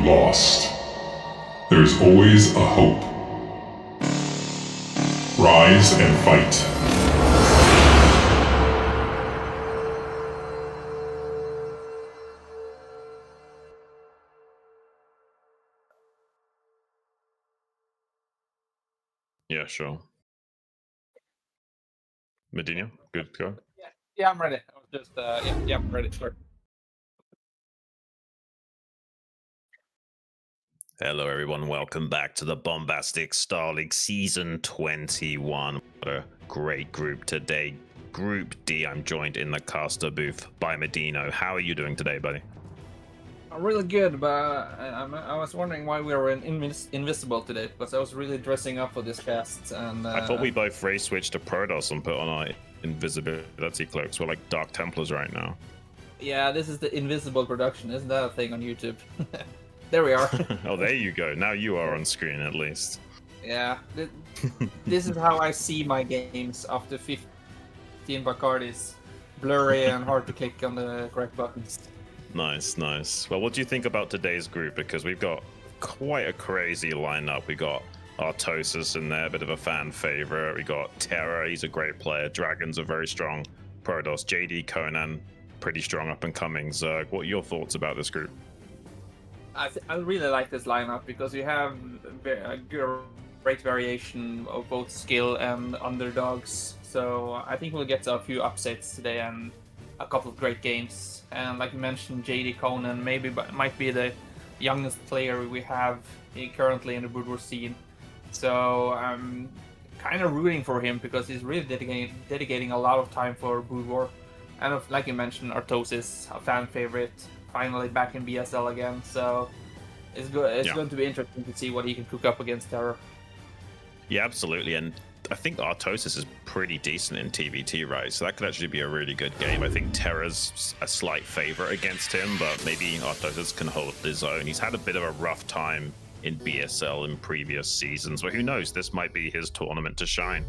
lost. There's always a hope. Rise and fight. Yeah, sure. MadiNho, good to go. Yeah, I'm ready. I was just I'm ready. Sorry. Hello, everyone. Welcome back to the Bombastic StarLeague Season 21. What a great group today. Group D, I'm joined in the caster booth by MadiNho. How are you doing today, buddy? I'm really good, but I was wondering why we were invisible today, because I was really dressing up for this cast. And I thought we both race switched to Protoss and put on our invisibility cloaks. We're like Dark Templars right now. Yeah, this is the invisible production. Isn't that a thing on YouTube? There we are. Oh, there you go. Now you are on screen at least. Yeah, this is how I see my games after 15 Bacardis. Blurry and hard to click on the correct buttons. Nice, nice. Well, what do you think about today's group? Because we've got quite a crazy lineup. We got Artosis in there, a bit of a fan favorite. We got TerrOr, he's a great player. DragOn's a very strong Protoss. JDConan, pretty strong up and coming Zerg. What are your thoughts about this group? I really like this lineup because you have a great variation of both skill and underdogs. So I think we'll get a few upsets today and a couple of great games. And like you mentioned, JDConan might be the youngest player we have currently in the Broodwar scene. So I'm kind of rooting for him because he's really dedicating a lot of time for Broodwar. And like you mentioned, Artosis, a fan favorite, finally back in BSL again. So it's going to be interesting to see what he can cook up against TerrOr. Yeah, absolutely. And I think Artosis is pretty decent in TVT, right? So that could actually be a really good game. I think TerrOr's a slight favorite against him, but maybe Artosis can hold his own. He's had a bit of a rough time in BSL in previous seasons, but who knows? This might be his tournament to shine.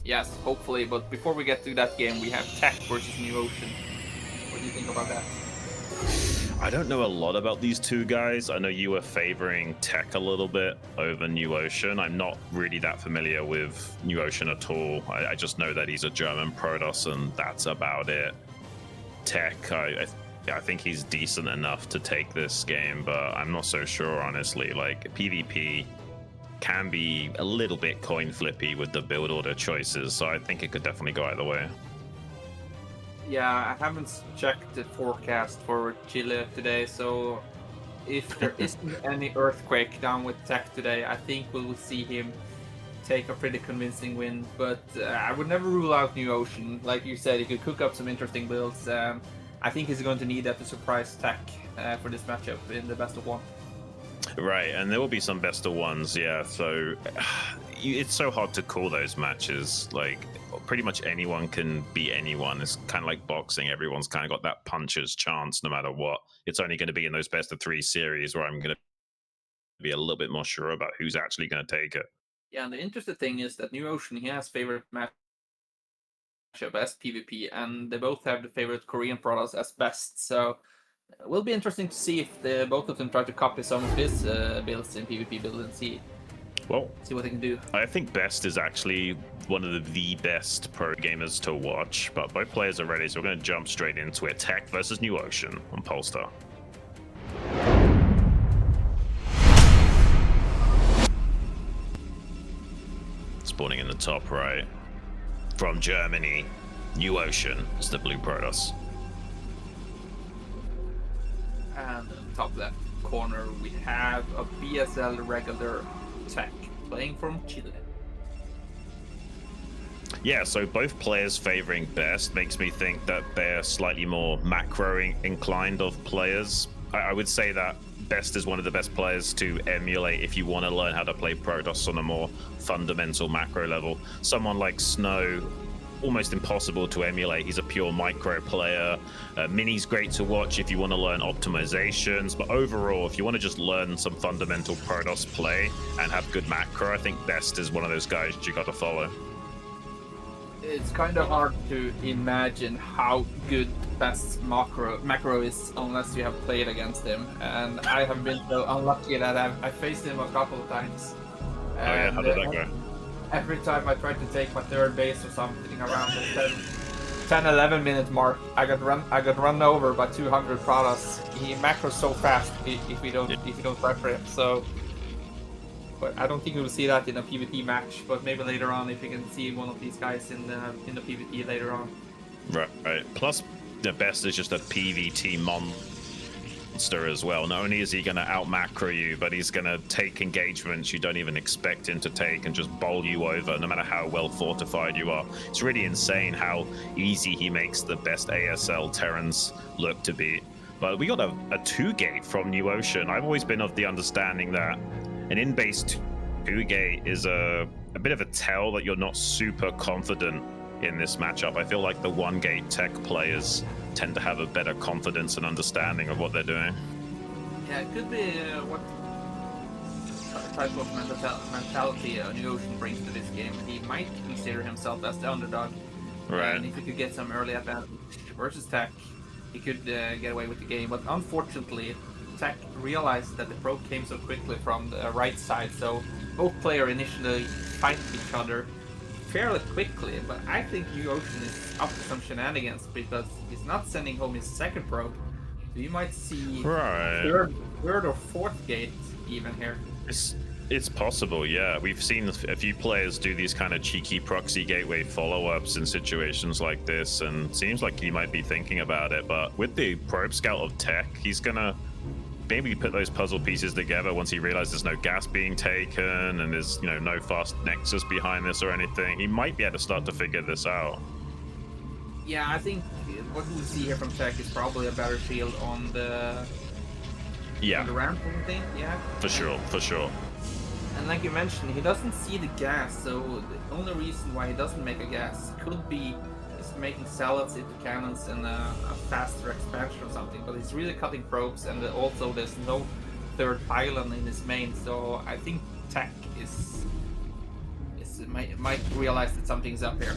Yes, hopefully. But before we get to that game, we have Tech versus NewOcean. What do you think about that? I don't know a lot about these two guys. I know you were favoring Tech a little bit over NewOcean. I'm not really that familiar with NewOcean at all. I just know that he's a German Protoss, and that's about it. Tech, I think he's decent enough to take this game, but I'm not so sure, honestly. Like, PvP can be a little bit coin flippy with the build order choices, so I think it could definitely go either way. Yeah, I haven't checked the forecast for Chile today, so if there isn't any earthquake down with Tech today, I think we will see him take a pretty convincing win. But I would never rule out NewOcean. Like you said, he could cook up some interesting builds. I think he's going to need that to surprise Tech for this matchup in the best of one. Right, and there will be some best of ones, yeah. So it's so hard to call those matches. Like, pretty much anyone can beat anyone. It's kind of like boxing. Everyone's kind of got that puncher's chance no matter what. It's only going to be in those best of 3 series where I'm going to be a little bit more sure about who's actually going to take it. Yeah, and the interesting thing is that NewOcean, he has favorite matchup as PvP, and they both have the favorite Korean Protoss as best. So it will be interesting to see if both of them try to copy some of his builds in PvP build and see what they can do. I think Best is actually one of the best pro gamers to watch, but both players are ready, so we're going to jump straight into it. Tech versus NewOcean on Polestar. Spawning in the top right. From Germany, NewOcean is the blue Protoss. And on top left corner, we have a BSL regular Tech playing from Chile. Yeah, so both players favoring Best makes me think that they're slightly more macro inclined of players. I would say that Best is one of the best players to emulate if you want to learn how to play Protoss on a more fundamental macro level. Someone like Snow, almost impossible to emulate. He's a pure micro player. Mini's great to watch if you want to learn optimizations, but overall, if you want to just learn some fundamental Protoss play and have good macro, I think Best is one of those guys you got to follow. It's kind of hard to imagine how good best macro is unless you have played against him. And I have been so unlucky that I faced him a couple of times. Oh yeah, how did that go? Every time I tried to take my third base or something around the 10-11 minute mark, I got run over by 200 Protoss. He macros so fast if you don't prepare him. So, but I don't think we'll see that in a PvP match. But maybe later on, if you can see one of these guys in the PvP later on. Right. Plus, the best is just a PvT monster as well. Not only is he going to out macro you, but he's going to take engagements you don't even expect him to take and just bowl you over, no matter how well fortified you are. It's really insane how easy he makes the best ASL Terrans look to be. But we got a 2-gate from NewOcean. I've always been of the understanding that an in-base 2-gate is a bit of a tell that you're not super confident in this matchup. I feel like the 1-gate tech players tend to have a better confidence and understanding of what they're doing. Yeah, it could be what type of mentality NewOcean brings to this game. He might consider himself as the underdog. Right. And if he could get some early advantage versus tech, he could get away with the game. But unfortunately, tech realized that the probe came so quickly from the right side, so both players initially fight each other fairly quickly. But I think NewOcean is up to some shenanigans because he's not sending home his second probe. So you might see third or fourth gate even here. It's possible, yeah. We've seen a few players do these kind of cheeky proxy gateway follow-ups in situations like this, and seems like he might be thinking about it. But with the probe scout of tech, he's gonna maybe put those puzzle pieces together once he realizes there's no gas being taken and there's no fast nexus behind this or anything. He might be able to start to figure this out. Yeah, I think what we'll see here from tech is probably a better shield on the ramp, I think. Yeah, for sure. And like you mentioned, he doesn't see the gas, so the only reason why he doesn't make a gas could be is making salads into cannons and a faster expansion or something. But he's really cutting probes, and also there's no third pylon in his main, so I think tech might realize that something's up here.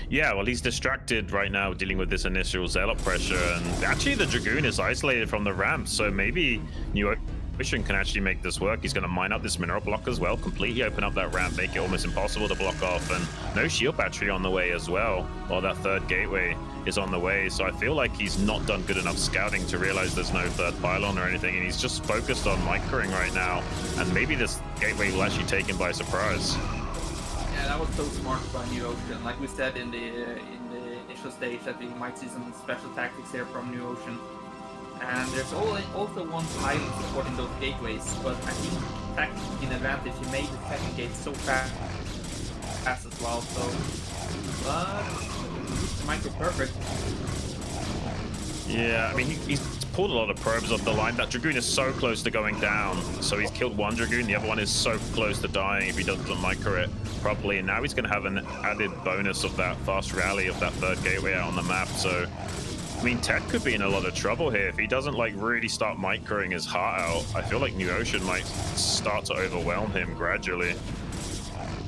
Yeah, well, he's distracted right now dealing with this initial Zealot pressure, and actually the Dragoon is isolated from the ramp, so maybe NewOcean can actually make this work. He's going to mine up this mineral block as well, completely open up that ramp, make it almost impossible to block off, and no shield battery on the way as well, while that third gateway is on the way. So I feel like he's not done good enough scouting to realize there's no third pylon or anything, and he's just focused on microing right now, and maybe this gateway will actually take him by surprise. Yeah, that was so smart by NewOcean. Like we said in the initial stage, that we might see some special tactics here from NewOcean. And there's also one pylon supporting those gateways, but I think tech in advantage, he made the second gate so fast as well. So, but it might be perfect. Yeah, I mean, he's pulled a lot of probes off the line. That Dragoon is so close to going down. So he's killed one Dragoon, the other one is so close to dying if he doesn't micro it properly. And now he's going to have an added bonus of that fast rally of that third gateway out on the map. So, I mean, tech could be in a lot of trouble here. If he doesn't, like, really start microing his heart out, I feel like NewOcean might start to overwhelm him gradually.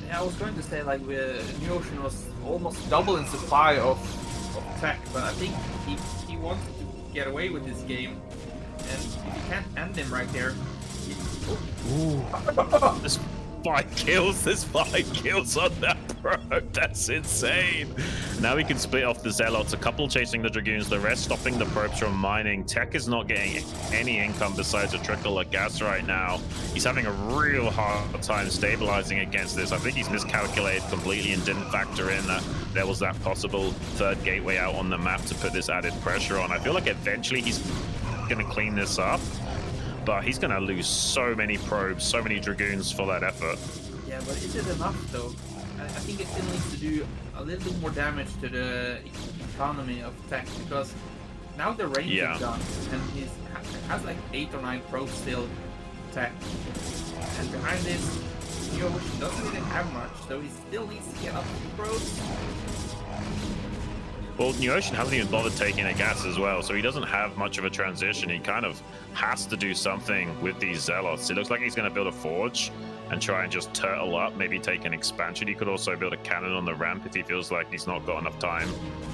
Yeah, I was going to say, like, NewOcean was almost double in supply of tech, but I think he wants to get away with this game, and if you can't end him right here, There's 5 kills on that probe. That's insane. Now we can split off the Zealots, a couple chasing the Dragoons, the rest stopping the probes from mining. Tech is not getting any income besides a trickle of gas right now. He's having a real hard time stabilizing against this. I think he's miscalculated completely and didn't factor in that there was that possible third gateway out on the map to put this added pressure on. I feel like eventually he's going to clean this up, but he's going to lose so many probes, so many Dragoons for that effort. Yeah, but is it enough though? I think it still needs to do a little bit more damage to the economy of tech, because now the range is done, and he has like 8 or 9 probes still tech, and behind this, NewOcean doesn't really have much, so he still needs to get up to probes. Well, NewOcean hasn't even bothered taking a gas as well, so he doesn't have much of a transition. He kind of has to do something with these Zealots. It looks like he's going to build a forge, and try and just turtle up, maybe take an expansion. He could also build a cannon on the ramp if he feels like he's not got enough time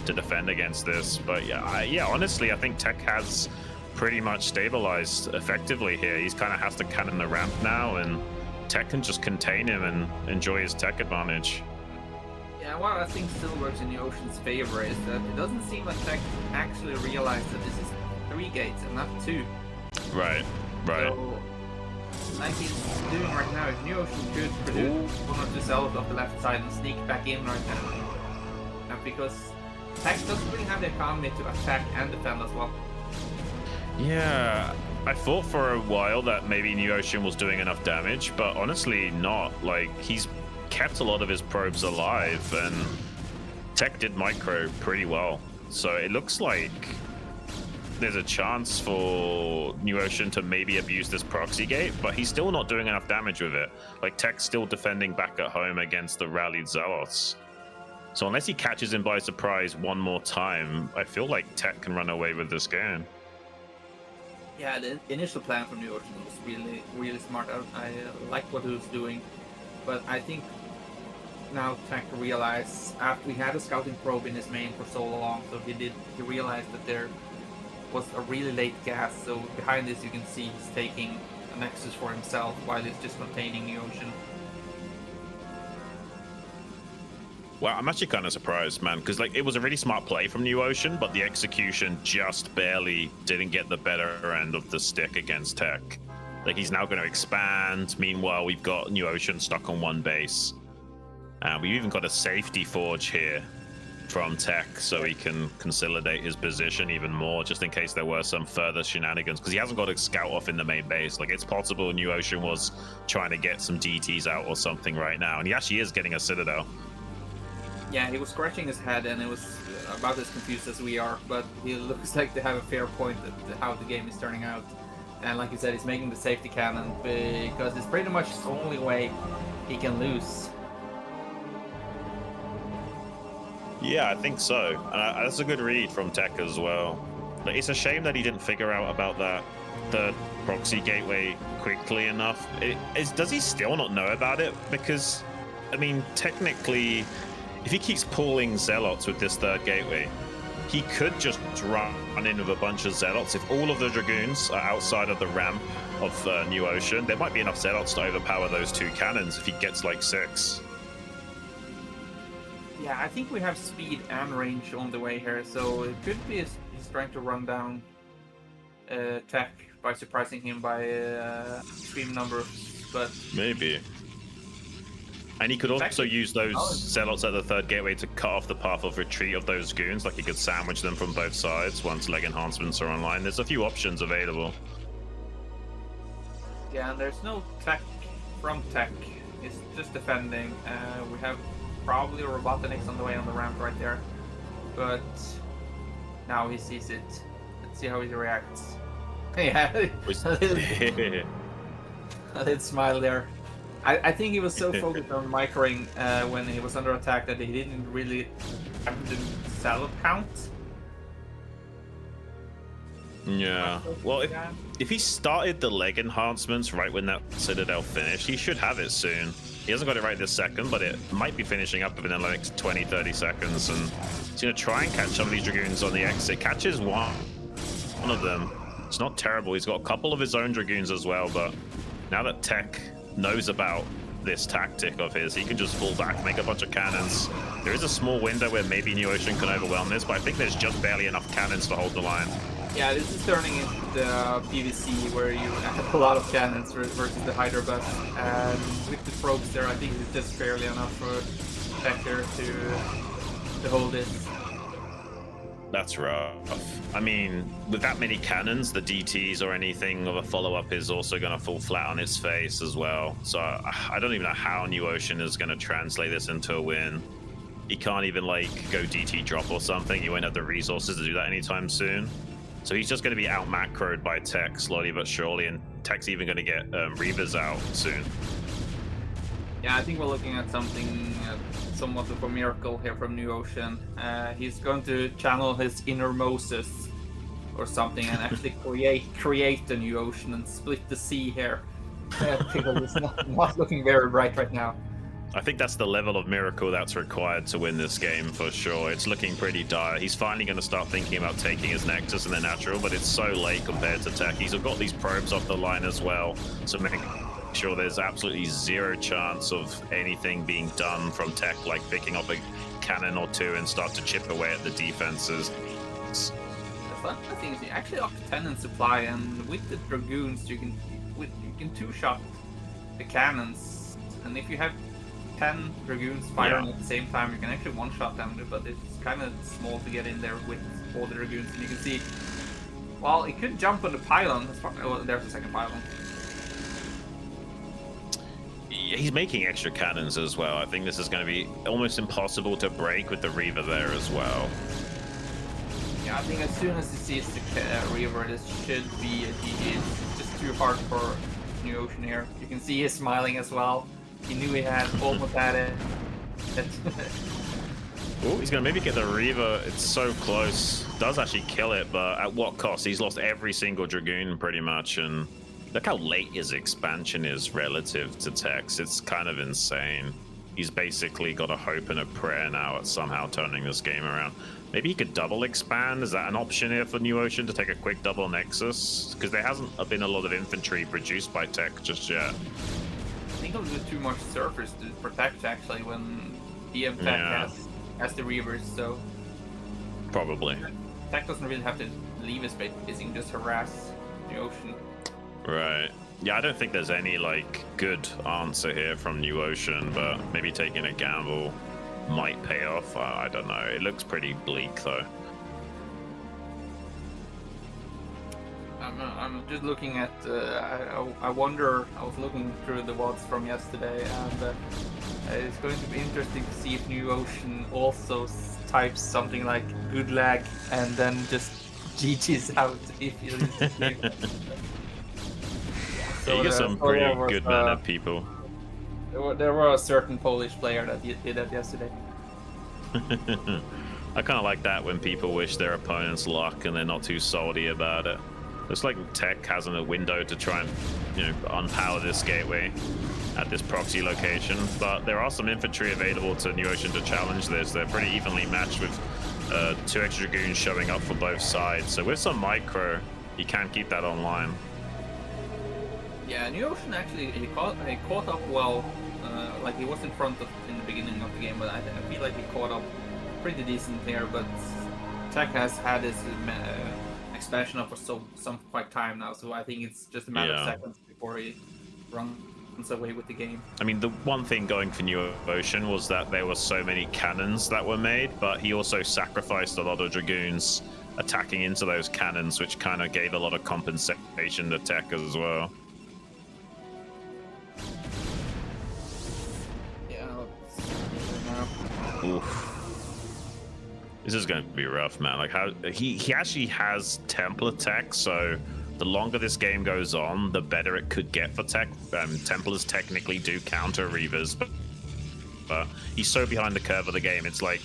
to defend against this. But yeah, honestly, I think Tech has pretty much stabilized effectively here. He's kind of has to cannon the ramp now, and Tech can just contain him and enjoy his tech advantage. Yeah, what I think still works in NewOcean's favor is that it doesn't seem like Tech actually realized that this is 3 gates and not 2. Right. So, like he's doing right now, if NewOcean could produce 1 or 2 cells off the left side and sneak back in right now. And because Tech doesn't really have the economy to attack and defend as well. Yeah, I thought for a while that maybe NewOcean was doing enough damage, but honestly not. Like, he's kept a lot of his probes alive, and Tech did micro pretty well. So it looks like there's a chance for NewOcean to maybe abuse this proxy gate, but he's still not doing enough damage with it. Like, Tech's still defending back at home against the rallied Zealots. So unless he catches him by surprise one more time, I feel like Tech can run away with this game. Yeah, the initial plan from NewOcean was really smart. I like what he was doing, but I think now Tech realized, after he had a scouting probe in his main for so long, so he realized that there was a really late gas. So behind this you can see he's taking a Nexus for himself while he's just containing NewOcean. Wow, I'm actually kind of surprised, man, because like it was a really smart play from NewOcean, but the execution just barely didn't get the better end of the stick against Tech. Like, he's now going to expand. Meanwhile, we've got NewOcean stuck on 1 base. We've even got a safety forge here from Tech, so he can consolidate his position even more, just in case there were some further shenanigans, because he hasn't got a scout off in the main base. Like, it's possible NewOcean was trying to get some DTs out or something right now, and he actually is getting a Citadel. Yeah, he was scratching his head, and it was about as confused as we are, but he looks like they have a fair point at how the game is turning out. And like you said, he's making the safety cannon because it's pretty much the only way he can lose. Yeah, I think so. And that's a good read from Tech as well. Like, it's a shame that he didn't figure out about that third proxy gateway quickly enough. Does he still not know about it? Because, I mean, technically, if he keeps pulling Zealots with this third gateway, he could just run in with a bunch of Zealots. If all of the Dragoons are outside of the ramp of NewOcean, there might be enough Zealots to overpower those 2 cannons if he gets like 6. Yeah, I think we have speed and range on the way here, so it could be he's trying to run down Tech by surprising him by extreme numbers, but maybe. And he could also use those Zealots at the third gateway to cut off the path of retreat of those goons. Like, he could sandwich them from both sides once leg enhancements are online. There's a few options available. Yeah, and there's no tech from Tech. It's just defending. We have probably a Robotics on the way on the ramp right there. But now he sees it. Let's see how he reacts. Yeah, a little smile there. I think he was so focused on microing when he was under attack that he didn't really have the cell count. Yeah. Well, if he started the leg enhancements right when that Citadel finished, he should have it soon. He hasn't got it right this second, but it might be finishing up within the next 20-30 seconds. And he's going to try and catch some of these Dragoons on the exit. Catches one of them. It's not terrible. He's got a couple of his own Dragoons as well, but now that Tech knows about this tactic of his, he can just fall back, make a bunch of cannons. There is a small window where maybe NewOcean can overwhelm this, but I think there's just barely enough cannons to hold the line. Yeah, this is turning into the PvC where you have a lot of cannons versus the Hydra bus, and with the probes there, I think it's just barely enough for Tech here to hold this. That's rough. I mean, with that many cannons, the DTs or anything of a follow-up is also going to fall flat on his face as well. So I don't even know how NewOcean is going to translate this into a win. He can't even, like, go DT drop or something. He won't have the resources to do that anytime soon. So he's just going to be out-macroed by Tech slowly but surely, and Tech's even going to get Reavers out soon. Yeah, I think we're looking at something somewhat of a miracle here from NewOcean. He's going to channel his inner Moses or something and actually create a NewOcean and split the sea here. because it's not looking very bright right now. I think that's the level of miracle that's required to win this game for sure. It's looking pretty dire. He's finally going to start thinking about taking his Nexus and the natural, but it's so late compared to Tech. He's got these probes off the line as well, so making sure there's absolutely zero chance of anything being done from Tech, like picking up a cannon or two and start to chip away at the defenses. The fun thing is you actually up to 10 in supply, and with the Dragoons you can two-shot the cannons, and if you have 10 Dragoons firing at the same time, you can actually one-shot them, but it's kind of small to get in there with all the Dragoons. And you can see, well, it could jump on the pylon. Oh, there's a second pylon. He's making extra cannons as well. I think this is going to be almost impossible to break with the Reaver there as well. Yeah, I think as soon as he sees the Reaver, this should be a GG. It's just too hard for NewOcean here. You can see he's smiling as well. He knew he had almost had it. Oh, he's gonna maybe get the Reaver. It's so close. Does actually kill it, but at what cost? He's lost every single Dragoon pretty much, and look how late his expansion is relative to Tech's. It's kind of insane. He's basically got a hope and a prayer now at somehow turning this game around. Maybe he could double expand. Is that an option here for NewOcean to take a quick double Nexus? Because there hasn't been a lot of infantry produced by Tech just yet. I think it'll do too much surface to protect actually when DM Tech has the Reavers, so probably. Tech doesn't really have to leave his base, he can just harass NewOcean. Right. Yeah, I don't think there's any like good answer here from NewOcean, but maybe taking a gamble might pay off. I don't know. It looks pretty bleak though. I'm just looking at. I wonder. I was looking through the VODs from yesterday, and it's going to be interesting to see if NewOcean also types something like "good lag" and then just GG's out if he loses the game. So you get some pretty good-mannered people. There were a certain Polish player that did that yesterday. I kind of like that when people wish their opponents luck and they're not too salty about it. Looks like Tech has a window to try and, unpower this gateway at this proxy location, but there are some infantry available to NewOcean to challenge this. They're pretty evenly matched with 2 extra Dragoons showing up for both sides. So with some micro, you can keep that online. Yeah, NewOcean actually he caught up well. Like he was in front in the beginning of the game, but I feel like he caught up pretty decent there. But Tech has had his expansion up for some quite time now, so I think it's just a matter of seconds before he runs away with the game. I mean, the one thing going for NewOcean was that there were so many cannons that were made, but he also sacrificed a lot of Dragoons attacking into those cannons, which kind of gave a lot of compensation to Tech as well. Oof. This is going to be rough, man. Like how he actually has Templar tech, so the longer this game goes on, the better it could get for Tech. Templars technically do counter Reavers, but he's so behind the curve of the game. It's like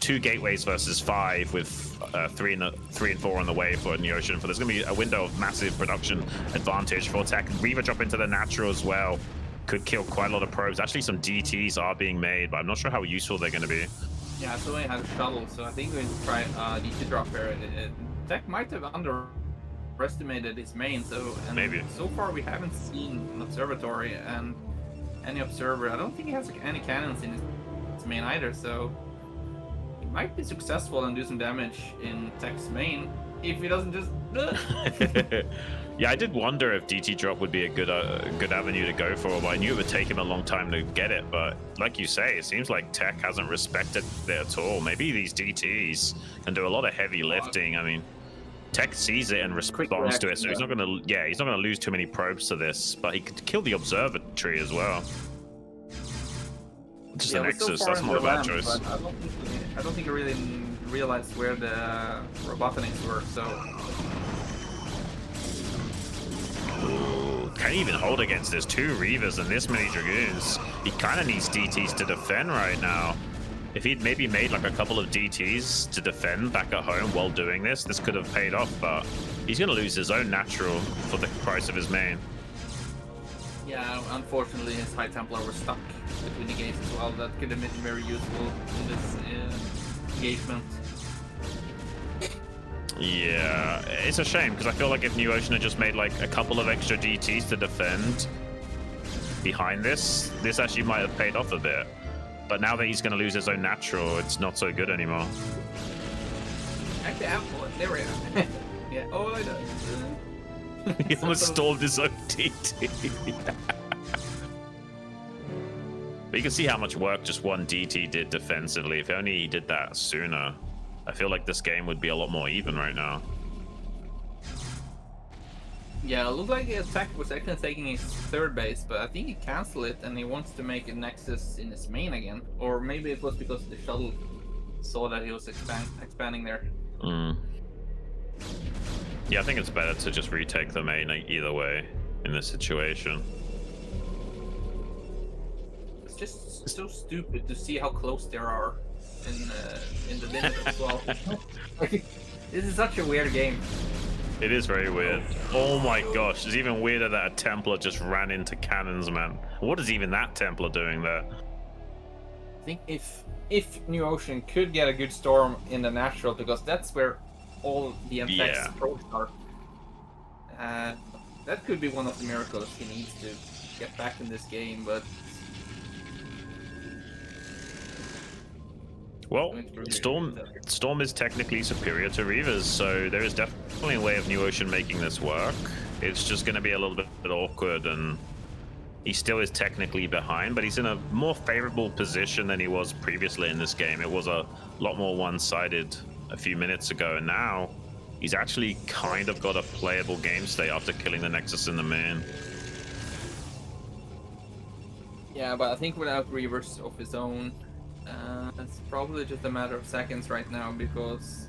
2 gateways versus 5 with 3 and 4 on the way for NewOcean. There's going to be a window of massive production advantage for Tech. Reaver drop into the natural as well. Could kill quite a lot of probes. Actually, some DTs are being made, but I'm not sure how useful they're going to be. Yeah, so he has a shuttle, so I think we're going to try DT drop here. Tech might have underestimated his main, maybe. So far we haven't seen an observatory and any observer. I don't think he has any cannons in his main either, so he might be successful and do some damage in Tech's main if he doesn't just. Yeah, I did wonder if DT drop would be a good avenue to go for, but I knew it would take him a long time to get it. But like you say, it seems like Tech hasn't respected it at all. Maybe these DTs can do a lot of heavy lifting. I mean, Tech sees it and responds to it, so he's not gonna lose too many probes to this. But he could kill the observatory as well. Just an Nexus, so that's not a bad choice. I don't think he really realized where the robotanics were, so. Ooh, can't even hold against this 2 Reavers and this many Dragoons. He kind of needs DTs to defend right now. If he'd maybe made like a couple of DTs to defend back at home while doing this, this could have paid off, but he's going to lose his own natural for the price of his main. Yeah, unfortunately, his High Templar was stuck between the gates as well. That could have been very useful in this engagement. Yeah, it's a shame because I feel like if NewOcean had just made like a couple of extra GTs to defend behind this actually might have paid off a bit. But now that he's going to lose his own natural, it's not so good anymore. Actually, there we are. Yeah. Oh, I know. He almost stormed his own DT. But you can see how much work just one DT did defensively. If only he did that sooner, I feel like this game would be a lot more even right now. Yeah, it looked like the attack was actually taking his third base, but I think he canceled it and he wants to make a Nexus in his main again. Or maybe it was because the shuttle saw that he was expanding there. Yeah, I think it's better to just retake the main either way in this situation. It's just so stupid to see how close there are in the limit as well. This is such a weird game. It is very weird. Oh my gosh, it's even weirder that a Templar just ran into cannons, man. What is even that Templar doing there? I think if NewOcean could get a good storm in the natural, because that's where all the attacks are, that could be one of the miracles he needs to get back in this game, but... Well, Storm is technically superior to Reavers, so there is definitely a way of NewOcean making this work. It's just going to be a little bit awkward, and he still is technically behind, but he's in a more favorable position than he was previously in this game. It was a lot more one-sided a few minutes ago, and now he's actually kind of got a playable game state after killing the Nexus in the main. Yeah, but I think without Reavers of his own, it's probably just a matter of seconds right now, because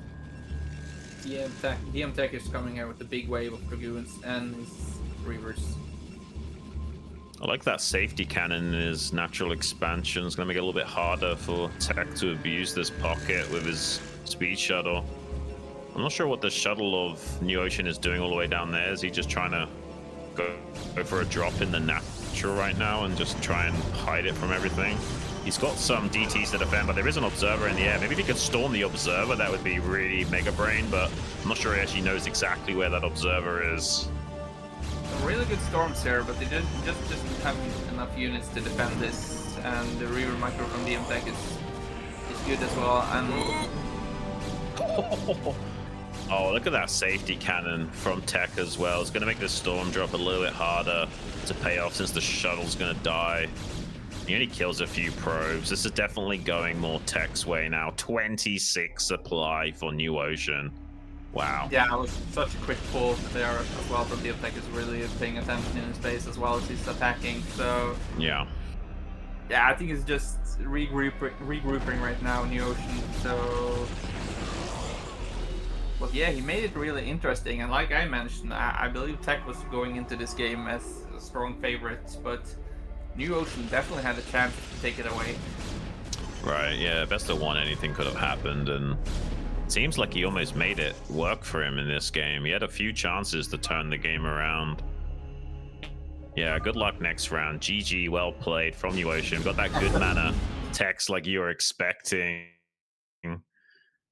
DM Tech is coming here with a big wave of Dragoons and his Reavers. I like that safety cannon in his natural expansion. It's going to make it a little bit harder for Tech to abuse this pocket with his speed shuttle. I'm not sure what the shuttle of NewOcean is doing all the way down there. Is he just trying to go for a drop in the natural right now and just try and hide it from everything? He's got some DTs to defend, but there is an observer in the air. Maybe if he could storm the observer, that would be really mega brain, but I'm not sure he actually knows exactly where that observer is. Some really good storms here, but they just have enough units to defend this, and the Reaver micro from DM Tech is good as well. And oh, look at that safety cannon from Tech as well. It's going to make this storm drop a little bit harder to pay off since the shuttle's going to die. He only kills a few probes. This is definitely going more Tech's way now. 26 supply for NewOcean. Wow. Yeah, it was such a quick pull there as well, but DM Tech is really paying attention in his base as well as he's attacking. So yeah, I think it's just regrouping right now, NewOcean. So, but yeah, he made it really interesting. And like I mentioned, I believe Tech was going into this game as a strong favorite, but NewOcean definitely had a chance to take it away. Right, yeah, best of one, anything could have happened, and it seems like he almost made it work for him in this game. He had a few chances to turn the game around. Yeah, good luck next round. GG, well played from NewOcean. Got that good mana text like you were expecting.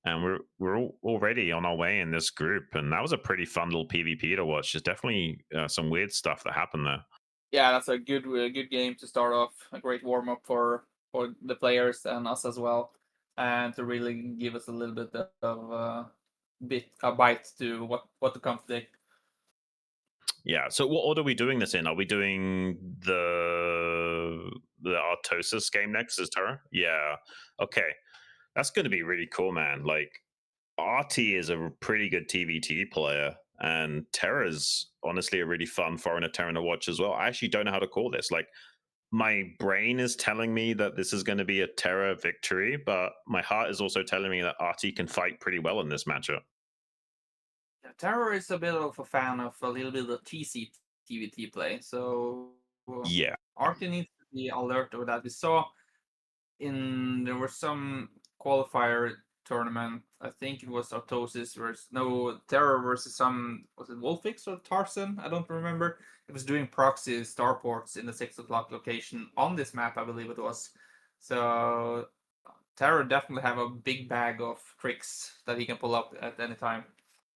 And we're already on our way in this group, and that was a pretty fun little PvP to watch. There's definitely some weird stuff that happened there. Yeah, that's a good game to start off. A great warm up for the players and us as well, and to really give us a little bit of a bite to what to come today. Yeah. So what order are we doing this in? Are we doing the Artosis game next as Terra? Yeah. Okay. That's going to be really cool, man. Like, RT is a pretty good TVT player, and Terra's honestly a really fun foreigner Terran to watch as well. I actually don't know how to call this. Like, my brain is telling me that this is going to be a Terra victory, but my heart is also telling me that RT can fight pretty well in this matchup. Yeah, TerrOr is a bit of a fan of a little bit of TC TVT play, so yeah, RT needs to be alert of that. We saw there were some qualifier tournament. I think it was Artosis versus TerrOr versus was it Wolfix or Tarzan? I don't remember. It was doing proxy starports in the 6 o'clock location on this map, I believe it was. So TerrOr definitely have a big bag of tricks that he can pull up at any time.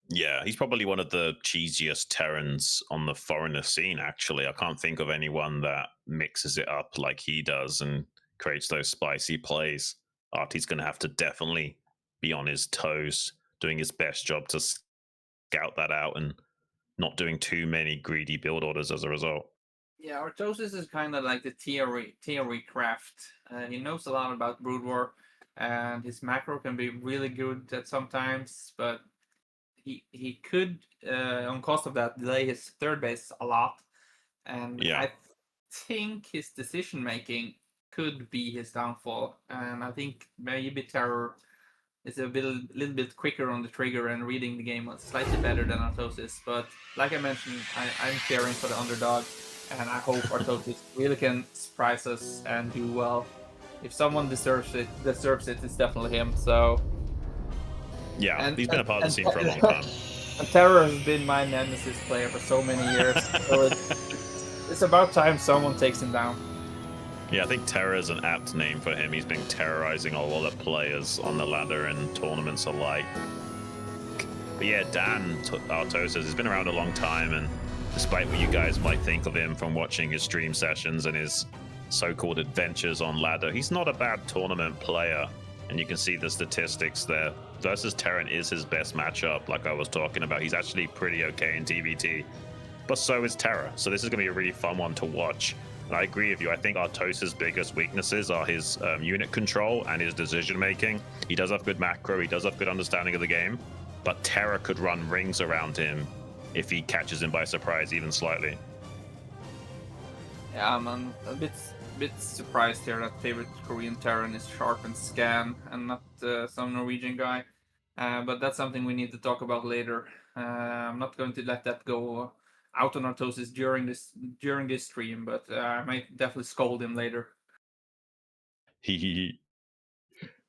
Yeah, he's probably one of the cheesiest Terrans on the foreigner scene, actually. I can't think of anyone that mixes it up like he does and creates those spicy plays. Artie's going to have to definitely be on his toes, doing his best job to scout that out and not doing too many greedy build orders as a result. Yeah, Artosis is kind of like the theory craft. He knows a lot about Broodwar, and his macro can be really good at sometimes, but he could, on cost of that, delay his third base a lot, and Yeah. I think his decision making could be his downfall. And I think maybe TerrOr is a little bit quicker on the trigger and reading the game slightly better than Artosis. But like I mentioned, I'm cheering for the underdog, and I hope Artosis really can surprise us and do well. If someone deserves it, it's definitely him. So. Yeah, he's been a part of the scene for a long time. And TerrOr has been my nemesis player for so many years, so it's about time someone takes him down. Yeah, I think Terror is an apt name for him. He's been terrorizing a lot of players on the ladder and tournaments alike. But yeah, Dan Artosis has been around a long time, and despite what you guys might think of him from watching his stream sessions and his so-called adventures on ladder, he's not a bad tournament player. And you can see the statistics there. Versus Terran is his best matchup, like I was talking about. He's actually pretty okay in TVT, but so is Terra. So this is going to be a really fun one to watch. And I agree with you. I think Artosis' biggest weaknesses are his unit control and his decision making. He does have good macro. He does have good understanding of the game, but Terra could run rings around him if he catches him by surprise, even slightly. Yeah, I'm a bit surprised here that favorite Korean Terran is Sharp and Scan and not some Norwegian guy. But that's something we need to talk about later. I'm not going to let that go out on Artosis during this stream, but I might definitely scold him later.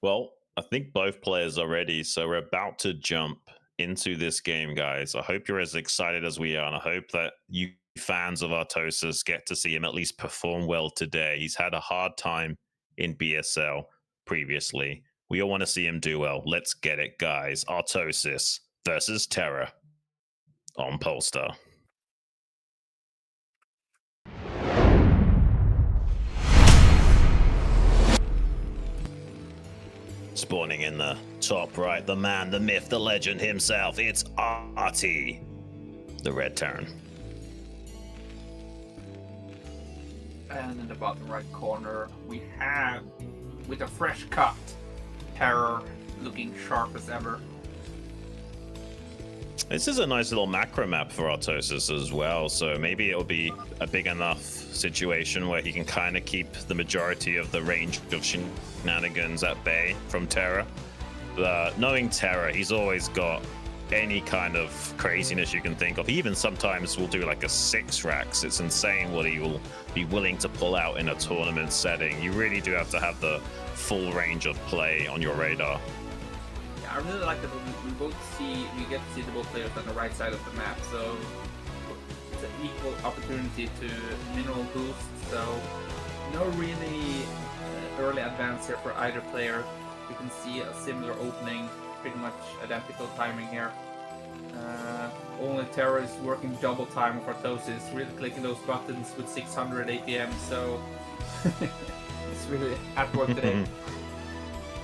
Well, I think both players are ready, so we're about to jump into this game, guys. I hope you're as excited as we are, and I hope that you fans of Artosis get to see him at least perform well today. He's had a hard time in BSL previously. We all want to see him do well. Let's get it, guys. Artosis versus Terra on Polestar. Spawning in the top right, the man, the myth, the legend himself. It's Artie, the red Terran. And in the bottom right corner, we have, with a fresh cut, TerrOr looking sharp as ever. This is a nice little macro map for Artosis as well, so maybe it'll be a big enough situation where he can kind of keep the majority of the range of shenanigans at bay from Terra. Knowing Terra, he's always got any kind of craziness you can think of. He even sometimes will do like a 6 racks. It's insane what he will be willing to pull out in a tournament setting. You really do have to have the full range of play on your radar. Yeah, I really like that we get to see the both players on the right side of the map, so it's an equal opportunity to mineral boost, so no really early advance here for either player. You can see a similar opening, pretty much identical timing here. Only Terra is working double time of Artosis, really clicking those buttons with 600 APM, so it's really at work today.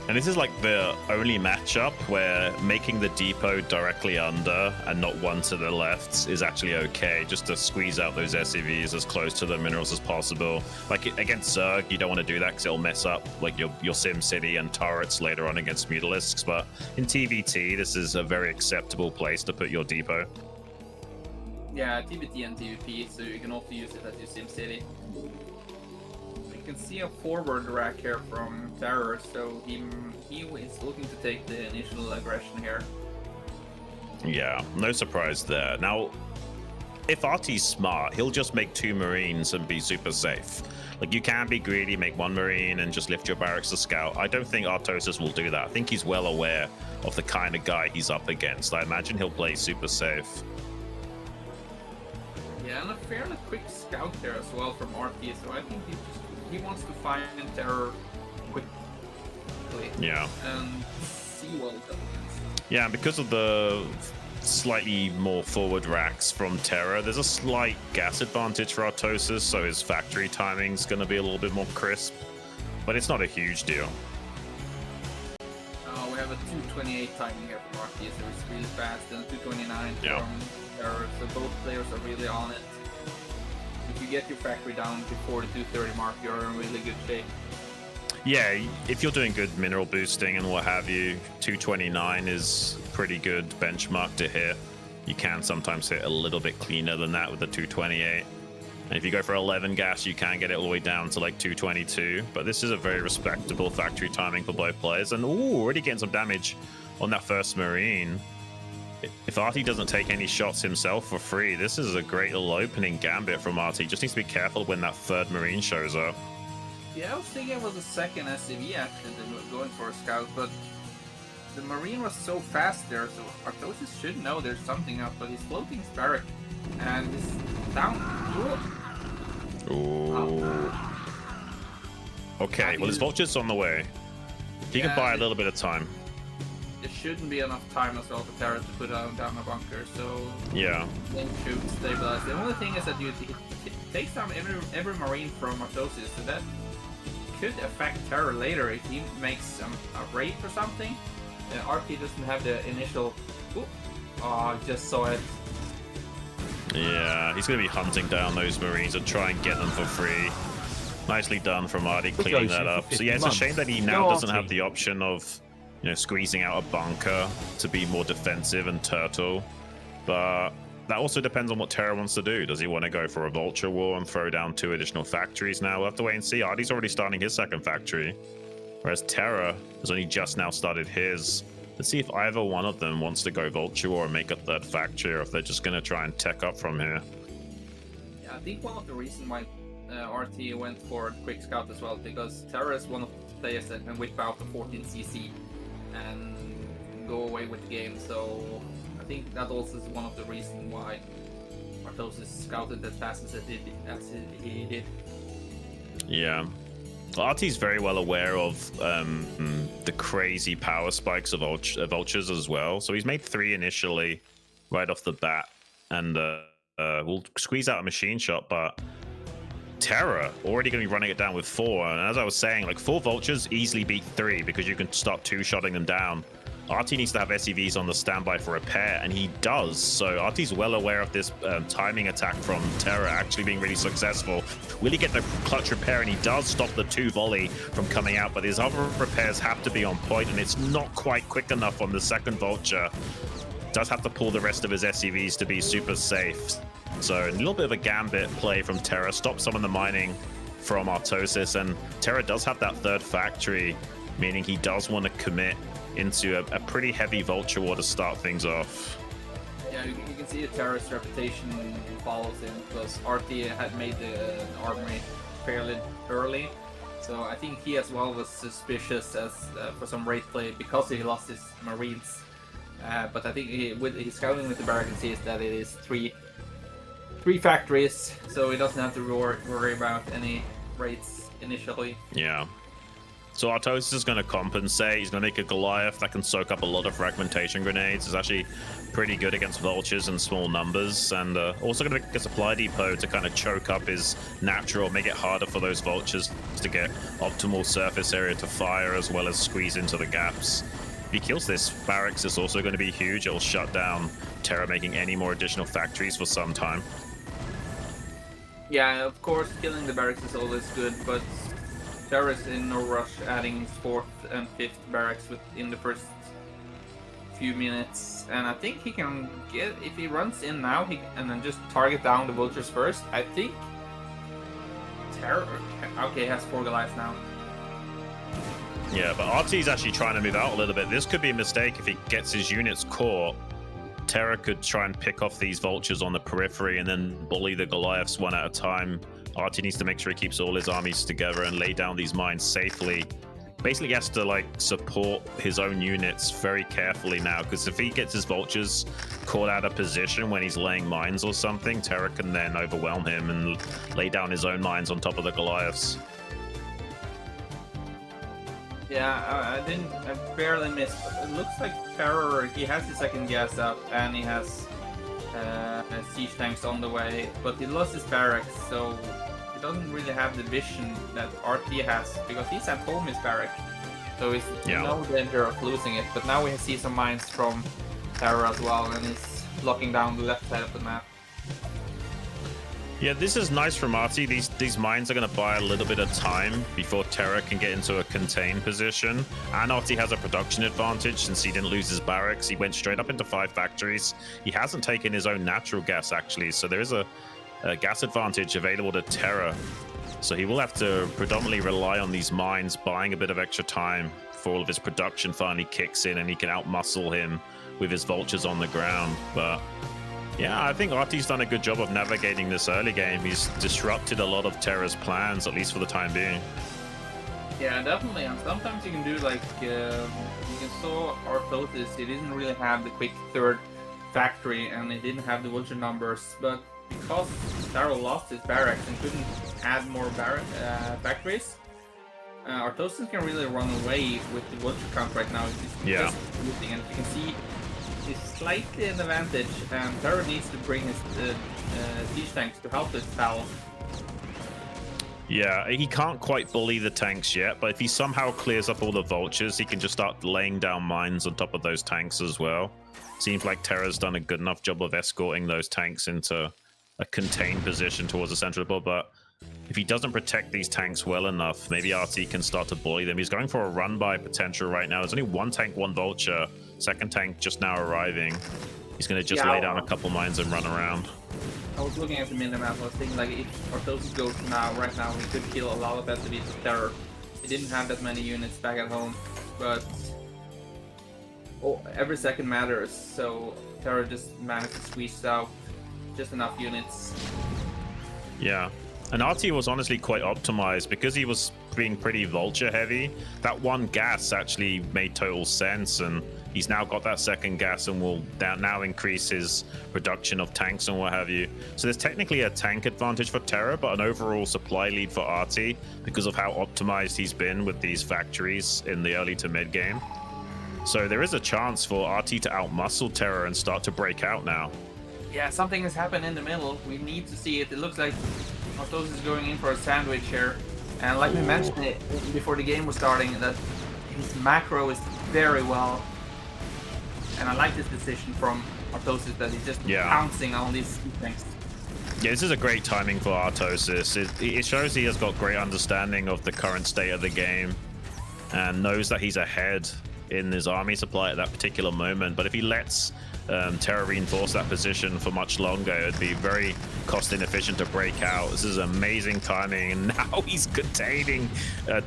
And this is like the only matchup where making the depot directly under and not one to the left is actually okay, just to squeeze out those SCVs as close to the minerals as possible. Like against Zerg, you don't want to do that because it'll mess up like your Sim City and turrets later on against Mutalisks, but in TVT, this is a very acceptable place to put your depot. Yeah, TVT and TVP, so you can also use it as your Sim City. You can see a forward rack here from TerrOr, so he is looking to take the initial aggression here. Yeah, no surprise there. Now, if RT's smart, he'll just make 2 Marines and be super safe. Like, you can be greedy, make 1 Marine and just lift your barracks to scout. I don't think Artosis will do that. I think he's well aware of the kind of guy he's up against. I imagine he'll play super safe. Yeah, and a fairly quick scout there as well from RT, so I think he wants to find Terror quickly. Yeah. And see what it does. Yeah, and because of the slightly more forward racks from Terra, there's a slight gas advantage for Artosis, so his factory timing's going to be a little bit more crisp, but it's not a huge deal. We have a 228 timing here from RT, so it's really fast, and a 229 Yeah. from Terra, so both players are really on it. If you get your factory down before the 230 mark, you're in really good shape. Yeah, if you're doing good mineral boosting and what have you, 229 is pretty good benchmark to hit. You can sometimes hit a little bit cleaner than that with the 228. And if you go for 11 gas, you can get it all the way down to like 222. But this is a very respectable factory timing for both players. And ooh, already getting some damage on that first Marine. If RT doesn't take any shots himself for free, this is a great little opening gambit from RT. Just needs to be careful when that third Marine shows up. Yeah, I was thinking it was a second SCV actually going for a scout, but the Marine was so fast there, so Artosis should know there's something up, but he's floating his barrack and he's down. Ooh. Okay, well, his vulture's on the way. He can buy a little bit of time. There shouldn't be enough time as well for Terra to put down a bunker, so Yeah. then shoot, stabilize. The only thing is that it takes down every Marine from Artosis, so that could affect Terror later if he makes a raid or something. RT doesn't have the initial. Ooh. Oh, I just saw it. Yeah, he's going to be hunting down those Marines and try and get them for free. Nicely done from Artie cleaning that up. So yeah, it's a shame that he now doesn't have the option of, you know, squeezing out a bunker to be more defensive and turtle. But that also depends on what Terra wants to do. Does he want to go for a vulture war and throw down 2 additional factories now? We'll have to wait and see. Artie's already starting his second factory, whereas Terra has only just now started his. Let's see if either one of them wants to go vulture war and make a 3rd factory, or if they're just going to try and tech up from here. Yeah, I think one of the reasons why RT went for quick scout as well, because Terra is one of the players that can whip out the 14cc and go away with the game, so I think that also is one of the reasons why Artosis scouted as fast as he did. Yeah. RT's very well aware of the crazy power spikes of vultures as well. So he's made 3 initially right off the bat, and we'll squeeze out a machine shot, but Terra already going to be running it down with 4. And as I was saying, like 4 vultures easily beat 3 because you can start 2-shotting them down. RT needs to have SCVs on the standby for repair, and he does. So RT's well aware of this timing attack from Terra actually being really successful. Will he get the clutch repair? And he does stop the 2 volley from coming out, but his other repairs have to be on point, and it's not quite quick enough on the second vulture. Does have to pull the rest of his SCVs to be super safe. So a little bit of a gambit play from Terra. Stop some of the mining from Artosis, and Terra does have that 3rd factory, meaning he does want to commit into a pretty heavy vulture war to start things off. Yeah, you can see the Terra's reputation follows him, because RT had made the armory fairly early, so I think he as well was suspicious as for some raid play because he lost his Marines. But I think with his scouting with the barrack, he sees that it is three factories, so he doesn't have to worry about any raids initially. Yeah. So Artosis is going to compensate. He's going to make a Goliath that can soak up a lot of fragmentation grenades. It's actually pretty good against vultures in small numbers, and also going to make a supply depot to kind of choke up his natural, make it harder for those vultures to get optimal surface area to fire, as well as squeeze into the gaps. If he kills this, barracks is also going to be huge. It'll shut down Terra making any more additional factories for some time. Yeah, of course, killing the barracks is always good, but Terra's in no rush adding his 4th and 5th barracks within the first few minutes, and I think he can get, if he runs in now and then just target down the vultures first, I think Terra, okay, has 4 Goliaths now. Yeah, but RT's actually trying to move out a little bit. This could be a mistake if he gets his units caught. Terra could try and pick off these vultures on the periphery and then bully the Goliaths one at a time. Artie needs to make sure he keeps all his armies together and lay down these mines safely. Basically, he has to like support his own units very carefully now, because if he gets his vultures caught out of position when he's laying mines or something, Terra can then overwhelm him and lay down his own mines on top of the Goliaths. Yeah, I barely missed. It looks like TerrOr, he has his second gas up and he has siege tanks on the way, but he lost his barracks, so he doesn't really have the vision that RT has, because he's at home his barracks, so he's no danger of losing it. But now we see some mines from TerrOr as well, and he's locking down the left side of the map. Yeah, this is nice from Artie. These mines are going to buy a little bit of time before Terra can get into a contained position. And Artie has a production advantage since he didn't lose his barracks. He went straight up into 5 factories. He hasn't taken his own natural gas, actually. So there is a gas advantage available to Terra. So he will have to predominantly rely on these mines, buying a bit of extra time before all of his production finally kicks in and he can outmuscle him with his vultures on the ground. But yeah, I think Artie's done a good job of navigating this early game. He's disrupted a lot of Terra's plans, at least for the time being. Yeah, definitely. And sometimes you can do like, you saw Artosis, he didn't really have the quick third factory and he didn't have the vulture numbers. But because Terra lost his barracks and couldn't add more factories, Artosis can really run away with the vulture count right now. He's just losing, and you can see is slightly an advantage, and Terra needs to bring his siege tanks to help this battle. Yeah, he can't quite bully the tanks yet, but if he somehow clears up all the vultures, he can just start laying down mines on top of those tanks as well. Seems like Terra's done a good enough job of escorting those tanks into a contained position towards the center of the board, but if he doesn't protect these tanks well enough, maybe RT can start to bully them. He's going for a run-by potential right now. There's only 1 tank, 1 vulture. Second tank just now arriving. He's going to just lay down a couple mines and run around. I was looking at the minimap. I was thinking, like, if Artosis goes right now, he could kill a lot of SCVs with Terror. He didn't have that many units back at home, but every second matters. So Terror just managed to squeeze out just enough units. Yeah. And RT was honestly quite optimized because he was being pretty vulture heavy. That 1 gas actually made total sense, and he's now got that second gas and will now increase his production of tanks and what have you. So there's technically a tank advantage for Terra, but an overall supply lead for RT because of how optimized he's been with these factories in the early to mid game. So there is a chance for RT to outmuscle Terra and start to break out now. Yeah, something has happened in the middle. We need to see it. It looks like Artosis is going in for a sandwich here. And like we mentioned it before the game was starting, that his macro is very well. And I like this decision from Artosis that he's just pouncing on these things. Yeah, this is a great timing for Artosis. It shows he has got great understanding of the current state of the game and knows that he's ahead in his army supply at that particular moment. But if he lets Terra reinforce that position for much longer, it'd be very cost inefficient to break out. This is amazing timing, and now he's containing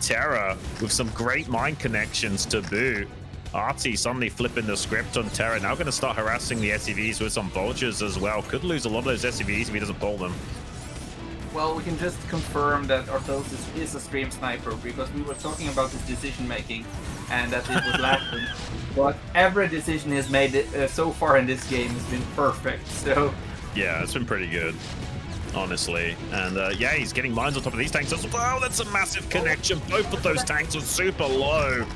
Terra with some great mine connections to boot. Artie suddenly flipping the script on Terra, now going to start harassing the SCVs with some vultures as well. Could lose a lot of those SCVs if he doesn't pull them. Well, we can just confirm that Artosis is a stream sniper, because we were talking about his decision making and that it was lacking. But every decision he's made so far in this game has been perfect. So yeah, it's been pretty good, honestly. And yeah, he's getting mines on top of these tanks as well. That's a massive connection. Both of those tanks are super low.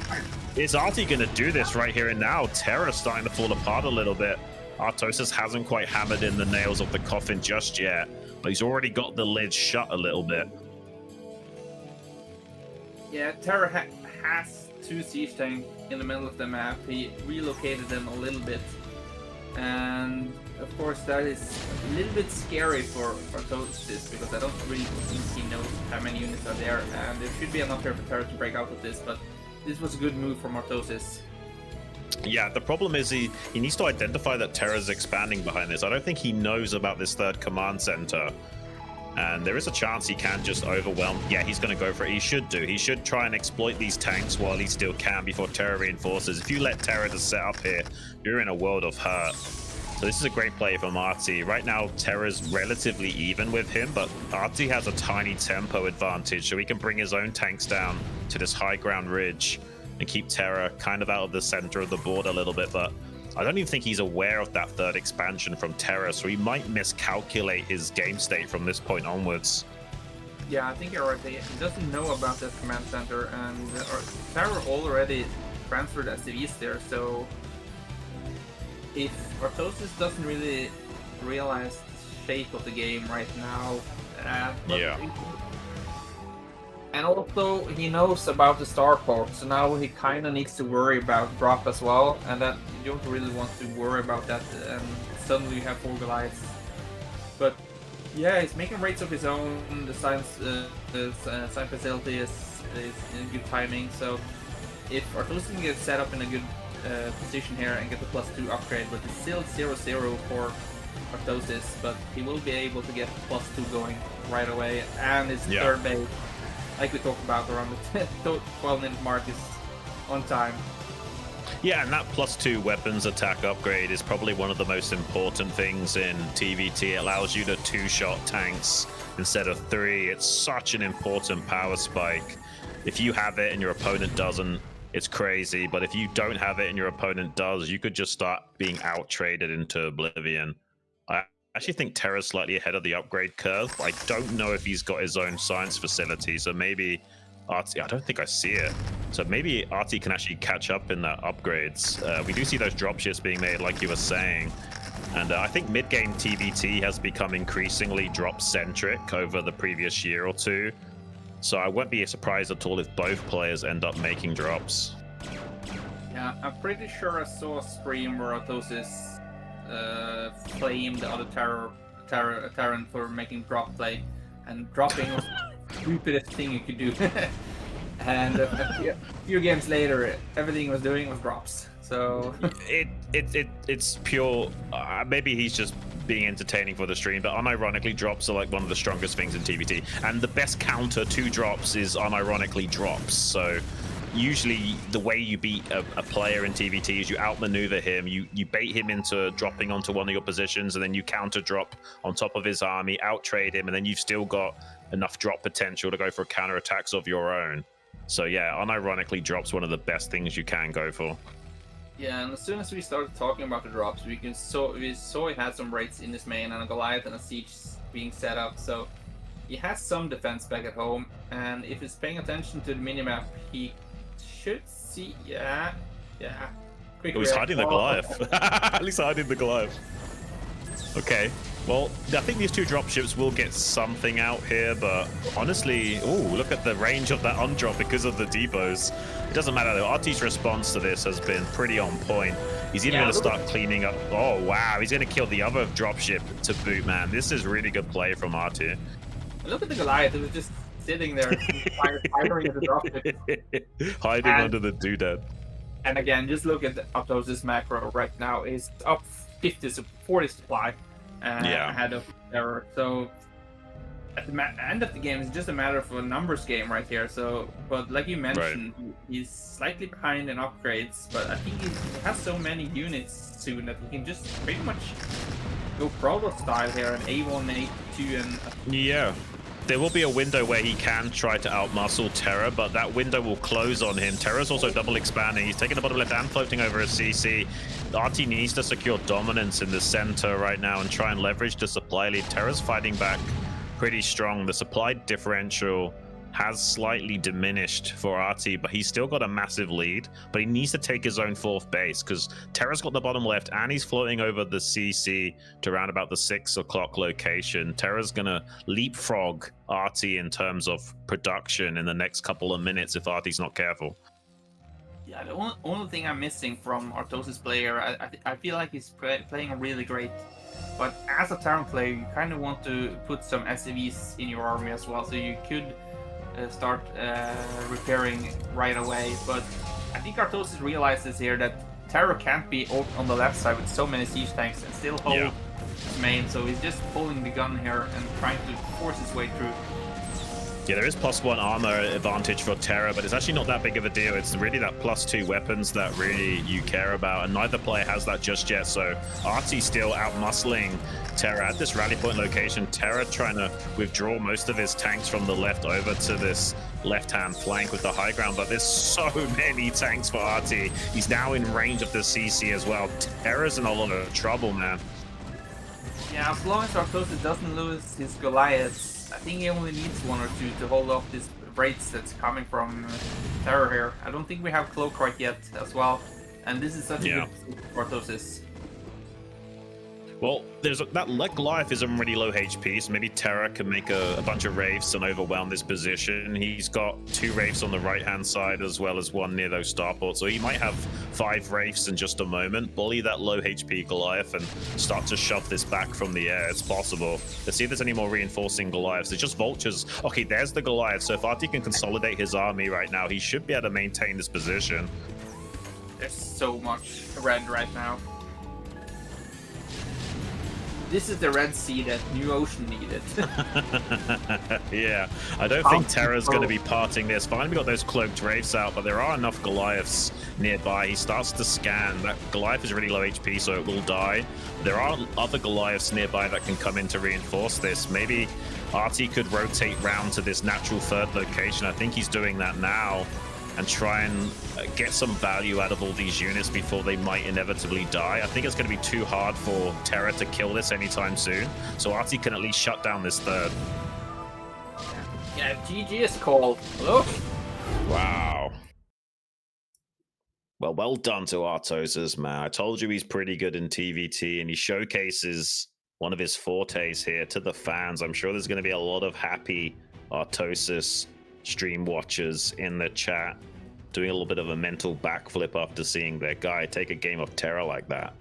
Is Artie going to do this right here and now? Terra's starting to fall apart a little bit. Artosis hasn't quite hammered in the nails of the coffin just yet, but he's already got the lid shut a little bit. Yeah, Terra has 2 siege tanks in the middle of the map. He relocated them a little bit, and of course that is a little bit scary for Artosis, because I don't really think he knows how many units are there, and there should be enough here for Terra to break out with this, but this was a good move from Artosis. Yeah, the problem is he needs to identify that Terra's expanding behind this. I don't think he knows about this 3rd command center, and there is a chance he can just overwhelm. Yeah, he's going to go for it. He should do. He should try and exploit these tanks while he still can before Terra reinforces. If you let Terra just set up here, you're in a world of hurt. So this is a great play from Artie. Right now, Terra's relatively even with him, but Artie has a tiny tempo advantage, so he can bring his own tanks down to this high ground ridge and keep Terra kind of out of the center of the board a little bit. But I don't even think he's aware of that third expansion from Terra, so he might miscalculate his game state from this point onwards. Yeah, I think you're right. He doesn't know about that command center, and Terra already transferred SCVs there, so if Artosis doesn't really realize the shape of the game right now, yeah. And also he knows about the starport, so now he kind of needs to worry about drop as well, and that you don't really want to worry about that, and suddenly you have 4 Goliaths. But yeah, he's making raids of his own. The science facility is in good timing, so if Artosis can get set up in a good position here and get the +2 upgrade, but it's still 0-0 for Artosis, but he will be able to get +2 going right away, and his third base, like we talked about, around the 12-minute mark is on time. Yeah, and that +2 weapons attack upgrade is probably one of the most important things in TVT. It allows you to 2-shot tanks instead of 3. It's such an important power spike. If you have it and your opponent doesn't, it's crazy. But if you don't have it and your opponent does, you could just start being out-traded into oblivion. I actually think Terra's slightly ahead of the upgrade curve. I don't know if he's got his own science facility, so maybe Artie, I don't think I see it. So maybe Artie can actually catch up in the upgrades. We do see those dropships being made, like you were saying. And I think mid-game TVT has become increasingly drop-centric over the previous year or two. So I won't be surprised at all if both players end up making drops. Yeah, I'm pretty sure I saw a stream where Artosis flamed the other Terran for making drop play, and dropping was the stupidest thing you could do. And a few games later, everything he was doing was drops. So it's pure. Maybe he's just being entertaining for the stream, but unironically drops are like one of the strongest things in TVT, and the best counter to drops is unironically drops. So usually the way you beat a player in TVT is you outmaneuver him, you bait him into dropping onto one of your positions, and then you counter drop on top of his army, outtrade him, and then you've still got enough drop potential to go for counter attacks of your own. So yeah, unironically drops one of the best things you can go for. Yeah, and as soon as we started talking about the drops, we saw he had some raids in his main and a Goliath and a siege being set up, so he has some defense back at home, and if he's paying attention to the minimap, he should see, yeah. Quick he's hiding the Goliath. At least hiding the Goliath. Okay, well, I think these 2 dropships will get something out here, but honestly, ooh, look at the range of that undrop because of the depots. It doesn't matter though. Artie's response to this has been pretty on point. He's even going to start cleaning up. Oh wow, he's going to kill the other dropship to boot, man. This is really good play from Artie. Look at the Goliath. It was just sitting there, firing at the dropship. Hiding under the doodad. And again, just look at the Artosis macro right now. It's up 40 supply ahead of Terror. So at the end of the game, it's just a matter of a numbers game right here. So, but like you mentioned, he's slightly behind in upgrades, but I think he has so many units soon that he can just pretty much go Protoss style here, and A1, A2, and yeah. There will be a window where he can try to outmuscle Terra, but that window will close on him. Terra's also double expanding. He's taking the bottom left and floating over a CC. Artie needs to secure dominance in the center right now and try and leverage the supply lead. Terra's fighting back pretty strong. The supply differential has slightly diminished for Artie, but he's still got a massive lead. But he needs to take his own 4th base because Terra's got the bottom left and he's floating over the CC to around about the 6 o'clock location. Terra's gonna leapfrog Artie in terms of production in the next couple of minutes if Artie's not careful. Yeah, the only thing I'm missing from Artosis player, I feel like he's playing really great. But as a Terran player, you kind of want to put some SCVs in your army as well, so you could start repairing right away. But I think Artosis realizes here that Terror can't be on the left side with so many siege tanks and still hold his main, so he's just pulling the gun here and trying to force his way through. Yeah, there is +1 armor advantage for Terra, but it's actually not that big of a deal. It's really that +2 weapons that really you care about, and neither player has that just yet. So Artie still out-muscling Terra at this rally point location. Terra trying to withdraw most of his tanks from the left over to this left-hand flank with the high ground, but there's so many tanks for Artie. He's now in range of the CC as well. Terra's in a lot of trouble, man. Yeah, as long as Artosis doesn't lose his Goliaths, I think he only needs 1 or 2 to hold off these raids that's coming from TerrOr here. I don't think we have Cloak right yet as well, and this is such a good for Artosis. Well, that Goliath is already low HP, so maybe Terra can make a bunch of Wraiths and overwhelm this position. He's got 2 Wraiths on the right-hand side as well as 1 near those starports, so he might have 5 Wraiths in just a moment. Bully that low HP Goliath and start to shove this back from the air. It's possible. Let's see if there's any more reinforcing Goliaths. It's just Vultures. Okay, there's the Goliath. So if Artie can consolidate his army right now, he should be able to maintain this position. There's so much red right now. This is the Red Sea that NewOcean needed. Yeah, I don't think Terra's going to be parting this. Finally, we got those cloaked Wraiths out, but there are enough Goliaths nearby. He starts to scan. That Goliath is really low HP, so it will die. There are other Goliaths nearby that can come in to reinforce this. Maybe Artie could rotate round to this natural third location. I think he's doing that now, and try and get some value out of all these units before they might inevitably die. I think it's going to be too hard for Terra to kill this anytime soon, so Artie can at least shut down this third. Yeah, GG is called. Look. Wow. Well done to Artosis, man. I told you he's pretty good in TVT, and he showcases one of his fortes here to the fans. I'm sure there's going to be a lot of happy Artosis stream watchers in the chat doing a little bit of a mental backflip after seeing their guy take a game of Terra like that.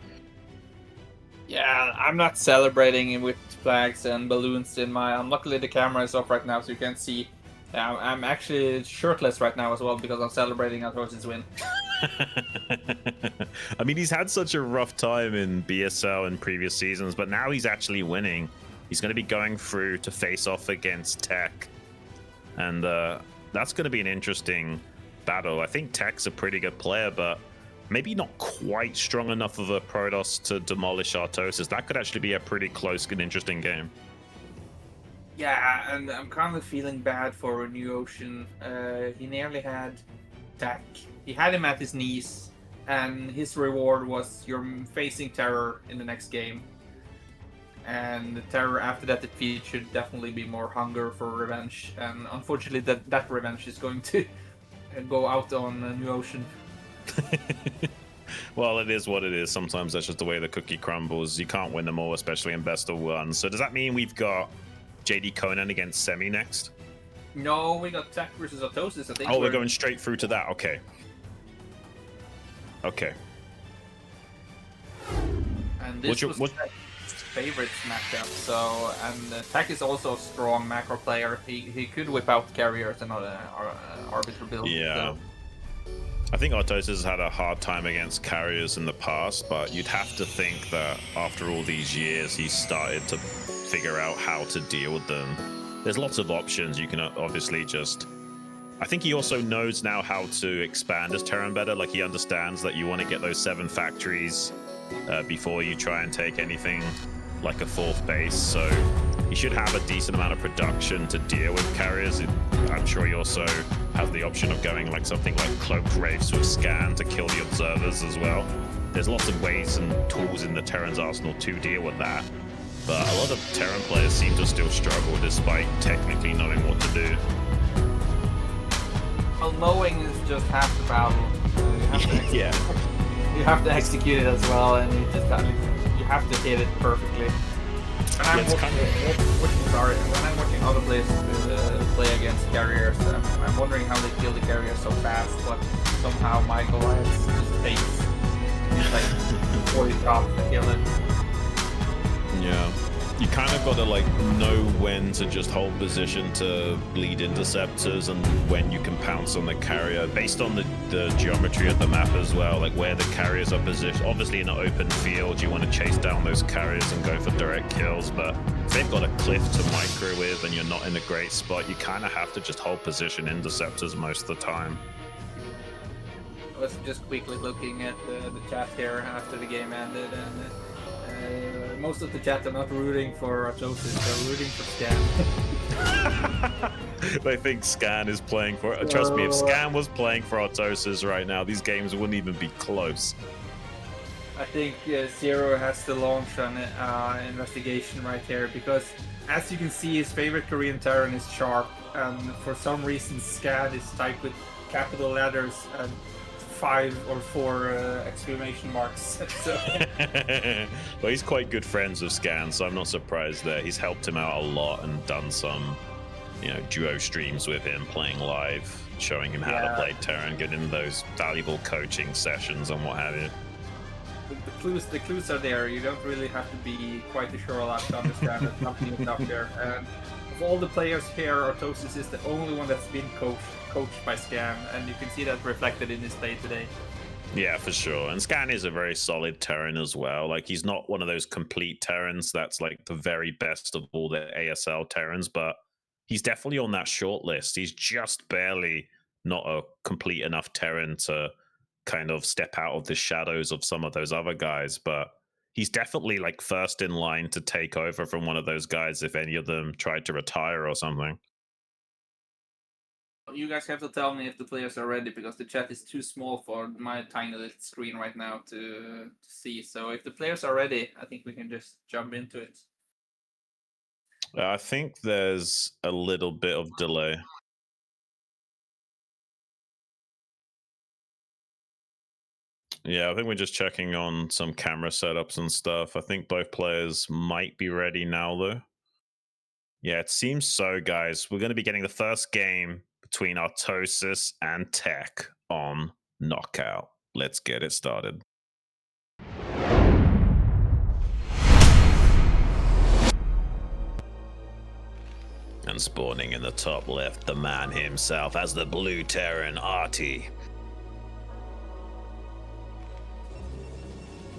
Yeah, I'm not celebrating with flags and balloons in my... Luckily the camera is off right now, so you can't see. I'm actually shirtless right now as well because I'm celebrating Artosis' win. I mean, he's had such a rough time in BSL in previous seasons, but now he's actually winning. He's going to be going through to face off against Tech. And that's going to be an interesting battle. I think Tech's a pretty good player, but maybe not quite strong enough of a Protoss to demolish Artosis. That could actually be a pretty close and interesting game. Yeah, and I'm kind of feeling bad for NewOcean. He nearly had Tech. He had him at his knees, and his reward was you're facing TerrOr in the next game. And the TerrOr after that defeat should definitely be more hunger for revenge, and unfortunately that revenge is going to go out on NewOcean. Well, it is what it is. Sometimes that's just the way the cookie crumbles. You can't win them all, especially in best of one. So does that mean we've got JDConan against Semih next? No, we got Tech versus Artosis. I think. Oh, we're going straight through to that. Okay. And this was favorite matchup. So, and Tech is also a strong macro player. He could whip out carriers and arbiter build. Yeah. So. I think Artosis has had a hard time against carriers in the past, but you'd have to think that after all these years, he's started to figure out how to deal with them. There's lots of options. You can obviously just... I think he also knows now how to expand his Terran better. Like, he understands that you want to get those 7 factories before you try and take anything like a 4th base. So he should have a decent amount of production to deal with carriers. I'm sure he also has the option of going like something like Cloaked Wraiths with Scan to kill the observers as well. There's lots of ways and tools in the Terran's arsenal to deal with that. But a lot of Terran players seem to still struggle despite technically knowing what to do. Well, knowing is just half the battle. You have to execute it as well, and you have to hit it perfectly. When I'm watching other players play against carriers, I'm wondering how they kill the carrier so fast, but somehow my Goliath just takes like 40 shots to kill it. Yeah. You kind of got to like know when to just hold position to lead interceptors and when you can pounce on the carrier based on the geometry of the map as well, like where the carriers are positioned. Obviously in an open field you want to chase down those carriers and go for direct kills, but if they've got a cliff to micro with and you're not in a great spot, you kind of have to just hold position interceptors most of the time. I was just quickly looking at the chat here after the game ended, and most of the chat are not rooting for Artosis, they're rooting for Scan. They think Scan is playing for it. Trust me, if Scan was playing for Artosis right now, these games wouldn't even be close. I think Zero has to launch an investigation right here, because as you can see, his favorite Korean Terran is Sharp, and for some reason Scan is typed with capital letters and 5 or 4 exclamation marks. So. Well, he's quite good friends with Scan, so I'm not surprised there. He's helped him out a lot and done some, duo streams with him, playing live, showing him how to play Terran, getting those valuable coaching sessions and what have you. The clues are there. You don't really have to be quite a Sherlock to understand that something is up there. And of all the players here, Artosis is the only one that's been coached by Scan, and you can see that reflected in his play today. Yeah, for sure. And Scan is a very solid Terran as well. Like, he's not one of those complete Terrans that's like the very best of all the ASL Terrans, but he's definitely on that short list. He's just barely not a complete enough Terran to kind of step out of the shadows of some of those other guys, but he's definitely like first in line to take over from one of those guys if any of them tried to retire or something. You guys have to tell me if the players are ready, because the chat is too small for my tiny little screen right now to see. So if the players are ready, I think we can just jump into it. I think there's a little bit of delay. Yeah, I think we're just checking on some camera setups and stuff. I think both players might be ready now, though. Yeah, it seems so, guys. We're going to be getting the first game between Artosis and Tech on Knockout. Let's get it started. And spawning in the top left, the man himself as the blue Terran, Artie.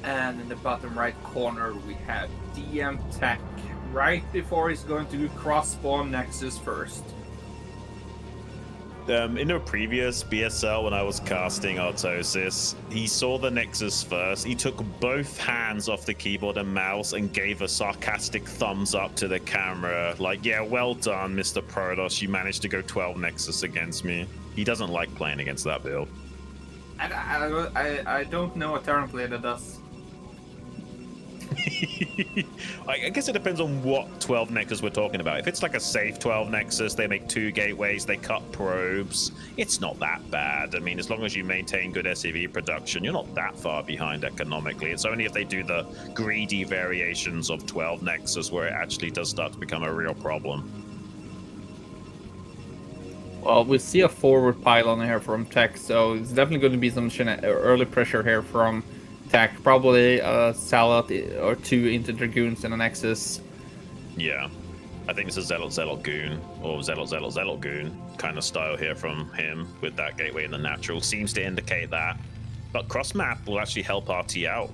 And in the bottom right corner, we have DM Tech, right before he's going to cross-spawn Nexus first. In a previous BSL, when I was casting Artosis, he saw the Nexus first. He took both hands off the keyboard and mouse and gave a sarcastic thumbs up to the camera. Like, yeah, well done, Mr. Protoss. You managed to go 12 Nexus against me. He doesn't like playing against that build. And I don't know a Terran player that does. I guess it depends on what 12 Nexus we're talking about. If it's like a safe 12 Nexus, they make 2 gateways, they cut probes, it's not that bad. I mean, as long as you maintain good SCV production, you're not that far behind economically. It's only if they do the greedy variations of 12 Nexus where it actually does start to become a real problem. Well, we see a forward pylon here from Tech, so it's definitely going to be some early pressure here from Tech. Probably a Salad or 2 into Dragoons and a Nexus. Yeah, I think this is Zealot Goon or Zealot Goon kind of style here from him with that gateway in the natural. Seems to indicate that. But cross map will actually help RT out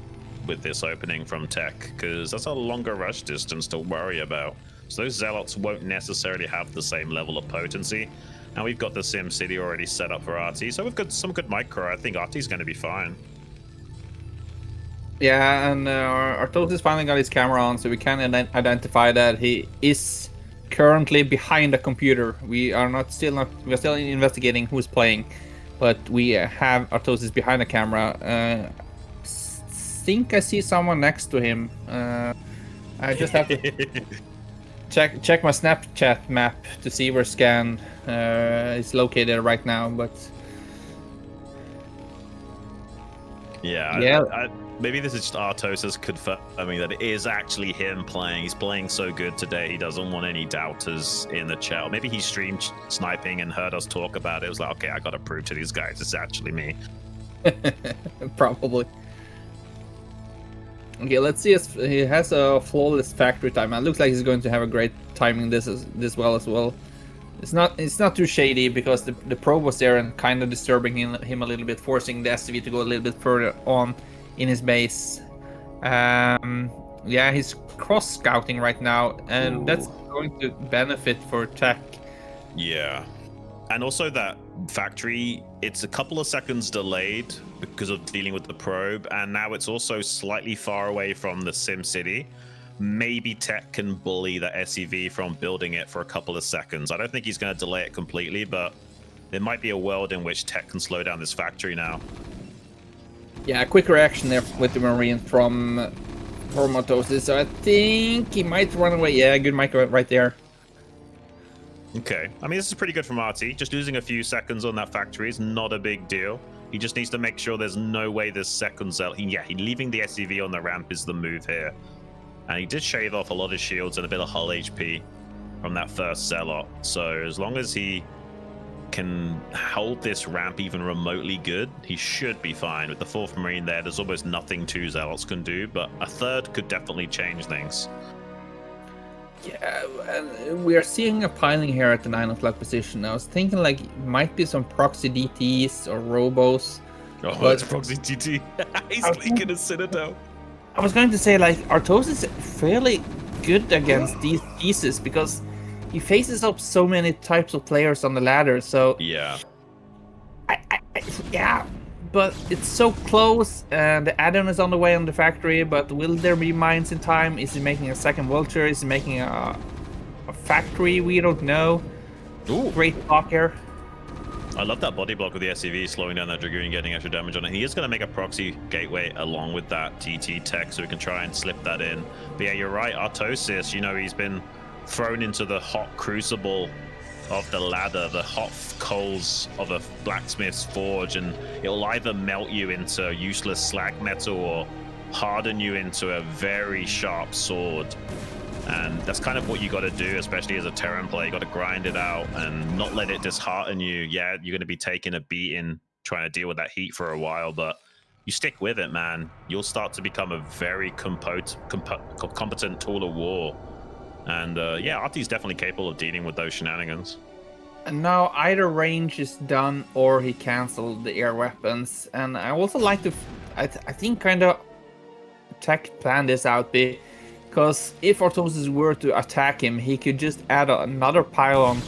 with this opening from Tech, because that's a longer rush distance to worry about. So those Zealots won't necessarily have the same level of potency. Now we've got the Sim City already set up for RT, so we've got some good micro. I think RT's going to be fine. Yeah, and Artosis finally got his camera on, so we can identify that he is currently behind a computer. We're still investigating who's playing, but we have Artosis behind the camera. Think I see someone next to him. I just have to check my Snapchat map to see where Scan is located right now, but yeah. Maybe this is just Artosis confirming that it is actually him playing. He's playing so good today, he doesn't want any doubters in the chat. Or maybe he streamed sniping and heard us talk about it. It was like, okay, I gotta prove to these guys it's actually me. Probably. Okay, let's see. He has a flawless factory time. It looks like he's going to have a great timing this well as well. It's not too shady because the probe was there and kind of disturbing him a little bit, forcing the SCV to go a little bit further on in his base. Yeah, he's cross scouting right now, and that's going to benefit for tech. Yeah. And also that factory, it's a couple of seconds delayed because of dealing with the probe, and now it's also slightly far away from the Sim City. Maybe Tech can bully the SEV from building it for a couple of seconds. I don't think he's going to delay it completely, but there might be a world in which Tech can slow down this factory now. Yeah, a quick reaction there with the Marine from Artosis, so I think he might run away. Yeah, good micro right there. Okay, I mean, this is pretty good from Artie. Just losing a few seconds on that factory is not a big deal. He just needs to make sure there's no way there's seconds out. Yeah, leaving the SCV on the ramp is the move here. And he did shave off a lot of shields and a bit of hull HP from that first Zealot. So as long as he can hold this ramp even remotely good, he should be fine. With the 4th Marine there, there's almost nothing 2 Zealots can do, but a 3rd could definitely change things. Yeah, and we are seeing a piling here at the 9 o'clock position. I was thinking like it might be some proxy DTs or robos. Oh, but it's proxy TT. He's making a Citadel. I was going to say like Artosis is fairly good against these pieces because he faces up so many types of players on the ladder. So yeah, yeah, but it's so close, and the add-on is on the way on the factory, but will there be mines in time? Is he making a second vulture? Is he making a factory? We don't know. Ooh. Great block here. I love that body block with the SCV, slowing down that Dragoon, getting extra damage on it. He is going to make a proxy gateway along with that TT tech, so we can try and slip that in. But yeah, you're right, Artosis, you know, he's been thrown into the hot crucible of the ladder, the hot coals of a blacksmith's forge, and it'll either melt you into useless slag metal or harden you into a very sharp sword. And that's kind of what you got to do, especially as a Terran player. You got to grind it out and not let it dishearten you. Yeah, you're going to be taking a beating trying to deal with that heat for a while, but you stick with it, man. You'll start to become a very competent tool of war. And yeah, Artie's definitely capable of dealing with those shenanigans. And now either range is done or he canceled the air weapons. And I also like to, I think, kind of Tech plan this out, because if Artosis were to attack him, he could just add another pylon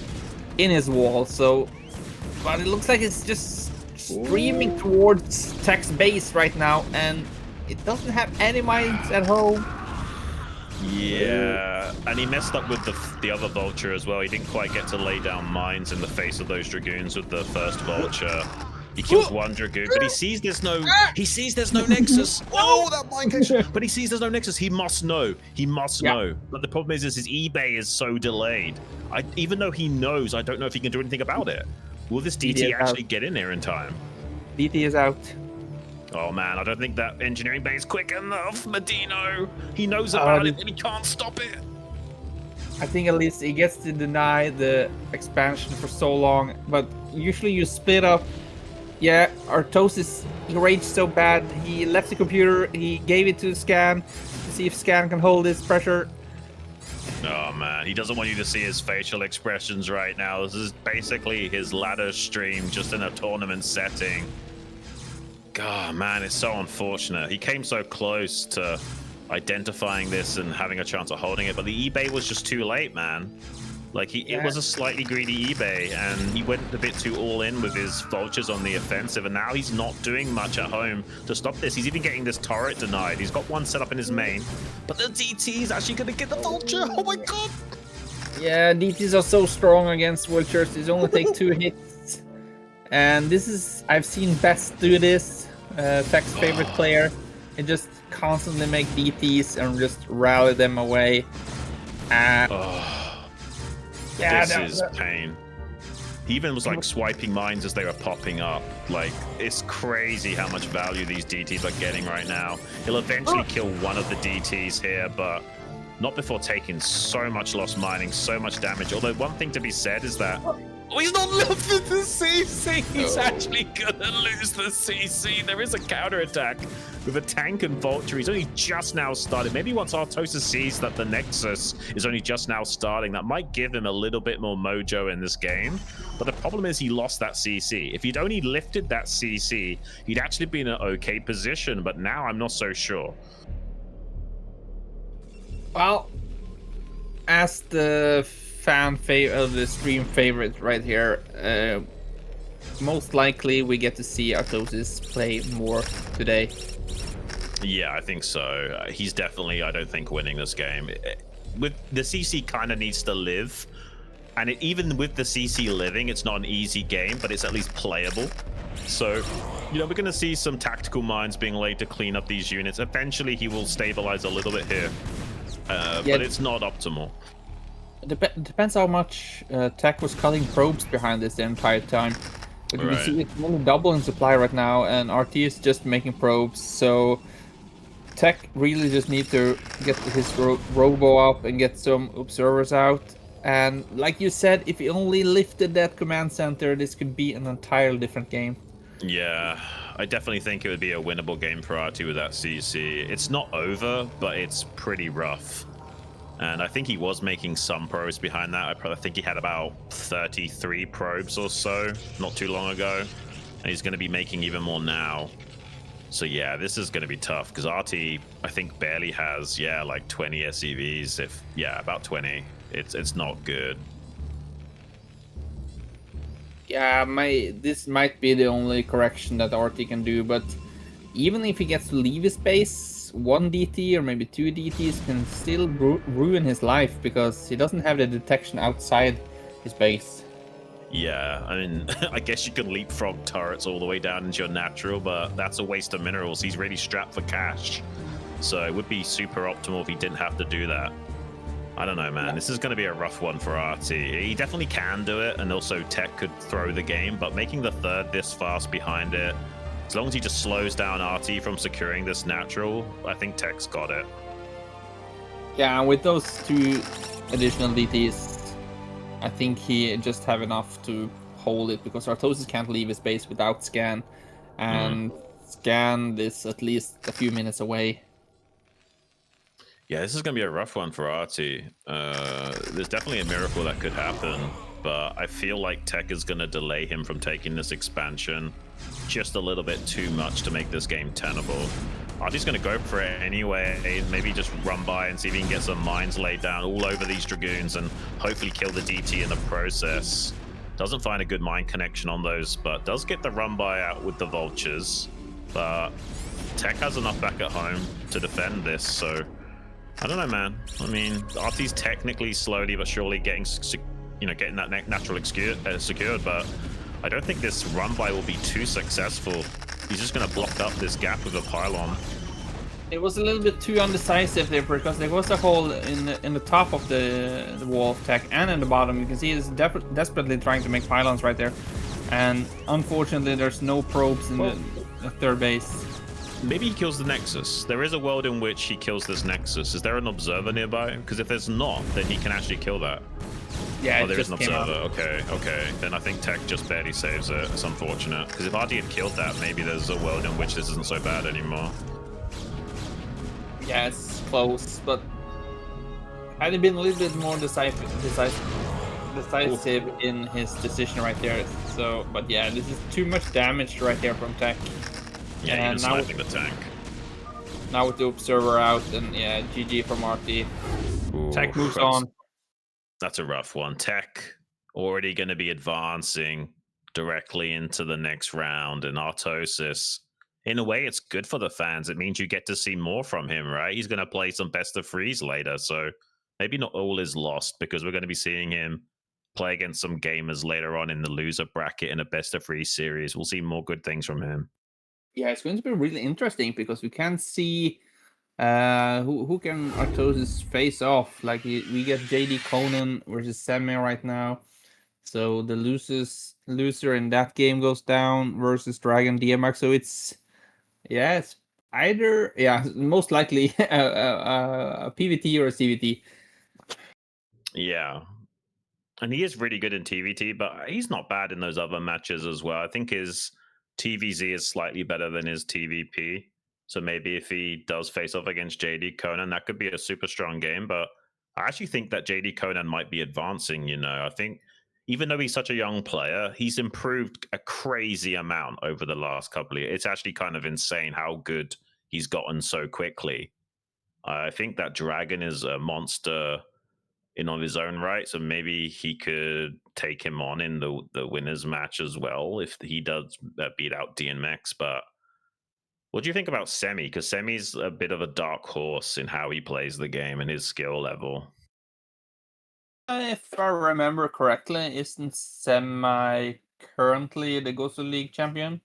in his wall. So, but it looks like it's just streaming towards Tech's base right now, and it doesn't have any mines at home. Yeah, and he messed up with the other vulture as well. He didn't quite get to lay down mines in the face of those dragoons with the first vulture. He kills one dragoon, but he sees there's no nexus. Oh, that mind catch! But he sees there's no nexus. He must know. He must know. But the problem is his eBay is so delayed. Even though he knows, I don't know if he can do anything about it. Will this DT actually get in there in time? DT is out. Oh man, I don't think that engineering bay is quick enough, MadiNho. He knows about it, and he can't stop it. I think at least he gets to deny the expansion for so long, but usually you split up. Yeah, Artosis, he raged so bad, he left the computer, he gave it to Scan to see if Scan can hold this pressure. Oh man, he doesn't want you to see his facial expressions right now. This is basically his ladder stream just in a tournament setting. God, man, it's so unfortunate. He came so close to identifying this and having a chance of holding it, but the eBay was just too late, man. Like, it was a slightly greedy eBay, and he went a bit too all in with his vultures on the offensive, and now he's not doing much at home to stop this. He's even getting this turret denied. He's got one set up in his main, but the DT is actually going to get the vulture. Oh my god! Yeah, DTs are so strong against vultures. They only take 2 hits. And this is, I've seen Best do this, Tech's favorite player, and just constantly make DTs and just rally them away. Yeah, this is pain. He even was like swiping mines as they were popping up. Like, it's crazy how much value these DTs are getting right now. He'll eventually kill one of the DTs here, but not before taking so much lost mining, so much damage. Although one thing to be said is that Oh, he's not lifted the CC. He's No. actually gonna lose the CC. There is a counterattack with a tank and vulture. He's only just now started. Maybe once Artosis sees that the Nexus is only just now starting, that might give him a little bit more mojo in this game. But the problem is he lost that CC. If he'd only lifted that CC, he'd actually be in an okay position. But now I'm not so sure. Well, as the the stream favorite right here, most likely we get to see Artosis play more today. Yeah, I think so. He's definitely, I don't think, winning this game. With the CC kind of needs to live, and even with the CC living, it's not an easy game, but it's at least playable. So, you know, we're going to see some tactical mines being laid to clean up these units. Eventually, he will stabilize a little bit here, but it's not optimal. Depends how much Tech was cutting probes behind this the entire time. But you can see it's only double in supply right now, and RT is just making probes, so Tech really just need to get his robo up and get some observers out. And like you said, if he only lifted that command center, this could be an entirely different game. Yeah, I definitely think it would be a winnable game for RT with that CC. It's not over, but it's pretty rough. And I think he was making some probes behind that. I think he had about 33 probes or so not too long ago. And he's going to be making even more now. So yeah, this is going to be tough because RT, I think, barely has, like 20 SCVs. About 20. It's not good. Yeah, this might be the only correction that RT can do, but even if he gets to leave his base, one DT or maybe two DTs can still ruin his life because he doesn't have the detection outside his base. Yeah, I mean, I guess you can leapfrog turrets all the way down into your natural, but that's a waste of minerals. He's really strapped for cash. So it would be super optimal if he didn't have to do that. I don't know, man. This is going to be a rough one for RT. He definitely can do it, and also Tech could throw the game, but making the third this fast behind it, as long as he just slows down RT from securing this natural, I think Tech's got it. Yeah, with those two additional DTs, I think he just have enough to hold it because Artosis can't leave his base without scan, and scan is at least a few minutes away. Yeah, this is going to be a rough one for RT. There's definitely a miracle that could happen, but I feel like Tech is going to delay him from taking this expansion just a little bit too much to make this game tenable. RT's going to go for it anyway, maybe just run by and see if he can get some mines laid down all over these Dragoons and hopefully kill the DT in the process. Doesn't find a good mine connection on those, but does get the run by out with the vultures. But Tech has enough back at home to defend this, so I don't know, man. I mean, RT's technically slowly but surely getting that natural secured, but I don't think this run by will be too successful. He's just going to block up this gap with a pylon. It was a little bit too undecisive there because there was a hole in the top of the wall of Tech and in the bottom. You can see he's desperately trying to make pylons right there, and unfortunately there's no probes in the third base. Maybe he kills the Nexus. There is a world in which he kills this Nexus. Is there an observer nearby? Because if there's not, then he can actually kill that. Yeah, there is an observer. Okay. Then I think Tech just barely saves it. It's unfortunate. Because if RT had killed that, maybe there's a world in which this isn't so bad anymore. Yeah, it's close, but had he been a little bit more decisive in his decision right there. So, but yeah, this is too much damage right there from Tech. Yeah, and even sniping the tank. Now with the observer out, and yeah, GG from RT. Tech moves on. That's a rough one. Tech already going to be advancing directly into the next round, and Artosis, in a way, it's good for the fans. It means you get to see more from him, right? He's going to play some best of threes later, so maybe not all is lost because we're going to be seeing him play against some gamers later on in the loser bracket in a best of three series. We'll see more good things from him. Yeah, it's going to be really interesting because we can see who can Artosis face off. Like we get JDConan versus Semih right now. So the loser in that game goes down versus DragOn Dienmax. So it's either most likely a PVT or a CVT. Yeah. And he is really good in TVT, but he's not bad in those other matches as well. I think his TVZ is slightly better than his TVP. So maybe if he does face off against JDConan, that could be a super strong game. But I actually think that JDConan might be advancing, you know. I think even though he's such a young player, he's improved a crazy amount over the last couple of years. It's actually kind of insane how good he's gotten so quickly. I think that Dragon is a monster in on his own right, so maybe he could take him on in the winners match as well if he does beat out Dienmax. But what do you think about Semih? Because Semih's a bit of a dark horse in how he plays the game and his skill level. If I remember correctly, isn't Semih currently the Gosu League champion?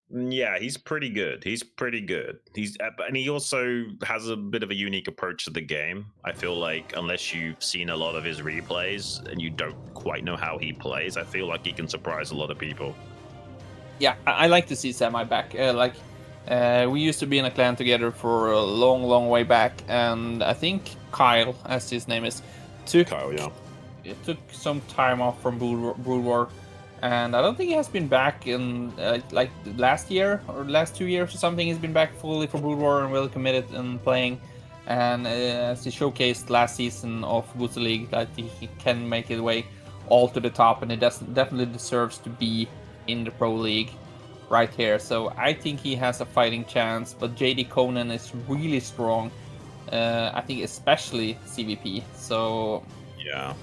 Yeah, he's pretty good. He's pretty good. And he also has a bit of a unique approach to the game. I feel like unless you've seen a lot of his replays and you don't quite know how he plays, I feel like he can surprise a lot of people. Yeah, I like to see Semih back. We used to be in a clan together for a long, long way back, and I think Kyle, as his name is, took Kyle, yeah. it took some time off from Broodwar, and I don't think he has been back in like last year or last 2 years or something. He's been back fully for Broodwar and well committed and playing. And as he showcased last season of Gosu League, that he can make his way all to the top, and he definitely deserves to be in the Pro League right here. So I think he has a fighting chance. But JDConan is really strong. I think especially CVP. So yeah.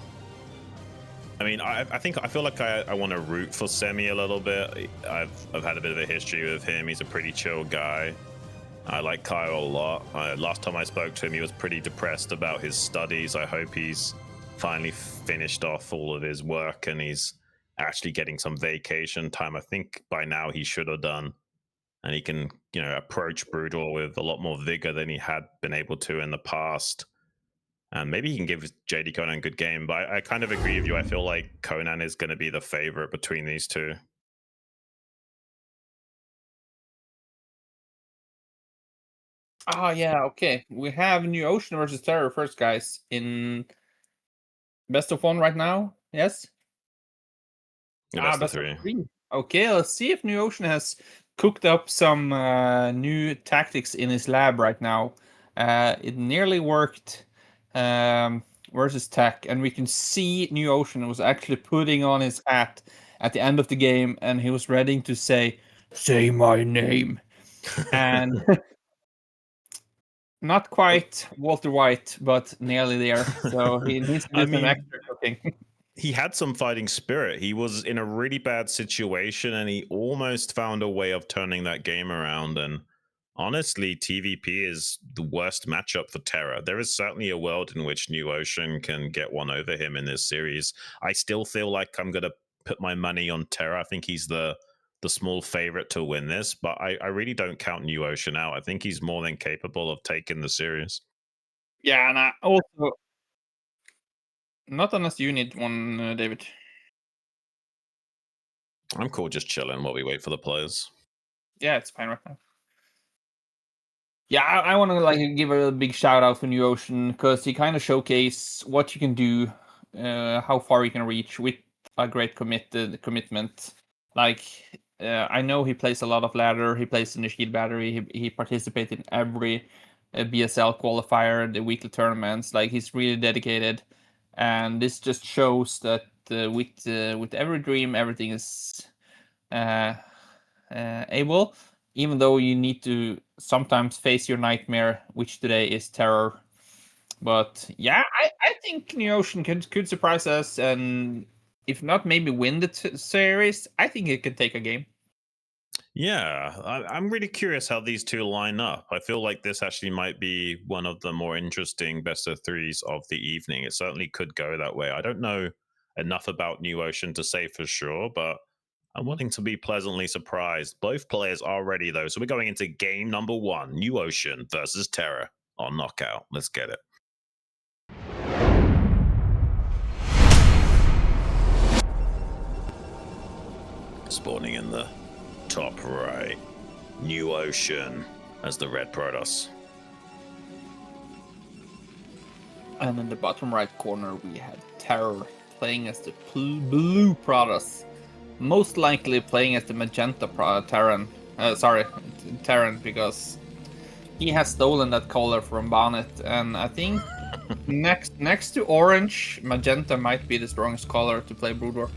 I mean, I feel like I want to root for Semih a little bit. I've had a bit of a history with him. He's a pretty chill guy. I like Kyle a lot. Last time I spoke to him, he was pretty depressed about his studies. I hope he's finally finished off all of his work and he's actually getting some vacation time. I think by now he should have done, and he can, you know, approach Broodwar with a lot more vigor than he had been able to in the past. And maybe he can give JDConan a good game, but I kind of agree with you. I feel like Conan is going to be the favorite between these two. ah, yeah, okay. We have NewOcean versus TerrOr first, guys, in best of 1 right now. Yes. The best of Best of three. 3. Okay, let's see if NewOcean has cooked up some new tactics in his lab right now. It nearly worked versus Tech, and we can see NewOcean was actually putting on his hat at the end of the game, and he was ready to say my name. And not quite Walter White, but nearly there. So he needs to do I some mean, extra cooking. he had some fighting spirit. He was in a really bad situation and he almost found a way of turning that game around. And honestly, TVP is the worst matchup for Terra. There is certainly a world in which NewOcean can get one over him in this series. I still feel like I'm going to put my money on Terra. I think he's the small favorite to win this, but I really don't count NewOcean out. I think he's more than capable of taking the series. Yeah, and I also not unless you need one, David. I'm cool just chilling while we wait for the players. Yeah, it's fine right now. Yeah, I want to like give a big shout out for NewOcean because he kind of showcase what you can do, how far you can reach with a great commitment. Like I know he plays a lot of ladder. He plays in the shield battery. He participates in every BSL qualifier, the weekly tournaments. Like he's really dedicated, and this just shows that with every dream, everything is able, even though you need to sometimes face your nightmare, which today is TerrOr. But yeah, I think NewOcean could surprise us, and if not, maybe win the series. I think it could take a game. Yeah, I'm really curious how these two line up. I feel like this actually might be one of the more interesting best of threes of the evening. It certainly could go that way. I don't know enough about NewOcean to say for sure, but I'm willing to be pleasantly surprised. Both players are ready, though. So we're going into game number 1, NewOcean versus Terra on Knockout. Let's get it. Spawning in the top right, NewOcean as the red Protoss. And in the bottom right corner, we have TerrOr playing as the blue Protoss. Most likely playing as the magenta Terran. Terran, because he has stolen that color from Bonnet, and I think next to orange, magenta might be the strongest color to play Broodwar.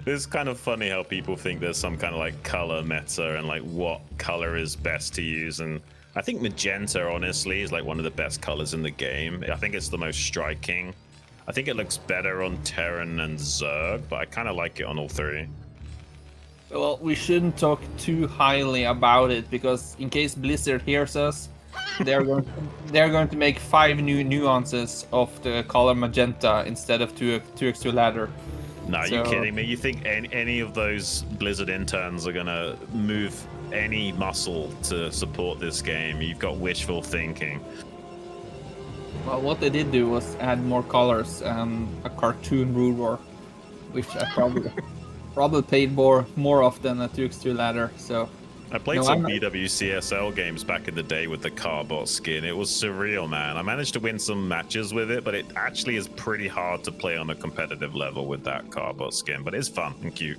It's kind of funny how people think there's some kind of like color meta and like what color is best to use, and I think magenta honestly is like one of the best colors in the game. I think it's the most striking. I think it looks better on Terran and Zerg, but I kind of like it on all three. Well, we shouldn't talk too highly about it, because in case Blizzard hears us, they're going to make 5 new nuances of the color magenta instead of 2x2 ladder. Nah, you kidding me? You think any of those Blizzard interns are gonna move any muscle to support this game? You've got wishful thinking. Well, what they did do was add more colors and a cartoon Broodwar, which I probably played more often than a 2x2 ladder. So I played some BWCSL games back in the day with the Carbot skin. It was surreal, man. I managed to win some matches with it, but it actually is pretty hard to play on a competitive level with that Carbot skin. But it's fun and cute.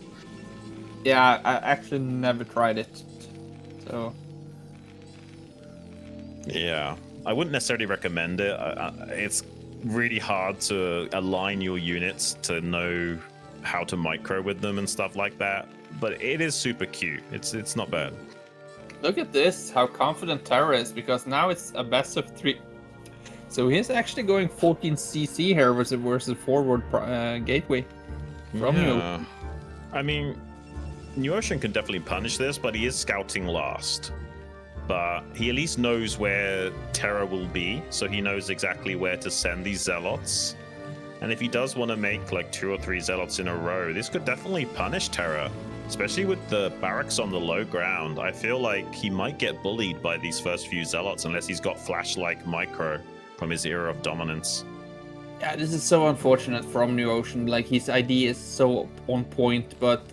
Yeah, I actually never tried it. So yeah, I wouldn't necessarily recommend it. It's really hard to align your units to know how to micro with them and stuff like that. But it is super cute. It's not bad. Look at this, how confident Terra is, because now it's a best of 3. So he's actually going 14cc here versus forward gateway from you. I mean, NewOcean can definitely punish this, but he is scouting last. But he at least knows where Terra will be, so he knows exactly where to send these Zealots. And if he does want to make like 2 or 3 Zealots in a row, this could definitely punish Terra, especially with the barracks on the low ground. I feel like he might get bullied by these first few Zealots unless he's got Flash-like micro from his era of dominance. Yeah, this is so unfortunate from NewOcean. Like, his ID is so on point, but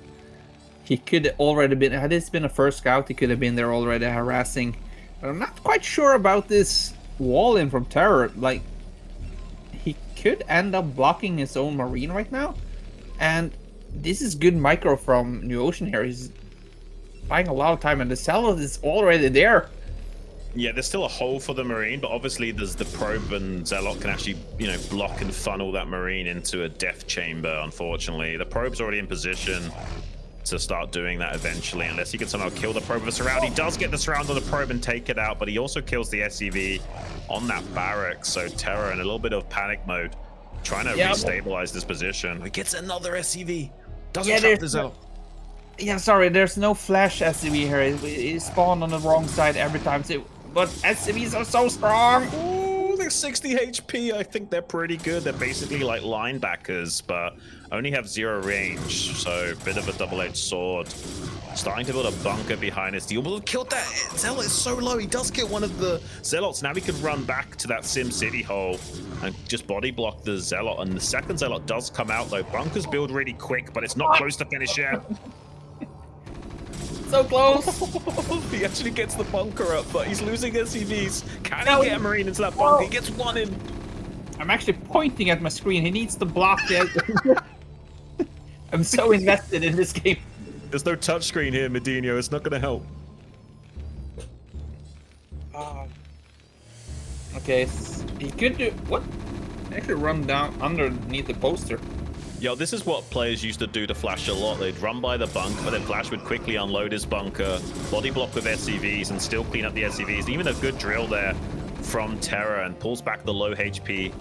he could already been, had this been a first scout, he could have been there already harassing. But I'm not quite sure about this wall in from Terror. Like, he could end up blocking his own Marine right now. And this is good micro from NewOcean here. He's buying a lot of time, and the Zealot is already there. Yeah, there's still a hole for the Marine, but obviously there's the probe, and Zealot can actually, block and funnel that Marine into a death chamber, unfortunately. The probe's already in position to start doing that eventually, unless he can somehow kill the probe with a surround. He does get the surround on the probe and take it out, but he also kills the SCV on that barrack. So Terra in a little bit of panic mode, trying to restabilize this position. He gets another SCV. Doesn't trap the Zealot. Yeah, sorry, there's no flash SCV here. It spawned on the wrong side every time. But SCVs are so strong. Ooh, they're 60 HP. I think they're pretty good. They're basically like linebackers, but only have 0 range. So a bit of a double-edged sword. Starting to build a bunker behind his deal. But killed that Zealot is so low. He does kill one of the Zealots. Now he can run back to that Sim City hole and just body block the Zealot. And the second Zealot does come out though. Bunkers build really quick, but it's not close to finish yet. So close. He actually gets the bunker up, but he's losing SCVs. Can he get a Marine into that bunker? He gets one in. I'm actually pointing at my screen. He needs to block it. I'm so invested in this game. There's no touchscreen here, MadiNho. It's not going to help. Okay, he could do what? Actually, run down underneath the poster. Yo, this is what players used to do to Flash a lot. They'd run by the bunker, then Flash would quickly unload his bunker, body block with SCVs, and still clean up the SCVs. Even a good drill there from Terra, and pulls back the low HP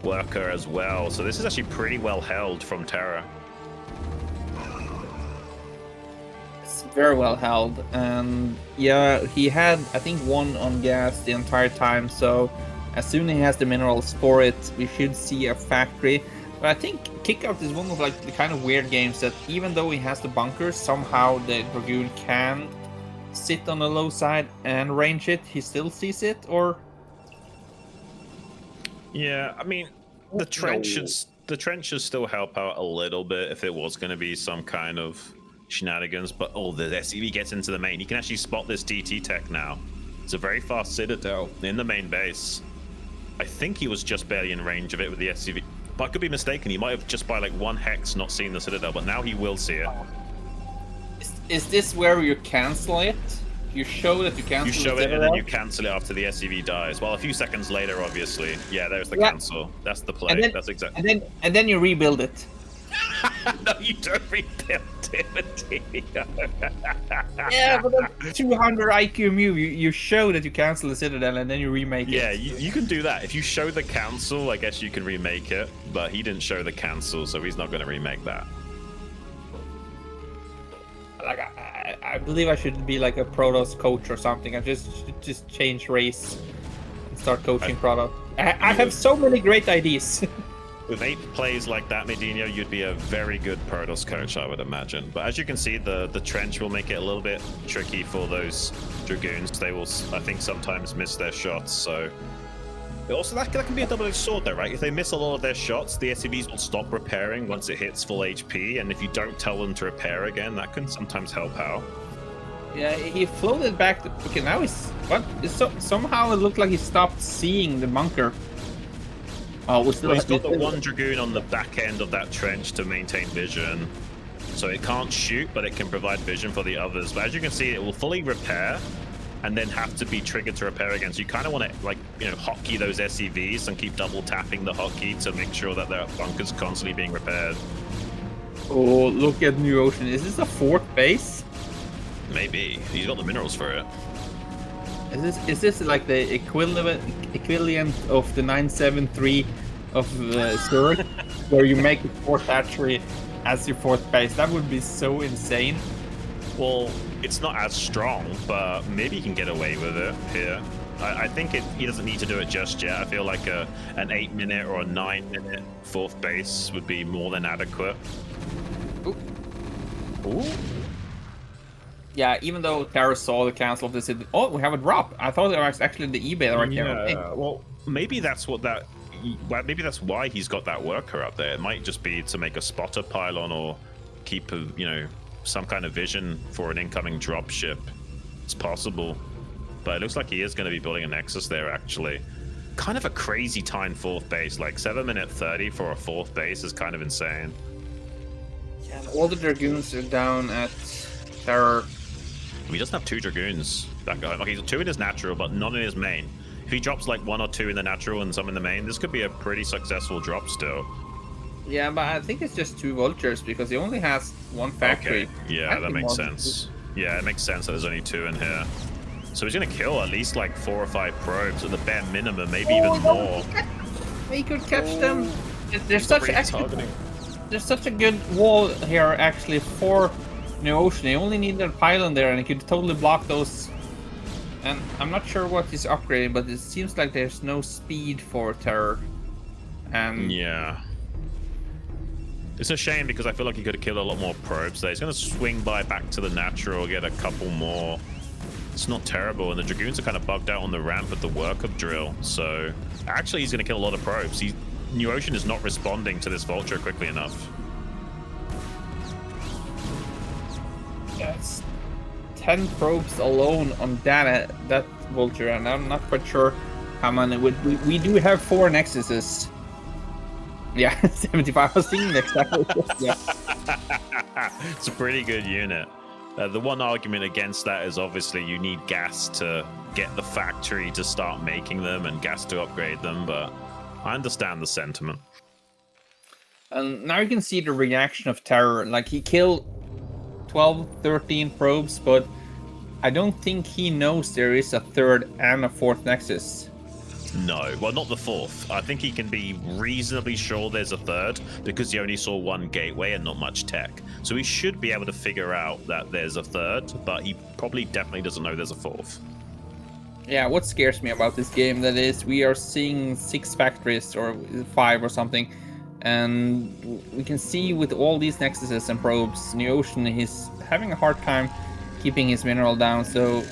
worker as well. So this is actually pretty well held from Terra. It's very well held, and yeah, he had, I think, 1 on gas the entire time. So as soon as he has the minerals for it, we should see a factory. But I think Kickout is one of like the kind of weird games that even though he has the bunkers, somehow the Dragoon can sit on the low side and range it. He still sees it, or? Yeah, I mean, the trench should still help out a little bit if it was going to be some kind of shenanigans. But the SCV gets into the main. He can actually spot this DT tech now. It's a very fast Citadel in the main base. I think he was just barely in range of it with the SCV. But I could be mistaken. He might have just by like one hex not seen the Citadel, but now he will see it. Is this where you cancel it? You show that you cancel. You show it and then you cancel it after the SCV dies. Well, a few seconds later, obviously. Yeah, there's the cancel. That's the play. That's exactly. And then you rebuild it. No, you don't rebuild it, MadiNho. Yeah, but that's 200 IQ move. You show that you cancel the Citadel and then you remake it. Yeah, you can do that. If you show the cancel, I guess you can remake it. But he didn't show the cancel, so he's not going to remake that. Like I believe I should be like a Protoss coach or something. I just change race and start coaching Protoss. I have so many great ideas. With 8 plays like that, MadiNho, you'd be a very good Protoss coach, I would imagine. But as you can see, the trench will make it a little bit tricky for those Dragoons. They will, I think, sometimes miss their shots. So also that can be a double-edged sword, though, right? If they miss a lot of their shots, the SCVs will stop repairing once it hits full HP. And if you don't tell them to repair again, that can sometimes help out. Yeah, he floated back. Okay, now he's what? Somehow it looked like he stopped seeing the bunker. Oh, he's got the one Dragoon on the back end of that trench to maintain vision. So it can't shoot, but it can provide vision for the others. But as you can see, it will fully repair and then have to be triggered to repair again. So you kind of want to, like, you know, hotkey those SCVs and keep double tapping the hotkey to make sure that their bunker's constantly being repaired. Oh, look at NewOcean. Is this a 4th base? Maybe. He's got the minerals for it. Is this like the equivalent of the 973 of Zerg, where you make the 4th hatchery as your 4th base? That would be so insane. Well, it's not as strong, but maybe he can get away with it here. I think he doesn't need to do it just yet. I feel like an 8-minute or a 9-minute 4th base would be more than adequate. Ooh. Ooh. Yeah, even though TerrOr saw the cancel of the city. Oh, we have a drop. I thought it was actually the eBay right there. Yeah, well, maybe that's what that. Maybe that's why he's got that worker up there. It might just be to make a spotter pylon or keep a, you know, some kind of vision for an incoming dropship. It's possible, but it looks like he is going to be building a Nexus there. Actually, kind of a crazy time 4th base. Like 7-minute 30 for a 4th base is kind of insane. Yeah, all the Dragoons are down at TerrOr. He doesn't have 2 Dragoons. That guy. Okay, he's 2 in his natural, but none in his main. If he drops like 1 or 2 in the natural and some in the main, this could be a pretty successful drop still. Yeah, but I think it's just 2 vultures because he only has 1 factory. Okay. Yeah, that makes sense. Yeah, it makes sense that there's only 2 in here. So he's gonna kill at least like 4 or 5 probes at the bare minimum, maybe even more. He could catch them. There's such a good wall here actually for NewOcean. He only needed a pylon there and he could totally block those. And I'm not sure what he's upgrading, but it seems like there's no speed for TerrOr. And yeah, it's a shame because I feel like he could have killed a lot more probes there. He's going to swing by back to the natural, get a couple more. It's not terrible, and the Dragoons are kind of bugged out on the ramp at the workup drill. So actually he's going to kill a lot of probes. NewOcean is not responding to this vulture quickly enough. That's 10 probes alone on that vulture, and I'm not quite sure how many we do have 4 Nexuses. Yeah, 75. I was thinking exactly. Yeah. It's a pretty good unit. The one argument against that is obviously you need gas to get the factory to start making them and gas to upgrade them, but I understand the sentiment. And now you can see the reaction of TerrOr. Like, he killed 12, 13 probes, but I don't think he knows there is a 3rd and a 4th Nexus. No, well, not the 4th. I think he can be reasonably sure there's a 3rd because he only saw 1 gateway and not much tech. So he should be able to figure out that there's a 3rd, but he probably definitely doesn't know there's a 4th. Yeah, what scares me about this game, that is, we are seeing 6 factories or 5 or something, and we can see with all these Nexuses and probes, NewOcean is having a hard time keeping his mineral down, so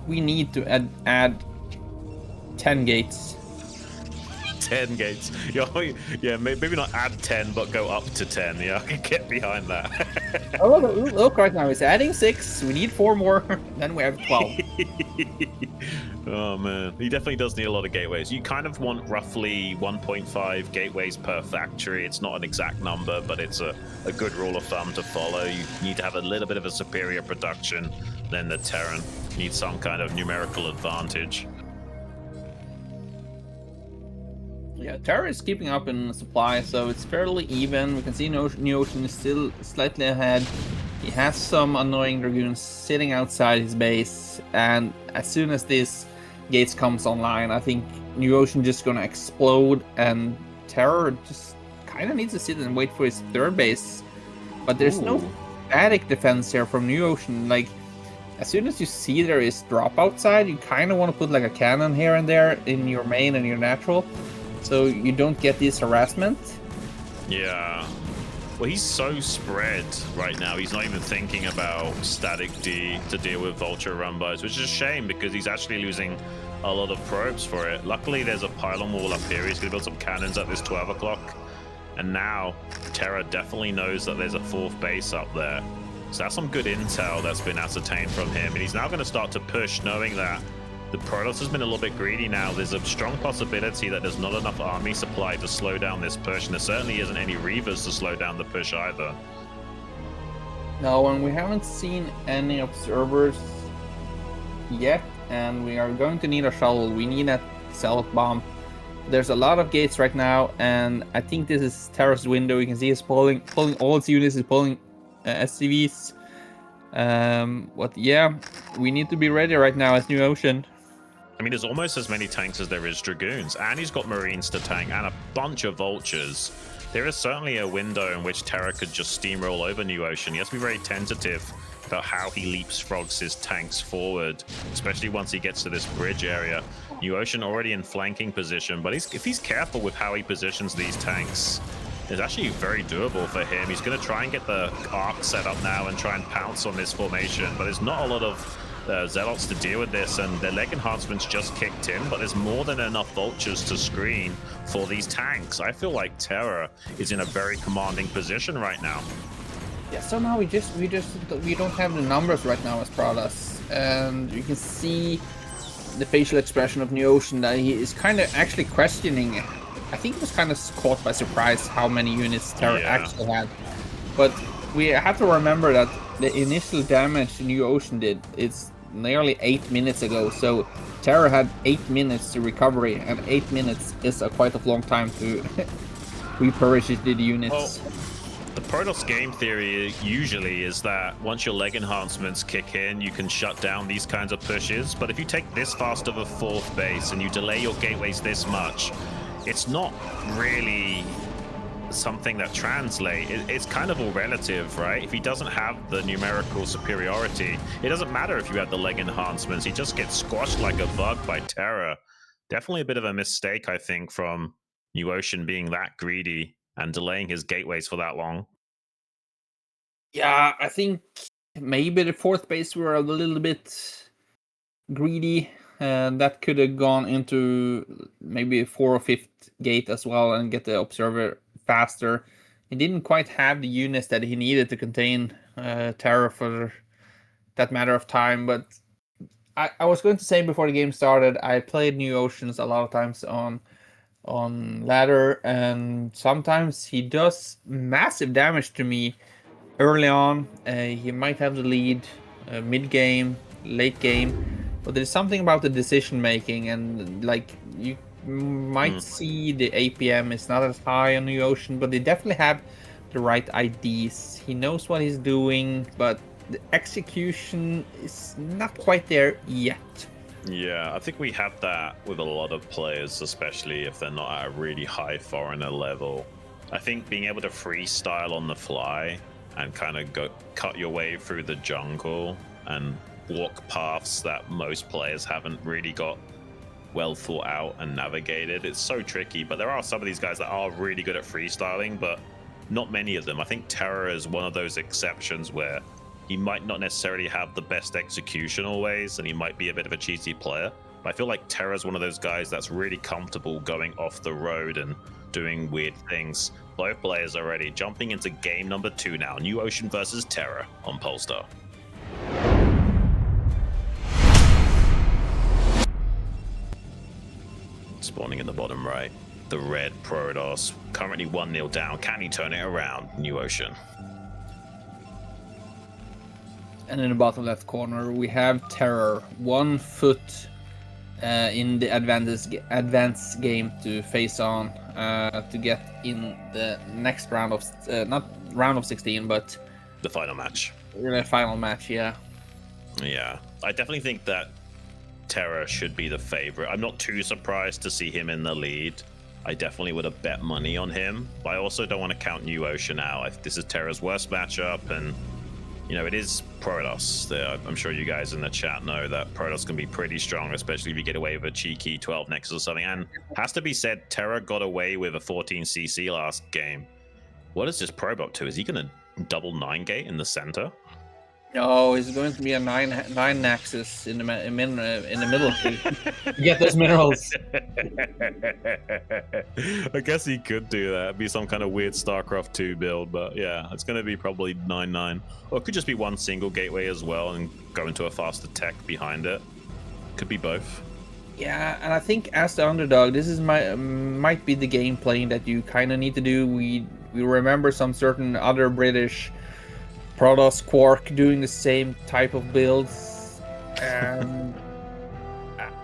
we need to add 10 gates. 10 gates. Yeah, maybe not add 10, but go up to 10. Yeah, I can get behind that. Oh, look, right now he's adding 6. We need 4 more. Then we have 12. Oh man, he definitely does need a lot of gateways. You kind of want roughly 1.5 gateways per factory. It's not an exact number, but it's a good rule of thumb to follow. You need to have a little bit of a superior production than the Terran. You need some kind of numerical advantage. Yeah, Terra is keeping up in supply, so it's fairly even. We can see NewOcean is still slightly ahead. He has some annoying Dragoons sitting outside his base, and as soon as this gates comes online, I think NewOcean just gonna explode, and Terror just kind of needs to sit and wait for his third base. But there's no static defense here from NewOcean. Like, as soon as you see there is drop outside, you kind of want to put like a cannon here and there in your main and your natural, so you don't get this harassment. Yeah. Well, he's so spread right now. He's not even thinking about static D to deal with vulture run-bys, which is a shame because he's actually losing a lot of probes for it. Luckily, there's a pylon wall up here. He's going to build some cannons at this 12 o'clock. And now, Terra definitely knows that there's a 4th base up there. So that's some good intel that's been ascertained from him. And he's now going to start to push, knowing that the Protoss has been a little bit greedy now. There's a strong possibility that there's not enough army supply to slow down this push, and there certainly isn't any Reavers to slow down the push either. No, and we haven't seen any observers yet, and we are going to need a shuttle. We need a self bomb. There's a lot of gates right now, and I think this is Terra's window. You can see he's pulling all its units, he's pulling SCVs. But yeah, we need to be ready right now as NewOcean. I mean, there's almost as many tanks as there is Dragoons, and he's got Marines to tank and a bunch of Vultures. There is certainly a window in which Terra could just steamroll over NewOcean. He has to be very tentative about how he leapfrogs his tanks forward, especially once he gets to this bridge area. NewOcean already in flanking position, but if he's careful with how he positions these tanks, it's actually very doable for him. He's going to try and get the arc set up now and try and pounce on this formation, but there's not a lot of Zealots to deal with this, and their leg enhancements just kicked in, but there's more than enough Vultures to screen for these tanks. I feel like Terra is in a very commanding position right now. Yeah, somehow we don't have the numbers right now as Protoss, and you can see the facial expression of NewOcean that he is kind of actually questioning. I think he was kind of caught by surprise how many units Terra actually had, but we have to remember that the initial damage NewOcean did is nearly 8 minutes ago, so Terra had 8 minutes to recovery, and 8 minutes is quite a long time to repurge the units. Well, the Protoss game theory usually is that once your leg enhancements kick in, you can shut down these kinds of pushes, but if you take this fast of a 4th base and you delay your gateways this much, it's not really something that translates. It's kind of all relative, right? If he doesn't have the numerical superiority, it doesn't matter if you have the leg enhancements. He just gets squashed like a bug by Terra. Definitely a bit of a mistake, I think, from NewOcean being that greedy and delaying his gateways for that long. Yeah, I think maybe the 4th base were a little bit greedy, and that could have gone into maybe a 4th or 5th gate as well and get the observer faster. He didn't quite have the units that he needed to contain Terra for that matter of time, but I was going to say before the game started, I played NewOceans a lot of times on ladder, and sometimes he does massive damage to me early on. He might have the lead mid-game, late game, but there's something about the decision making, and like you might see the APM is not as high on NewOcean, but they definitely have the right IDs. He knows what he's doing, but the execution is not quite there yet. Yeah, I think we have that with a lot of players, especially if they're not at a really high foreigner level. I think being able to freestyle on the fly and kind of cut your way through the jungle and walk paths that most players haven't really got well thought out and navigated. It's so tricky, but there are some of these guys that are really good at freestyling, but not many of them. I think Terror is one of those exceptions where he might not necessarily have the best execution always, and he might be a bit of a cheesy player, I feel like Terra's one of those guys that's really comfortable going off the road and doing weird things. Both players are ready. Jumping into game number 2 now. NewOcean versus Terra on Polestar. Spawning in the bottom right. The red Protoss. Currently 1-0 down. Can he turn it around? NewOcean. And in the bottom left corner, we have TerrOr, 1 foot in the advanced game to face on to get in the next round of not round of 16, but The final match. the final match. Yeah, Yeah, I definitely think that Terra should be the favorite. I'm not too surprised to see him in the lead. I definitely would have bet money on him, but I also don't want to count NewOcean out. This is Terra's worst matchup, and you know, it is Protoss. I'm sure you guys in the chat know that Protoss can be pretty strong, especially if you get away with a cheeky 12 Nexus or something. And has to be said, Terra got away with a 14 CC last game. What is this probe up to? Is he going to double 9 gate in the center? no, it's going to be a 9 Nexus in the middle to get those minerals. I guess he could do that. It'd be some kind of weird StarCraft 2 build, but yeah, it's going to be probably 9-9. Or it could just be one single gateway as well and go into a faster tech behind it. Could be both. Yeah, and I think as the underdog, this is might be the game playing that you kind of need to do. We remember some certain other British Protoss Quark doing the same type of builds, and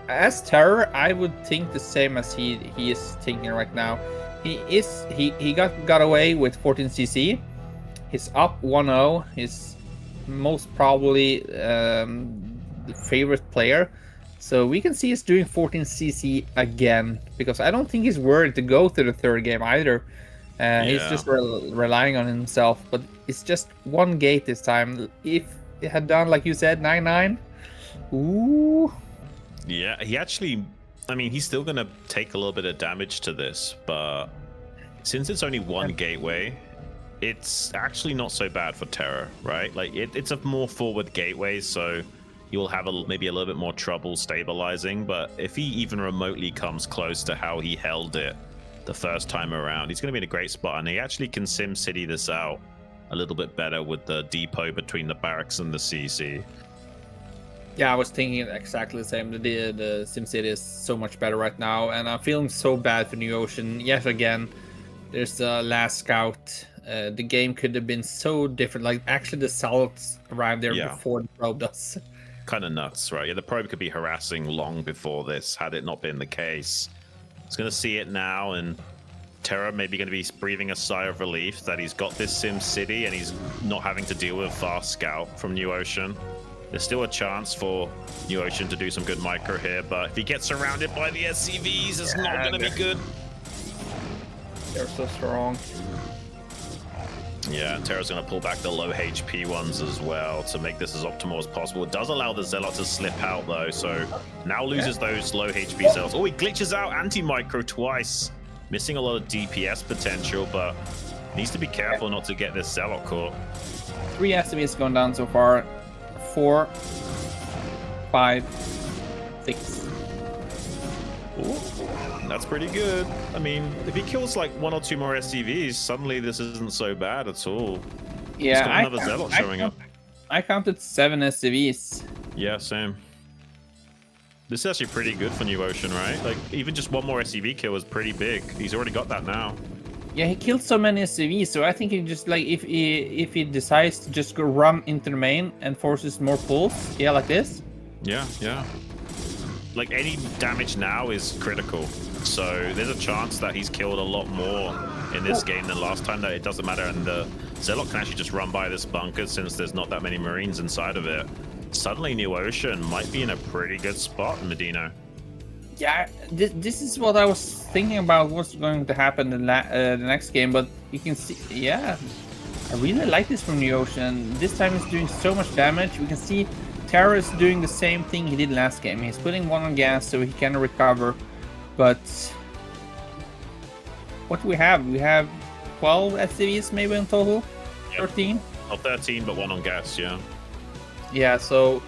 as Terror, I would think the same as he is thinking right now. He got away with 14 CC. He's up 1-0. He's most probably the favorite player. So we can see he's doing 14 CC again, because I don't think he's worried to go to the third game either. He's just relying on himself, but it's just one gate this time. If it had done, like you said, 9-9, ooh. Yeah, he actually, I mean, he's still going to take a little bit of damage to this, but since it's only one gateway, it's actually not so bad for Terror, right? Like, it's a more forward gateway, so you'll have maybe a little bit more trouble stabilizing, but if he even remotely comes close to how he held it the first time around, he's going to be in a great spot, and he actually can sim city this out a little bit better with the depot between the barracks and the CC. Yeah, I was thinking exactly the same. The SimCity is so much better right now, and I'm feeling so bad for NewOcean. Yet again, there's the last scout. The game could have been so different. Like, actually, the salts arrived there before the probe does. Kind of nuts, right? Yeah, the probe could be harassing long before this, had it not been the case. He's going to see it now, and Terra maybe going to be breathing a sigh of relief that he's got this Sim City and he's not having to deal with a fast scout from NewOcean. There's still a chance for NewOcean to do some good micro here, but if he gets surrounded by the SCVs, it's not going to be good. They're so strong. Yeah, Terra's going to pull back the low HP ones as well to make this as optimal as possible. It does allow the Zealot to slip out, though, so now loses those low HP Zealots. Oh, he glitches out anti-micro twice. Missing a lot of DPS potential, but needs to be careful not to get this Zealot caught. 3 SCVs gone down so far. 4, 5, 6. Ooh, that's pretty good. I mean, if he kills like 1 or 2 more SCVs, suddenly this isn't so bad at all. Yeah, another Zealot showing up. I counted 7 SCVs. Yeah, same. This is actually pretty good for NewOcean, right? Like, even just 1 more SCV kill is pretty big. He's already got that now. Yeah, he killed so many SCVs, so I think he just, like, if he decides to just go run into the main and forces more pulls, yeah, like this. Yeah. Like, any damage now is critical. So there's a chance that he's killed a lot more in this game than last time, that it doesn't matter. And the Zealot can actually just run by this bunker since there's not that many Marines inside of it. Suddenly NewOcean might be in a pretty good spot, MadiNho. Yeah, this is what I was thinking about what's going to happen in the next game, but you can see, yeah, I really like this from NewOcean. This time he's doing so much damage. We can see Terra is doing the same thing he did last game. He's putting 1 on gas so he can recover, but what do we have? We have 12 SCVs maybe in total? Yep. 13? Oh, 13, but 1 on gas, yeah. Yeah, so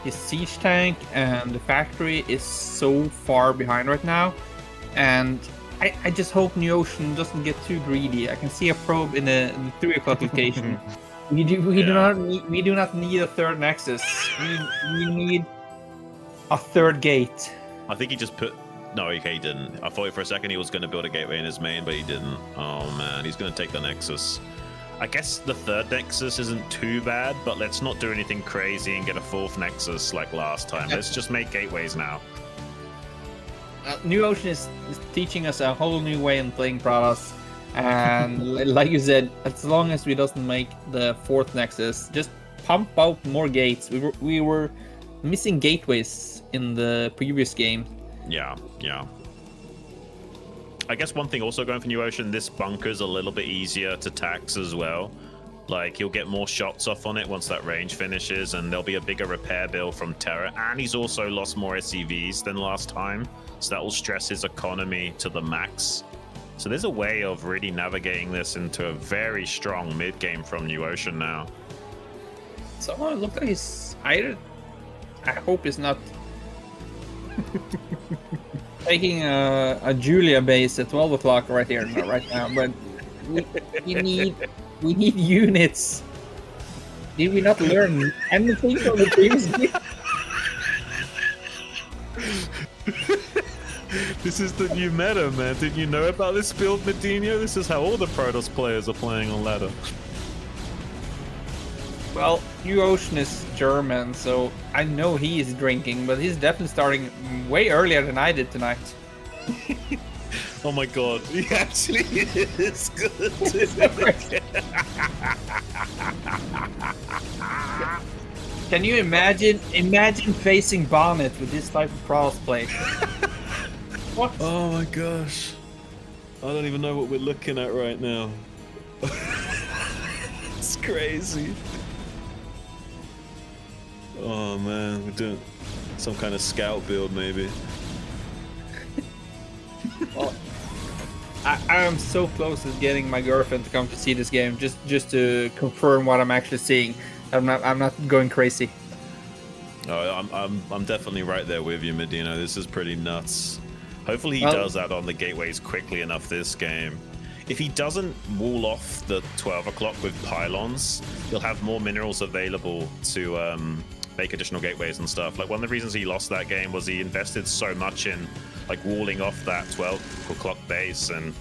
his siege tank and the factory is so far behind right now, and I just hope NewOcean doesn't get too greedy. I can see a probe in the 3 o'clock location. We do not need a third nexus. We need a third gate. I think he just put. No, okay, he didn't. I thought for a second he was going to build a gateway in his main, but he didn't. Oh man, he's going to take the nexus. I guess the third nexus isn't too bad, but let's not do anything crazy and get a fourth nexus like last time. Let's just make gateways now. NewOcean is teaching us a whole new way in playing Protoss, and like you said, as long as we doesn't make the fourth nexus, just pump out more gates. We were missing gateways in the previous game. Yeah. I guess one thing also going for NewOcean, this bunker's a little bit easier to tax as well. Like, he'll get more shots off on it once that range finishes, and there'll be a bigger repair bill from Terra. And he's also lost more SCVs than last time, so that will stress his economy to the max. So there's a way of really navigating this into a very strong mid game from NewOcean now. Someone looked like he's I hope it's not taking a Julia base at 12 o'clock right now, but we need units. Did we not learn anything from the previous game? This is the new meta, man. Didn't you know about this build, MadiNho? This is how all the Protoss players are playing on ladder. Well, NewOcean is German, so I know he is drinking, but he's definitely starting way earlier than I did tonight. Oh my god, he actually is good. Can you imagine facing Bonnet with this type of Protoss play? What? Oh my gosh. I don't even know what we're looking at right now. It's crazy. Oh man, we're doing some kind of scout build maybe. Well, I am so close to getting my girlfriend to come to see this game, just to confirm what I'm actually seeing. I'm not going crazy. Oh, I'm definitely right there with you, MadiNho. This is pretty nuts. Hopefully he does that on the gateways quickly enough this game. If he doesn't wall off the 12 o'clock with pylons, he'll have more minerals available to make additional gateways and stuff. Like, one of the reasons he lost that game was he invested so much in like walling off that 12 o'clock base and,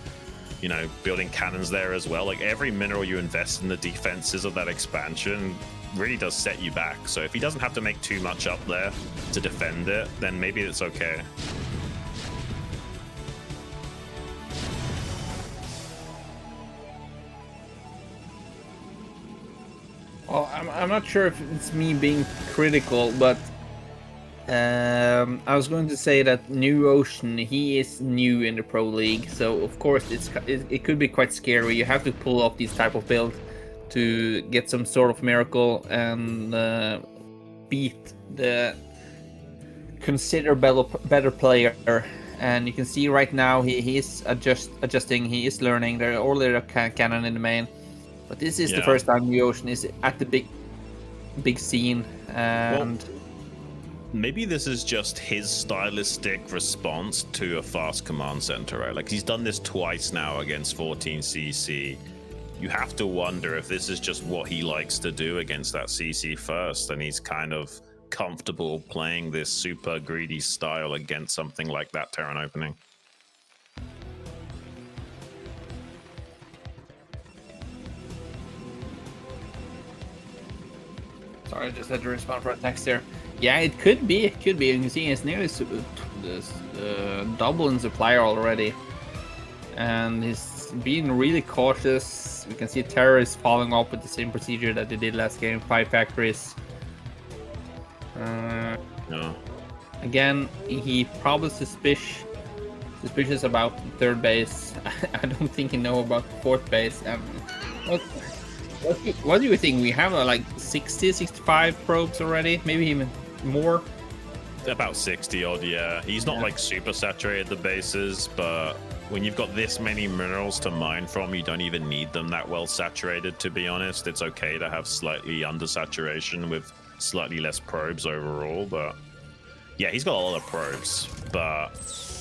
you know, building cannons there as well. Like, every mineral you invest in the defenses of that expansion really does set you back. So if he doesn't have to make too much up there to defend it, then maybe it's okay. Well, I'm not sure if it's me being critical, but I was going to say that NewOcean, he is new in the Pro League, so of course it could be quite scary. You have to pull off these type of builds to get some sort of miracle and beat the considered better player. And you can see right now he is adjusting, he is learning. There are already a cannon in the main. But this is the first time NewOcean is at the big scene, and well, maybe this is just his stylistic response to a fast command center, right? Like, he's done this twice now against 14cc. You have to wonder if this is just what he likes to do against that CC first, and he's kind of comfortable playing this super greedy style against something like that Terran opening. Sorry, I just had to respond for it next there. Yeah, it could be. You can see it's nearly double in supply already. And he's being really cautious. We can see Terror is following up with the same procedure that they did last game. 5 factories. No. Again, he probably suspicious about the third base. I don't think he knows about the fourth base. What do you think? We have like 60, 65 probes already? Maybe even more? About 60 odd, yeah. He's not like super saturated the bases, but when you've got this many minerals to mine from, you don't even need them that well saturated, to be honest. It's okay to have slightly undersaturation with slightly less probes overall, but yeah, he's got a lot of probes, but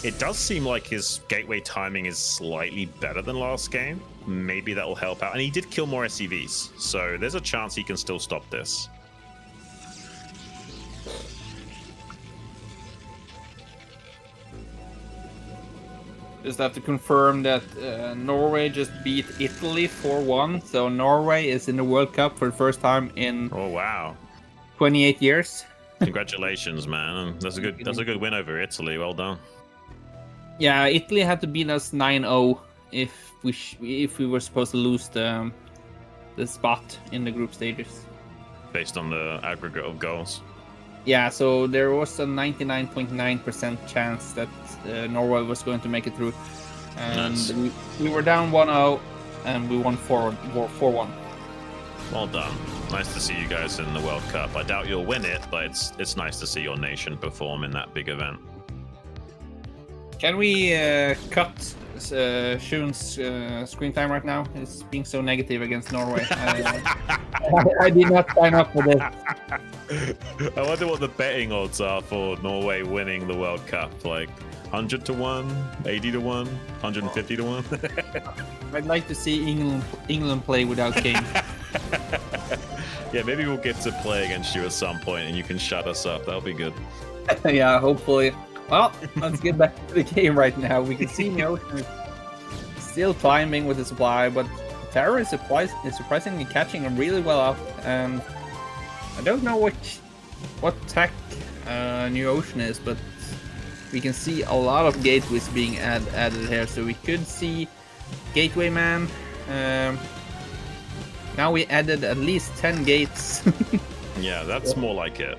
it does seem like his gateway timing is slightly better than last game. Maybe that will help out. And he did kill more SCVs, so there's a chance he can still stop this. Just have to confirm that Norway just beat Italy 4-1. So Norway is in the World Cup for the first time in Oh wow! 28 years. Congratulations, man. That's a good win over Italy. Well done. Yeah, Italy had to beat us 9-0 if we were supposed to lose the spot in the group stages. Based on the aggregate of goals. Yeah, so there was a 99.9% chance that Norway was going to make it through. And Nice. we were down 1-0 and we won 4-1. Well done. Nice to see you guys in the World Cup. I doubt you'll win it, but it's nice to see your nation perform in that big event. Can we cut Shun's screen time right now? It's being so negative against Norway. I did not sign up for this. I wonder what the betting odds are for Norway winning the World Cup. Like 100 to 1, 80 to 1, 150 to 1. I'd like to see England play without Kane. Yeah, maybe we'll get to play against you at some point and you can shut us up. That'll be good. Yeah, hopefully. Well, let's get back to the game right now. We can see NewOcean still climbing with the supply, but TerrOr is surprisingly catching him really well up. And I don't know what tech NewOcean is, but we can see a lot of gateways being added here. So we could see Gateway Man. Now we added at least 10 gates. Yeah, that's more like it.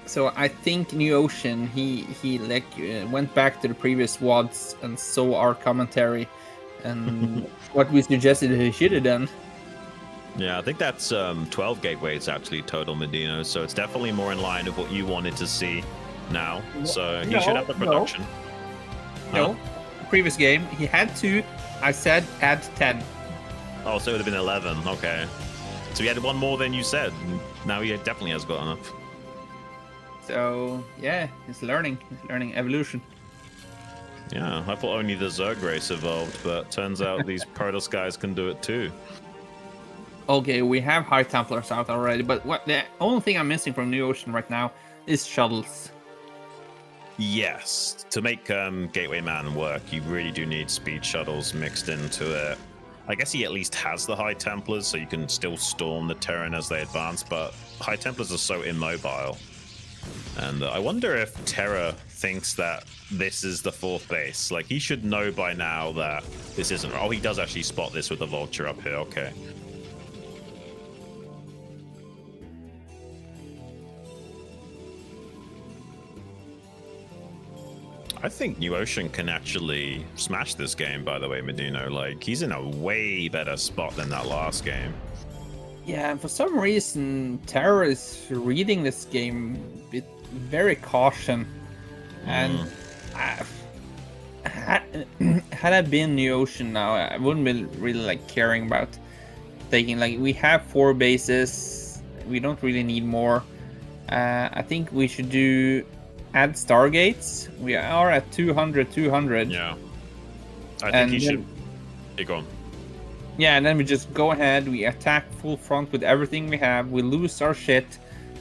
So I think NewOcean he like went back to the previous WODs and saw our commentary and what we suggested he should have done. Yeah, I think that's 12 gateways actually total, MadiNho. So it's definitely more in line with what you wanted to see now. So he should have the production. No, previous game he had 2. I said add 10. Oh, so it would have been 11. Okay. So he had one more than you said. Now he definitely has got enough. So yeah, he's learning evolution. Yeah, I thought only the Zerg race evolved, but turns out these Protoss guys can do it too. Okay, we have High Templars out already, but what the only thing I'm missing from NewOcean right now is shuttles. Yes, to make Gateway Man work, you really do need speed shuttles mixed into it. I guess he at least has the High Templars, so you can still storm the Terran as they advance, but High Templars are so immobile. And I wonder if Terra thinks that this is the 4th base. Like, he should know by now that this isn't... Oh, he does actually spot this with the Vulture up here. Okay. I think NewOcean can actually smash this game, by the way, MadiNho. Like, he's in a way better spot than that last game. Yeah, and for some reason, TerrOr is reading this game with very caution. And had I been NewOcean now, I wouldn't be really like caring about taking. Like, we have 4 bases, we don't really need more. I think we should add Stargates. We are at 200. Yeah, I think he should. Hey, go on. Yeah, and then we just go ahead, we attack full front with everything we have, we lose our shit,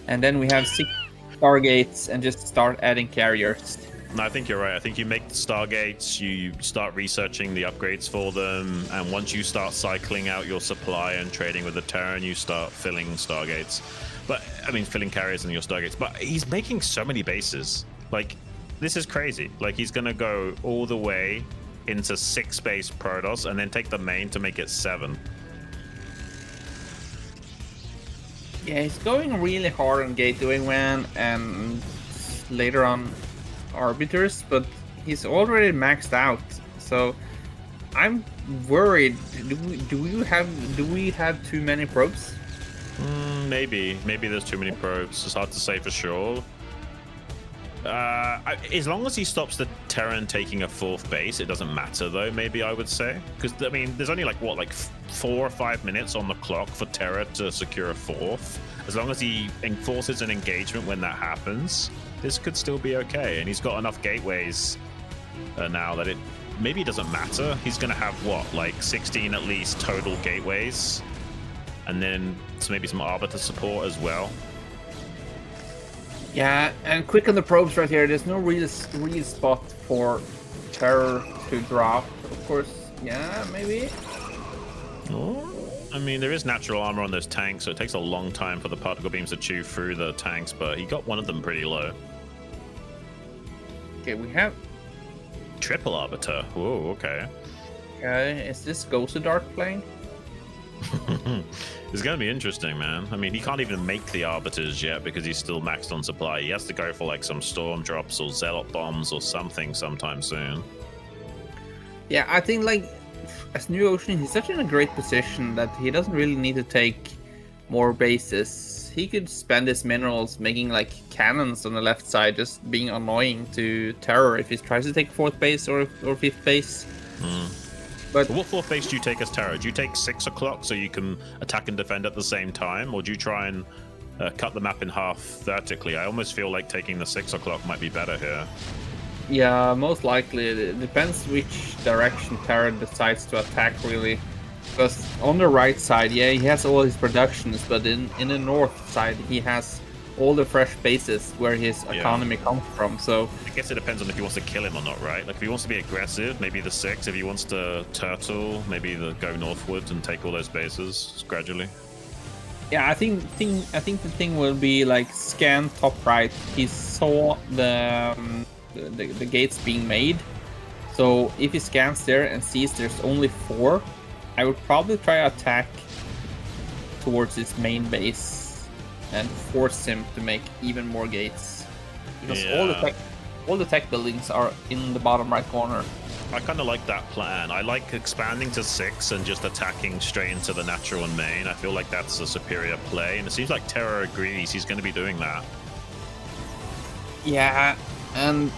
and then we have 6 Stargates and just start adding carriers. No, I think you're right. I think you make the Stargates, you start researching the upgrades for them, and once you start cycling out your supply and trading with the Terran, you start filling Stargates. But, I mean, filling carriers in your Stargates. But he's making so many bases. Like, this is crazy. Like, he's going to go all the way into 6 base Protoss and then take the main to make it 7. Yeah, he's going really hard on Gateway Man and later on Arbiters, but he's already maxed out. So I'm worried. Do we have too many probes? Maybe there's too many probes. It's hard to say for sure. As long as he stops the Terran taking a 4th base, it doesn't matter though, maybe I would say. Because, I mean, there's only like, what, like 4 or 5 minutes on the clock for Terra to secure a 4th. As long as he enforces an engagement when that happens, this could still be okay. And he's got enough gateways now that it maybe doesn't matter. He's going to have, what, like 16 at least total gateways. And then maybe some Arbiter support as well. Yeah, and quick on the probes right here. There's no real spot for Terror to drop. Of course, yeah, maybe. Oh, I mean, there is natural armor on those tanks, so it takes a long time for the particle beams to chew through the tanks, but he got one of them pretty low. Okay, we have... Triple Arbiter. Whoa, okay. Okay, is this Ghost of Dark playing? It's going to be interesting, man. I mean, he can't even make the Arbiters yet because he's still maxed on supply. He has to go for like some Storm Drops or Zealot Bombs or something sometime soon. Yeah, I think like as NewOcean, he's such in a great position that he doesn't really need to take more bases. He could spend his minerals making like cannons on the left side, just being annoying to Terror if he tries to take 4th base or 5th base. But what 4th base do you take as Terror? Do you take 6 o'clock so you can attack and defend at the same time, or do you try and cut the map in half vertically? I almost feel like taking the 6 o'clock might be better here. yeah, most likely it depends which direction Terror decides to attack, really. Because on the right side, yeah, he has all his productions, but in the north side, he has all the fresh bases where his economy comes from. So I guess it depends on if he wants to kill him or not, right? Like if he wants to be aggressive, maybe the 6. If he wants to turtle, maybe go northward and take all those bases gradually. yeah, I think the thing will be like scan top right. He saw the gates being made, so if he scans there and sees there's only 4, I would probably try to attack towards his main base and force him to make even more gates, because all the tech buildings are in the bottom right corner. I kind of like that plan. I like expanding to 6 and just attacking straight into the natural and main. I feel like that's a superior play, and it seems like Terror agrees he's going to be doing that. Yeah, and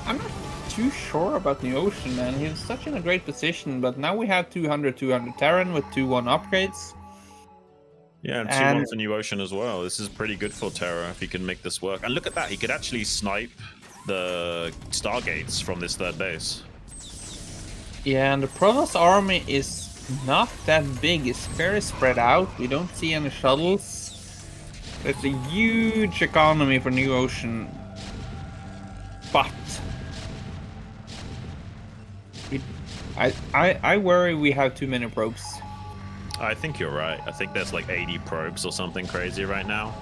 I'm not too sure about NewOcean, man. He's such in a great position, but now we have 200 Terran with 2-1 upgrades. Yeah, and 2-1 for NewOcean as well. This is pretty good for Terror if he can make this work. And look at that, he could actually snipe the Stargates from this 3rd base. Yeah, and the Protoss army is not that big. It's very spread out. We don't see any shuttles. It's a huge economy for NewOcean. But I worry we have too many probes. I think you're right. I think there's like 80 probes or something crazy right now.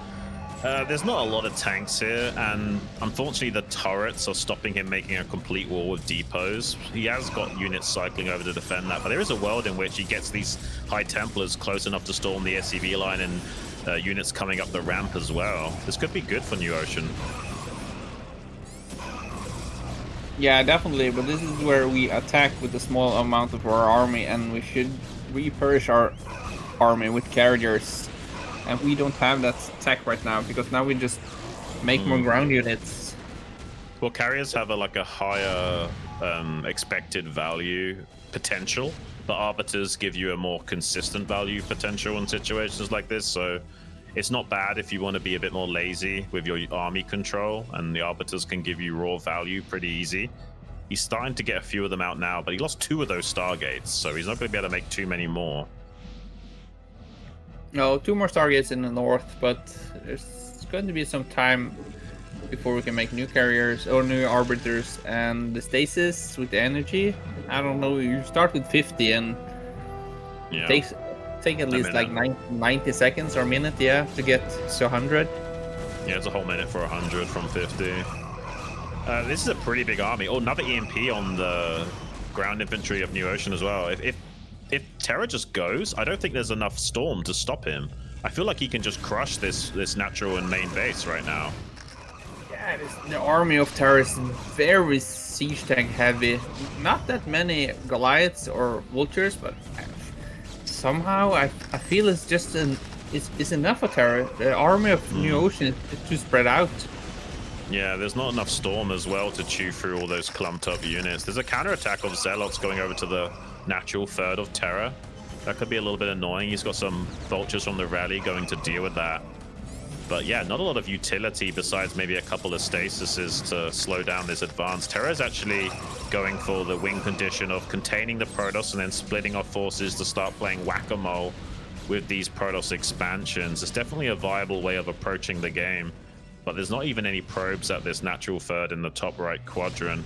There's not a lot of tanks here, and unfortunately the turrets are stopping him making a complete wall with depots. He has got units cycling over to defend that, but there is a world in which he gets these High Templars close enough to storm the SCV line and units coming up the ramp as well. This could be good for NewOcean. Yeah, definitely, but this is where we attack with a small amount of our army, and we should repurge our army with carriers. And we don't have that tech right now, because now we just make more ground units. Well, carriers have a higher expected value potential, but arbiters give you a more consistent value potential in situations like this, so it's not bad if you want to be a bit more lazy with your army control, and the arbiters can give you raw value pretty easy. He's starting to get a few of them out now, but he lost 2 of those Stargates, so he's not going to be able to make too many more. No, 2 more Stargates in the north, but there's going to be some time before we can make new carriers or new arbiters. And the stasis with the energy, I don't know, you start with 50 and take at least like 90 seconds or a minute, yeah, to get to 100. Yeah, it's a whole minute for 100 from 50. This is a pretty big army. Oh, another EMP on the ground infantry of NewOcean as well. If Terror just goes, I don't think there's enough storm to stop him. I feel like he can just crush this natural and main base right now. Yeah, the army of Terror is very siege tank heavy. Not that many Goliaths or Vultures, but somehow I feel it's just it's enough for Terror. The army of NewOcean is too spread out. Yeah, there's not enough Storm as well to chew through all those clumped up units. There's a counterattack of Zealots going over to the natural third of Terra. That could be a little bit annoying. He's got some Vultures from the rally going to deal with that. But yeah, not a lot of utility besides maybe a couple of stasises to slow down this advance. Terra's actually going for the wing condition of containing the Protoss and then splitting our forces to start playing whack-a-mole with these Protoss expansions. It's definitely a viable way of approaching the game. But there's not even any probes at this natural third in the top right quadrant.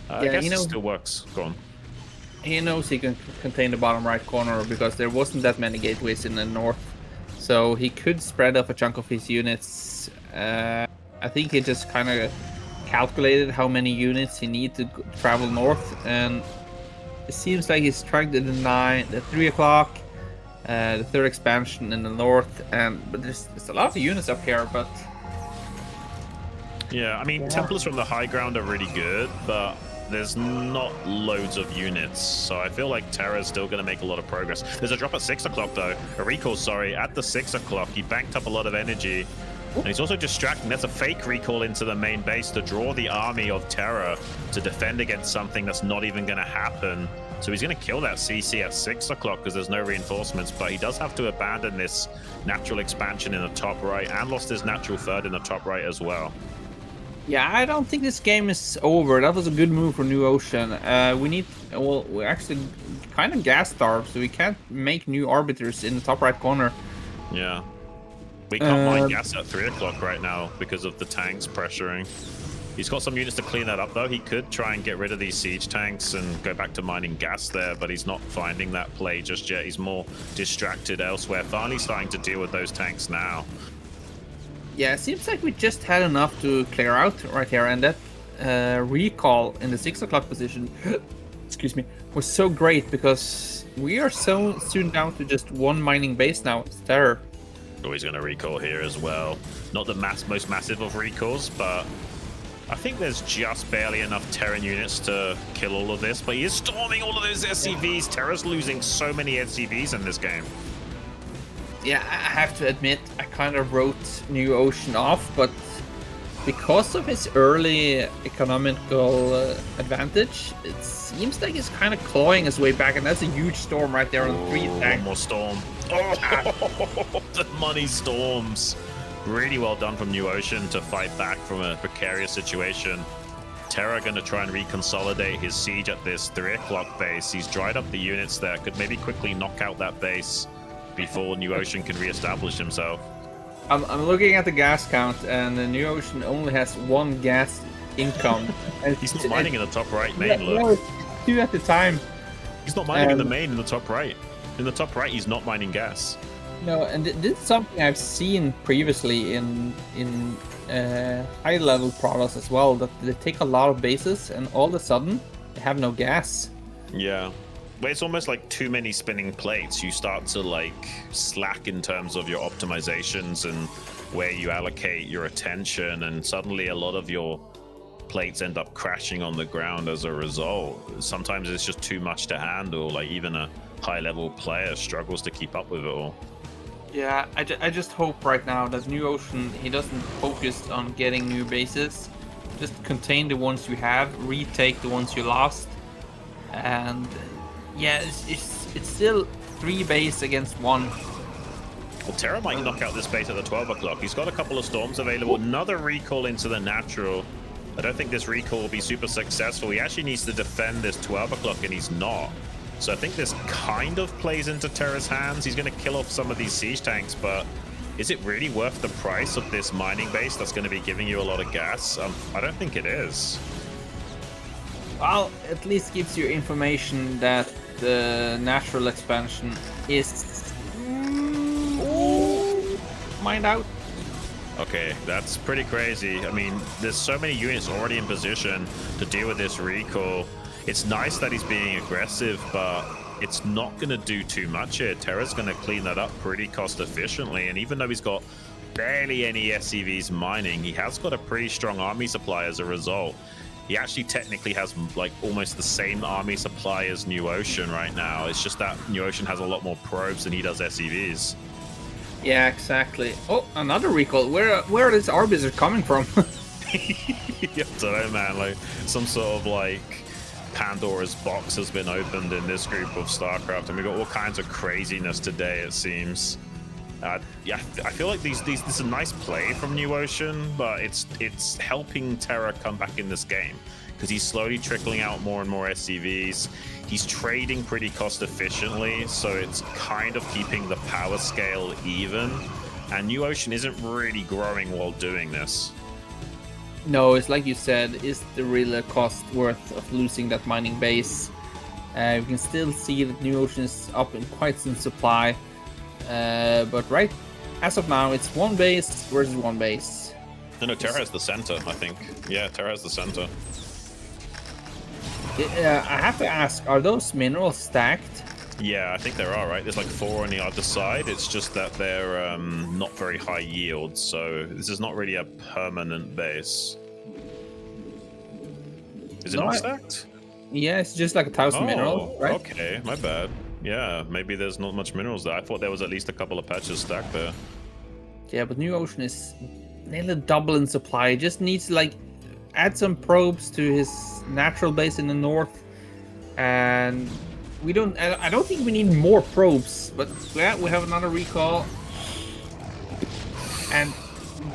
I guess it still works. Go on. He knows he can contain the bottom right corner because there wasn't that many gateways in the north. So he could spread off a chunk of his units. I think he just kind of calculated how many units he needs to travel north. And it seems like he's trying to deny the 3 o'clock, the third expansion in the north. But there's a lot of units up here, but... Yeah, I mean, Templars from the high ground are really good, but there's not loads of units. So I feel like Terra's still going to make a lot of progress. There's a drop at 6 o'clock, though. A recall, sorry, at the 6 o'clock. He banked up a lot of energy. And he's also distracting. That's a fake recall into the main base to draw the army of Terra to defend against something that's not even going to happen. So he's going to kill that CC at 6 o'clock because there's no reinforcements. But he does have to abandon this natural expansion in the top right and lost his natural third in the top right as well. Yeah, I don't think this game is over. That was a good move for NewOcean. We're actually kind of gas starved, so we can't make new arbiters in the top right corner. Yeah. We can't mine gas at 3 o'clock right now because of the tanks pressuring. He's got some units to clean that up, though. He could try and get rid of these siege tanks and go back to mining gas there, but he's not finding that play just yet. He's more distracted elsewhere. Finally starting to deal with those tanks now. Yeah, it seems like we just had enough to clear out right here, and that recall in the 6 o'clock position, excuse me, was so great because we are so soon down to just one mining base now. It's Terror. Oh, he's going to recall here as well. Not the most massive of recalls, but I think there's just barely enough Terran units to kill all of this, but he is storming all of those SCVs. Terra's losing so many SCVs in this game. Yeah, I have to admit, I kind of wrote NewOcean off, but because of his early economical advantage, it seems like he's kind of clawing his way back, and that's a huge storm right there on 3 tank. One more storm. Oh, the money storms. Really well done from NewOcean to fight back from a precarious situation. Terra going to try and reconsolidate his siege at this 3 o'clock base. He's dried up the units there, could maybe quickly knock out that base before NewOcean can re-establish himself. I'm looking at the gas count, and the NewOcean only has 1 gas income. He's not mining in the top right main, look. No, 2 at the time. He's not mining in the main in the top right. In the top right, he's not mining gas. No, and this is something I've seen previously in high-level Protoss as well, that they take a lot of bases, and all of a sudden, they have no gas. Yeah. But it's almost like too many spinning plates. You start to like slack in terms of your optimizations and where you allocate your attention, and suddenly a lot of your plates end up crashing on the ground as a result. Sometimes it's just too much to handle. Like even a high-level player struggles to keep up with it all. Yeah, I just hope right now that NewOcean, he doesn't focus on getting new bases. Just contain the ones you have, retake the ones you lost, and yeah, it's still 3 base against 1. Well, Terra might knock out this base at the 12 o'clock. He's got a couple of storms available. Another recall into the natural. I don't think this recall will be super successful. He actually needs to defend this 12 o'clock, and he's not. So I think this kind of plays into Terra's hands. He's going to kill off some of these siege tanks, but is it really worth the price of this mining base that's going to be giving you a lot of gas? I don't think it is. Well, at least gives you information that the natural expansion is mined out. Okay, that's pretty crazy. I mean, there's so many units already in position to deal with this recall. It's nice that he's being aggressive, but it's not going to do too much here. Terra's going to clean that up pretty cost efficiently, and even though he's got barely any SCVs mining, he has got a pretty strong army supply as a result. He actually technically has like almost the same army supply as NewOcean right now. It's just that NewOcean has a lot more probes than he does SCVs. Yeah, exactly. Oh, another recall. Where are these arbiters coming from? I don't know, man. Like some sort of like Pandora's box has been opened in this group of StarCraft, and we got all kinds of craziness today. It seems. Yeah, I feel like this is a nice play from NewOcean, but it's helping Terra come back in this game because he's slowly trickling out more and more SCVs. He's trading pretty cost efficiently, so it's kind of keeping the power scale even. And NewOcean isn't really growing while doing this. No, it's like you said, is the real cost worth of losing that mining base? You can still see that NewOcean is up in quite some supply. But right as of now, it's one base versus one base. No, Terra has the center, I think. Yeah, Terra has the center. I have to ask, are those minerals stacked? Yeah, I think there are, right? There's like 4 on the other side. It's just that they're not very high yield, so this is not really a permanent base. Is it not stacked? Yeah, it's just like 1,000 minerals, right? Okay, my bad. Yeah, maybe there's not much minerals there. I thought there was at least a couple of patches stacked there. Yeah, but NewOcean is nearly double in supply. He just needs to like add some probes to his natural base in the north, and we don't. I don't think we need more probes, but yeah, we have another recall, and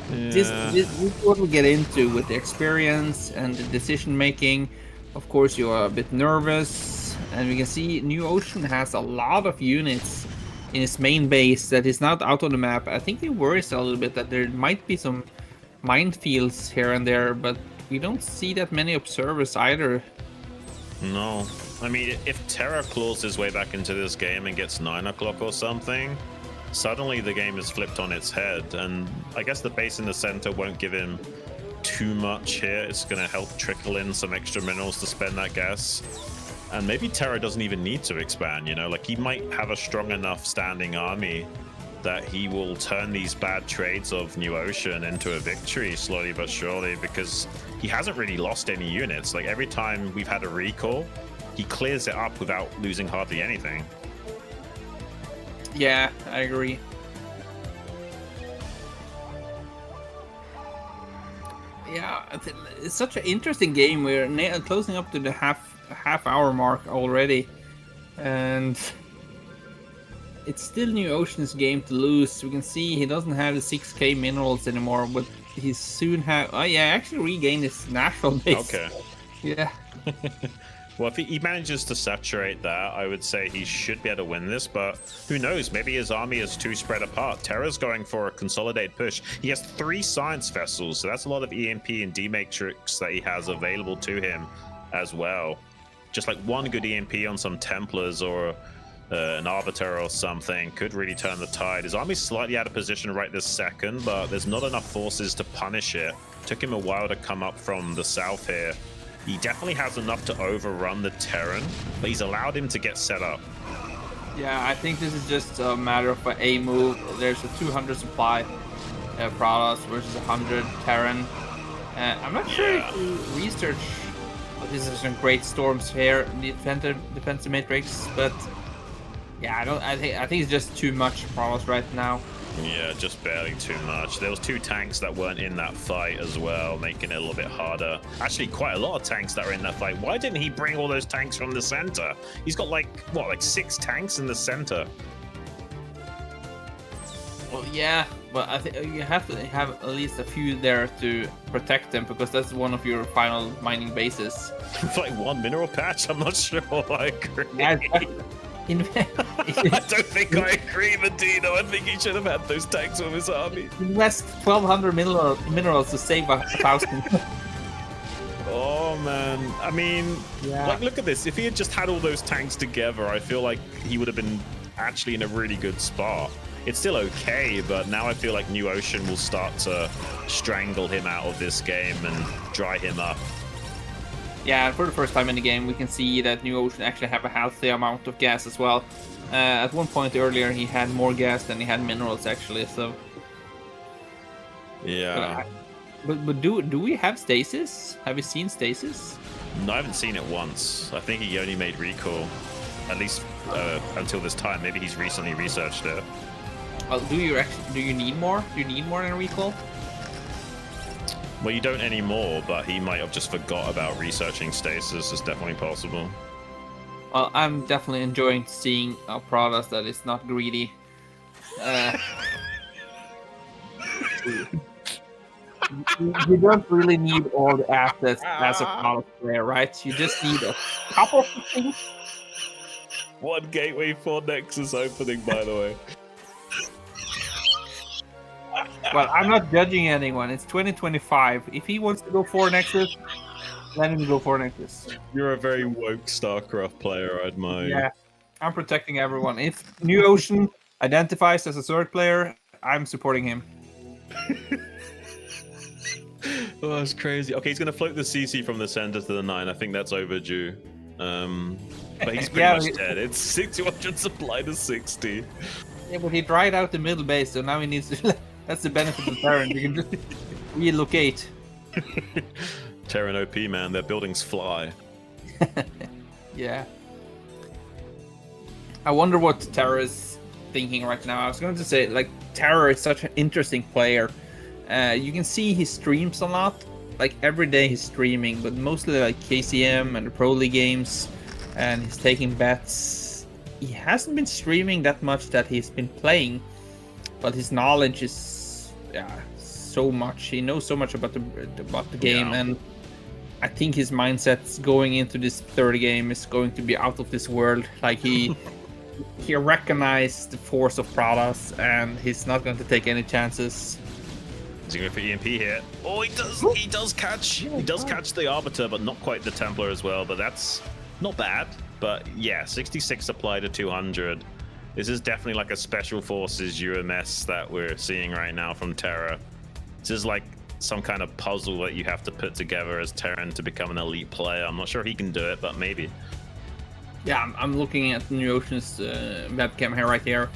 this is what we get into with the experience and the decision making. Of course, you are a bit nervous, and we can see NewOcean has a lot of units in his main base that is not out on the map. I think he worries a little bit that there might be some minefields here and there, but we don't see that many observers either. No. I mean, if Terra claws his way back into this game and gets 9 o'clock or something, suddenly the game is flipped on its head, and I guess the base in the center won't give him too much here. It's going to help trickle in some extra minerals to spend that gas. And maybe Terra doesn't even need to expand, you know? Like, he might have a strong enough standing army that he will turn these bad trades of NewOcean into a victory slowly but surely, because he hasn't really lost any units. Like, every time we've had a recall, he clears it up without losing hardly anything. Yeah, I agree. Yeah, it's such an interesting game. We're closing up to the half hour mark already, and it's still NewOcean's game to lose. We can see he doesn't have the 6k minerals anymore, but he soon have. Oh yeah, actually regained his natural base. Okay. Yeah. Well, if he manages to saturate that, I would say he should be able to win this, but who knows? Maybe his army is too spread apart. Terra's going for a consolidated push. He has 3 science vessels, so that's a lot of EMP and D-Matrix that he has available to him as well. Just like one good EMP on some Templars or an Arbiter or something could really turn the tide. His army's slightly out of position right this second, but there's not enough forces to punish it. Took him a while to come up from the south here. He definitely has enough to overrun the Terran, but he's allowed him to get set up. Yeah, I think this is just a matter of a move. There's a 200 supply Protoss versus 100 Terran. I'm not sure if you research. This is some great storms here, defensive matrix, but yeah, I think it's just too much Protoss right now. Yeah, just barely too much. There was 2 tanks that weren't in that fight as well, making it a little bit harder. Actually, quite a lot of tanks that are in that fight. Why didn't he bring all those tanks from the center? He's got like 6 tanks in the center. Well, yeah, but I think you have to have at least a few there to protect them, because that's one of your final mining bases. Like 1 mineral patch? I'm not sure I agree. Yeah, I don't think I agree, MadiNho. I think he should have had those tanks with his army. Invest 1,200 minerals to save 1,000. Oh man, I mean, like, look at this. If he had just had all those tanks together, I feel like he would have been actually in a really good spot. It's still okay, but now I feel like NewOcean will start to strangle him out of this game and dry him up. Yeah, for the first time in the game, we can see that NewOcean actually have a healthy amount of gas as well. At one point earlier, he had more gas than he had minerals, actually. So yeah. But do we have stasis? Have you seen stasis? No, I haven't seen it once. I think he only made recall, at least until this time. Maybe he's recently researched it. Well, do you need more? Do you need more than recall? Well, you don't anymore, but he might have just forgot about researching stasis. It's definitely possible. Well, I'm definitely enjoying seeing a Protoss that is not greedy. You don't really need all the assets as a Protoss player, right? You just need a couple of things. One gateway for Nexus opening, by the way. Well, I'm not judging anyone. It's 2025. If he wants to go for Nexus, let him go for Nexus. You're a very woke StarCraft player, I admire. Yeah, I'm protecting everyone. If NewOcean identifies as a Zerg player, I'm supporting him. Oh, that's crazy. Okay, he's going to float the CC from the center to the 9. I think that's overdue. But he's pretty much dead. It's 200 supply to 60. Yeah, but he dried out the middle base, so now he needs to... That's the benefit of Terran. You can just relocate. Terran OP, man. Their buildings fly. Yeah. I wonder what Terra is thinking right now. I was going to say, like, Terra is such an interesting player. You can see he streams a lot. Like, every day he's streaming, but mostly like KCM and the Pro League games. And he's taking bets. He hasn't been streaming that much that he's been playing. But his knowledge is, so much. He knows so much about the game, and I think his mindset going into this third game is going to be out of this world. Like he recognized the force of Protoss, and he's not going to take any chances. He's going for EMP here. Oh, he does catch the Arbiter, but not quite the Templar as well. But that's not bad. But yeah, 66 supply to 200. This is definitely like a special forces UMS that we're seeing right now from Terra. This is like some kind of puzzle that you have to put together as Terran to become an elite player. I'm not sure he can do it, but maybe. Yeah, I'm looking at NewOcean's webcam here, right here.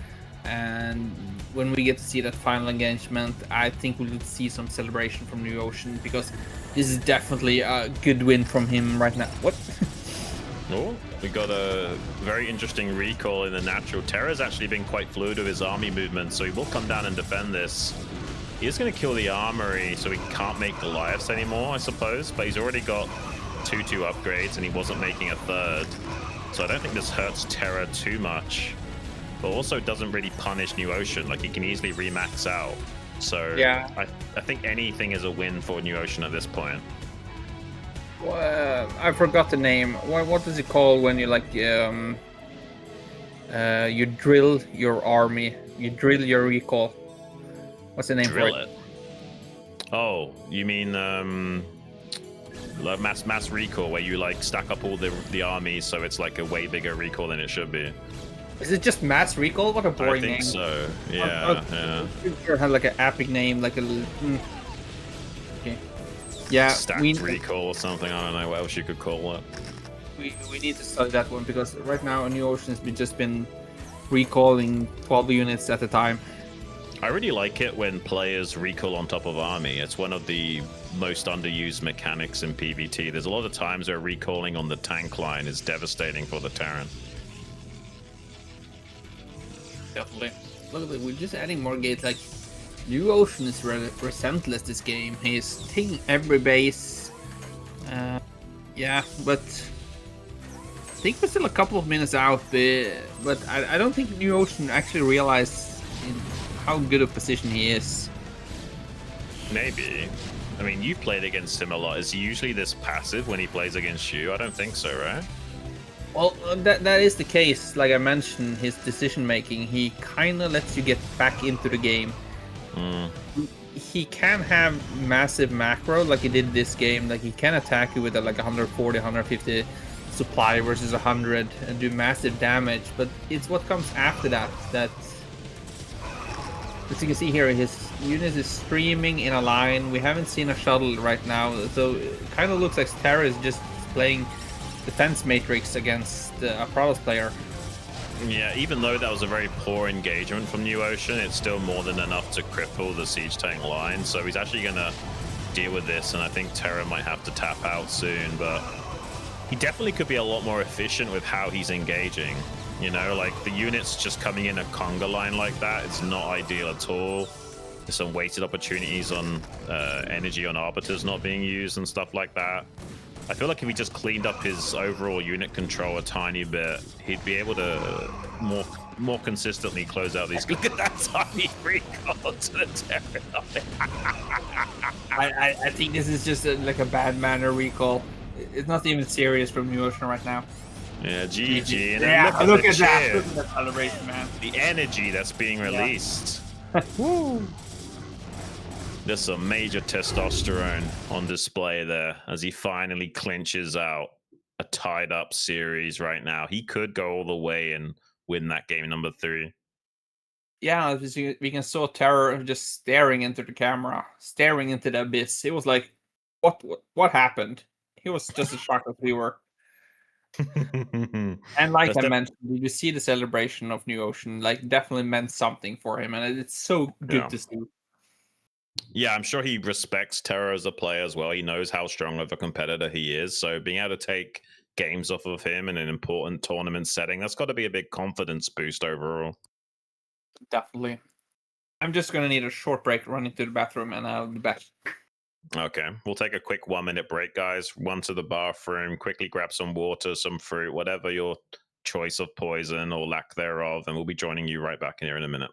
And when we get to see that final engagement, I think we'll see some celebration from NewOcean, because this is definitely a good win from him right now. What? Oh, we got a very interesting recall in the natural. Terra's actually been quite fluid with his army movement, so he will come down and defend this. He is going to kill the armory, so he can't make Goliaths anymore, I suppose, but he's already got 2/2 upgrades, and he wasn't making a third. So I don't think this hurts Terra too much, but also doesn't really punish NewOcean. Like, he can easily remax out. So yeah, I think anything is a win for NewOcean at this point. I forgot the name. What is it called when you like you drill your army? You drill your recall. What's the name for it? Oh, you mean mass recall, where you like stack up all the armies, so it's like a way bigger recall than it should be. Is it just mass recall? What a boring name. I think so. Yeah, yeah. It had like an epic name, like a. Okay. Yeah, stacked recall or something. I don't know what else you could call it. We need to study that one, because right now NewOcean has just been recalling 12 units at a time. I really like it when players recall on top of army. It's one of the most underused mechanics in PvT. There's a lot of times where recalling on the tank line is devastating for the Terran. Definitely. Look at it, we're just adding more gates. Like, NewOcean is relentless this game. He's taking every base. Yeah, but I think we're still a couple of minutes out. But I don't think NewOcean actually realized how good a position he is. Maybe. I mean, you've played against him a lot. Is he usually this passive when he plays against you? I don't think so, right? Well, that is the case. Like I mentioned, his decision making, he kind of lets you get back into the game. He can have massive macro like he did this game. Like, he can attack you with like 140, 150 supply versus 100 and do massive damage. But it's what comes after that as you can see here, his unit is streaming in a line. We haven't seen a shuttle right now, so it kind of looks like Terra is just playing defense matrix against a Protoss player. Yeah, even though that was a very poor engagement from NewOcean, it's still more than enough to cripple the siege tank line. So he's actually going to deal with this, and I think Terra might have to tap out soon. But he definitely could be a lot more efficient with how he's engaging. You know, like the units just coming in a conga line like that, it's not ideal at all. There's some wasted opportunities on energy on arbiters not being used and stuff like that. I feel like if he just cleaned up his overall unit control a tiny bit, he'd be able to more consistently close out these. Look at that tiny recall to the Terran. I think this is just like a bad manner recall. It's not even serious from NewOcean right now. Yeah, GG. And Yeah, look at that. cheer. Look at that celebration, man. The energy that's being released. Woo! There's some major testosterone on display there as he finally clinches out a tied up series right now. He could go all the way and win that game number 3. Yeah, we can saw TerrOr just staring into the camera, staring into the abyss. It was like, what happened? He was just as shocked as we were. And like I mentioned, you see the celebration of NewOcean, like definitely meant something for him, and it's so good to see. Yeah, I'm sure he respects TerrOr as a player as well. He knows how strong of a competitor he is. So being able to take games off of him in an important tournament setting, that's got to be a big confidence boost overall. Definitely. I'm just going to need a short break, run into the bathroom, and I'll be back. Okay, we'll take a quick 1-minute break, guys. Run to the bathroom, quickly grab some water, some fruit, whatever your choice of poison or lack thereof, and we'll be joining you right back here in a minute.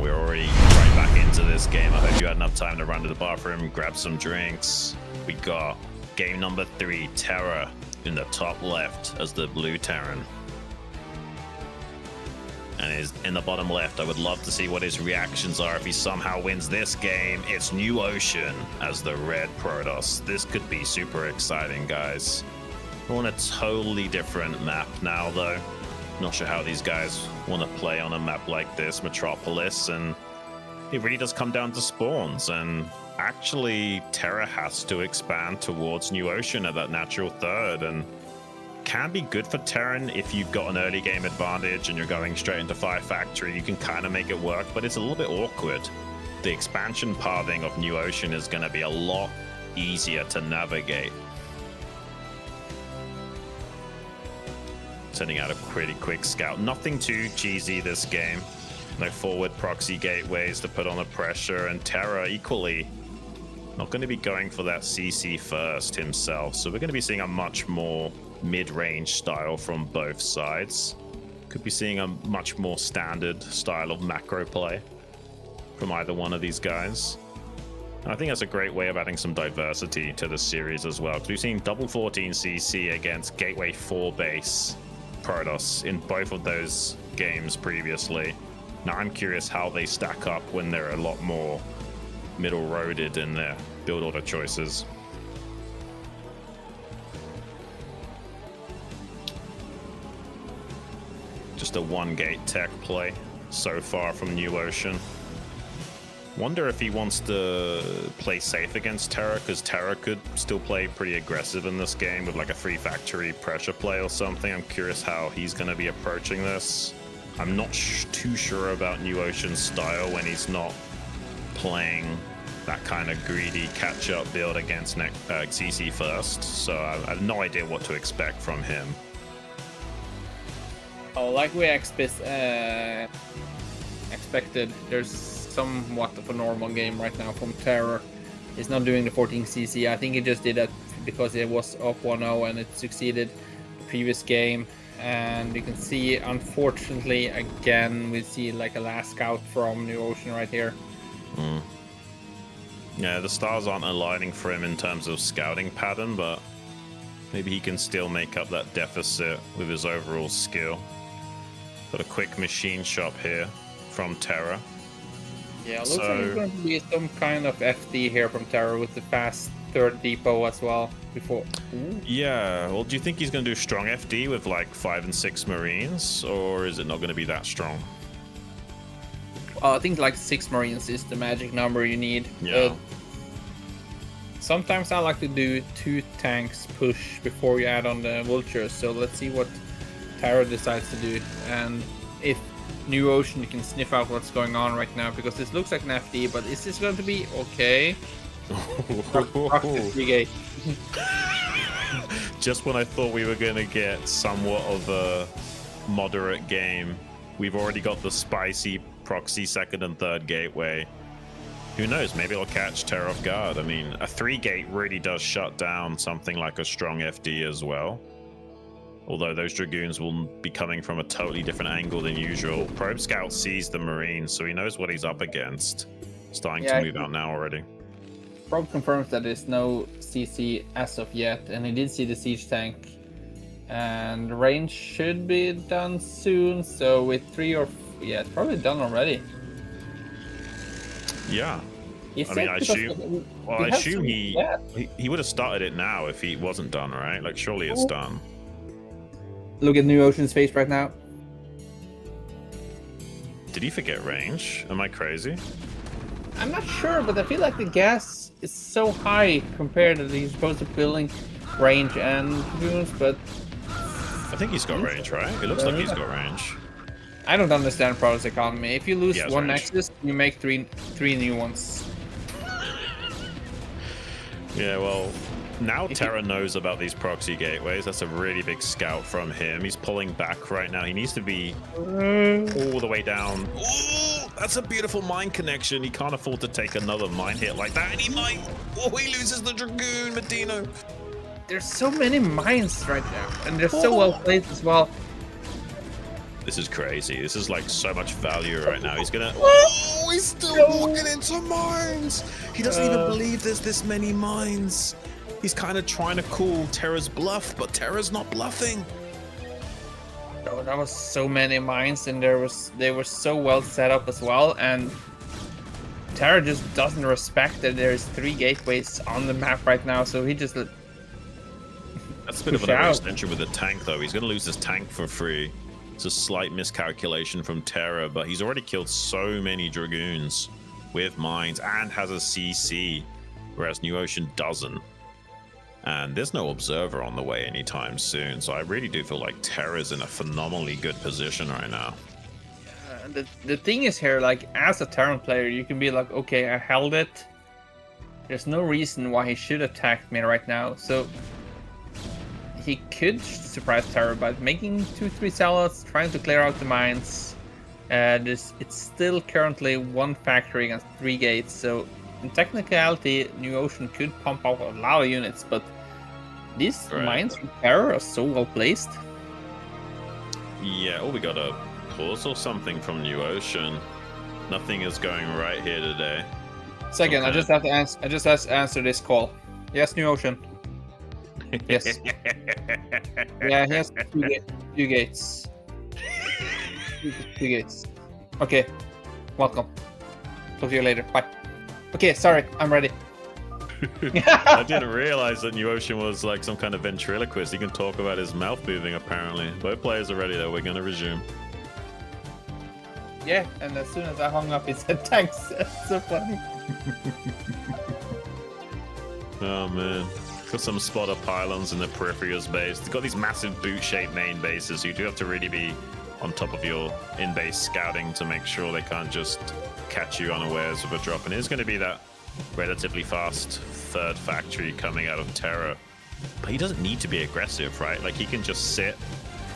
and we're already right back into this game. I hope you had enough time to run to the bathroom, grab some drinks. We got game number 3, TerrOr in the top left as the blue Terran. And is in the bottom left. I would love to see what his reactions are if he somehow wins this game. It's NewOcean as the red Protoss. This could be super exciting, guys. We're on a totally different map now, though. Not sure how these guys want to play on a map like this, Metropolis, and it really does come down to spawns. And actually, Terra has to expand towards NewOcean at that natural third, and can be good for Terran if you've got an early game advantage and you're going straight into 5 factory. You can kind of make it work, but it's a little bit awkward. The expansion pathing of NewOcean is going to be a lot easier to navigate. Sending out a pretty quick scout. Nothing too cheesy this game. No forward proxy gateways to put on the pressure, and Terra equally not going to be going for that CC first himself. So we're going to be seeing a much more mid-range style from both sides. Could be seeing a much more standard style of macro play from either one of these guys. And I think that's a great way of adding some diversity to the series as well, because we've seen double 14 CC against Gateway 4 base Protoss in both of those games previously. Now I'm curious how they stack up when they're a lot more middle-roaded in their build order choices. Just a 1-gate tech play so far from NewOcean. Wonder if he wants to play safe against Terra, because Terra could still play pretty aggressive in this game with like a 3-factory pressure play or something. I'm curious how he's going to be approaching this. I'm not too sure about NewOcean's style when he's not playing that kind of greedy catch-up build against CC first. So I have no idea what to expect from him. Oh, like we expected, there's somewhat of a normal game right now from TerrOr. He's not doing the 14cc. I think he just did that because it was up 1-0 and it succeeded the previous game. And you can see, unfortunately, again, we see like a last scout from NewOcean right here. Yeah, the stars aren't aligning for him in terms of scouting pattern, but maybe he can still make up that deficit with his overall skill. Got a quick machine shop here from Terra. Yeah, looks like it's going to be some kind of FD here from Terra with the fast third depot as well. Before. Ooh. Yeah, well, do you think he's going to do strong FD with like 5 and 6 Marines, or is it not going to be that strong? I think like 6 Marines is the magic number you need. Yeah. Sometimes I like to do 2 tanks push before you add on the vultures. So let's see what Terra decides to do, and if NewOcean can sniff out what's going on right now, because this looks like an FD, but is this going to be okay? Just when I thought we were going to get somewhat of a moderate game, we've already got the spicy proxy 2nd and 3rd gateway. Who knows, maybe it'll catch Terra off guard. I mean, a 3-gate really does shut down something like a strong FD as well. Although those Dragoons will be coming from a totally different angle than usual. Probe Scout sees the Marines, so he knows what he's up against. Starting to move out now already. Probe confirms that there's no CC as of yet, and he did see the siege tank. And range should be done soon, so with 3 or... yeah, it's probably done already. Yeah. I mean, I assume he would have started it now if he wasn't done, right? Like, surely it's done. Look at NewOcean's face right now. Did he forget range? Am I crazy? I'm not sure, but I feel like the gas is so high compared to he's supposed to be building range and dragoons, but... I think he's got range, right? It looks like he's got range. I don't understand Protoss economy. If you lose one range. Nexus, you make three new ones. Yeah, well, now Terra knows about these proxy gateways. That's a really big scout from him. He's pulling back right now. He needs to be all the way down. Ooh, that's a beautiful mine connection. He can't afford to take another mine hit like that, and he might. Oh, he loses the Dragoon, MadiNho. There's so many mines right now, and they're so well placed as well. This is crazy. This is like so much value right now. He's gonna. Oh, he's still walking into mines. He doesn't even believe there's this many mines. He's kind of trying to call Terra's bluff, but Terra's not bluffing. Oh, that was so many mines, and they were so well set up as well, and Terra just doesn't respect that there's 3 gateways on the map right now, so he just That's a bit of an overextension with the tank, though. He's going to lose his tank for free. It's a slight miscalculation from Terra, but he's already killed so many Dragoons with mines and has a CC, whereas NewOcean doesn't. And there's no observer on the way anytime soon, so I really do feel like Terra's in a phenomenally good position right now. The thing is here, like, as a Terran player, you can be like, okay, I held it. There's no reason why he should attack me right now, so he could surprise Terra by making 2-3 salads, trying to clear out the mines. It's still currently 1 factory against 3 gates, so in technicality, NewOcean could pump out a lot of units, but these mines from Terra are so well placed. Yeah, oh, we got a pause or something from NewOcean. Nothing is going right here today. Second, I just have to answer this call. Yes, NewOcean. Yes. Yeah, he has 2 gates. 2 gates. Okay. Welcome. Talk to you later. Bye. Okay, sorry. I'm ready. I didn't realize that NewOcean was like some kind of ventriloquist. He can talk about his mouth moving, apparently. Both players are ready, though. We're going to resume. Yeah, and as soon as I hung up, he said thanks. That's so funny. Oh, man. Got some spotter pylons in the peripherals base. They've got these massive boot-shaped main bases, so you do have to really be on top of your in-base scouting to make sure they can't just catch you unawares with a drop. And it is going to be that relatively fast 3rd factory coming out of Terra. But he doesn't need to be aggressive, right? Like, he can just sit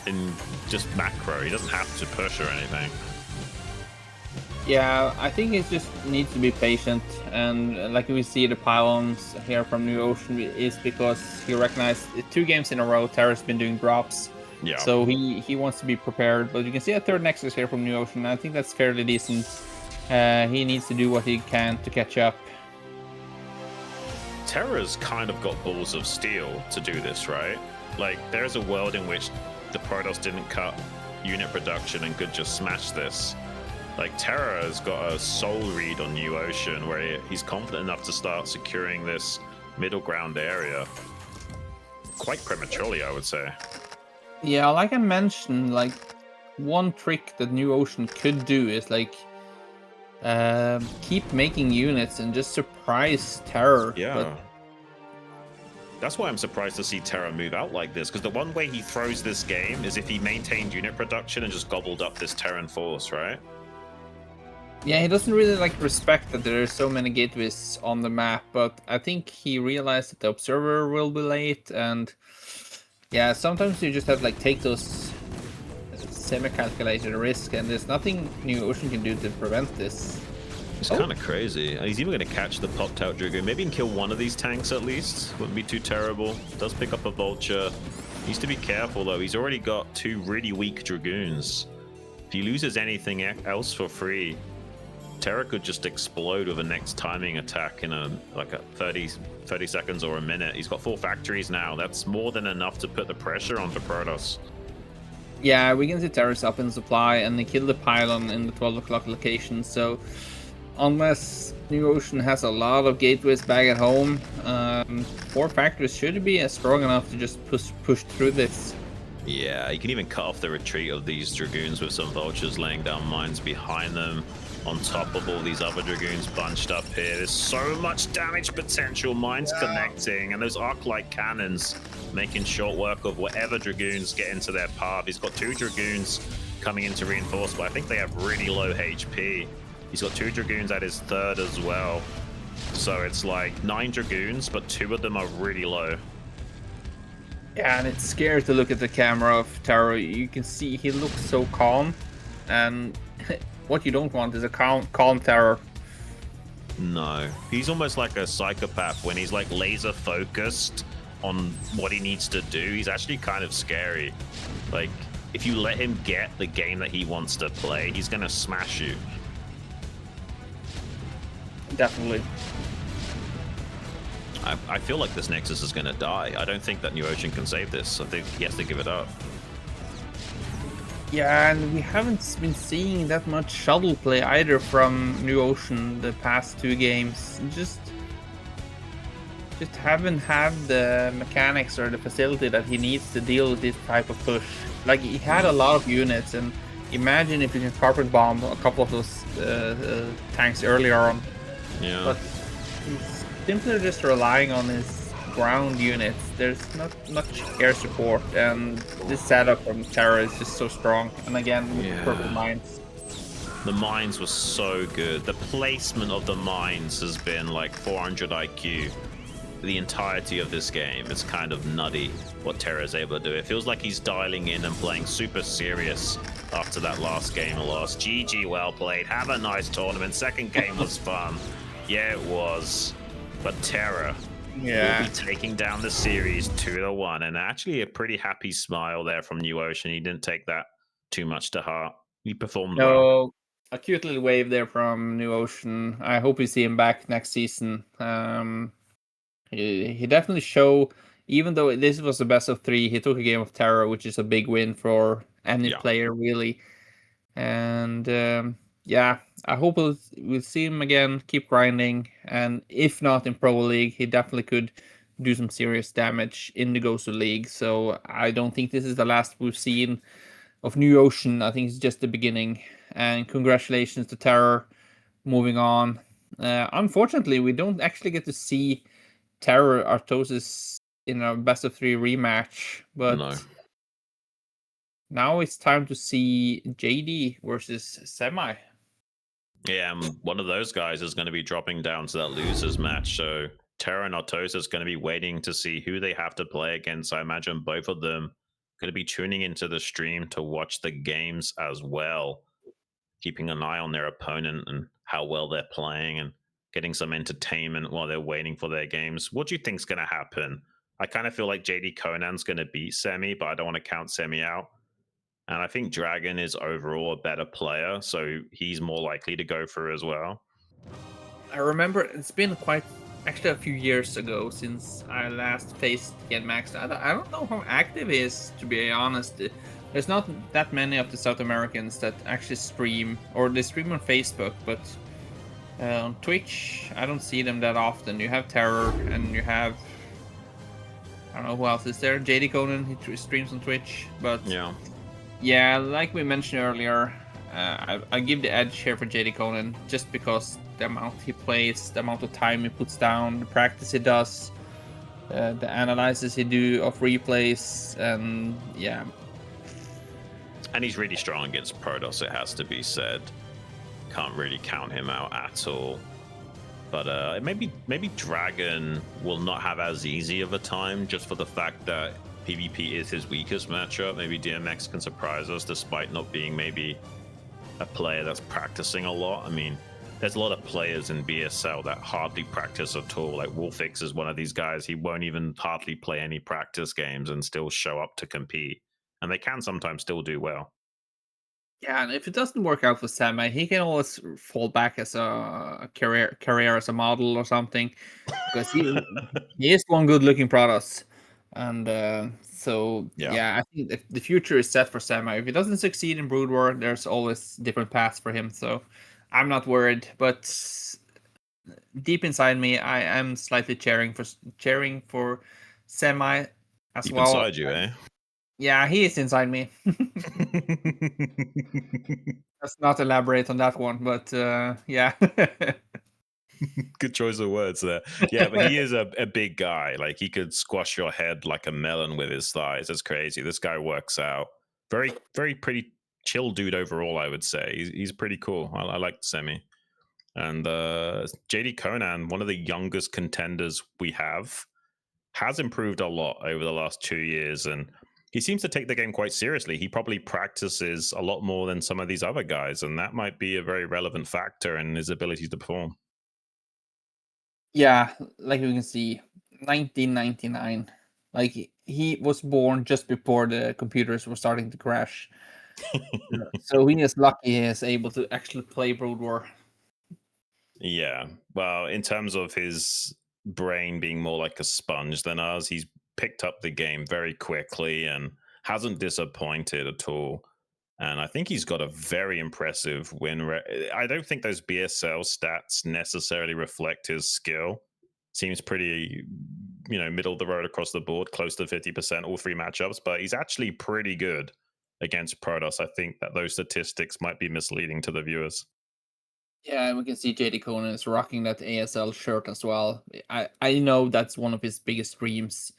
and just macro. He doesn't have to push or anything. Yeah, I think it just needs to be patient, and like we see the pylons here from NewOcean is because he recognized 2 games in a row Terra's been doing drops. Yeah. So he wants to be prepared, but you can see a 3rd Nexus here from NewOcean. I think that's fairly decent. He needs to do what he can to catch up. Terra's kind of got balls of steel to do this, right? Like, there's a world in which the Protoss didn't cut unit production and could just smash this. Like, Terra has got a soul read on NewOcean where he's confident enough to start securing this middle ground area. Quite prematurely, I would say. Yeah, like I mentioned, like, one trick that NewOcean could do is, like, keep making units and just surprise Terra. Yeah. But that's why I'm surprised to see Terra move out like this, because the one way he throws this game is if he maintained unit production and just gobbled up this Terran force, right? yeah, he doesn't really like respect that there are so many gateways on the map, but I think he realized that the observer will be late, and yeah, sometimes you just have to like take those semi-calculated risk, and there's nothing NewOcean can do to prevent this. It's kind of crazy. He's even going to catch the popped out Dragoon. Maybe he can kill one of these tanks at least. Wouldn't be too terrible. Does pick up a vulture. Needs to be careful though. He's already got 2 really weak Dragoons. If he loses anything else for free, Terra could just explode with a next timing attack in a 30 seconds or a minute. He's got 4 factories now. That's more than enough to put the pressure onto Protoss. Yeah, we can see Terra's up in supply, and they kill the pylon in the 12 o'clock location, so unless NewOcean has a lot of gateways back at home, 4 factories should be strong enough to just push through this. Yeah, you can even cut off the retreat of these Dragoons with some vultures laying down mines behind them, on top of all these other Dragoons bunched up here. There's so much damage potential, mines connecting, and those arc-like cannons making short work of whatever Dragoons get into their path. He's got 2 Dragoons coming in to reinforce, but I think they have really low HP. He's got 2 Dragoons at his 3rd as well. So it's like 9 Dragoons, but 2 of them are really low. Yeah, and it's scary to look at the camera of Terra. You can see he looks so calm, and what you don't want is a calm Terra. No, he's almost like a psychopath when he's like laser focused on what he needs to do. He's actually kind of scary. Like, if you let him get the game that he wants to play, he's gonna smash you. Definitely. I feel like this Nexus is going to die. I don't think that NewOcean can save this. I think he has to give it up. Yeah, and we haven't been seeing that much shuttle play either from NewOcean the past 2 games. Just haven't had the mechanics or the facility that he needs to deal with this type of push. Like, he had a lot of units, and imagine if you can carpet bomb a couple of those tanks earlier on. Yeah. But he's simply just relying on his ground units. There's not much air support, and this setup from TerrOr is just so strong. And again, with the purple mines. The mines were so good. The placement of the mines has been like 400 IQ. The entirety of this game. It's kind of nutty what TerrOr is able to do. It feels like he's dialing in and playing super serious after that last game loss. GG, well played. Have a nice tournament. Second game was fun. Yeah, it was. But TerrOr will be taking down the series 2-1, and actually a pretty happy smile there from NewOcean. He didn't take that too much to heart. He performed well. A cute little wave there from NewOcean. I hope we see him back next season. He definitely show, even though this was the best of 3, he took a game of TerrOr, which is a big win for any player, really. And yeah, I hope we'll see him again, keep grinding, and if not in Pro League, he definitely could do some serious damage in the Gosu League. So I don't think this is the last we've seen of NewOcean. I think it's just the beginning. And congratulations to TerrOr moving on. Unfortunately, we don't actually get to see TerrOr Artosis in a best of 3 rematch, but No. now it's time to see JD versus Semih. Yeah, one of those guys is going to be dropping down to that losers match. So Terran and Artosis is going to be waiting to see who they have to play against. I imagine both of them going to be tuning into the stream to watch the games as well, keeping an eye on their opponent and how well they're playing and getting some entertainment while they're waiting for their games. What do you think's going to happen? I kind of feel like JDConan's going to beat Semih, but I don't want to count Semih out. And I think DragOn is overall a better player, so he's more likely to go through as well. I remember it's been actually a few years ago since I last faced Dienmax. I don't know how active he is, to be honest. There's not that many of the South Americans that actually stream, or they stream on Facebook, but on Twitch, I don't see them that often. You have TerrOr, and you have, I don't know who else is there. JDConan, he streams on Twitch, but yeah, like we mentioned earlier, I give the edge here for JDConan just because the amount he plays, the amount of time he puts down, the practice he does, the analysis he do of replays, and yeah. And he's really strong against Protoss, it has to be said. Can't really count him out at all. But maybe DragOn will not have as easy of a time just for the fact that PvP is his weakest matchup. Maybe Dienmax can surprise us despite not being maybe a player that's practicing a lot. I mean, there's a lot of players in BSL that hardly practice at all. Like Wolfix is one of these guys. He won't even hardly play any practice games and still show up to compete. And they can sometimes still do well. Yeah, and if it doesn't work out for Semih, he can always fall back as a career as a model or something, because he is one good-looking Protoss. And so yeah, I think the future is set for Semih. If he doesn't succeed in Broodwar, there's always different paths for him. So I'm not worried, but deep inside me, I am slightly cheering for Semih as Deep well. inside you, eh? Yeah, he is inside me. Let's not elaborate on that one, but yeah. Good choice of words there. Yeah, but he is a big guy. Like, he could squash your head like a melon with his thighs. It's crazy. This guy works out. Very, very pretty chill dude overall, I would say. He's pretty cool. I like Semih. And JDConan, one of the youngest contenders we have, has improved a lot over the last 2 years, and he seems to take the game quite seriously. He probably practices a lot more than some of these other guys, and that might be a very relevant factor in his ability to perform. Yeah, like you can see, 1999. Like, he was born just before the computers were starting to crash. So he is lucky he is able to actually play Broodwar. Yeah. Well, in terms of his brain being more like a sponge than ours, he's picked up the game very quickly and hasn't disappointed at all. And I think he's got a very impressive win rate. I don't think those BSL stats necessarily reflect his skill. Seems pretty, middle of the road across the board, close to 50% all 3 matchups, but he's actually pretty good against Protoss. I think that those statistics might be misleading to the viewers. Yeah, and we can see JDConan is rocking that ASL shirt as well. I know that's one of his biggest dreams.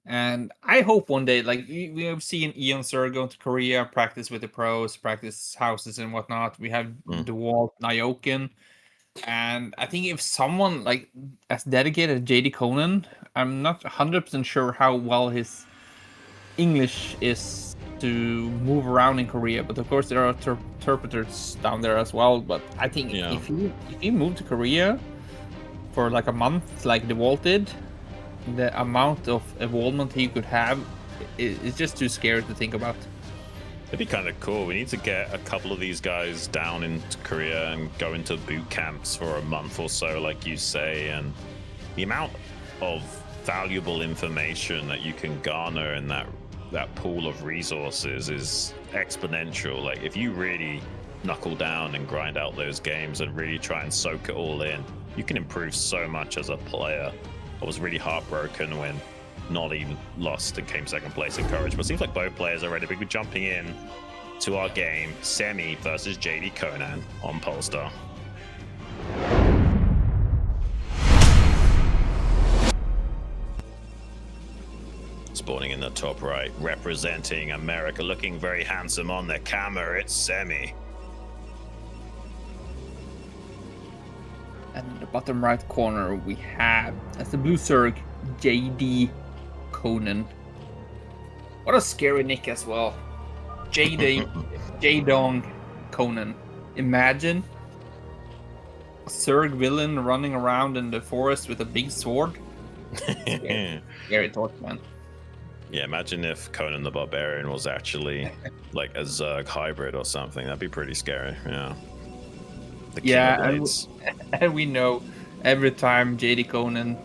And I hope one day, like we have seen Ian Sir go to Korea, practice with the pros, practice houses and whatnot. We have Mm. the Walt Nyoken. And I think if someone like as dedicated as JDConan, I'm not 100% sure how well his English is to move around in Korea, but of course there are interpreters down there as well. But I think Yeah. if he moved to Korea for like a month, like the Walt did, the amount of involvement he could have is just too scary to think about. It'd be kind of cool. We need to get a couple of these guys down into Korea and go into boot camps for a month or so, like you say. And the amount of valuable information that you can garner in that pool of resources is exponential. Like if you really knuckle down and grind out those games and really try and soak it all in, you can improve so much as a player. I was really heartbroken when Nolly lost and came second place in Courage, but it seems like both players are ready. We'll be jumping in to our game, Semih versus JDConan on Polestar. Spawning in the top right, representing America, looking very handsome on the camera, it's Semih. And in the bottom right corner, we have, as the blue Zerg, JDConan. What a scary nick as well. Jdong Conan. Imagine a Zerg villain running around in the forest with a big sword. Scary thought, man. Yeah, imagine if Conan the Barbarian was actually like a Zerg hybrid or something. That'd be pretty scary. Yeah. The King of Blades. And we know every time JDConan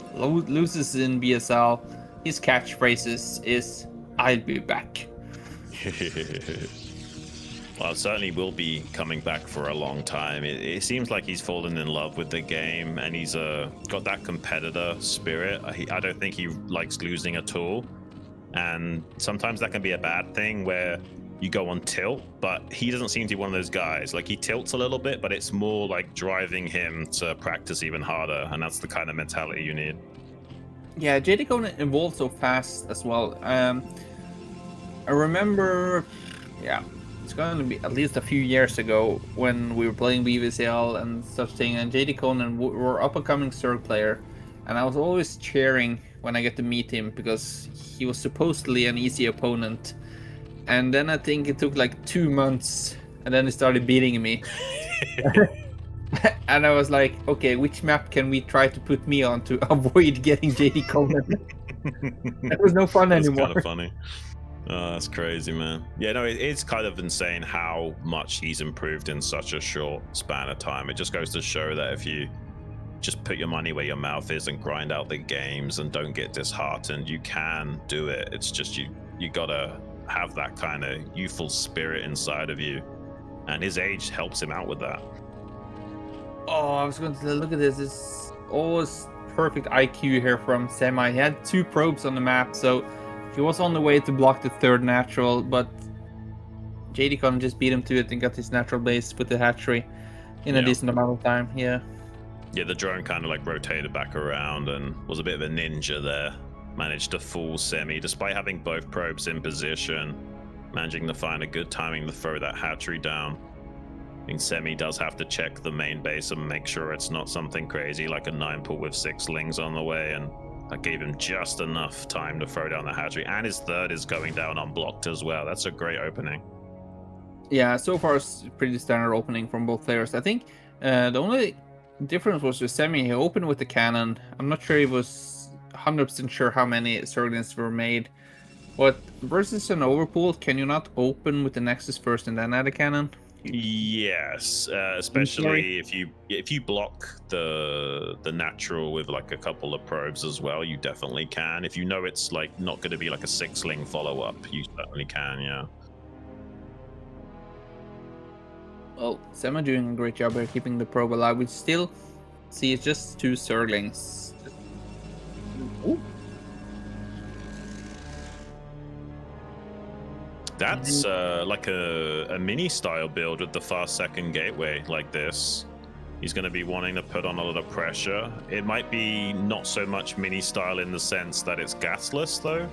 loses in BSL, his catchphrases is "I'll be back." Well, certainly will be coming back for a long time. It seems like he's fallen in love with the game, and he's got that competitor spirit. I don't think he likes losing at all, and sometimes that can be a bad thing where you go on tilt, but he doesn't seem to be one of those guys. Like he tilts a little bit, but it's more like driving him to practice even harder, and that's the kind of mentality you need. Yeah, JDConan evolved so fast as well. I remember, yeah, it's going to be at least a few years ago when we were playing BVCL and such thing, and JDConan were up and coming Zerg player, and I was always cheering when I get to meet him because he was supposedly an easy opponent. And then I think it took like 2 months, and then he started beating me. And I was like, okay, which map can we try to put me on to avoid getting JDConan? That was no fun anymore. It's kind of funny. Oh, that's crazy, man. Yeah, no, it's kind of insane how much he's improved in such a short span of time. It just goes to show that if you just put your money where your mouth is and grind out the games and don't get disheartened, you can do it. It's just you gotta have that kind of youthful spirit inside of you, and his age helps him out with that. Oh, I was going to look at this. It's always perfect IQ here from Semih. He had 2 probes on the map, so he was on the way to block the 3rd natural, but JDConan just beat him to it and got his natural base with the hatchery in a decent amount of time. Yeah, the drone kind of like rotated back around and was a bit of a ninja there. Managed to fool Semih despite having both probes in position, managing to find a good timing to throw that hatchery down. I think Semih does have to check the main base and make sure it's not something crazy like a 9-pool with 6 lings on the way, and that gave him just enough time to throw down the hatchery, and his 3rd is going down unblocked as well. That's a great opening. Yeah, so far it's pretty standard opening from both players. I think the only difference was with Semih. He opened with the cannon. I'm not sure he was 100% sure how many Zerglings were made. But versus an overpool, can you not open with the Nexus first and then add a cannon? Yes, especially if you block the natural with like a couple of probes as well, you definitely can. If you know it's like not going to be like a 6-ling follow up, you certainly can. Yeah. Well, Semih doing a great job here keeping the probe alive. We still see it's just 2 Zerglings. Ooh. That's like a mini style build with the fast second gateway like this. He's going to be wanting to put on a lot of pressure. It might be not so much mini style in the sense that it's gasless though.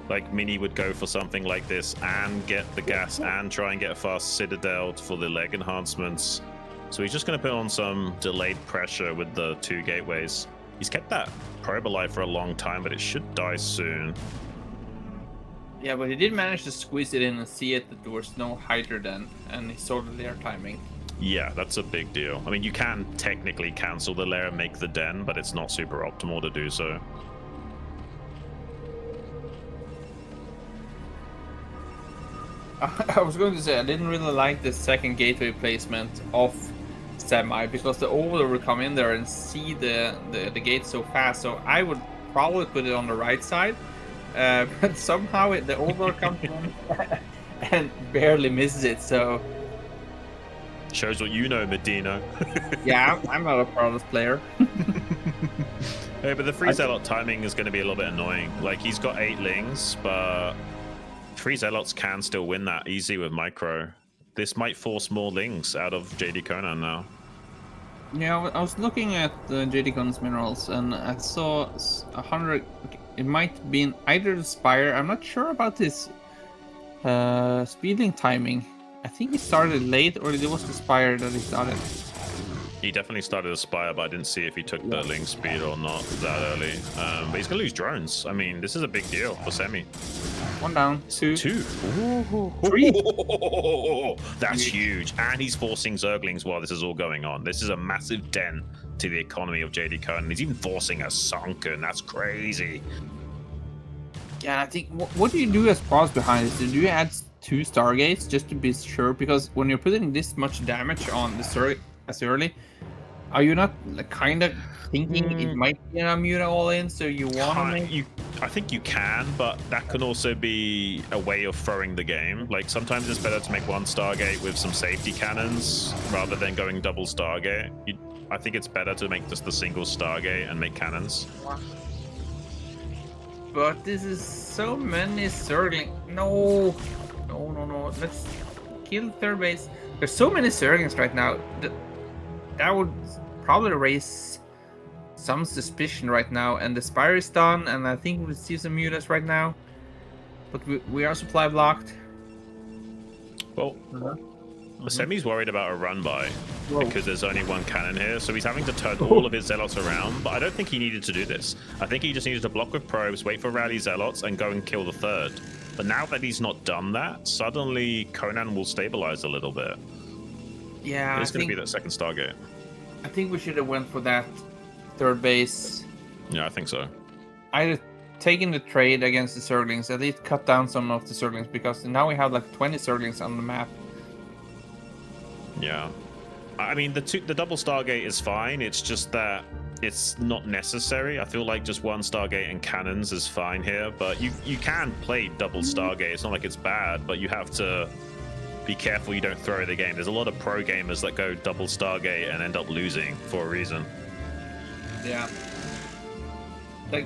Like Mini would go for something like this and get the gas and try and get a fast citadel for the leg enhancements. So he's just going to put on some delayed pressure with the 2 gateways. He's kept that probe alive for a long time, but it should die soon. Yeah, but he did manage to squeeze it in and see it that there was no Hydra then, and he sorted their timing. Yeah, that's a big deal. I mean, you can technically cancel the lair and make the den, but it's not super optimal to do so. I was going to say, I didn't really like the second gateway placement of Semih, because the Overlord would come in there and see the gate so fast, so I would probably put it on the right side. But somehow the Overlord comes in and barely misses it, so... Shows what you know, MadiNho. Yeah, I'm not a Protoss player. Hey, but the free zealot timing is going to be a little bit annoying. Like, he's got 8 lings, but 3 zealots can still win that easy with micro. This might force more lings out of JDConan now. Yeah, I was looking at JDConan's minerals, and I saw 100... It might be in either the Spire. I'm not sure about this speeding timing. I think he started late, or it was the Spire that he started. He definitely started a Spire, but I didn't see if he took the ling speed or not that early. But he's going to lose drones. I mean, this is a big deal for Semih. 1 down, 2. 2. 3. That's huge. And he's forcing Zerglings while this is all going on. This is a massive dent to the economy of JDConan. He's even forcing a Sunken. That's crazy. Yeah, I think, what do you do as pros behind this? Do you add 2 Stargates just to be sure? Because when you're putting this much damage on the Zerg as early, are you not like, kind of thinking it might be an Amuda all in, so you want to make... I think you can, but that can also be a way of throwing the game. Like, sometimes it's better to make 1 Stargate with some safety cannons rather than going double Stargate. I think it's better to make just the single Stargate and make cannons. But this is so many Zerglings. No. Let's kill third base. There's so many Zerglings right now. That would probably raise some suspicion right now. And the Spire is done, and I think we'll see some mutas right now. But we are supply blocked. Well, Semih's worried about a run by because there's only 1 cannon here, so he's having to turn all of his zealots around. But I don't think he needed to do this. I think he just needed to block with probes, wait for rally zealots, and go and kill the 3rd. But now that he's not done that, suddenly Conan will stabilize a little bit. Yeah, it's going to be that 2nd Stargate. I think we should have went for that 3rd base. Yeah, I think so. Either taking the trade against the Zerglings, at least cut down some of the Zerglings, because now we have like 20 Zerglings on the map. Yeah, I mean the double Stargate is fine. It's just that it's not necessary. I feel like just 1 Stargate and cannons is fine here, but you can play double Stargate. It's not like it's bad, but you have to be careful you don't throw the game. There's a lot of pro gamers that go double Stargate and end up losing for a reason. Yeah. Like,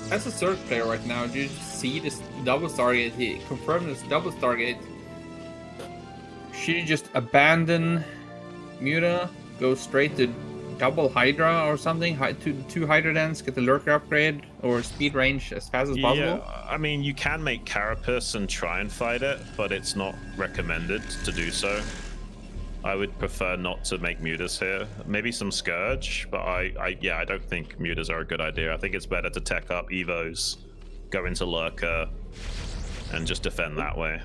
as a Zerg player right now, do you see this double Stargate? He confirmed this double Stargate. Should you just abandon Muta, go straight to double Hydra or something? Two Hydra dens, get the Lurker upgrade, or speed range as fast as possible? Yeah, I mean, you can make Carapace and try and fight it, but it's not recommended to do so. I would prefer not to make mutas here. Maybe some Scourge, but I don't think mutas are a good idea. I think it's better to tech up Evos, go into Lurker, and just defend that way.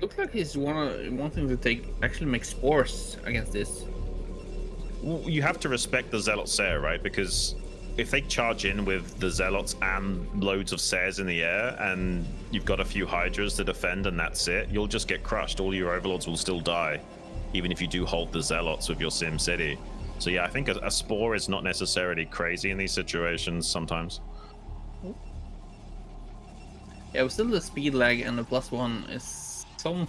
Looks like he's wanting to actually make spores against this. Well, you have to respect the Zealots there, right? Because if they charge in with the Zealots and loads of Sares in the air, and you've got a few Hydras to defend and that's it, you'll just get crushed. All your Overlords will still die. even if you do hold the Zealots with your Sim City. So yeah, I think a Spore is not necessarily crazy in these situations sometimes. Yeah, but still the speed lag and the +1 is some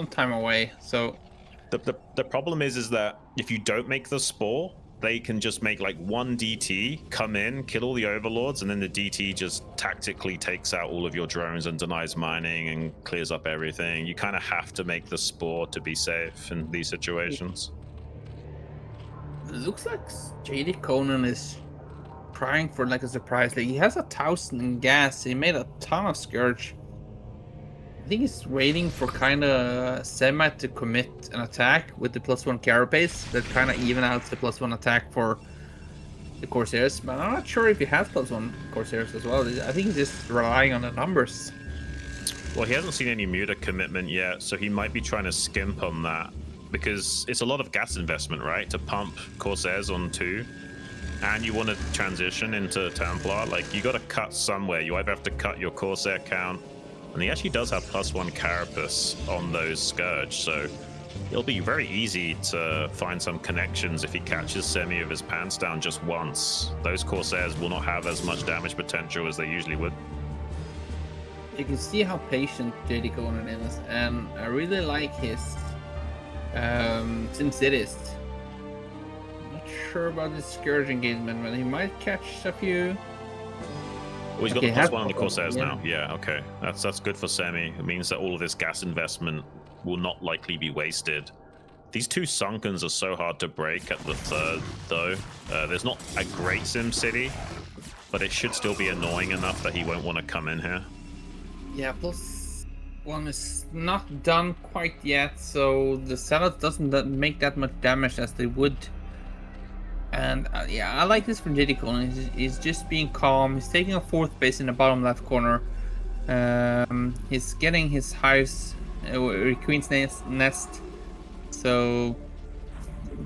time away. So the problem is that if you don't make the Spore, they can just make like one DT, come in, kill all the overlords, and then the DT just tactically takes out all of your drones and denies mining and clears up everything. You kind of have to make the Spore to be safe in these situations. it looks like JDConan is trying for like a surprise. Like he has 1,000 in gas. He made a ton of Scourge. I think he's waiting for kind of Semih to commit an attack with the +1 carapace that kind of even out the +1 attack for the Corsairs. But I'm not sure if he has +1 Corsairs as well. I think he's just relying on the numbers. Well, he hasn't seen any Muta commitment yet, so he might be trying to skimp on that because it's a lot of gas investment, right? To pump Corsairs on 2. And you want to transition into Templar. Like, you got to cut somewhere. You either have to cut your Corsair count, and he actually does have +1 Carapace on those Scourge, so it'll be very easy to find some connections if he catches Semih with his pants down just once. Those Corsairs will not have as much damage potential as they usually would. You can see how patient JDConan is, and I really like his SimCities. Not sure about his Scourge engagement, but he might catch a few. Well, he's got Okay, the +1 on the Corsairs yeah. now. Yeah, okay. That's good for Semih. It means that all of this gas investment will not likely be wasted. These 2 Sunkens are so hard to break at the 3rd, though. There's not a great Sim City, but it should still be annoying enough that he won't want to come in here. Yeah, +1 is not done quite yet, so the Zealot doesn't make that much damage as they would. And yeah, I like this from JDConan. He's just being calm. He's taking a 4th base in the bottom left corner. He's getting his hives, Queen's Nest. So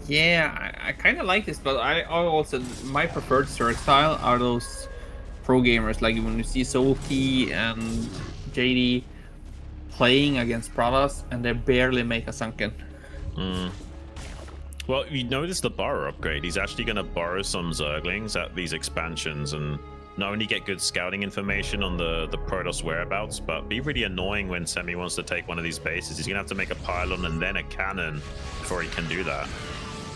yeah, I kind of like this, but I also my preferred Zerg style are those pro gamers, like when you see Solkey and JD playing against Protoss and they barely make a sunken. Well, you notice the borrow upgrade. He's actually going to borrow some Zerglings at these expansions and not only get good scouting information on the Protoss whereabouts, but be really annoying when Semih wants to take one of these bases. He's going to have to make a pylon and then a cannon before he can do that.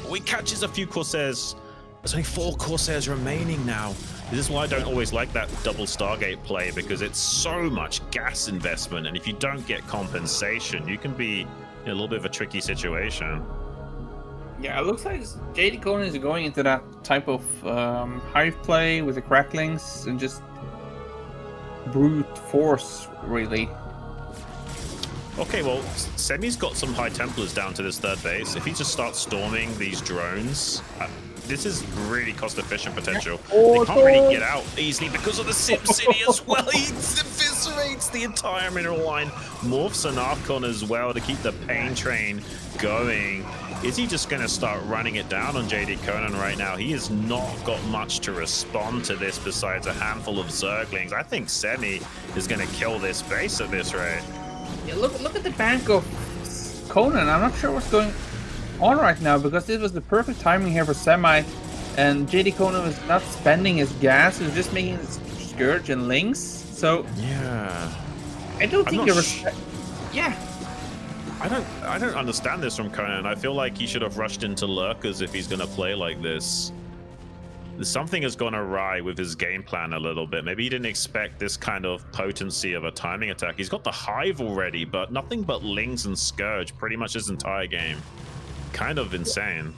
Oh, he catches a few Corsairs. There's only 4 Corsairs remaining now. This is why I don't always like that double Stargate play, because it's so much gas investment, and if you don't get compensation, you can be in a little bit of a tricky situation. Yeah, it looks like JDConan is going into that type of hive play with the cracklings and just brute force, really. Okay, well, Semih's got some High Templars down to this 3rd base. If he just starts storming these drones, this is really cost-efficient potential. They can't really get out easily because of the Sim City as well. He eviscerates the entire mineral line. Morphs an Archon as well to keep the pain train going. Is he just going to start running it down on JDConan right now? He has not got much to respond to this besides a handful of Zerglings. I think Semih is going to kill this base at this rate. Yeah, look at the bank of Conan. I'm not sure what's going on right now, because this was the perfect timing here for Semih, and JDConan was not spending his gas. He was just making his Scourge and Lynx. So yeah, I don't think yeah. I don't understand this from Conan. I feel like he should have rushed into Lurkers if he's going to play like this. Something has gone awry with his game plan a little bit. Maybe he didn't expect this kind of potency of a timing attack. He's got the Hive already, but nothing but Lings and Scourge pretty much his entire game. Kind of insane.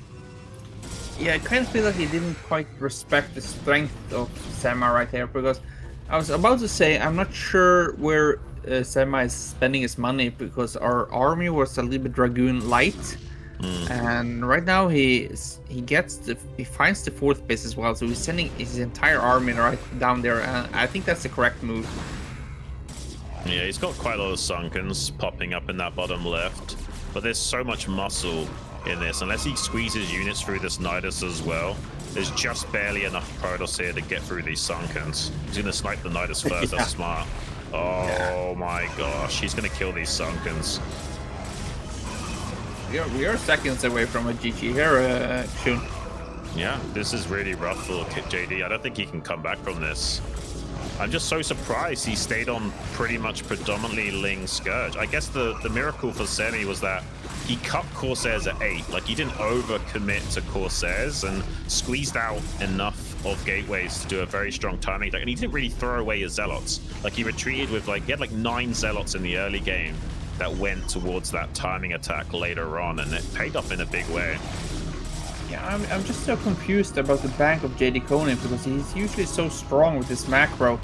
Yeah, I kind of feel like he didn't quite respect the strength of Semih right there, because I was about to say I'm not sure where Semih is spending his money, because our army was a little bit Dragoon light, and right now he finds the 4th base as well, so he's sending his entire army right down there, and I think that's the correct move. Yeah, he's got quite a lot of Sunkens popping up in that bottom left, but there's so much muscle in this. Unless he squeezes units through this Nidus as well, there's just barely enough Protoss here to get through these Sunkens. He's going to snipe the Nidus first. That's smart. Oh my gosh, he's going to kill these Sunkens. we are seconds away from a GG here, XUN. Yeah, this is really rough for JD. I don't think he can come back from this. I'm just so surprised he stayed on pretty much predominantly Ling Scourge. I guess the miracle for Semih was that he cut Corsairs at 8. Like, he didn't overcommit to Corsairs and squeezed out enough of gateways to do a very strong timing attack. And he didn't really throw away his Zealots. Like, he retreated with, like, he had like 9 Zealots in the early game that went towards that timing attack later on, and it paid off in a big way. Yeah, I'm just so confused about the bank of JDConan because he's usually so strong with his macro,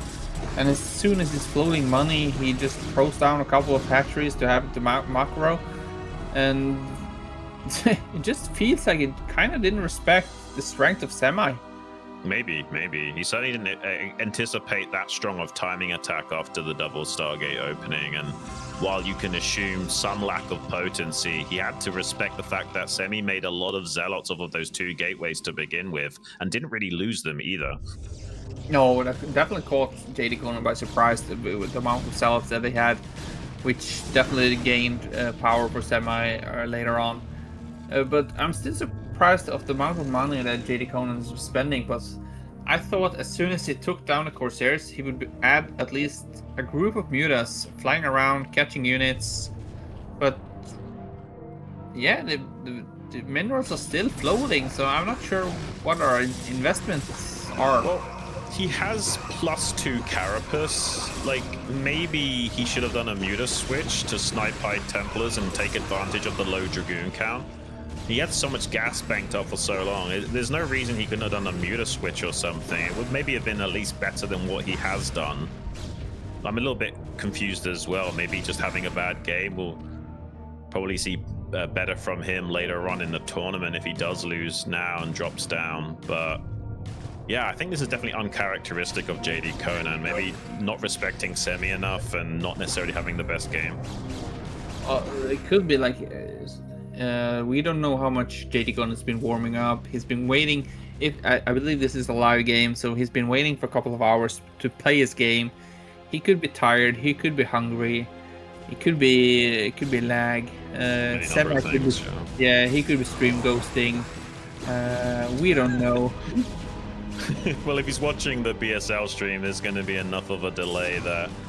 and as soon as he's floating money, he just throws down a couple of hatcheries to have the macro, and it just feels like it kind of didn't respect the strength of Semih. Maybe. He certainly didn't anticipate that strong of timing attack after the double Stargate opening, and while you can assume some lack of potency, he had to respect the fact that Semih made a lot of Zealots off of those 2 gateways to begin with, and didn't really lose them either. No, that definitely caught JDConan by surprise with the amount of Zealots that they had, which definitely gained power for Semih later on. But I'm still surprised of the amount of money that JDConan is spending, but I thought as soon as he took down the Corsairs, he would add at least a group of Mutas flying around, catching units. But yeah, the minerals are still floating, so I'm not sure what our investments are. Well, he has +2 Carapace. Like, maybe he should have done a Muta switch to snipe high Templars and take advantage of the low Dragoon count. He had so much gas banked up for so long. There's no reason he couldn't have done a Muta switch or something. It would maybe have been at least better than what he has done. I'm a little bit confused as well. Maybe just having a bad game. We'll probably see better from him later on in the tournament if he does lose now and drops down. But yeah, I think this is definitely uncharacteristic of JDConan. Maybe not respecting Semih enough and not necessarily having the best game. It could be like... we don't know how much JDConan has been warming up. He's been waiting. I believe this is a live game, so he's been waiting for a couple of hours to play his game. He could be tired. He could be hungry. It could be lag. Semih could be, yeah, he could be stream ghosting. We don't know. Well, if he's watching the BSL stream, there's going to be enough of a delay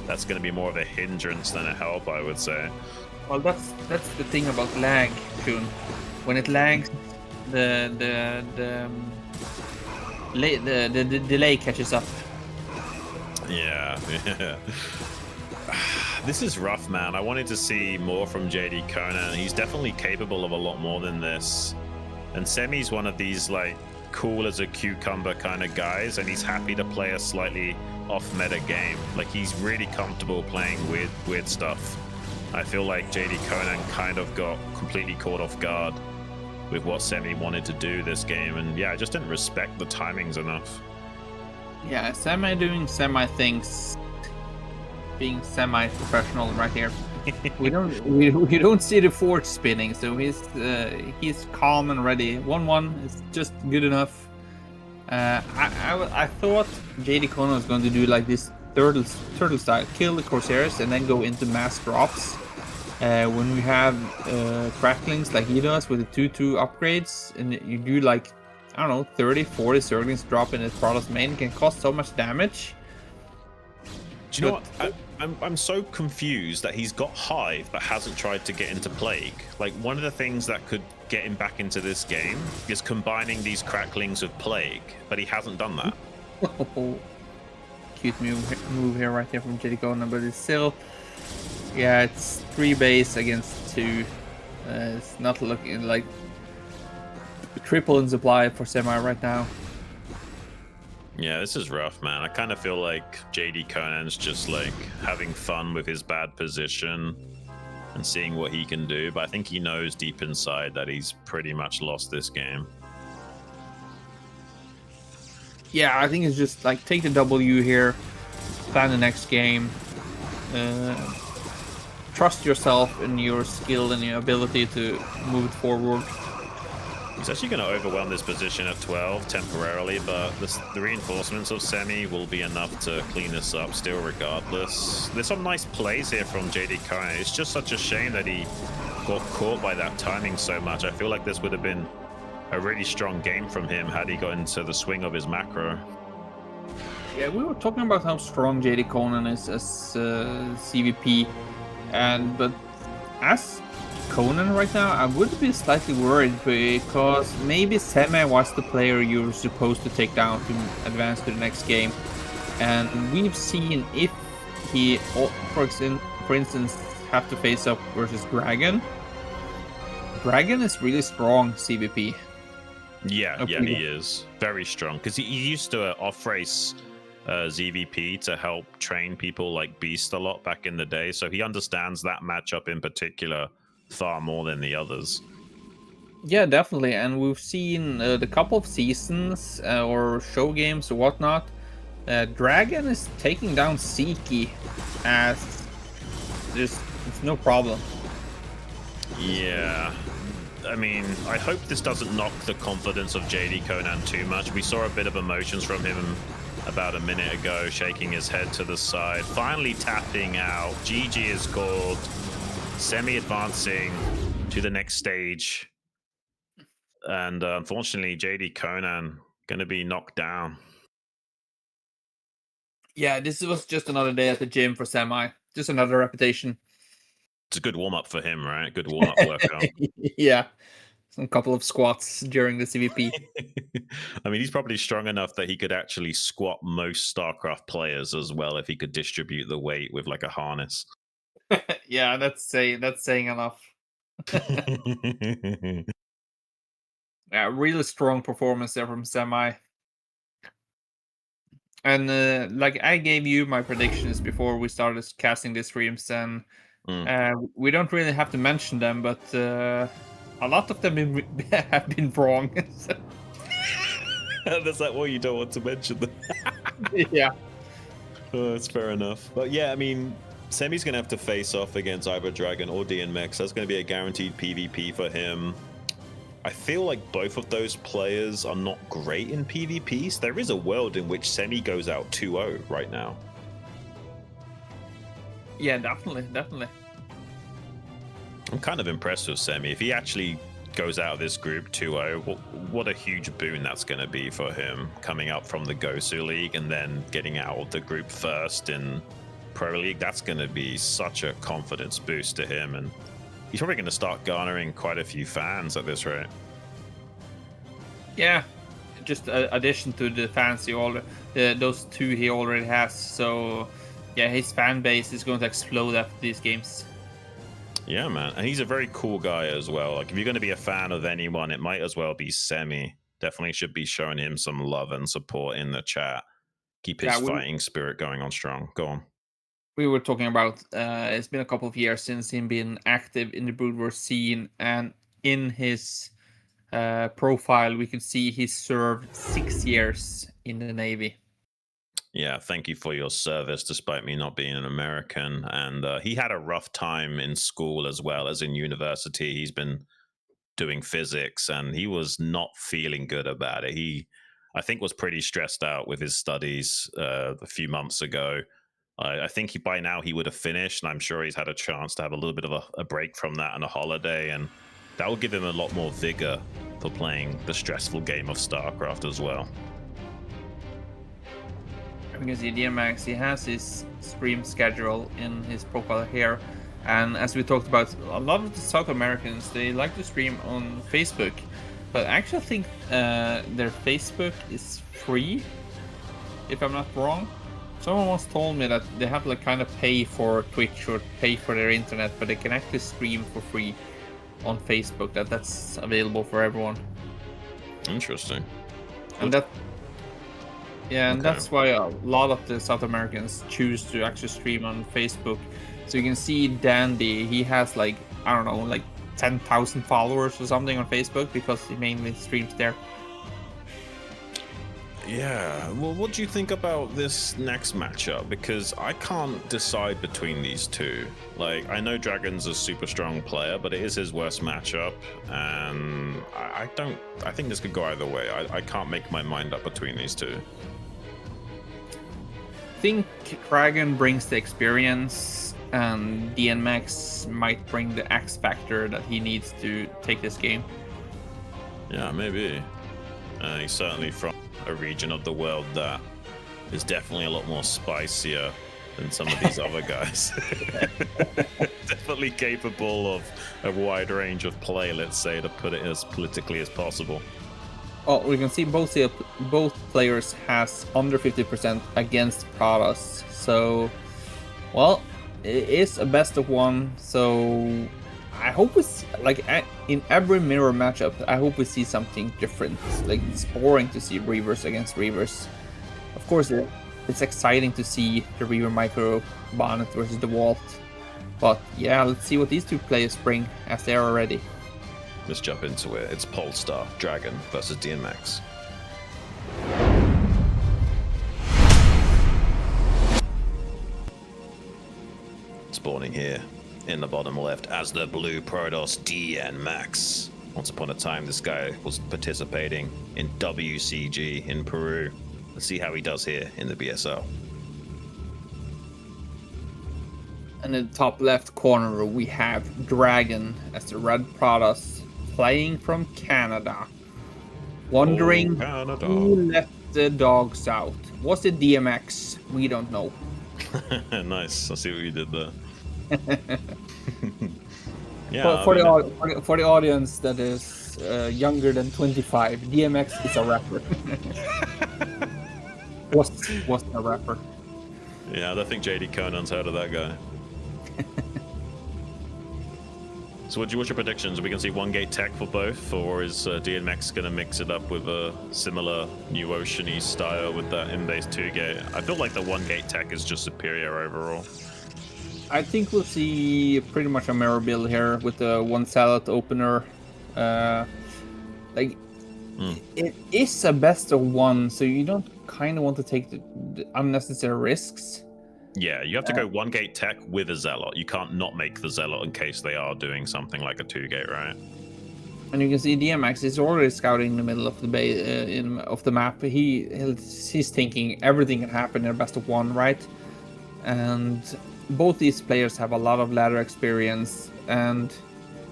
that's going to be more of a hindrance than a help, I would say. Well, that's the thing about lag, XUN. When it lags, the delay catches up. Yeah. This is rough, man. I wanted to see more from JDConan. He's definitely capable of a lot more than this. And Semih's one of these, like, cool as a cucumber kind of guys, and he's happy to play a slightly off-meta game. Like, he's really comfortable playing weird stuff. I feel like JDConan kind of got completely caught off guard with what Semih wanted to do this game, and yeah, I just didn't respect the timings enough. Yeah, Semih doing Semih things, being semi-professional right here. we don't see the forge spinning, so he's calm and ready. 1-1 is just good enough. I thought JDConan was going to do like this turtle style, kill the Corsairs and then go into mass drops. When we have cracklings like he does with the 2-2 upgrades, and you do like, I don't know, 30-40 Zerglings drop in his Protoss main, it can cost so much damage. Do you know what? I'm so confused that he's got Hive but hasn't tried to get into Plague. Like, one of the things that could get him back into this game is combining these cracklings with Plague, but he hasn't done that. Cute move here right there from JDConan, but it's still, yeah, it's 3 base against 2. It's not looking like triple in supply for Semih right now. Yeah, this is rough, man. I kind of feel like JDConan's just like having fun with his bad position and seeing what he can do, but I think he knows deep inside that he's pretty much lost this game. Yeah, I think it's just like take the W here, plan the next game, trust yourself in your skill and your ability to move it forward. He's actually going to overwhelm this position at 12 temporarily, but the reinforcements of Semih will be enough to clean this up still regardless. There's some nice plays here from JDConan. It's just such a shame that he got caught by that timing so much. I feel like this would have been a really strong game from him had he got into the swing of his macro. Yeah, we were talking about how strong JDConan is as CVP, but as Conan right now, I would be slightly worried because maybe Semih was the player you were supposed to take down to advance to the next game, and we've seen if he, for instance, have to face up versus DragOn. DragOn is really strong CVP. Yeah, he is very strong because he used to off-race ZVP to help train people like Beast a lot back in the day, so he understands that matchup in particular far more than the others. Yeah, definitely, and we've seen the couple of seasons or show games or whatnot. DragOn is taking down Seiki as it's no problem. Yeah. I mean, I hope this doesn't knock the confidence of JDConan too much. We saw a bit of emotions from him about a minute ago, shaking his head to the side, finally tapping out. GG is called. Semih advancing to the next stage. And unfortunately, JDConan going to be knocked down. Yeah, this was just another day at the gym for Semih. Just another repetition. It's a good warm-up for him, right? Good warm-up workout. Yeah. Some couple of squats during the CVP. I mean, he's probably strong enough that he could actually squat most StarCraft players as well if he could distribute the weight with like a harness. Yeah, that's saying enough. Yeah, really strong performance there from Semih. And like I gave you my predictions before we started casting the streams, and we don't really have to mention them, but a lot of them have been wrong. That's like, well, you don't want to mention them. Yeah. Oh, that's fair enough. But yeah, I mean, Semih's going to have to face off against either DragOn or Dienmax. That's going to be a guaranteed PvP for him. I feel like both of those players are not great in PvPs. There is a world in which Semih goes out 2-0 right now. Yeah, definitely. I'm kind of impressed with Semih. If he actually goes out of this group 2-0, what a huge boon that's going to be for him, coming up from the Gosu League and then getting out of the group first in Pro League. That's going to be such a confidence boost to him, and he's probably going to start garnering quite a few fans at this rate. Yeah, just addition to the fans those two he already has. So yeah, his fan base is going to explode after these games. Yeah, man. And he's a very cool guy as well. Like, if you're going to be a fan of anyone, it might as well be Semih. Definitely should be showing him some love and support in the chat. Keep his fighting spirit going on strong. Go on. We were talking about it's been a couple of years since him being active in the Broodwar scene, and in his profile we could see he served 6 years in the Navy. Yeah, thank you for your service, despite me not being an American. And he had a rough time in school as well as in university. He's been doing physics, and he was not feeling good about it. He, I think, was pretty stressed out with his studies a few months ago. I think by now he would have finished, and I'm sure he's had a chance to have a little bit of a break from that and a holiday, and that will give him a lot more vigor for playing the stressful game of StarCraft as well. Because Dienmax, he has his stream schedule in his profile here, and as we talked about, a lot of the South Americans, they like to stream on Facebook, but I actually think their Facebook is free, if I'm not wrong. Someone once told me that they have to like kind of pay for Twitch or pay for their internet, but they can actually stream for free on Facebook. That's available for everyone. Interesting. And that. Yeah, and that's why a lot of the South Americans choose to actually stream on Facebook. So you can see Dandy, he has like, I don't know, like 10,000 followers or something on Facebook because he mainly streams there. Yeah, well, what do you think about this next matchup? Because I can't decide between these two. Like, I know DragOn's a super strong player, but it is his worst matchup, and I think this could go either way. I can't make my mind up between these two. I think DragOn brings the experience, and Dienmax might bring the X factor that he needs to take this game. Yeah, maybe. He's certainly from a region of the world that is definitely a lot more spicier than some of these other guys. Definitely capable of a wide range of play, let's say, to put it as politically as possible. Oh, we can see both players has under 50% against Protoss. So, well, it is a best of one. So, I hope it's like in every mirror matchup. I hope we see something different. Like it's boring to see Reavers against Reavers. Of course, it's exciting to see the Reaver Micro Bonnet versus the Vault. But yeah, let's see what these two players bring as they are ready. Let's jump into it. It's Polestar, DragOn versus Dienmax. Spawning here in the bottom left as the blue Protoss Dienmax. Once upon a time, this guy was participating in WCG in Peru. Let's see how he does here in the BSL. And in the top left corner, we have DragOn as the red Protoss playing from Canada. Wondering who let the dogs out. Was it DMX? We don't know. Nice. I see what you did there. Yeah. For the audience that is younger than 25, DMX is a rapper. was a rapper. Yeah, I don't think JDConan's heard of that guy. So what's your predictions? Are we going to see one gate tech for both, or is Dienmax going to mix it up with a similar NewOcean-y style with that in-base 2-gate? I feel like the 1-gate tech is just superior overall. I think we'll see pretty much a mirror build here with the 1 salad opener. It is a best of 1, so you don't kind of want to take the unnecessary risks. Yeah, you have to go 1-gate tech with a Zealot. You can't not make the Zealot in case they are doing something like a 2-gate, right? And you can see DMX is already scouting in the middle of the of the map. He's thinking everything can happen in a best of 1, right? And both these players have a lot of ladder experience, and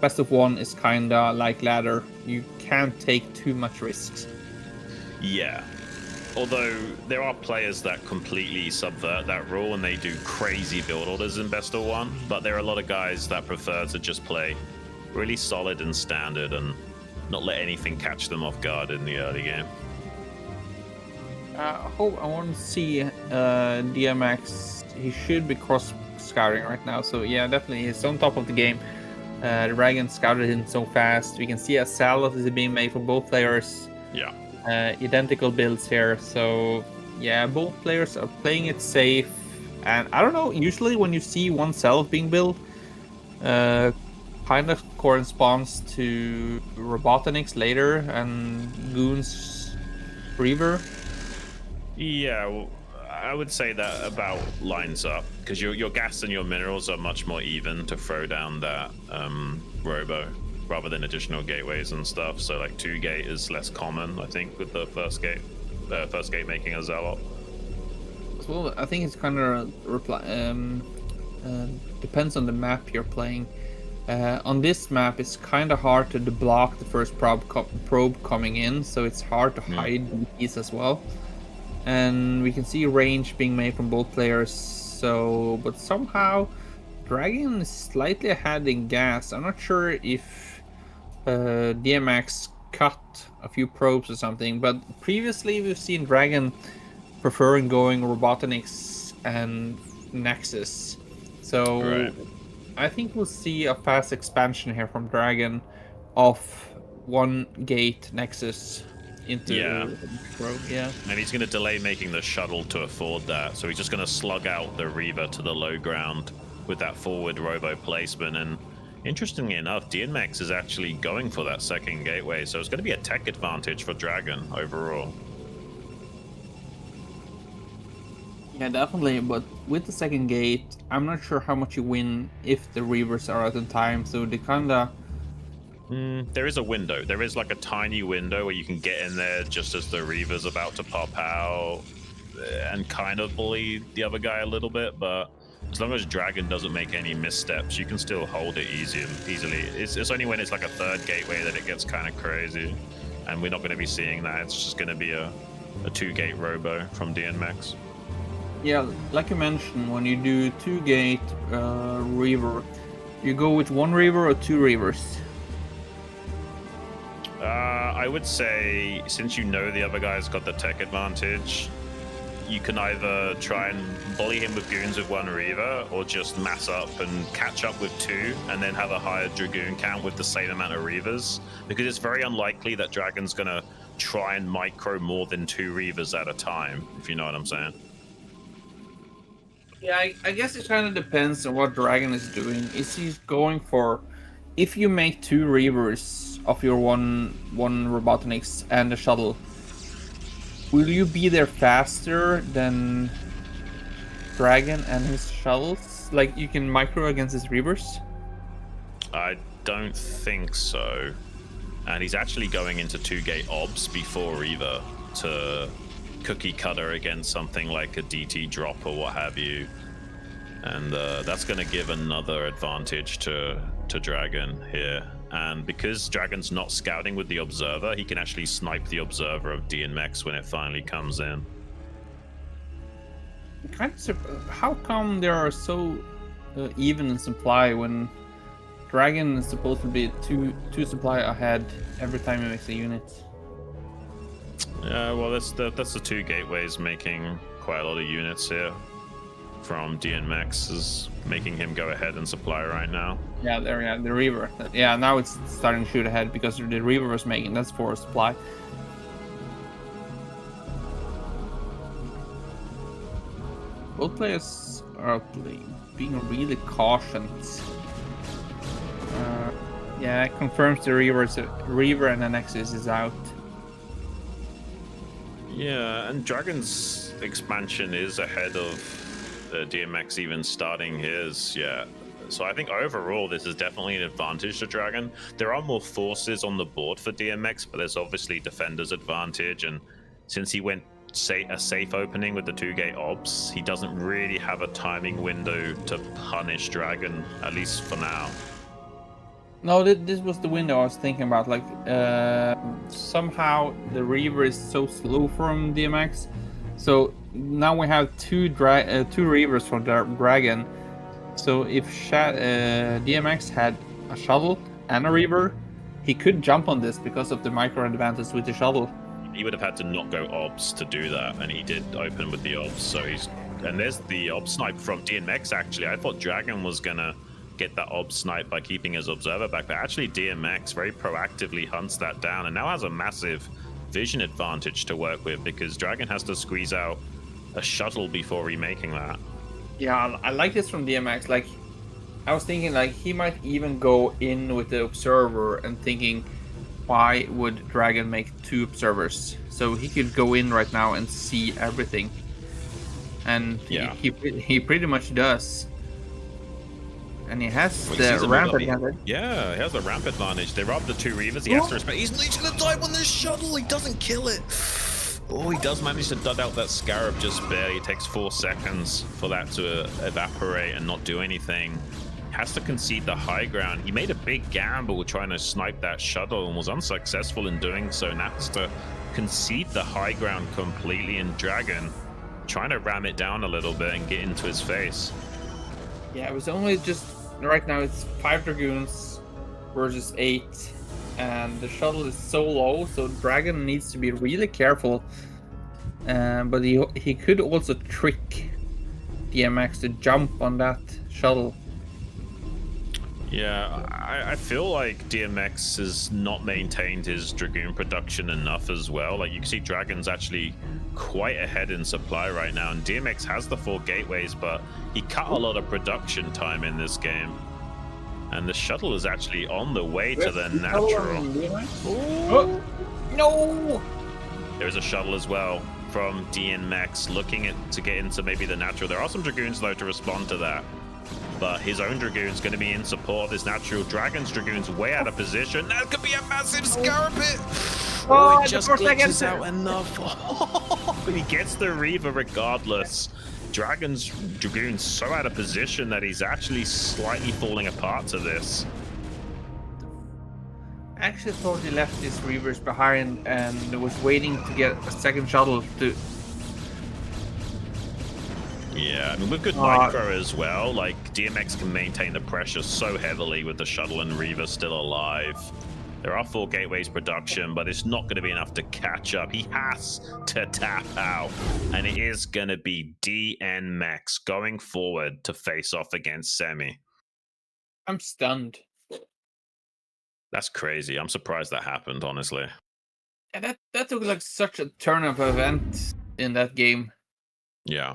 best of 1 is kinda like ladder. You can't take too much risks. Yeah. Although there are players that completely subvert that rule and they do crazy build orders in best of 1, but there are a lot of guys that prefer to just play really solid and standard and not let anything catch them off guard in the early game. I want to see DMX. He should be cross scouting right now, so yeah, definitely he's on top of the game. The DragOn scouted him so fast. We can see a salad is being made for both players. Yeah. Identical builds here, so yeah, both players are playing it safe. And I don't know, usually when you see one salad being built, kind of corresponds to Robotnik's later and Goon's Reaver. Yeah, well, I would say that about lines up because your gas and your minerals are much more even to throw down that robo rather than additional gateways and stuff. So like 2-gate is less common, I think, with the first gate making a Zealot. Well, I think it's kind of depends on the map you're playing. On this map, it's kind of hard to deblock the first probe coming in, so it's hard to hide these as well. And we can see range being made from both players. So, but somehow DragOn is slightly ahead in gas. I'm not sure if DMX cut a few probes or something, but previously we've seen DragOn preferring going Robotniks and Nexus. So right. I think we'll see a fast expansion here from DragOn of 1-gate Nexus into probe. Yeah. And he's going to delay making the shuttle to afford that. So he's just going to slug out the Reaver to the low ground with that forward robo placement. And interestingly enough, Dienmax is actually going for that second gateway. So it's going to be a tech advantage for DragOn overall. Yeah, definitely. But with the second gate, I'm not sure how much you win if the Reavers are out in time. So they kinda... There is a window. There is like a tiny window where you can get in there just as the Reaver's about to pop out and kind of bully the other guy a little bit, but As long as Dragon doesn't make any missteps, you can still hold it easily. It's only when it's like a third gateway that it gets kind of crazy. And we're not going to be seeing that. It's just going to be a 2-gate robo from Dienmax. Yeah, like you mentioned, when you do 2-gate Reaver, you go with 1 Reaver or 2 Reavers? I would say, since you know the other guy's got the tech advantage, you can either try and bully him with goons with 1 Reaver, or just mass up and catch up with 2, and then have a higher Dragoon count with the same amount of Reavers. Because it's very unlikely that Dragon's gonna try and micro more than 2 Reavers at a time, if you know what I'm saying. Yeah, I guess it kind of depends on what Dragon is doing. Is he going for... If you make 2 Reavers of your one Robotniks and the shuttle, will you be there faster than Dragon and his shuttles? Like, you can micro against his Reavers? I don't think so. And he's actually going into 2-gate obs before Reaver to cookie cutter against something like a DT drop or what have you. And that's going to give another advantage to Dragon here. And because Dragon's not scouting with the Observer, he can actually snipe the Observer of Dienmax when it finally comes in. How come they are so even in supply when Dragon is supposed to be two supply ahead every time he makes a unit? Yeah, well, that's the 2 gateways making quite a lot of units here. From Dienmax is making him go ahead and supply right now. Yeah, there, yeah, the Reaver. Yeah, now it's starting to shoot ahead because the Reaver was making that's for supply. Both players are being really cautious. Yeah, it confirms the Reaver and the Nexus is out. Yeah, and Dragon's expansion is ahead of Dienmax even starting his. Yeah, so I think overall this is definitely an advantage to Dragon. There are more forces on the board for Dienmax, but there's obviously defender's advantage, and since he went a safe opening with the 2-gate obs, he doesn't really have a timing window to punish Dragon, at least for now. No, this was the window I was thinking about. Like, somehow the Reaver is so slow from DMX, so now we have two Reavers from Dragon. So if DMX had a shuttle and a Reaver, he could jump on this because of the micro advantage with the shuttle. He would have had to not go obs to do that, and he did open with the obs. So and there's the ob snipe from DMX. Actually, I thought Dragon was gonna get that ob snipe by keeping his observer back, but actually DMX very proactively hunts that down and now has a massive vision advantage to work with, because Dragon has to squeeze out a shuttle before remaking that. Yeah, I like this from DMX. Like, I was thinking like he might even go in with the observer and thinking, why would Dragon make 2 observers? So he could go in right now and see everything. And yeah, he pretty much does. And he has the ramp advantage. Yeah, he has the ramp advantage. They robbed the 2 Reavers. He has to respect. He's gonna die on this shuttle. He doesn't kill it. Oh, he does manage to dud out that Scarab just barely. It takes 4 seconds for that to evaporate and not do anything. Has to concede the high ground. He made a big gamble trying to snipe that shuttle and was unsuccessful in doing so. Now has to concede the high ground completely, and Dragon trying to ram it down a little bit and get into his face. Yeah, it was only just right now it's 5 Dragoons versus 8, and the shuttle is so low, so Dragon needs to be really careful. But he could also trick DMX to jump on that shuttle. Yeah, I feel like DMX has not maintained his Dragoon production enough as well. Like, you can see Dragon's actually quite ahead in supply right now, and DMX has the 4 gateways, but he cut a lot of production time in this game. And the shuttle is actually on the way to the natural. Oh, no! There's a shuttle as well from DMX looking to get into maybe the natural. There are some Dragoons though to respond to that. But his own Dragoon's going to be in support of this natural. Dragon's Dragoon's way out of position. That could be a massive Scarab hit. Oh, it just glitches out enough. But he gets the Reaver regardless. Dragoon's so out of position that he's actually slightly falling apart to this. I actually thought he left his Reavers behind and was waiting to get a second shuttle to... Yeah, I mean, with good micro as well, like, DMX can maintain the pressure so heavily with the shuttle and Reaver still alive. There are 4 gateways production, but it's not going to be enough to catch up. He has to tap out, and it is going to be Dienmax going forward to face off against Semih. I'm stunned. That's crazy. I'm surprised that happened, honestly. And that took like such a turn of event in that game. Yeah.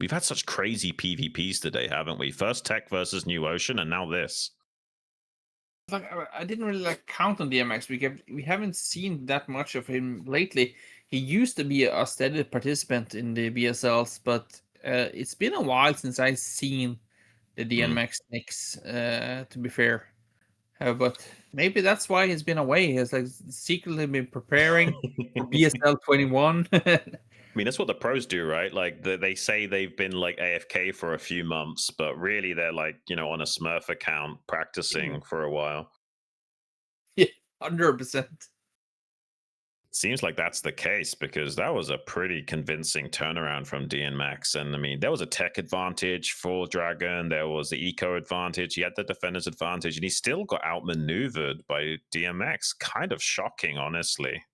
We've had such crazy PvPs today, haven't we? First Tech versus NewOcean, and now this. Like I didn't really like count on DMX. We haven't seen that much of him lately. He used to be a steady participant in the BSLs, but it's been a while since I've seen the DMX mix. To be fair, but maybe that's why he's been away. He's like secretly been preparing for BSL21. I mean, that's what the pros do, right? Like they say they've been like AFK for a few months, but really they're like, on a Smurf account practicing for a while. Yeah, 100%. Seems like that's the case because that was a pretty convincing turnaround from Dienmax. And I mean, there was a tech advantage for DragOn. There was the eco advantage. He had the defender's advantage, and he still got outmaneuvered by DMX. Kind of shocking, honestly.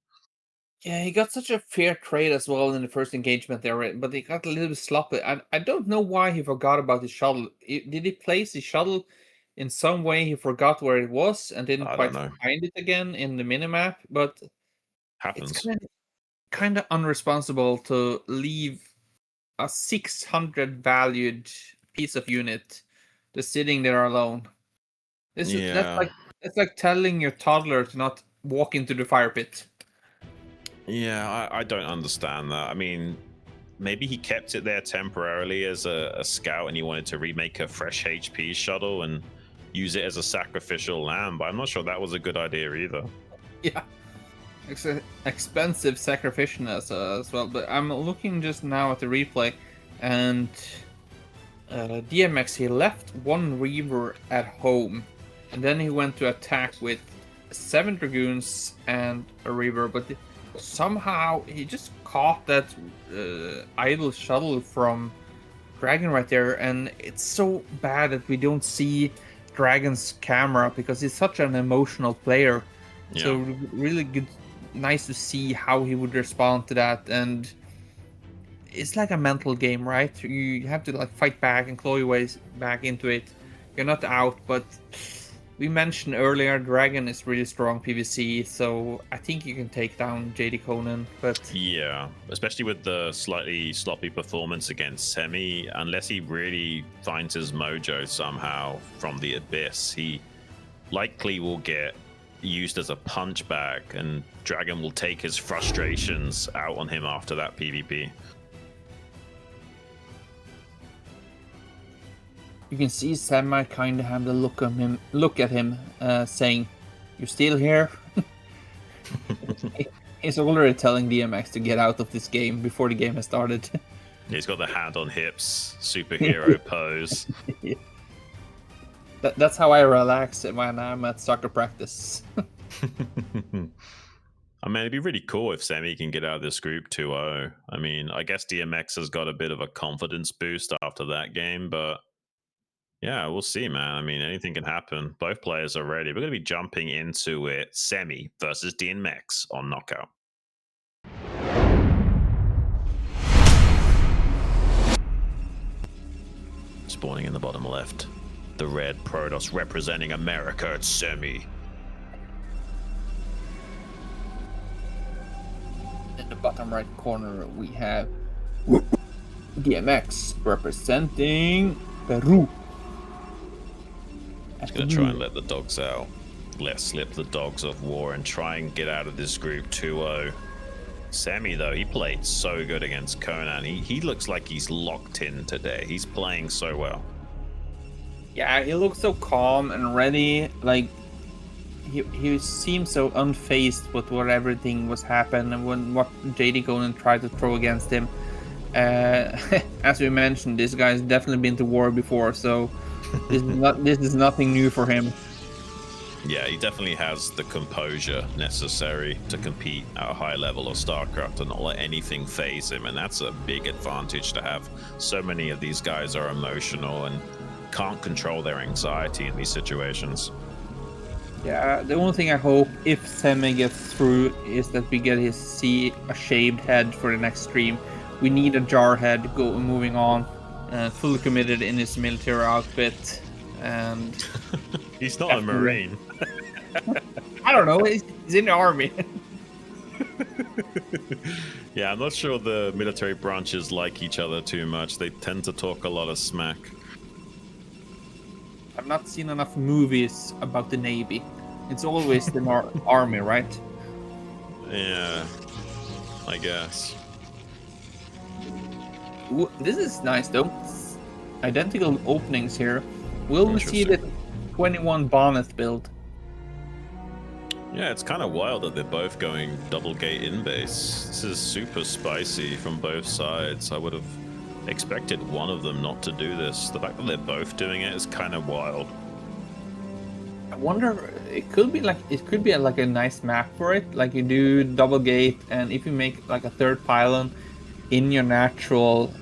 Yeah, he got such a fair trade as well in the first engagement there, but he got a little bit sloppy. I don't know why he forgot about his shuttle. Did he place his shuttle in some way? He forgot where it was and didn't quite find it again in the minimap. But happens. It's kind of unresponsible to leave a 600 valued piece of unit just sitting there alone. That's like telling your toddler to not walk into the fire pit. Yeah, I don't understand that. I mean, maybe he kept it there temporarily as a scout and he wanted to remake a fresh HP shuttle and use it as a sacrificial lamb, but I'm not sure that was a good idea either. Yeah, it's an expensive sacrificial as well, but I'm looking just now at the replay, and DMX, he left one Reaver at home, and then he went to attack with 7 Dragoons and a Reaver, but somehow he just caught that idle shuttle from Dragon right there, and it's so bad that we don't see Dragon's camera because he's such an emotional player. Yeah. So really good, nice to see how he would respond to that, and it's like a mental game, right? You have to like fight back and claw your ways back into it. You're not out, but we mentioned earlier, DragOn is really strong PvC, so I think you can take down JDConan, but... Yeah, especially with the slightly sloppy performance against Semih, unless he really finds his mojo somehow from the Abyss, he likely will get used as a punch bag, and DragOn will take his frustrations out on him after that PvP. You can see Semih kind of have the look at him, saying, "You're still here." He's already telling DMX to get out of this game before the game has started. He's got the hand on hips, superhero pose. Yeah. That's how I relax when I'm at soccer practice. I mean, it'd be really cool if Semih can get out of this group 2-0. I mean, I guess DMX has got a bit of a confidence boost after that game, but yeah, we'll see, man. I mean, anything can happen. Both players are ready. We're going to be jumping into it. Semih versus Dienmax on Knockout. Spawning in the bottom left. The red Protoss representing America at Semih. In the bottom right corner, we have DMX representing Peru. He's going to try and let the dogs out. Let slip the dogs of war and try and get out of this group 2-0. Semih, though, he played so good against Conan. He looks like he's locked in today. He's playing so well. Yeah, he looks so calm and ready. Like, he seemed so unfazed with what everything was happening and what JDConan tried to throw against him. As we mentioned, this guy's definitely been to war before, so this is nothing new for him. Yeah, he definitely has the composure necessary to compete at a high level of StarCraft and not let anything phase him, and that's a big advantage to have. So many of these guys are emotional and can't control their anxiety in these situations. Yeah, the only thing I hope if Semih gets through is that we get a shaved head for the next stream. We need a jar head moving on, fully committed in his military outfit, and he's not a Marine. I don't know. He's in the army. Yeah, I'm not sure the military branches like each other too much. They tend to talk a lot of smack. I've not seen enough movies about the Navy. It's always the army, right? Yeah, I guess. Ooh, this is nice though. Identical openings here. Will we see the 21 Bonnet build? Yeah, it's kind of wild that they're both going double gate in base. This is super spicy from both sides. I would have expected one of them not to do this. The fact that they're both doing it is kind of wild. I wonder, it could be like a nice map for it. Like you do double gate, and if you make like a third pylon in your natural,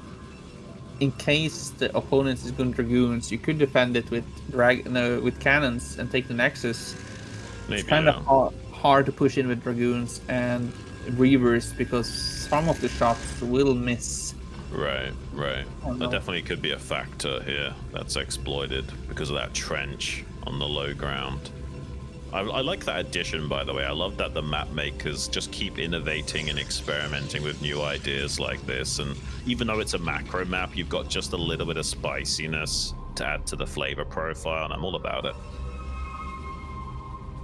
in case the opponent is going dragoons, you could defend it with with cannons and take the nexus. Maybe, it's kind of hard to push in with dragoons and reavers because some of the shots will miss. Right. That definitely could be a factor here that's exploited because of that trench on the low ground. I like that addition, by the way. I love that the map makers just keep innovating and experimenting with new ideas like this. And even though it's a macro map, you've got just a little bit of spiciness to add to the flavor profile, and I'm all about it.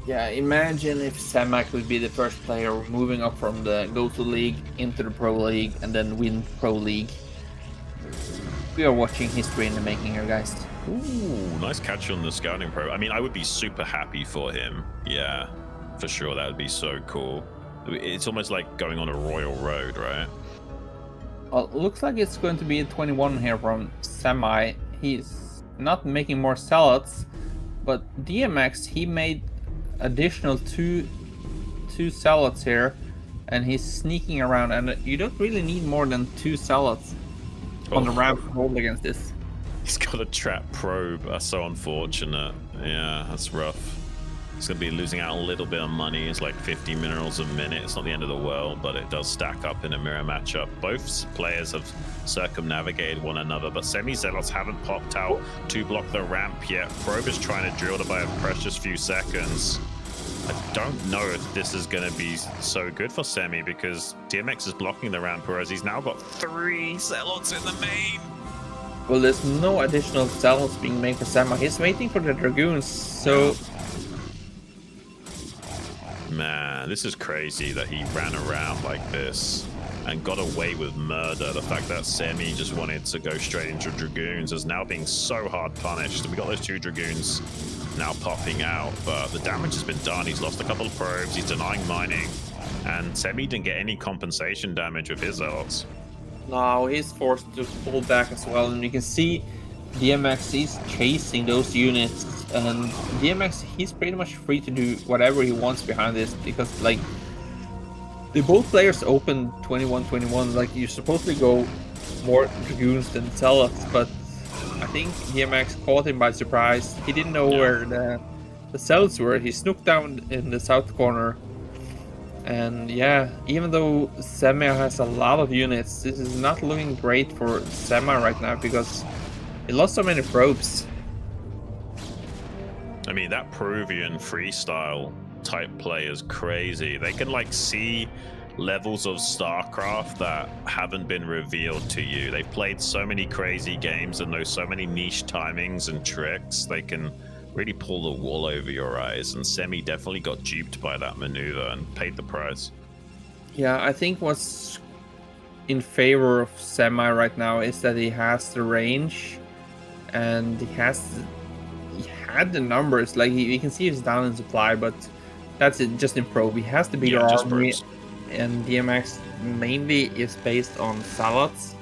Yeah, imagine if Semih would be the first player moving up from the Go-To League into the Pro League and then win Pro League. We are watching history in the making here, guys. Ooh, nice catch on the scouting pro. I mean, I would be super happy for him. Yeah, for sure. That would be so cool. It's almost like going on a royal road, right? Well, looks like it's going to be a 21 here from Semih. He's not making more zealots, but Dienmax, he made additional two zealots here, and he's sneaking around, and you don't really need more than 2 zealots on the ramp to hold against this. He's got a trap probe. That's so unfortunate. Yeah, that's rough. He's going to be losing out a little bit of money. It's like 50 minerals a minute. It's not the end of the world, but it does stack up in a mirror matchup. Both players have circumnavigated one another, but semi-zealots haven't popped out to block the ramp yet. Probe is trying to drill to by a precious few seconds. I don't know if this is going to be so good for Semih because Dienmax is blocking the ramp, whereas he's now got 3 zealots in the main. Well, there's no additional zealots being made for Semih. He's waiting for the dragoons, so... Man, this is crazy that he ran around like this and got away with murder. The fact that Semih just wanted to go straight into dragoons is now being so hard punished. We got those 2 dragoons now popping out, but the damage has been done. He's lost a couple of probes, he's denying mining, and Semih didn't get any compensation damage with his zealots. No, he's forced to pull back as well, and you can see Dienmax is chasing those units, and Dienmax, he's pretty much free to do whatever he wants behind this, because like the both players open 21-21, like you're supposed to go more dragoons than zealots, but I think Dienmax caught him by surprise. He didn't know where the zealots were. He snooked down in the south corner. And yeah, even though Semih has a lot of units, this is not looking great for Semih right now because he lost so many probes. I mean, that Peruvian freestyle type play is crazy. They can like see levels of StarCraft that haven't been revealed to you. They've played so many crazy games and know so many niche timings and tricks. They can really pull the wool over your eyes, and Semih definitely got duped by that maneuver and paid the price. Yeah, I think what's in favor of Semih right now is that he has the range and he had the numbers. Like you can see he's down in supply, but that's it, just in probe. He has the bigger army, and Dienmax mainly is based on zealots.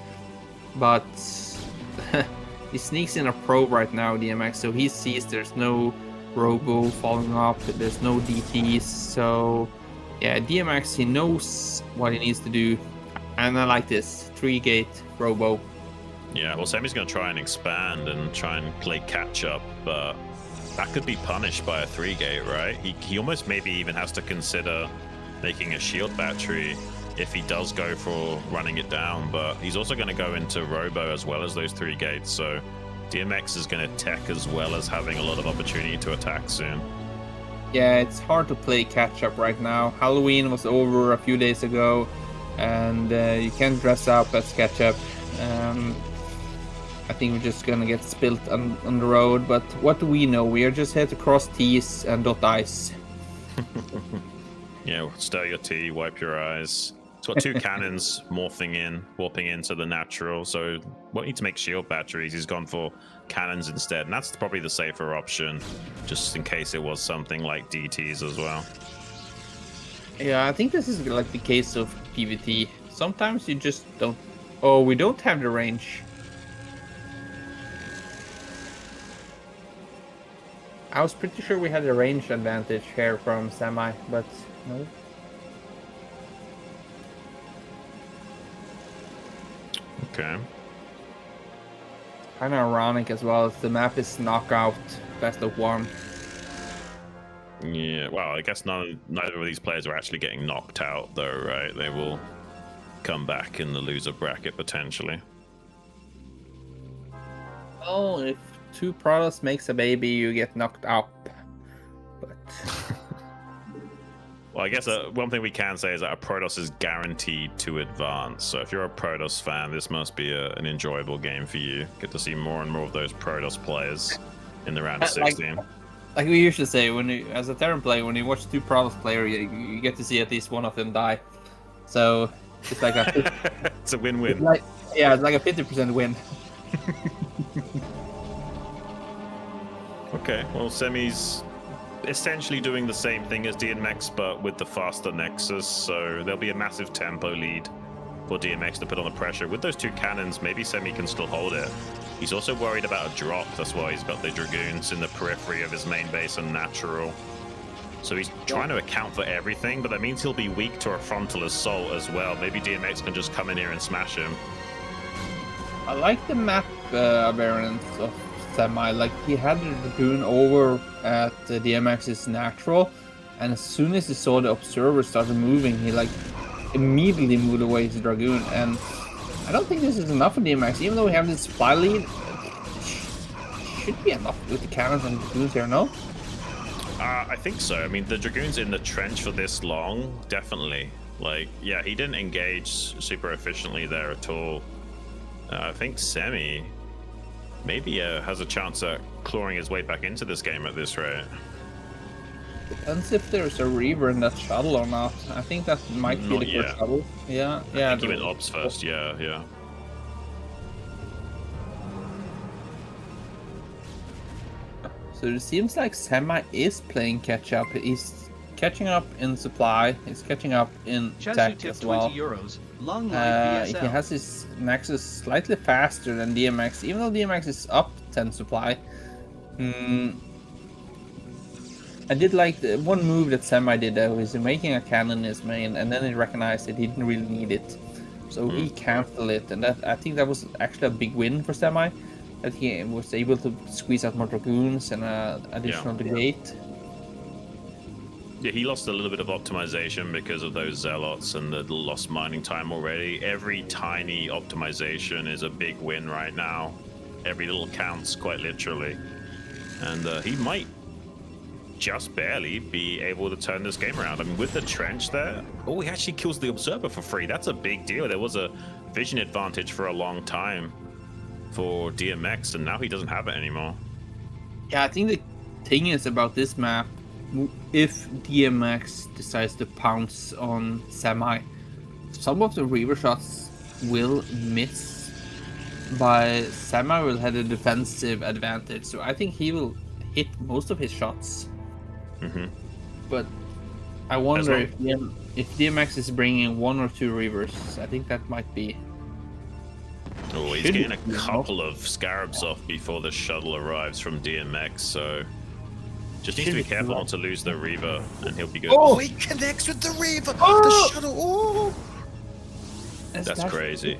but he sneaks in a probe right now, DMX, so he sees there's no Robo following up, there's no DTs, so yeah, DMX, he knows what he needs to do, and I like this 3-gate Robo. Yeah, well, Semih's going to try and expand and try and play catch up, but that could be punished by a 3-gate, right? He almost maybe even has to consider making a shield battery if he does go for running it down, but he's also going to go into Robo as well as those 3 gates, so DMX is going to tech as well as having a lot of opportunity to attack soon. Yeah, it's hard to play catch up right now. Halloween was over a few days ago, and you can't dress up as catch up. I think we're just gonna get spilt on the road, but what do we know? We are just here to cross T's and dot I's. Yeah, stir your tea, wipe your eyes. It's got 2 cannons warping into the natural, so won't need to make shield batteries. He's gone for cannons instead, and that's probably the safer option, just in case it was something like DTs as well. Yeah, I think this is like the case of PvT. Sometimes you just don't... Oh, we don't have the range. I was pretty sure we had a range advantage here from Semih, but no. Okay. Kind of ironic as well. The map is knockout, best of 1. Yeah, well, I guess neither of these players are actually getting knocked out, though, right? They will come back in the loser bracket potentially. Oh, if 2 Protoss makes a baby, you get knocked out. But well, I guess one thing we can say is that a Protoss is guaranteed to advance. So if you're a Protoss fan, this must be an enjoyable game for you. Get to see more and more of those Protoss players in the round of 16. Like we usually say, when you, as a Terran player, when you watch 2 Protoss players, you get to see at least one of them die. So it's like a it's a win-win. Yeah, it's like a 50% win. Okay, well, Semih's essentially doing the same thing as Dienmax, but with the faster Nexus, so there'll be a massive tempo lead for DMX to put on the pressure. With those 2 cannons, maybe Semih can still hold it. He's also worried about a drop, that's why he's got the Dragoons in the periphery of his main base and natural. So he's trying to account for everything, but that means he'll be weak to a frontal assault as well. Maybe DMX can just come in here and smash him. I like the map variance of Semih. Like, he had the Dragoon over at DMX's natural, and as soon as he saw the observer started moving, he like immediately moved away his Dragoon. And I don't think this is enough for DMX, even though we have this supply lead. It should be enough with the cannons and Dragoons here, no? I think so. I mean, the Dragoon's in the trench for this long, definitely. Like, yeah, he didn't engage super efficiently there at all. I think Semih maybe has a chance at clawing his way back into this game at this rate. Depends if there's a Reaver in that shuttle or not. I think that might be the first shuttle. Yeah, yeah. I think he went ops first, yeah. So it seems like Semih is playing catch up. He's catching up in supply. He's catching up in tech as well. €20. Long live BSL. He has his Nexus slightly faster than DMX, even though DMX is up 10 supply. I did like the one move that Semih did though, is making a cannon in his main, and then he recognized that he didn't really need it. So he canceled it, and that I think that was actually a big win for Semih, that he was able to squeeze out more Dragoons and additional gate. Yeah, he lost a little bit of optimization because of those Zealots and the lost mining time already. Every tiny optimization is a big win right now. Every little counts, quite literally. And he might just barely be able to turn this game around. I mean, with the trench there, oh, he actually kills the Observer for free. That's a big deal. There was a vision advantage for a long time for DMX, and now he doesn't have it anymore. Yeah, I think the thing is about this map, if DMX decides to pounce on Semih, some of the Reaver shots will miss, but Semih will have a defensive advantage, so I think he will hit most of his shots. But I wonder if DMX is bringing 1 or 2 Reavers. I think that might be. Oh, he's getting a couple of scarabs off before the shuttle arrives from Dienmax, so just needs to be careful not to lose the Reaver, and he'll be good. Oh, he connects with the Reaver! Oh! The shuttle! Oh! That's crazy.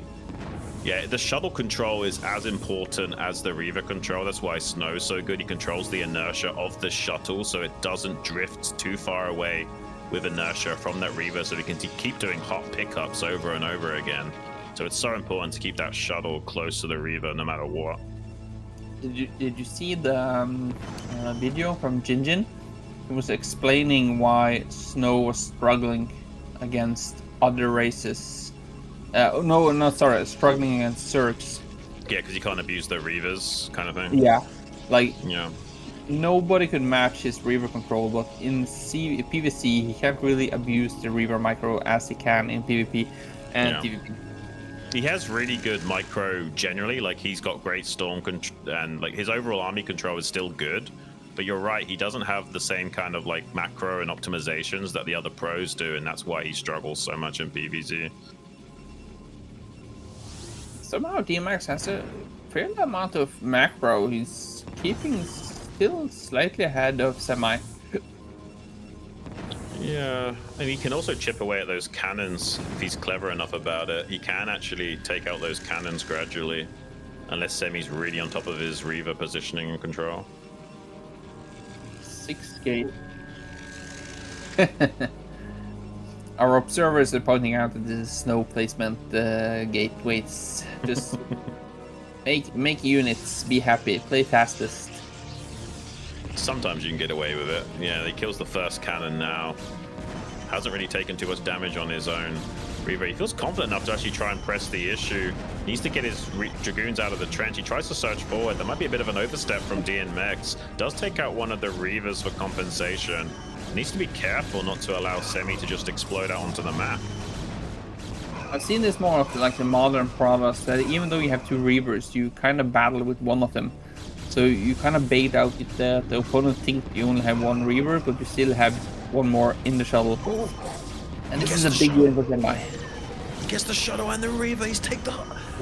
Yeah, the shuttle control is as important as the Reaver control. That's why Snow's so good. He controls the inertia of the shuttle, so it doesn't drift too far away with inertia from that Reaver, so we can keep doing hot pickups over and over again. So it's so important to keep that shuttle close to the Reaver no matter what. Did you see the video from Jinjin? He was explaining why Snow was struggling against other races. Struggling against Zergs. Yeah, because you can't abuse the Reavers, kind of thing. Yeah, like Yeah. nobody could match his Reaver control, but in PvC he can't really abuse the Reaver micro as he can in PvP and PvP. He has really good micro generally, like he's got great storm and like his overall army control is still good, but you're right, he doesn't have the same kind of like macro and optimizations that the other pros do, and that's why he struggles so much in PvZ. Somehow Dienmax has a fair amount of macro. He's keeping still slightly ahead of Semih. Yeah, and he can also chip away at those cannons if he's clever enough about it. He can actually take out those cannons gradually, unless Semih's really on top of his Reaver positioning and control. 6K. Our observers are pointing out that this is Snow placement gateways. Just make units be happy, play fastest. Sometimes you can get away with it. Yeah, he kills the first cannon now. Hasn't really taken too much damage on his own Reaver. He feels confident enough to actually try and press the issue. Needs to get his Dragoons out of the trench. He tries to surge forward. There might be a bit of an overstep from Dienmax. Does take out one of the Reavers for compensation. Needs to be careful not to allow Semih to just explode out onto the map. I've seen this more of like the modern Protoss, that even though you have two Reavers, you kind of battle with one of them. So you kind of bait out the opponent thinks you only have one Reaver, but you still have one more in the shuttle. And this is a big win for Semih. He gets the shuttle and the Reaver. He's taken the...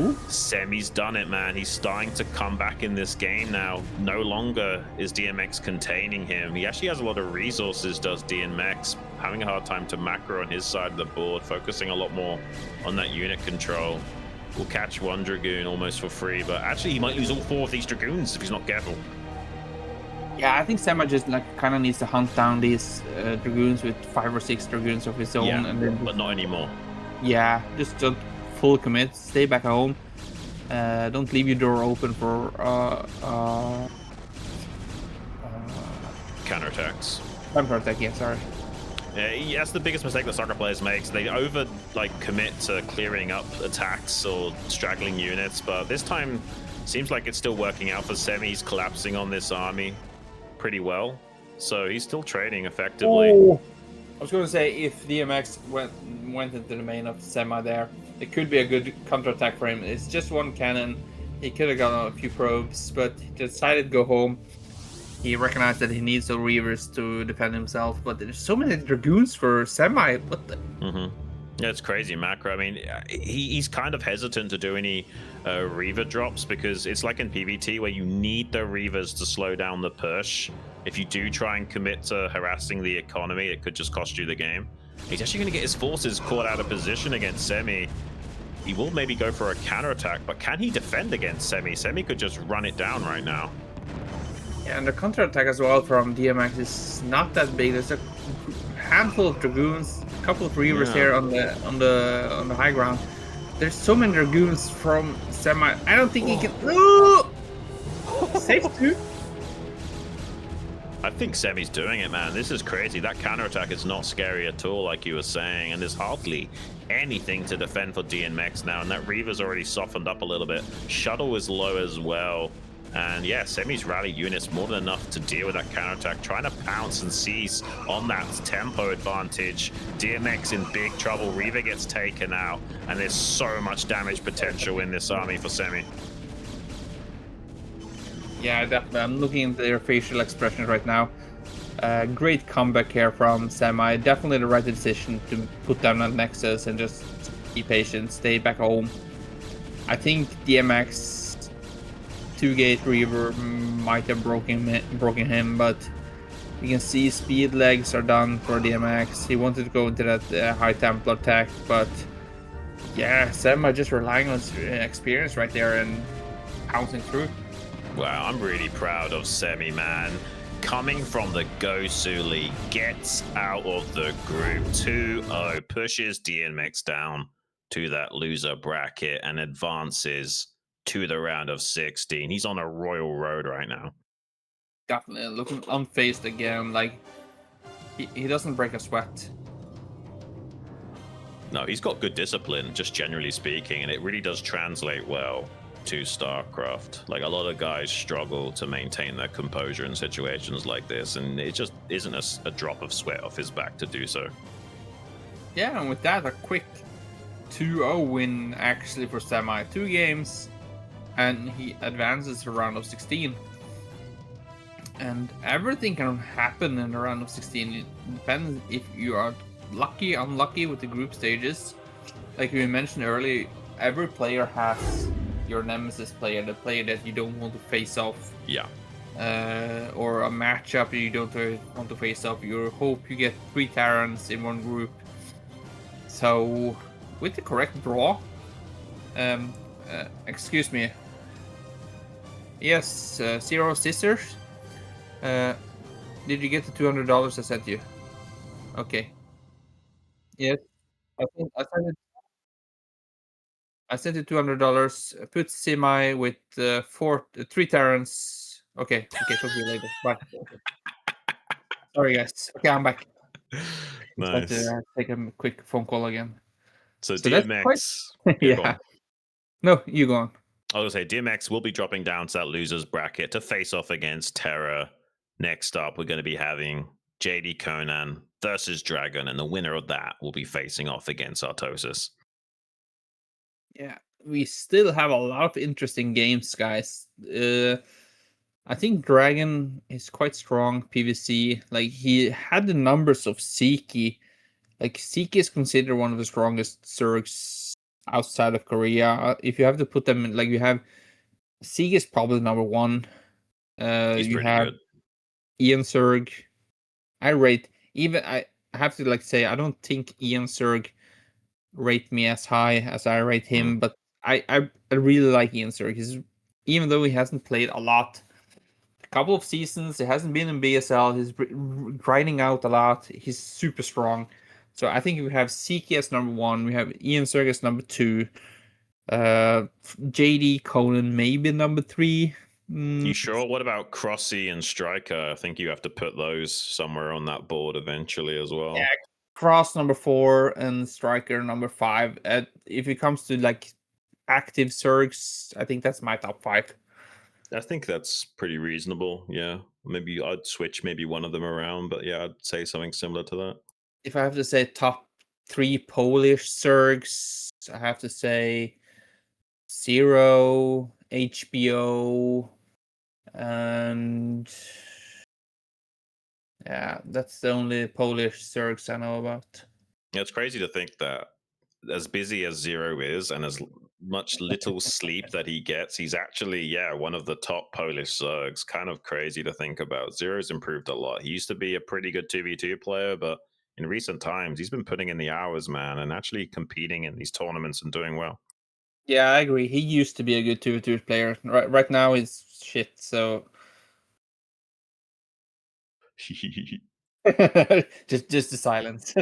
Ooh. Semih's done it, man. He's starting to come back in this game now. No longer is DMX containing him. He actually has a lot of resources, does DMX. Having a hard time to macro on his side of the board, focusing a lot more on that unit control. Will catch one Dragoon almost for free, but actually he might lose all 4 of these Dragoons if he's not careful. Yeah, I think Semih just like kind of needs to hunt down these Dragoons with 5 or 6 Dragoons of his own, Yeah, and then but not anymore. Yeah, just don't full commit, stay back home. Don't leave your door open for Counterattacks. counter-attack, yeah, sorry. Yeah, that's the biggest mistake that soccer players make. They over commit to clearing up attacks or straggling units, but this time seems like it's still working out for Semih. He's collapsing on this army pretty well, so he's still trading effectively. Oh. I was going to say, if DMX went into the main of Semih there, it could be a good counter-attack for him. It's just one cannon. He could have gotten a few probes, but he decided to go home. He recognized that he needs the Reavers to defend himself, but there's so many Dragoons for Semih. What the? Yeah, it's crazy macro. I mean, he's kind of hesitant to do any Reaver drops because it's like in PvT where you need the Reavers to slow down the push. If you do try and commit to harassing the economy, it could just cost you the game. He's actually going to get his forces caught out of position against Semih. He will maybe go for a counterattack, but can he defend against Semih? Semih could just run it down right now. Yeah, and the counterattack as well from DMX is not that big. There's a handful of Dragoons, a couple of Reavers here on the high ground. There's so many Dragoons from Semih. I don't think he can. Oh! Safe too. I think Semih's doing it, man. This is crazy. That counterattack is not scary at all, like you were saying, and there's hardly anything to defend for DNMX now, and that Reaver's already softened up a little bit. Shuttle is low as well. And yeah, Semih's rallied units more than enough to deal with that counterattack, trying to pounce and seize on that tempo advantage. DMX in big trouble. Reaver gets taken out, and there's so much damage potential in this army for Semih. Yeah, definitely. I'm looking at their facial expressions right now. Great comeback here from Semih. Definitely the right decision to put down that Nexus and just be patient, stay back home. I think DMX 2-gate Reaver might have broken him, but you can see speed legs are done for DMX. He wanted to go into that High Templar tech, but yeah, Semih just relying on experience right there and pouncing through. Wow, I'm really proud of Semih, man. Coming from the Gosu League, gets out of the group 2-0, pushes Dienmax down to that loser bracket and advances to the round of 16. He's on a royal road right now. Definitely looking unfazed again. Like he doesn't break a sweat. No, he's got good discipline, just generally speaking, and it really does translate well to StarCraft. Like, a lot of guys struggle to maintain their composure in situations like this, and it just isn't a drop of sweat off his back to do so. Yeah, and with that, a quick 2-0 win actually for Semih. 2 games, and he advances to round of 16. And everything can happen in the round of 16. It depends if you are lucky, unlucky with the group stages. Like we mentioned earlier, every player has your nemesis player, the player that you don't want to face off. Yeah. Or a matchup you don't want to face off. You hope you get 3 Terrans in one group. So, with the correct draw, excuse me. Yes, Zero Scissors. Did you get the $200 I sent you? Okay. Yes. I sent you $200. Put Semih with 3 Terrans. Okay. Talk to you later. Bye. Sorry, guys. Okay, I'm back. Nice. Just had to take a quick phone call again. So that's DMX. Yeah. No, you go on. I was going to say, DMX will be dropping down to that losers bracket to face off against TerrOr. Next up, we're going to be having JDConan versus DragOn, and the winner of that will be facing off against Artosis. Yeah, we still have a lot of interesting games, guys. I think DragOn is quite strong PvC. Like, he had the numbers of Siki. Like, Siki is considered one of the strongest Zergs outside of Korea. If you have to put them in, like, you have Siki is probably number 1. He's you pretty have good. Ian Zerg. I have to say, I don't think Ian Zerg rate me as high as I rate him, but I really like Ian Zerg. Even though he hasn't played a lot, a couple of seasons, he hasn't been in BSL, he's grinding out a lot, he's super strong. So I think we have Siki as number 1, we have Ian Zerg as number 2, JDConan maybe number 3. You sure? What about Crossy and Striker? I think you have to put those somewhere on that board eventually as well. Yeah, Cross number 4 and Striker number 5. If it comes to like active Zergs, I think that's my top 5. I think that's pretty reasonable. Yeah, maybe I'd switch maybe one of them around, but yeah, I'd say something similar to that. If I have to say top 3 Polish Zergs, I have to say Zero, HBO, and yeah, that's the only Polish Zergs I know about. It's crazy to think that as busy as Zero is and as much little sleep that he gets, he's actually, one of the top Polish Zergs. Kind of crazy to think about. Zero's improved a lot. He used to be a pretty good 2v2 player, but in recent times, he's been putting in the hours, man, and actually competing in these tournaments and doing well. Yeah, I agree. He used to be a good 2v2 player. Right now, he's shit, so... just the silence.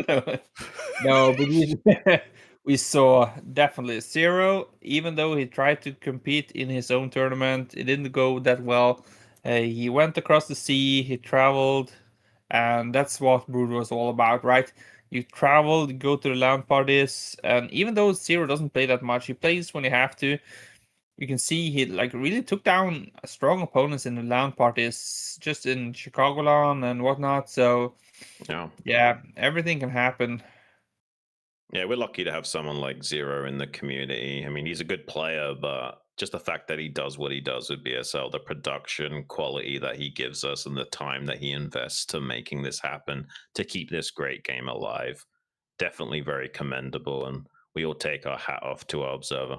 No, but we saw definitely Zero. Even though he tried to compete in his own tournament, it didn't go that well. He went across the sea, he traveled, and that's what Broodwar was all about, right? You travel, you go to the LAN parties, and even though Zero doesn't play that much, he plays when he have to. You can see he like really took down strong opponents in the LAN parties, just in Chicagoland and whatnot. So yeah, everything can happen. Yeah, we're lucky to have someone like Zero in the community. I mean, he's a good player, but just the fact that he does what he does with BSL, the production quality that he gives us, and the time that he invests to making this happen, to keep this great game alive, definitely very commendable. And we all take our hat off to our observer.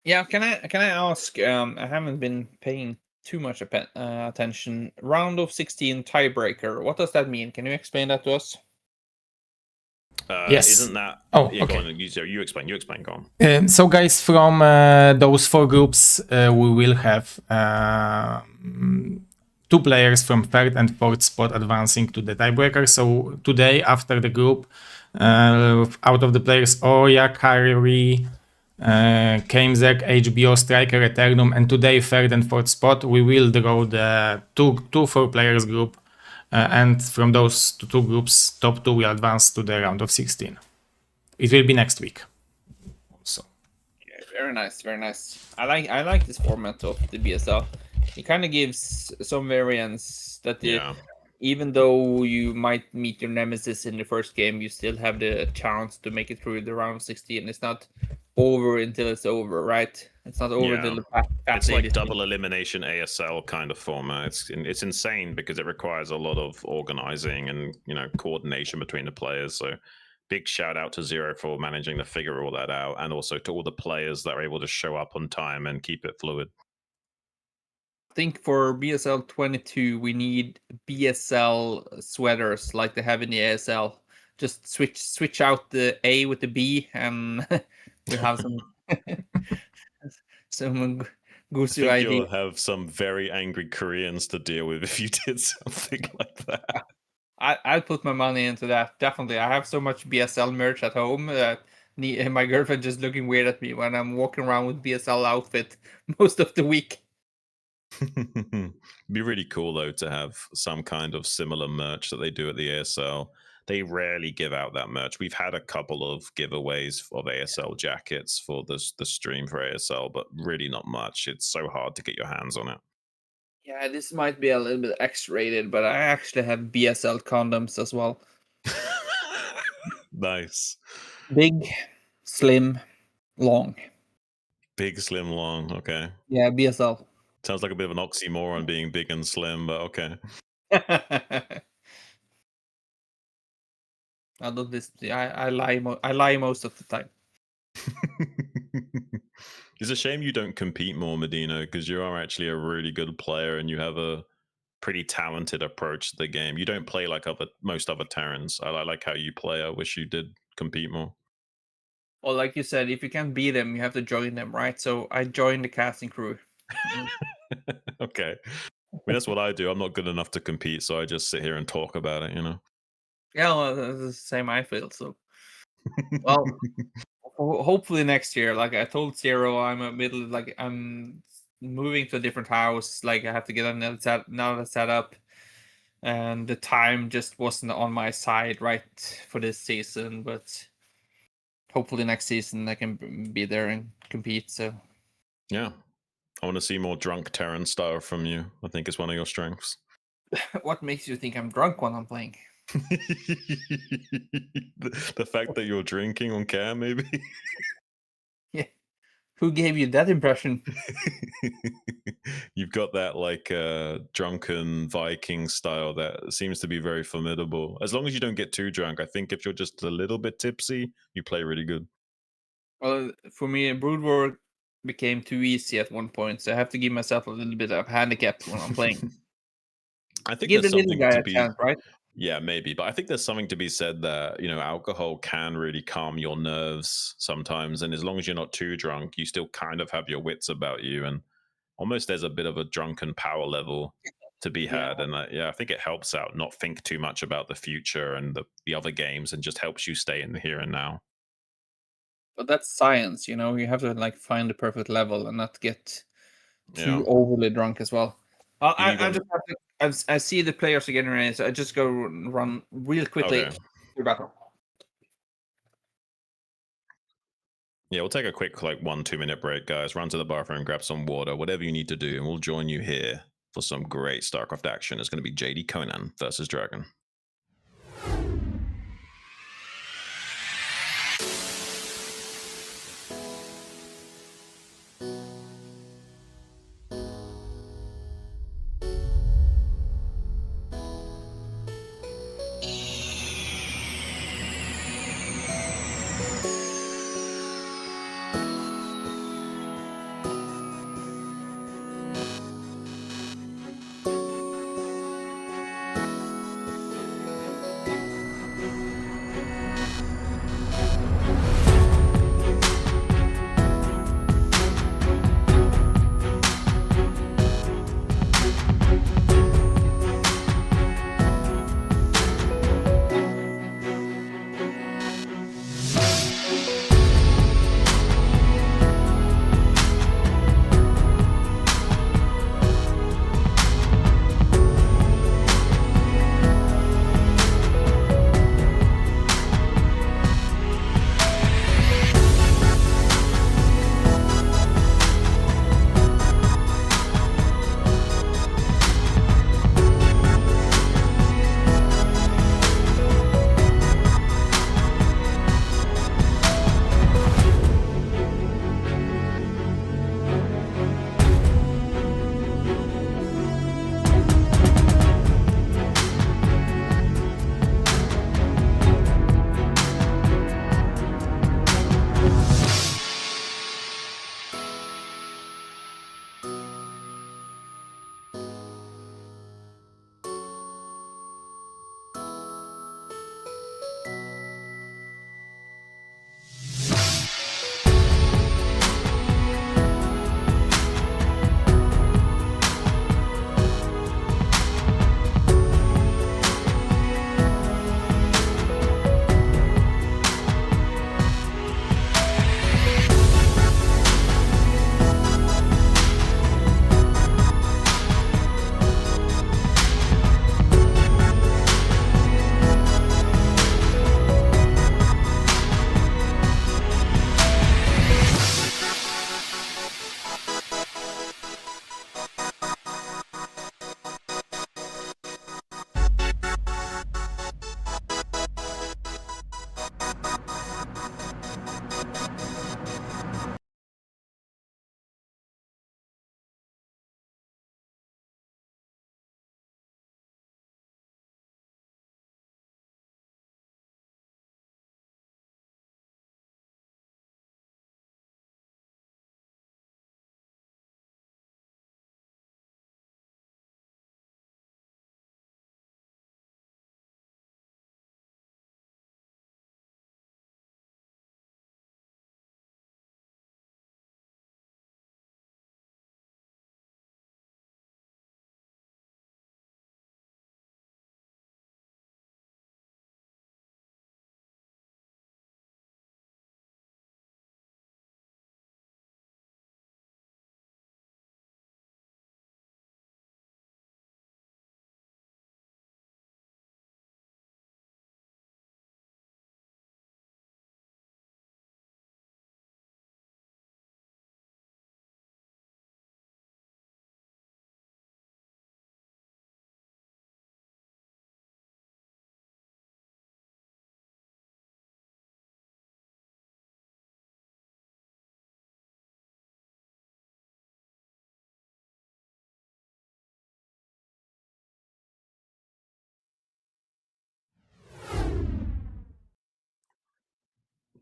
Yeah, can I ask? I haven't been paying too much attention. Round of 16 tiebreaker. What does that mean? Can you explain that to us? Yes. Isn't that? Oh, yeah, okay. Go on. You explain. You explain. Go on. So, guys, from those 4 groups, we will have 2 players from 3rd and 4th spot advancing to the tiebreaker. So today, after the group, out of the players Oya, Kyrie, Kamezek, HBO, Striker, Eternum, and today 3rd and 4th spot, we will draw the 4 players group. And from those 2 groups, top 2 will advance to the round of 16. It will be next week. So. Very nice, very nice. I like this format of the BSL. It kind of gives some variance that even though you might meet your nemesis in the first game, you still have the chance to make it through the round of 16. It's not over until it's over, right? It's not over until the it's like double elimination ASL kind of format. It's insane because it requires a lot of organizing and coordination between the players. So big shout out to Zero for managing to figure all that out, and also to all the players that are able to show up on time and keep it fluid. I think for BSL22 we need BSL sweaters like they have in the ASL. Just switch out the A with the B, and we have some some goosey I think idea. you'll have some very angry Koreans to deal with if you did something like that. I'll put my money into that. Definitely. I have so much BSL merch at home that my girlfriend just looking weird at me when I'm walking around with BSL outfit most of the week. Be really cool though to have some kind of similar merch that they do at the ASL. They rarely give out that merch. We've had a couple of giveaways of ASL jackets for the stream for ASL, but really not much. It's so hard to get your hands on it. Yeah, this might be a little bit X-rated, but I actually have BSL condoms as well. Nice. Big, slim, long. Big, slim, long. Okay. Yeah, BSL. Sounds like a bit of an oxymoron being big and slim, but okay. I love this. I lie. I lie most of the time. It's a shame you don't compete more, MadiNho, because you are actually a really good player and you have a pretty talented approach to the game. You don't play like most other Terrans. I like how you play. I wish you did compete more. Well, like you said, if you can't beat them, you have to join them, right? So I joined the casting crew. Okay. I mean, that's what I do. I'm not good enough to compete, so I just sit here and talk about it, Yeah, well, that's the same I feel. So, well, hopefully next year. Like I told Zero, I'm moving to a different house. Like I have to get another setup, and the time just wasn't on my side right for this season. But hopefully next season I can be there and compete. So yeah, I want to see more drunk Terran style from you. I think it's one of your strengths. what makes you think I'm drunk when I'm playing? The fact that you're drinking on cam, maybe. Yeah, who gave you that impression? You've got that like drunken Viking style that seems to be very formidable. As long as you don't get too drunk, I think if you're just a little bit tipsy, you play really good. Well, for me, Broodwar became too easy at one point, so I have to give myself a little bit of handicap when I'm playing. I think Give the there's little something guy to a be chance, right? Yeah, maybe, but I think there's something to be said that alcohol can really calm your nerves sometimes, and as long as you're not too drunk, you still kind of have your wits about you, and almost there's a bit of a drunken power level to be had. And I think it helps out not think too much about the future and the other games, and just helps you stay in the here and now. But that's science, you have to like find the perfect level and not get too Yeah. overly drunk as well. I on- just have to, I see the players are getting ready, so I just go run real quickly Okay. to battle. Yeah, we'll take a quick 1-2 minute break, guys. Run to the bathroom, grab some water, whatever you need to do, and we'll join you here for some great StarCraft action. It's going to be JDConan versus DragOn.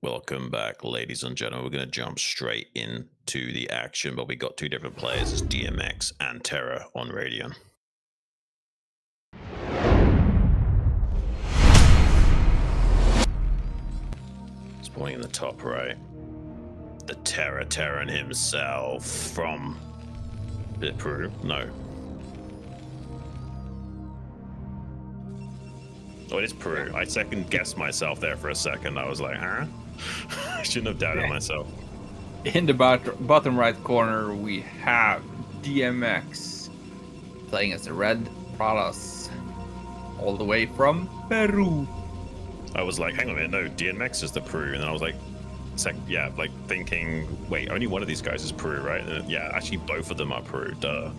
Welcome back, ladies and gentlemen. We're going to jump straight into the action, but we got two different players. It's Dienmax and TerrOr on Radiant. Spawning in the top right. The Terran himself from Peru? No. Oh, it is Peru. I second guessed myself there for a second. I was like, huh? I shouldn't have doubted myself. In the bottom right corner, we have DMX playing as the red Protoss, all the way from Peru. I was like, hang on a minute, no, Dienmax is the Peru. And then I was like, thinking, wait, only one of these guys is Peru, right? And yeah, actually both of them are Peru, duh.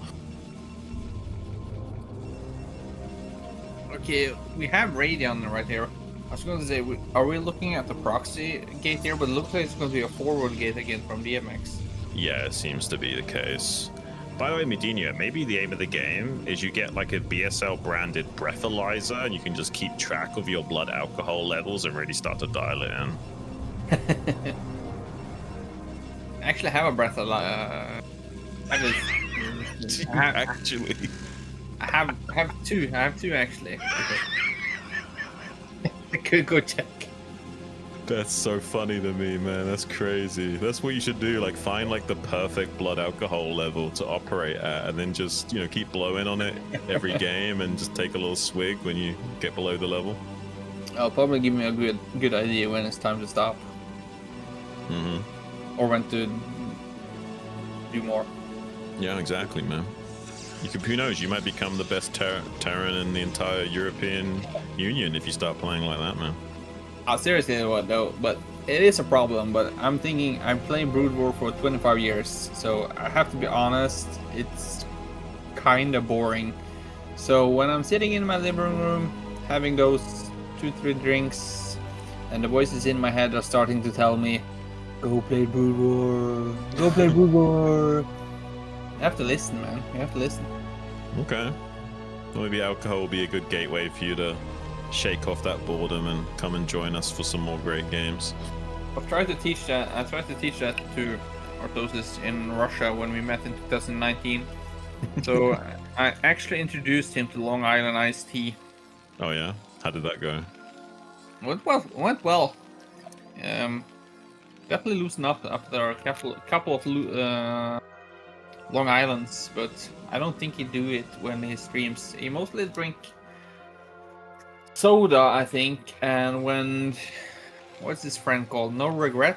Okay, we have Radiant right here. I was going to say, are we looking at the proxy gate here? But it looks like it's going to be a forward gate again from DMX. Yeah, it seems to be the case. By the way, MadiNho, maybe the aim of the game is you get like a BSL branded breathalyzer and you can just keep track of your blood alcohol levels and really start to dial it in. I actually have a breathalyzer. Actually. I have two. I have two actually. I could go check. That's so funny to me, man. That's crazy. That's what you should do. Like, find like the perfect blood alcohol level to operate at, and then just, you know, keep blowing on it every game, and just take a little swig when you get below the level. I'll probably give me a good idea when it's time to stop, or when to do more. Yeah, exactly, man. Who knows? You might become the best Terran in the entire European Union if you start playing like that, man. Seriously, what though? But it is a problem. But I'm thinking I'm playing Broodwar for 25 years, so I have to be honest. It's kind of boring. So when I'm sitting in my living room having those 2-3 drinks, and the voices in my head are starting to tell me, "Go play Broodwar. Go play Broodwar." You have to listen, man. You have to listen. Okay. Well, maybe alcohol will be a good gateway for you to shake off that boredom and come and join us for some more great games. I've tried to teach that. I tried to teach that to Artosis in Russia when we met in 2019. So I actually introduced him to Long Island iced tea. Oh yeah? How did that go? Went well. Definitely loosened up after a couple of Long Islands, but I don't think he'd do it when he streams. He mostly drink soda, I think, and when what's his friend called? No Regret,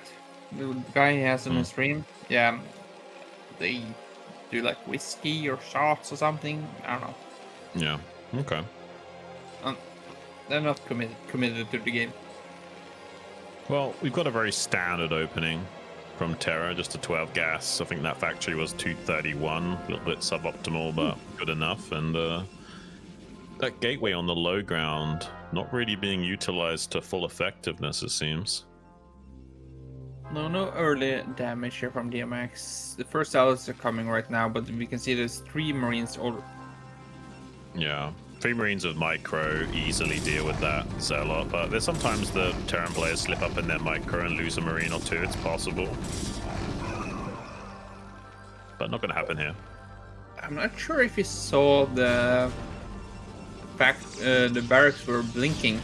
the guy he has on the stream. Yeah, they do like whiskey or shots or something. I don't know. Yeah. Okay. They're not committed to the game. Well, we've got a very standard opening from TerrOr, just a 12 gas. I think that factory was 231, a little bit suboptimal, but good enough. And that gateway on the low ground not really being utilized to full effectiveness, it seems. No early damage here from DMX. The first outs are coming right now, but we can see there's 3 Marines all. Yeah, 3 Marines of micro easily deal with that Zealot, but there's sometimes the Terran players slip up in their micro and lose a Marine or 2. It's possible, but not going to happen here. I'm not sure if you saw the fact the barracks were blinking.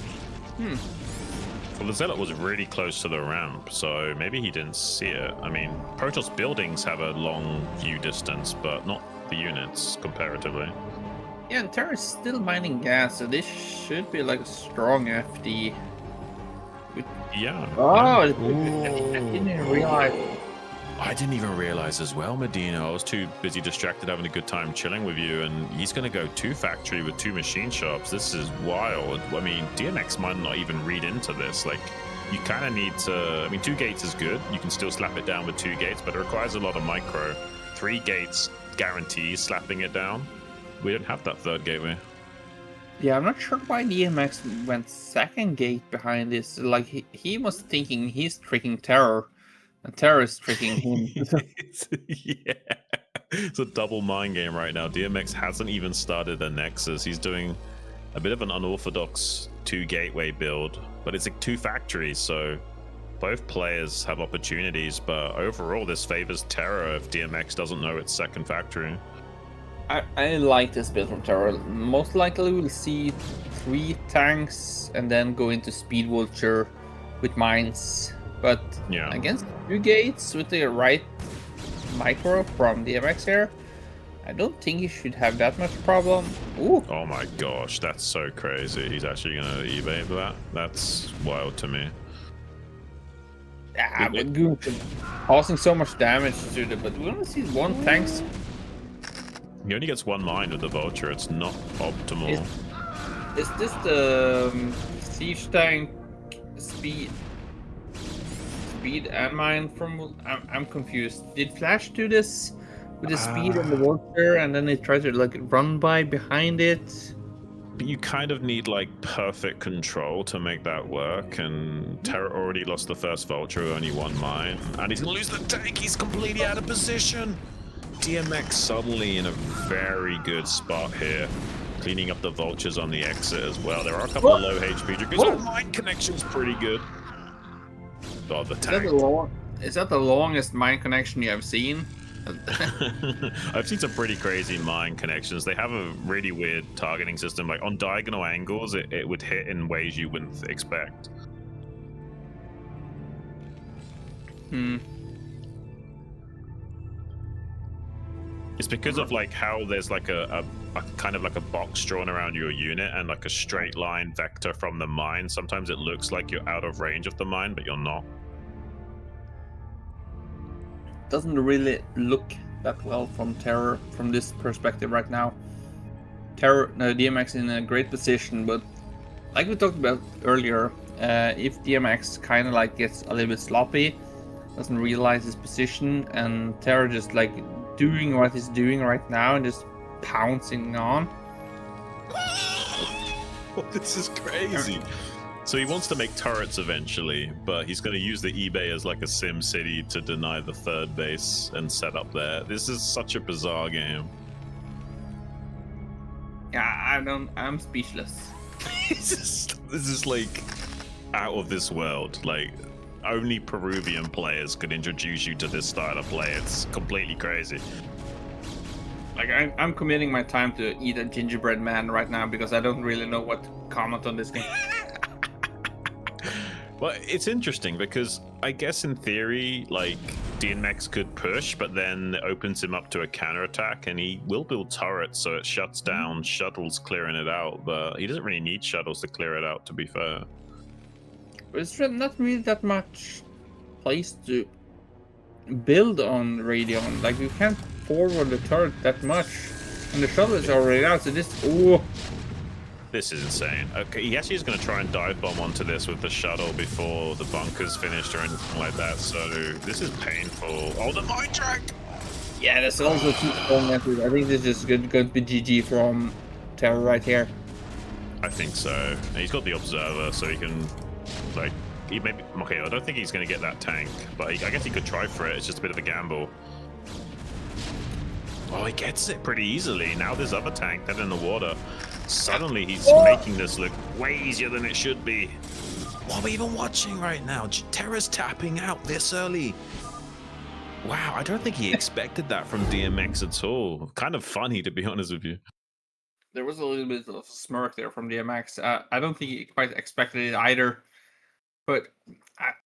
Well, the Zealot was really close to the ramp, so maybe he didn't see it. I mean, Protoss buildings have a long view distance, but not the units comparatively. Yeah, and Terra is still mining gas, so this should be like a strong FD. Yeah. Oh, yeah. I didn't even realize. I didn't even realize as well, MadiNho. I was too busy distracted having a good time chilling with you, and he's going to go 2 factory with 2 machine shops. This is wild. I mean, DMX might not even read into this. Like, you kind of need to... I mean, 2 gates is good. You can still slap it down with 2 gates, but it requires a lot of micro. 3 gates guarantees slapping it down. We don't have that 3rd gateway. Yeah, I'm not sure why DMX went 2nd gate behind this. Like, he was thinking he's tricking TerrOr, and TerrOr is tricking him. Yeah, it's a double mind game right now. DMX hasn't even started a Nexus. He's doing a bit of an unorthodox 2 gateway build, but it's like 2 factories, so both players have opportunities, but overall this favors TerrOr if DMX doesn't know its second factory. I like this build from TerrOr. Most likely we'll see 3 tanks and then go into Speed Vulture with mines. But Yeah. against 2 gates with the right micro from DMX here, I don't think he should have that much problem. Ooh. Oh my gosh, that's so crazy. He's actually gonna eBay for that? That's wild to me. Yeah, but good. Causing so much damage to the, but we only see 1 tanks. He only gets 1 mine with the Vulture. It's not optimal. Is this the siege tank speed and mine from? I'm confused. Did Flash do this with the speed and the Vulture, and then they try to like run by behind it? But you kind of need like perfect control to make that work, and TerrOr already lost the first Vulture, only 1 mine, and he's gonna lose the tank. He's completely out of position. DMX suddenly in a very good spot here, cleaning up the Vultures on the exit as well. There are a couple of low HP triggers. Oh, mine connection's pretty good. Oh, the tank. Is that the longest mine connection you have seen? I've seen some pretty crazy mine connections. They have a really weird targeting system. Like on diagonal angles, it would hit in ways you wouldn't expect. It's because of like how there's like a kind of like a box drawn around your unit and like a straight line vector from the mine. Sometimes it looks like you're out of range of the mine, but you're not. Doesn't really look that well from TerrOr from this perspective right now. DMX in a great position, but like we talked about earlier, if DMX kind of like gets a little bit sloppy, doesn't realize his position, and TerrOr just like doing what he's doing right now and just pouncing on. Oh, this is crazy. So he wants to make turrets eventually, but he's going to use the eBay as like a Sim City to deny the 3rd base and set up there. This is such a bizarre game. Yeah, I'm speechless. This is like out of this world. Like only Peruvian players could introduce you to this style of play. It's completely crazy. Like I'm committing my time to eat a gingerbread man right now because I don't really know what to comment on this game. Well, it's interesting because I guess in theory, like Dienmax could push, but then it opens him up to a counterattack, and he will build turrets, so it shuts down shuttles clearing it out. But he doesn't really need shuttles to clear it out, to be fair. There's not really that much place to build on Radion. Like you can't forward the turret that much, and the shuttle is already out. So this, This is insane. Okay, he actually is going to try and dive bomb onto this with the shuttle before the bunker's finished or anything like that. So this is painful. Oh, the mine track! yeah, that's also too strong. I think this is going to be GG from TerrOr right here. I think so. And he's got the observer, so he can, like, he maybe. Okay, I don't think he's going to get that tank, but I guess he could try for it. It's just a bit of a gamble. Oh, he gets it pretty easily. Now there's other tank dead in the water. Suddenly he's making this look way easier than it should be. What are we even watching right now? Terra's tapping out this early. Wow, I don't think he expected that from DMX at all. Kind of funny, to be honest with you. There was a little bit of a smirk there from DMX. I don't think he quite expected it either. But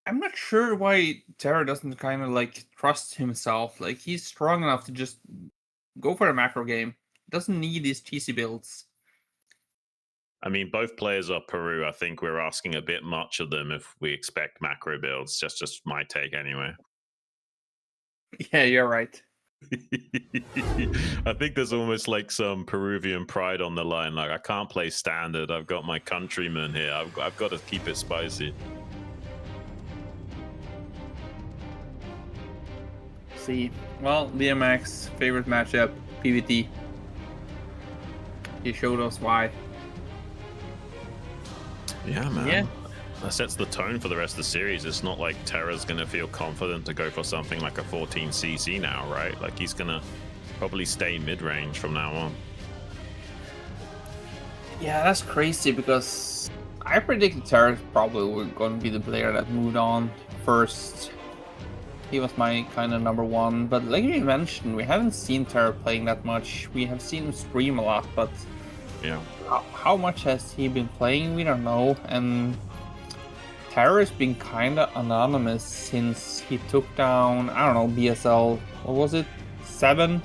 I'm not sure why TerrOr doesn't kind of like trust himself. Like he's strong enough to just go for a macro game. Doesn't need these TC builds. I mean, both players are Peru. I think we're asking a bit much of them if we expect macro builds. Just my take anyway. Yeah, you're right. I think there's almost like some Peruvian pride on the line. Like, I can't play standard. I've got my countrymen here. I've got to keep it spicy. See, well, DMX favorite matchup, PvT. He showed us why. Yeah, man. Yeah. That sets the tone for the rest of the series. It's not like Terra's going to feel confident to go for something like a 14 CC now, right? Like he's going to probably stay mid-range from now on. Yeah, that's crazy because I predicted Terra probably was going to be the player that moved on first. He was my kind of number one. But like you mentioned, we haven't seen TerrOr playing that much. We have seen him stream a lot, but Yeah. how much has he been playing? We don't know. And TerrOr has been kind of anonymous since he took down, I don't know, BSL, what was it? 7?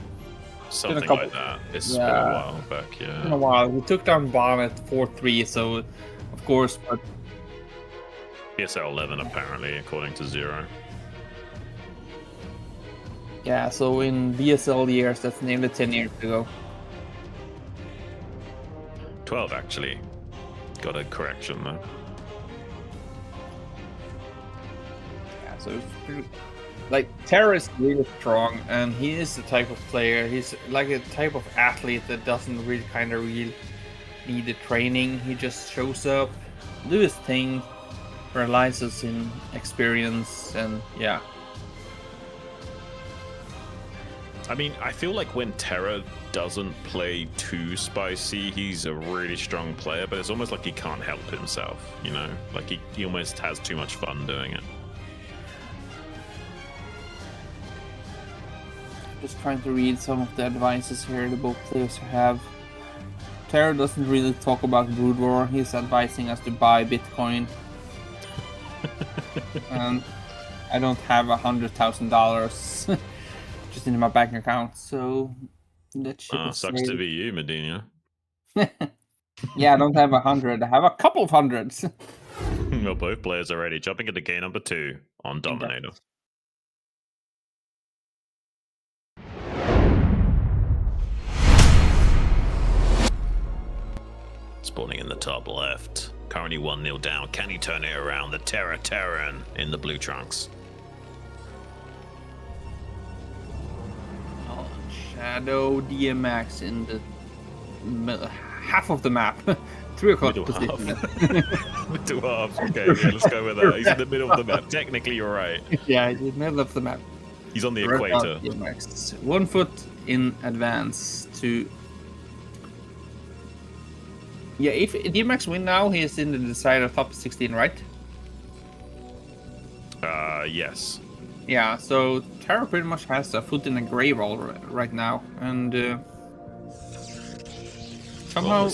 Something couple- like that. It's Yeah. been a while back, In a yeah. while. We took down Bonnet 4-3, so of course, but BSL 11 apparently, according to Zero. yeah, so in BSL years, that's nearly 10 years ago. 12 actually. Got a correction though. Yeah, so it's pretty, like TerrOr is really strong, and he is the type of player. He's like a type of athlete that doesn't really need the training. He just shows up, do his thing, relies us in experience, and yeah. I mean, I feel like when TerrOr doesn't play too spicy, he's a really strong player, but it's almost like he can't help himself, you know? Like he almost has too much fun doing it. Just trying to read some of the advices here the both players have. TerrOr doesn't really talk about Broodwar. He's advising us to buy Bitcoin. And I don't have $100,000 just in my bank account, so that should Sucks to be you, MadiNho. Yeah, I don't have 100. I have a couple of hundreds. Well, both players are ready. Jumping into game number 2 on Dominator. Spawning in the top left. Currently 1-0 down. Can he turn it around? The Terran in the blue trunks. Shadow Dienmax in the half of the map. 3 o'clock Middle position. half. Middle half. Okay, yeah, let's go with that. He's in the middle of the map. Technically, you're right. Yeah, in the middle of the map. He's on the Right equator. out Dienmax. 1 foot in advance to. Yeah, if Dienmax win now, he is in the decider top 16, right? Yes. Yeah, so TerrOr pretty much has a foot in the grave right now, and somehow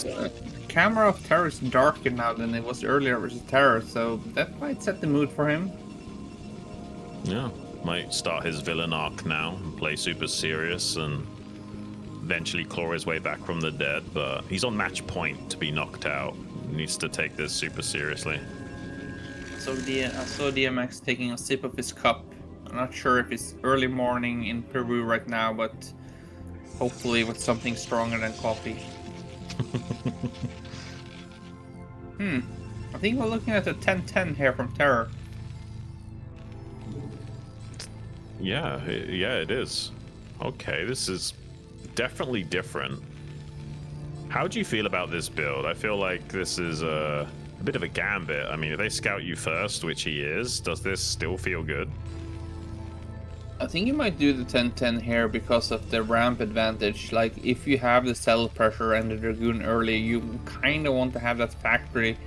camera of TerrOr is darker now than it was earlier versus TerrOr, so that might set the mood for him. Yeah. Might start his villain arc now and play super serious and eventually claw his way back from the dead, but he's on match point to be knocked out. He needs to take this super seriously. So I saw DMX taking a sip of his cup. I'm not sure if it's early morning in Peru right now, but hopefully with something stronger than coffee. I think we're looking at a 10-10 here from TerrOr. Yeah, it is. Okay, this is definitely different. How do you feel about this build? I feel like this is a bit of a gambit. I mean, if they scout you first, which he is, does this still feel good? I think you might do the 10-10 here because of the ramp advantage. Like, if you have the cell pressure and the Dragoon early, you kind of want to have that factory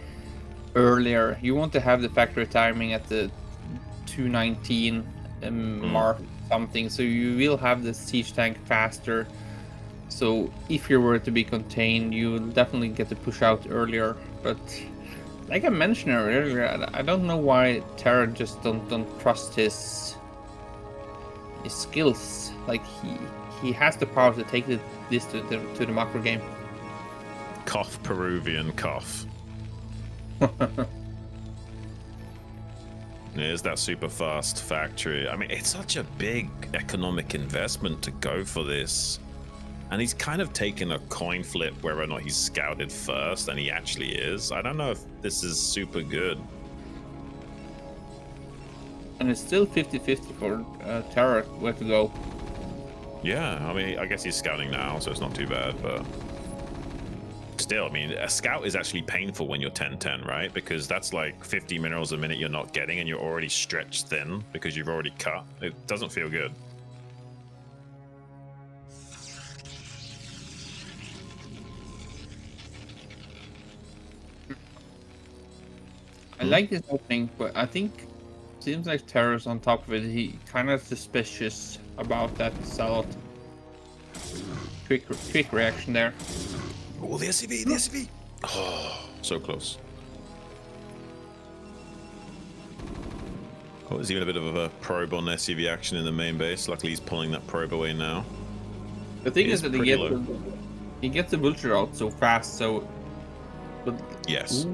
earlier. You want to have the factory timing at the 219 mark something, so you will have the siege tank faster. So if you were to be contained, you will definitely get to push out earlier. But like I mentioned earlier, I don't know why TerrOr just don't trust his skills. Like he has the power to take this to the macro game. Cough, Peruvian cough. There's that super fast factory. I mean, it's such a big economic investment to go for this. And he's kind of taken a coin flip whether or not he's scouted first, and he actually is. I don't know if this is super good. And it's still 50-50 for TerrOr where to go. Yeah, I mean, I guess he's scouting now, so it's not too bad, but still, I mean, a scout is actually painful when you're 10-10, right? Because that's like 50 minerals a minute you're not getting, and you're already stretched thin because you've already cut. It doesn't feel good. I like this opening, but I think Seems like Terror's on top of it. He kind of suspicious about that salad. Quick reaction there. Oh, the SCV, the SCV. So close. Oh, there's even a bit of a probe on SCV action in the main base. Luckily, he's pulling that probe away now. The thing It is is that pretty he gets the vulture out so fast. So, but Yes.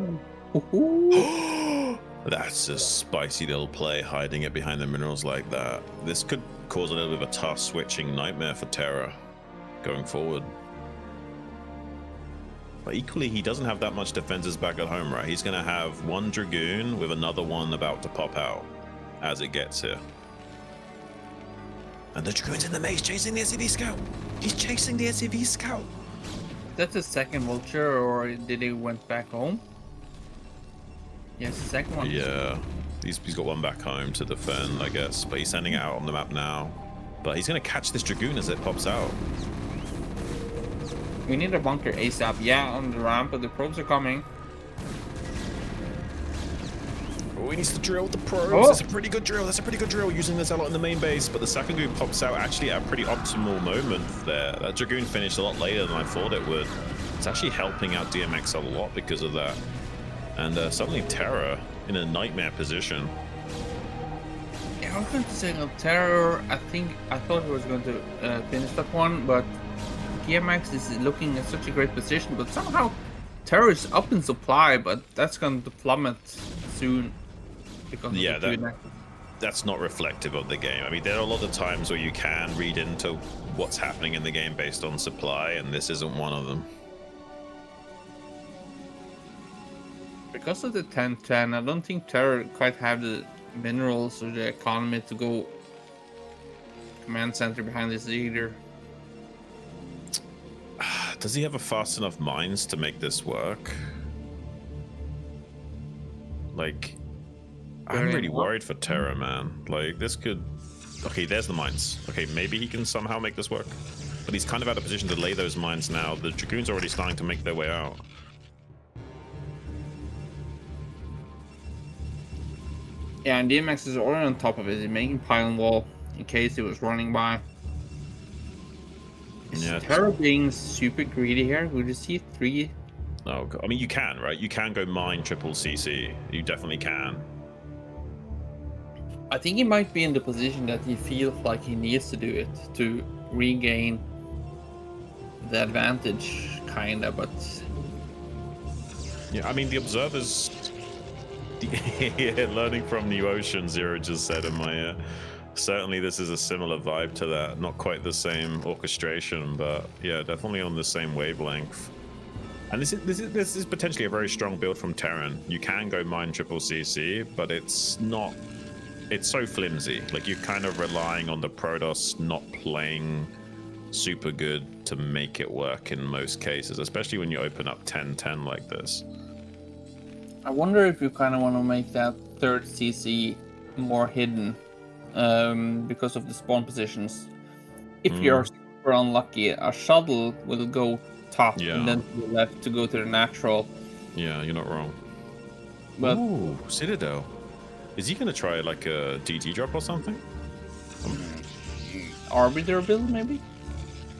ooh. That's a spicy little play, hiding it behind the minerals like that. This could cause a little bit of a tough switching nightmare for Terra going forward. But equally, he doesn't have that much defenses back at home, right? He's going to have one Dragoon with another one about to pop out as it gets here. And the Dragoon's in the maze chasing the SCV scout. He's chasing the SCV scout. That's a second vulture, or did he went back home? Yes, the second one. Yeah, he's got one back home to defend, I guess. But he's sending it out on the map now. But he's going to catch this Dragoon as it pops out. We need a bunker ASAP. Yeah, on the ramp, but the probes are coming. Oh, he needs to drill the probes. Oh. That's a pretty good drill. That's a pretty good drill using this a lot in the main base. But the second Dragoon pops out actually at a pretty optimal moment there. That Dragoon finished a lot later than I thought it would. It's actually helping out DMX a lot because of that. And suddenly Terra in a nightmare position. Yeah, I was going to say on TerrOr, I thought he was going to finish that one, but Dienmax is looking at such a great position, but somehow Terror is up in supply, but that's going to plummet soon. Because of Yeah, the that's not reflective of the game. I mean, there are a lot of times where you can read into what's happening in the game based on supply, and this isn't one of them. Because of the 10-10, I don't think Terror quite have the minerals or the economy to go command center behind this either. Does he have a fast enough mines to make this work? Like, I'm Very really well. worried for Terra, man. Like, this could... Okay, there's the mines. Okay, maybe he can somehow make this work. But he's kind of out of position to lay those mines now. The Dragoon's already starting to make their way out. Yeah, and DMX is already on top of it. He's making pylon wall in case he was running by. Yeah. Terror being super greedy here. Would you see 3? Oh, God. I mean, you can, right? You can go mine triple CC. You definitely can. I think he might be in the position that he feels like he needs to do it to regain the advantage, kinda, but Yeah, I mean, the observers... yeah, learning from NewOcean, Zero just said in my ear. Certainly this is a similar vibe to that. Not quite the same orchestration, but yeah, definitely on the same wavelength. And this is potentially a very strong build from Terran. You can go mine triple CC, but it's not... It's so flimsy. Like, you're kind of relying on the Protoss not playing super good to make it work in most cases, especially when you open up 10-10 like this. I wonder if you kind of want to make that third CC more hidden because of the spawn positions. If you're super unlucky, a shuttle will go top and then to the left to go to the natural. Yeah, you're not wrong. But ooh, Citadel. Is he going to try like a DT drop or something? Arbiter build, maybe?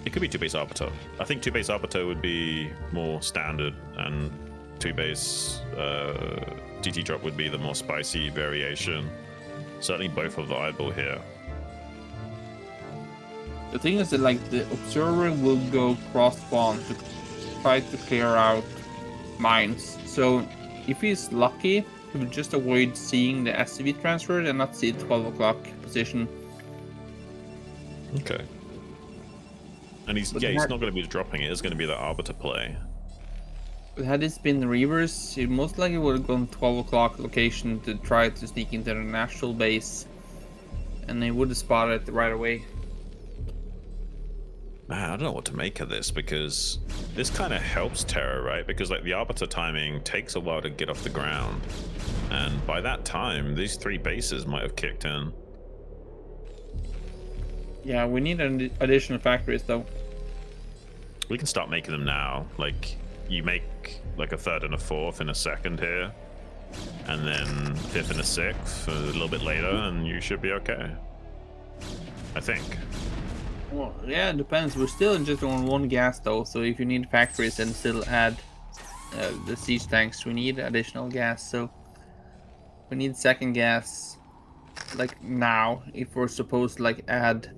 It could be 2-base Arbiter. I think 2-base Arbiter would be more standard, and 2-base DT drop would be the more spicy variation. Certainly both are viable here. The thing is that like the observer will go cross spawn to try to clear out mines. So if he's lucky, he will just avoid seeing the SCV transfer and not see the 12 o'clock position. Okay. And he's not going to be dropping it. It's going to be the Arbiter play. But had this been reverse, he most likely would have gone 12 o'clock location to try to sneak into the natural base, and they would have spotted it right away. Man, I don't know what to make of this, because this kind of helps Terra, right? Because like the Arbiter timing takes a while to get off the ground, and by that time, these 3 bases might have kicked in. Yeah, we need additional factories though. We can start making them now. Like, you make like a 3rd and a 4th in a second here. and then 5th and a 6th a little bit later, and you should be okay. I think. Well, yeah, it depends. We're still just on 1 gas though, so if you need factories and still add the siege tanks, we need additional gas. So we need 2nd gas, like now, if we're supposed to like add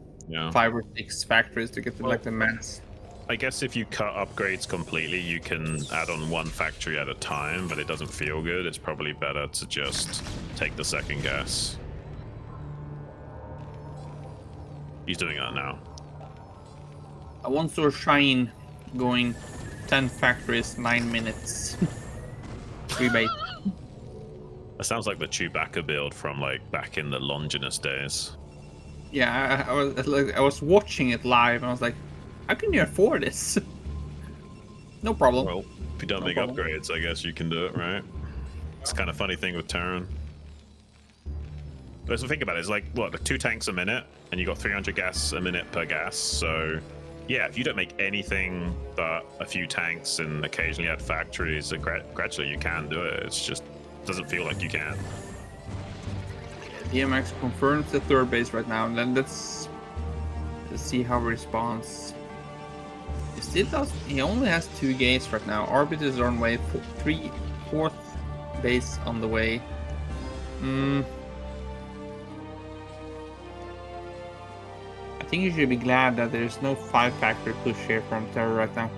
5 or 6 factories to get to like the mass. I guess if you cut upgrades completely, you can add on 1 factory at a time, but it doesn't feel good. It's probably better to just take the 2nd gas. He's doing that now. I once saw Shine going 10 factories, 9 minutes. Rebate. That sounds like the Chewbacca build from like back in the Longinus days. Yeah, I was watching it live and I was like, how can you afford this? No problem. Well, if you don't make upgrades, I guess you can do it, right? It's kind of funny thing with Terran. But so think about it, it's like, what, like 2 tanks a minute, and you got 300 gas a minute per gas, so yeah, if you don't make anything but a few tanks and occasionally add factories, gradually you can do it. It's just doesn't feel like you can. Dienmax confirms the 3rd base right now, and then let's see how he responds. He still does. He only has 2 gates right now. Arbiters are on way. 4th base on the way. I think you should be glad that there's no 5 factory push here from TerrOr right now.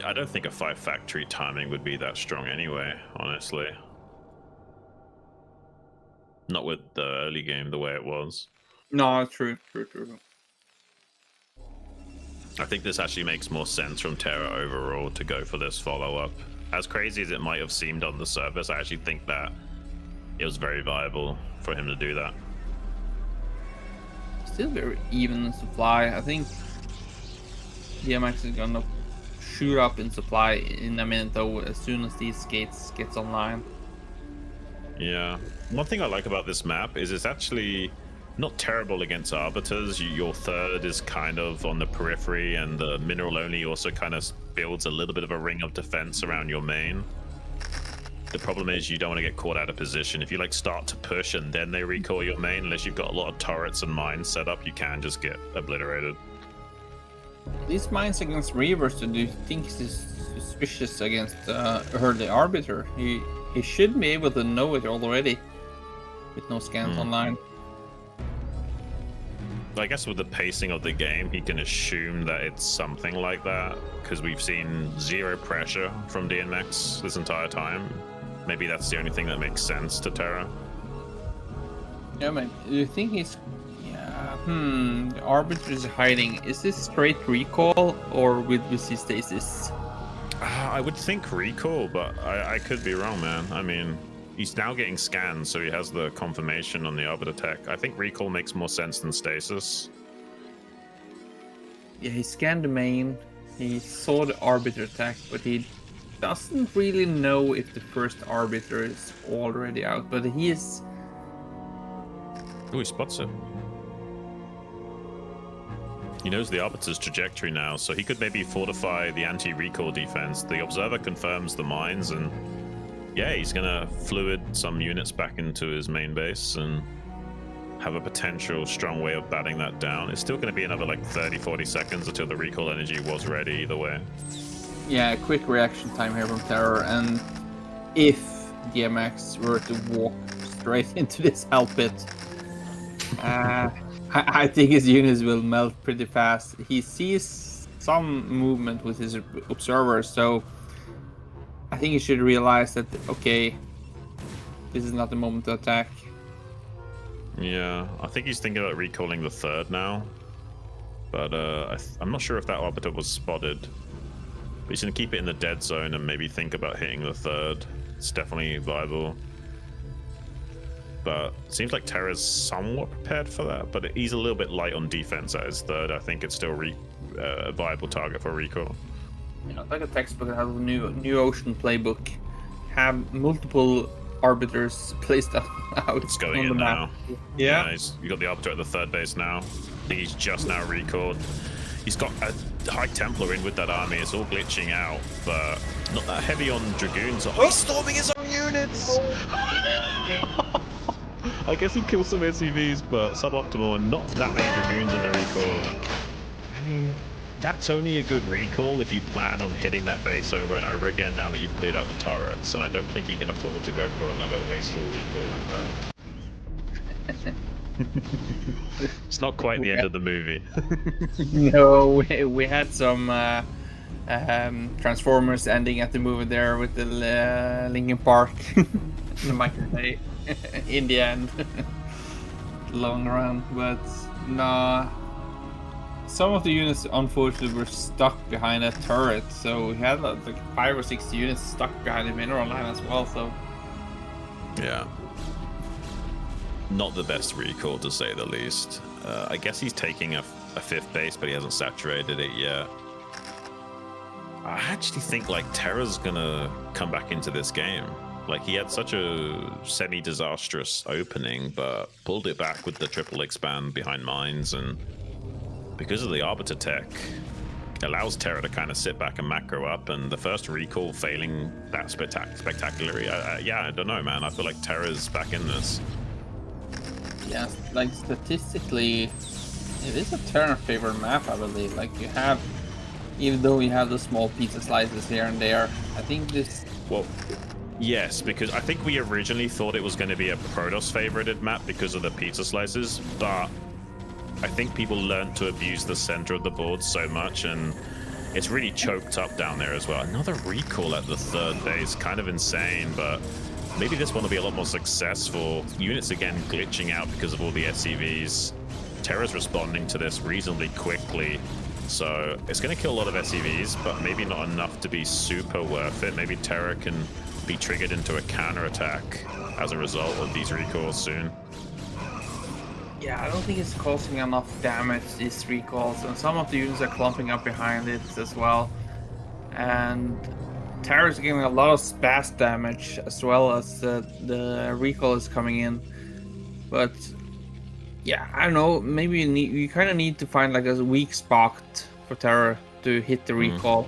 I don't think a 5 factory timing would be that strong anyway, honestly. Not with the early game the way it was. No, true. I think this actually makes more sense from TerrOr overall to go for this follow-up. As crazy as it might have seemed on the surface, I actually think that it was very viable for him to do that. Still very even in supply. I think Dienmax is gonna shoot up in supply in a minute though, as soon as these gates gets online. Yeah. One thing I like about this map is it's actually not terrible against arbiters. Your 3rd is kind of on the periphery, and the mineral only also kind of builds a little bit of a ring of defense around your main. The problem is you don't want to get caught out of position. If you like start to push and then they recall your main, unless you've got a lot of turrets and mines set up, you can just get obliterated. These mines against Reavers, do you think he's suspicious against the Arbiter? He should be able to know it already with no scans online. I guess with the pacing of the game, he can assume that it's something like that, because we've seen 0 pressure from Dienmax this entire time. Maybe that's the only thing that makes sense to TerrOr. Yeah, man. Do you think he's... Yeah, the Arbiter is hiding. Is this straight recall or with VC stasis? I would think recall, but I could be wrong, man. I mean, he's now getting scanned, so he has the confirmation on the Arbiter tech. I think recall makes more sense than stasis. Yeah, he scanned the main. He saw the Arbiter tech, but he doesn't really know if the first Arbiter is already out. But he is... Oh, he spots it. He knows the Arbiter's trajectory now, so he could maybe fortify the anti-recall defense. The Observer confirms the mines, and yeah, he's gonna fluid some units back into his main base and have a potential strong way of batting that down. It's still gonna be another like 30-40 seconds until the recall energy was ready either way. Yeah, quick reaction time here from TerrOr, and if Dienmax were to walk straight into this hell pit, I think his units will melt pretty fast. He sees some movement with his observers, so I think he should realize that, okay, this is not the moment to attack. Yeah, I think he's thinking about recalling the 3rd now, but I'm not sure if that Arbiter was spotted. But he's going to keep it in the dead zone and maybe think about hitting the 3rd. It's definitely viable. But it seems like TerrOr's somewhat prepared for that, but he's a little bit light on defense at his 3rd. I think it's still a viable target for recall. You know, like a textbook that has a NewOcean playbook. Have multiple Arbiters placed out. It's going on in the now. map. Yeah. You got the Arbiter at the 3rd base now. I think he's just now recalled. He's got a High Templar in with that army. It's all glitching out, but not that heavy on Dragoons. Oh, he's storming his own units! I guess he kills some SCVs, but suboptimal and not that many Dragoons in the recall. I mean, that's only a good recall if you plan on hitting that base over and over again now that you've cleared out the turrets, so I don't think you can afford to go for another wasteful recall like that. It's not quite the end of the movie. No, we had some Transformers ending at the movie there with the Linkin Park, the Michael Bay in the end, long run. But nah, some of the units unfortunately were stuck behind that turret, so we had like 5 or 6 units stuck behind the mineral line as well. So yeah. Not the best recall, to say the least. I guess he's taking a 5th base, but he hasn't saturated it yet. I actually think like Terra's gonna come back into this game. Like, he had such a semi-disastrous opening, but pulled it back with the triple expand behind mines, and because of the Arbiter tech, allows Terra to kind of sit back and macro up, and the first recall failing that spectacularly. Yeah, I don't know, man. I feel like Terra's back in this. yeah, like statistically, it is a Terran favorite map, I believe. Like, you have, even though you have the small pizza slices here and there, I think this. Well, yes, because I think we originally thought it was going to be a Protoss favorited map because of the pizza slices, but I think people learned to abuse the center of the board so much, and it's really choked up down there as well. Another recall at the 3rd base, kind of insane, but maybe this one will be a lot more successful. Units again glitching out because of all the SCVs. Terra's responding to this reasonably quickly, so it's going to kill a lot of SCVs, but maybe not enough to be super worth it. Maybe Terra can be triggered into a counter-attack as a result of these recalls soon. Yeah, I don't think it's causing enough damage, these recalls, and some of the units are clumping up behind it as well. And Terra's getting a lot of splash damage as well as the recall is coming in. But yeah, I don't know, maybe you kind of need to find like a weak spot for Terra to hit the recall.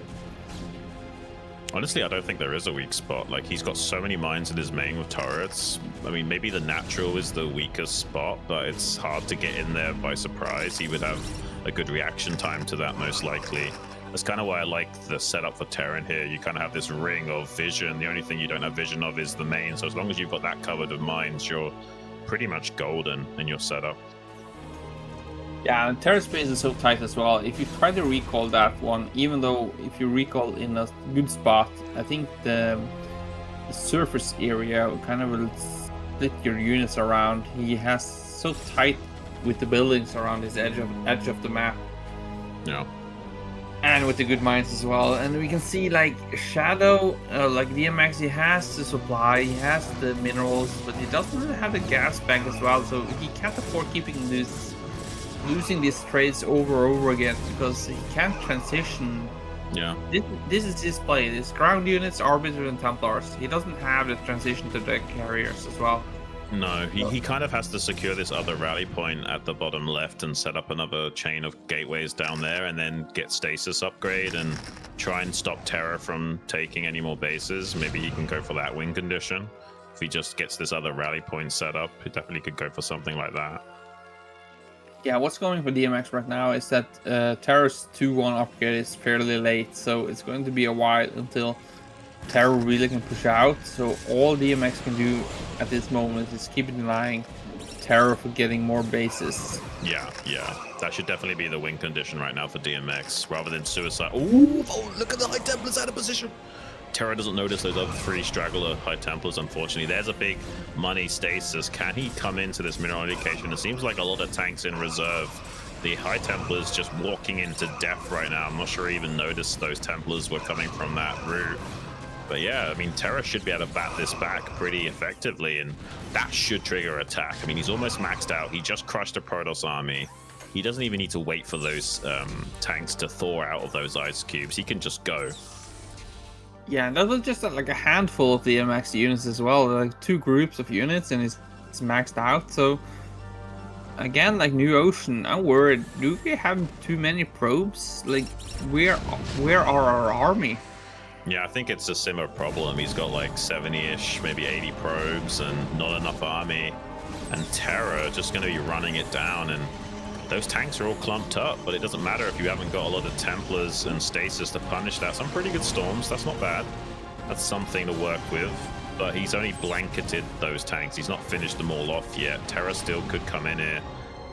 Honestly, I don't think there is a weak spot. Like, he's got so many mines in his main with turrets. I mean, maybe the natural is the weakest spot, but it's hard to get in there by surprise. He would have a good reaction time to that, most likely. That's kind of why I like the setup for Terran here. You kind of have this ring of vision. The only thing you don't have vision of is the main. So as long as you've got that covered with mines, you're pretty much golden in your setup. Yeah, and Terra space is so tight as well. If you try to recall that one, even though if you recall in a good spot, I think the surface area kind of will split your units around. He has so tight with the buildings around his edge of the map. Yeah. And with the good mines as well. And we can see like Shadow, like Dienmax, he has the supply, he has the minerals, but he doesn't really have the gas bank as well, so he can't afford losing these trades over again, because he can't transition. Yeah. This is his play. This ground units, Arbiters, and Templars. He doesn't have the transition to the carriers as well. No, he kind of has to secure this other rally point at the bottom left and set up another chain of gateways down there, and then get stasis upgrade and try and stop Terra from taking any more bases. Maybe he can go for that win condition. If he just gets this other rally point set up, he definitely could go for something like that. Yeah, what's going for DMX right now is that Terra's 2-1 upgrade is fairly late, so it's going to be a while until Terra really can push out. So all DMX can do at this moment is keep denying Terra for getting more bases. Yeah, that should definitely be the win condition right now for DMX, rather than suicide. Ooh, oh, look at the High Templars out of position. Terra doesn't notice those other 3 straggler High Templars, unfortunately. There's a big money stasis. Can he come into this mineral location? It seems like a lot of tanks in reserve. The High Templars just walking into death right now. I'm not sure he even noticed those Templars were coming from that route. But yeah, I mean, Terra should be able to bat this back pretty effectively, and that should trigger attack. I mean, he's almost maxed out. He just crushed a Protoss army. He doesn't even need to wait for those tanks to thaw out of those ice cubes. He can just go. Yeah, that was just like a handful of the MX units as well. Like 2 groups of units, and it's maxed out. So again, like NewOcean, I'm worried. Do we have too many probes? Like, where are our army? Yeah, I think it's a similar problem. He's got like 70-ish, maybe 80 probes and not enough army. And Terra just going to be running it down. And those tanks are all clumped up, but it doesn't matter if you haven't got a lot of Templars and Stasis to punish that. Some pretty good Storms, that's not bad. That's something to work with. But he's only blanketed those tanks. He's not finished them all off yet. Terra still could come in here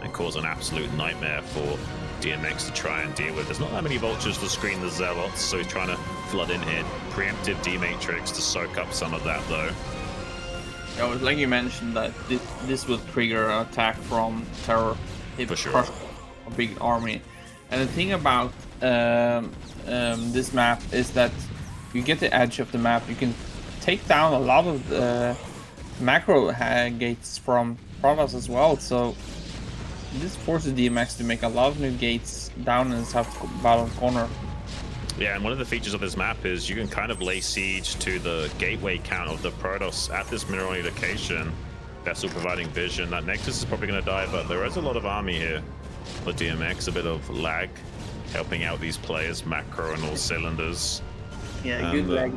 and cause an absolute nightmare for DMX to try and deal with. There's not that many vultures to screen the zealots, so he's trying to flood in here. Preemptive D-Matrix to soak up some of that, though. Yeah, like you mentioned, that this will trigger an attack from Terror. It For sure. crushed a big army. And the thing about this map is that you get the edge of the map. You can take down a lot of the macro gates from Protoss as well. So this forces DMX to make a lot of new gates down in the south bottom corner. Yeah, and one of the features of this map is you can kind of lay siege to the gateway count of the Protoss at this mineral location. Vessel providing vision. That Nexus is probably going to die, but there is a lot of army here for DMX. A bit of lag helping out these players, macro and all cylinders. Yeah, good lag.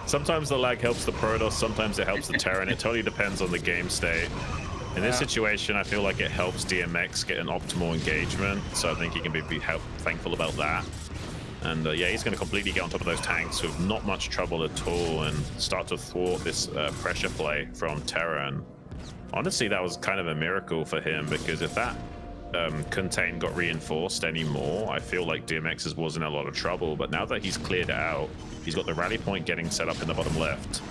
Sometimes the lag helps the Protoss, sometimes it helps the Terran. It totally depends on the game state. In this situation, I feel like it helps DMX get an optimal engagement, so I think he can be thankful about that. And yeah, he's going to completely get on top of those tanks with not much trouble at all and start to thwart this pressure play from Terran. Honestly, that was kind of a miracle for him, because if that contain got reinforced anymore, I feel like DMX was in a lot of trouble. But now that he's cleared it out, he's got the rally point getting set up in the bottom left.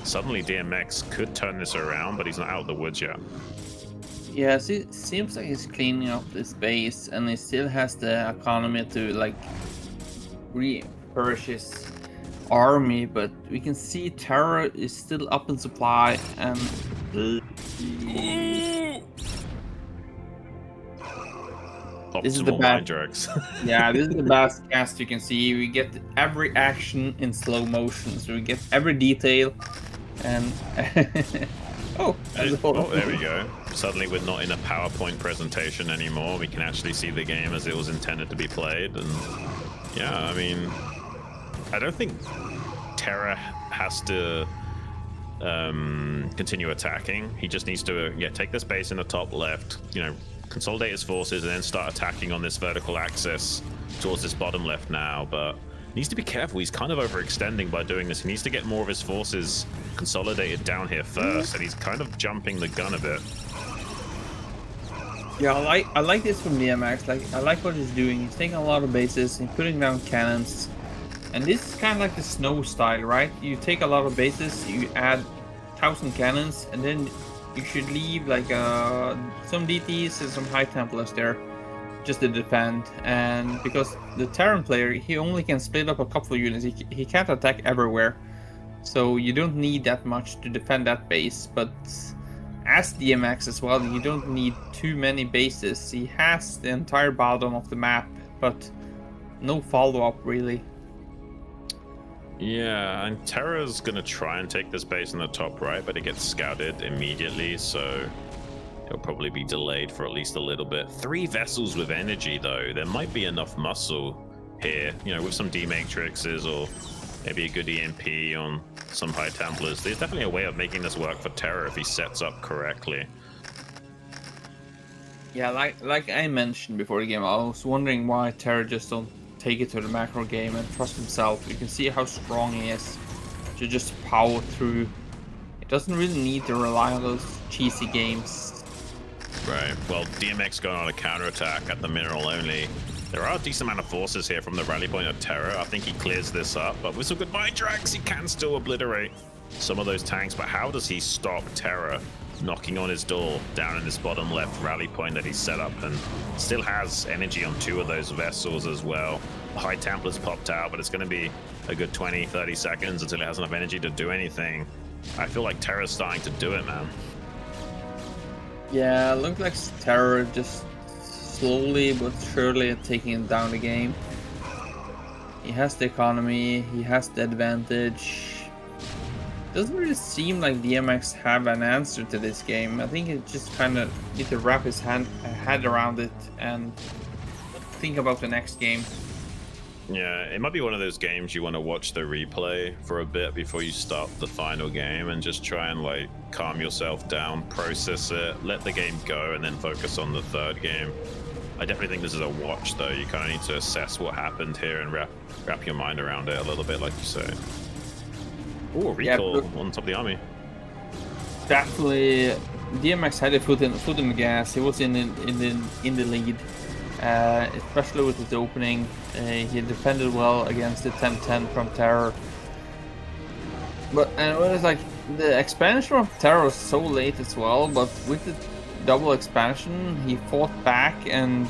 Suddenly DMX could turn this around, but he's not out of the woods yet. Yeah, it seems like he's cleaning up this base, and he still has the economy to like refurbish his army, but we can see Terror is still up in supply, and this is the best. Yeah, this is the best cast you can see. We get every action in slow motion, so we get every detail. And oh, there we go. Suddenly we're not in a PowerPoint presentation anymore. We can actually see the game as it was intended to be played. And yeah, I mean, I don't think Terra has to continue attacking. He just needs to take this base in the top left, consolidate his forces, and then start attacking on this vertical axis towards this bottom left now. But needs to be careful. He's kind of overextending by doing this. He needs to get more of his forces consolidated down here first, and he's kind of jumping the gun a bit. Yeah, I like this from DMX. Like, I like what he's doing. He's taking a lot of bases and putting down cannons. And this is kind of like the snow style, right? You take a lot of bases, you add 1,000 cannons, and then you should leave like some DTs and some high Templars there just to defend. And because the Terran player, he only can split up a couple of units, he can't attack everywhere, so you don't need that much to defend that base. But as DMX as well, you don't need too many bases. He has the entire bottom of the map, but no follow-up really. Yeah, and Terra's gonna try and take this base in the top right, but it gets scouted immediately, so it'll probably be delayed for at least a little bit. 3 vessels with energy, though. There might be enough muscle here, with some D-Matrixes or maybe a good EMP on some High Templars. There's definitely a way of making this work for Terra if he sets up correctly. Yeah, like I mentioned before the game, I was wondering why Terra just don't take it to the macro game and trust himself. You can see how strong he is to just power through. It doesn't really need to rely on those cheesy games. Right. Well, DMX going on a counterattack at the mineral only. There are a decent amount of forces here from the rally point of Terra. I think he clears this up, but with some good mind drags, he can still obliterate some of those tanks. But how does he stop Terra knocking on his door down in this bottom left rally point that he's set up, and still has energy on 2 of those vessels as well? The High Templar's popped out, but it's going to be a good 20-30 seconds until it has enough energy to do anything. I feel like Terra's starting to do it, man. Yeah, it looks like Terror just slowly but surely taking down the game. He has the economy, he has the advantage. doesn't really seem like DMX have an answer to this game. I think it just kind of need to wrap his head around it and think about the next game. Yeah, it might be one of those games you want to watch the replay for a bit before you start the final game and just try and like calm yourself down, process it, let the game go, and then focus on the third game. I definitely think this is a watch though. You kind of need to assess what happened here and wrap your mind around it a little bit, like you say. Oh, recall on top of the army. Definitely, DMX had a foot in the gas. He was in the lead, especially with his opening. He defended well against the 10-10 from TerrOr. But and it was like the expansion of TerrOr was so late as well. But with the double expansion, he fought back, and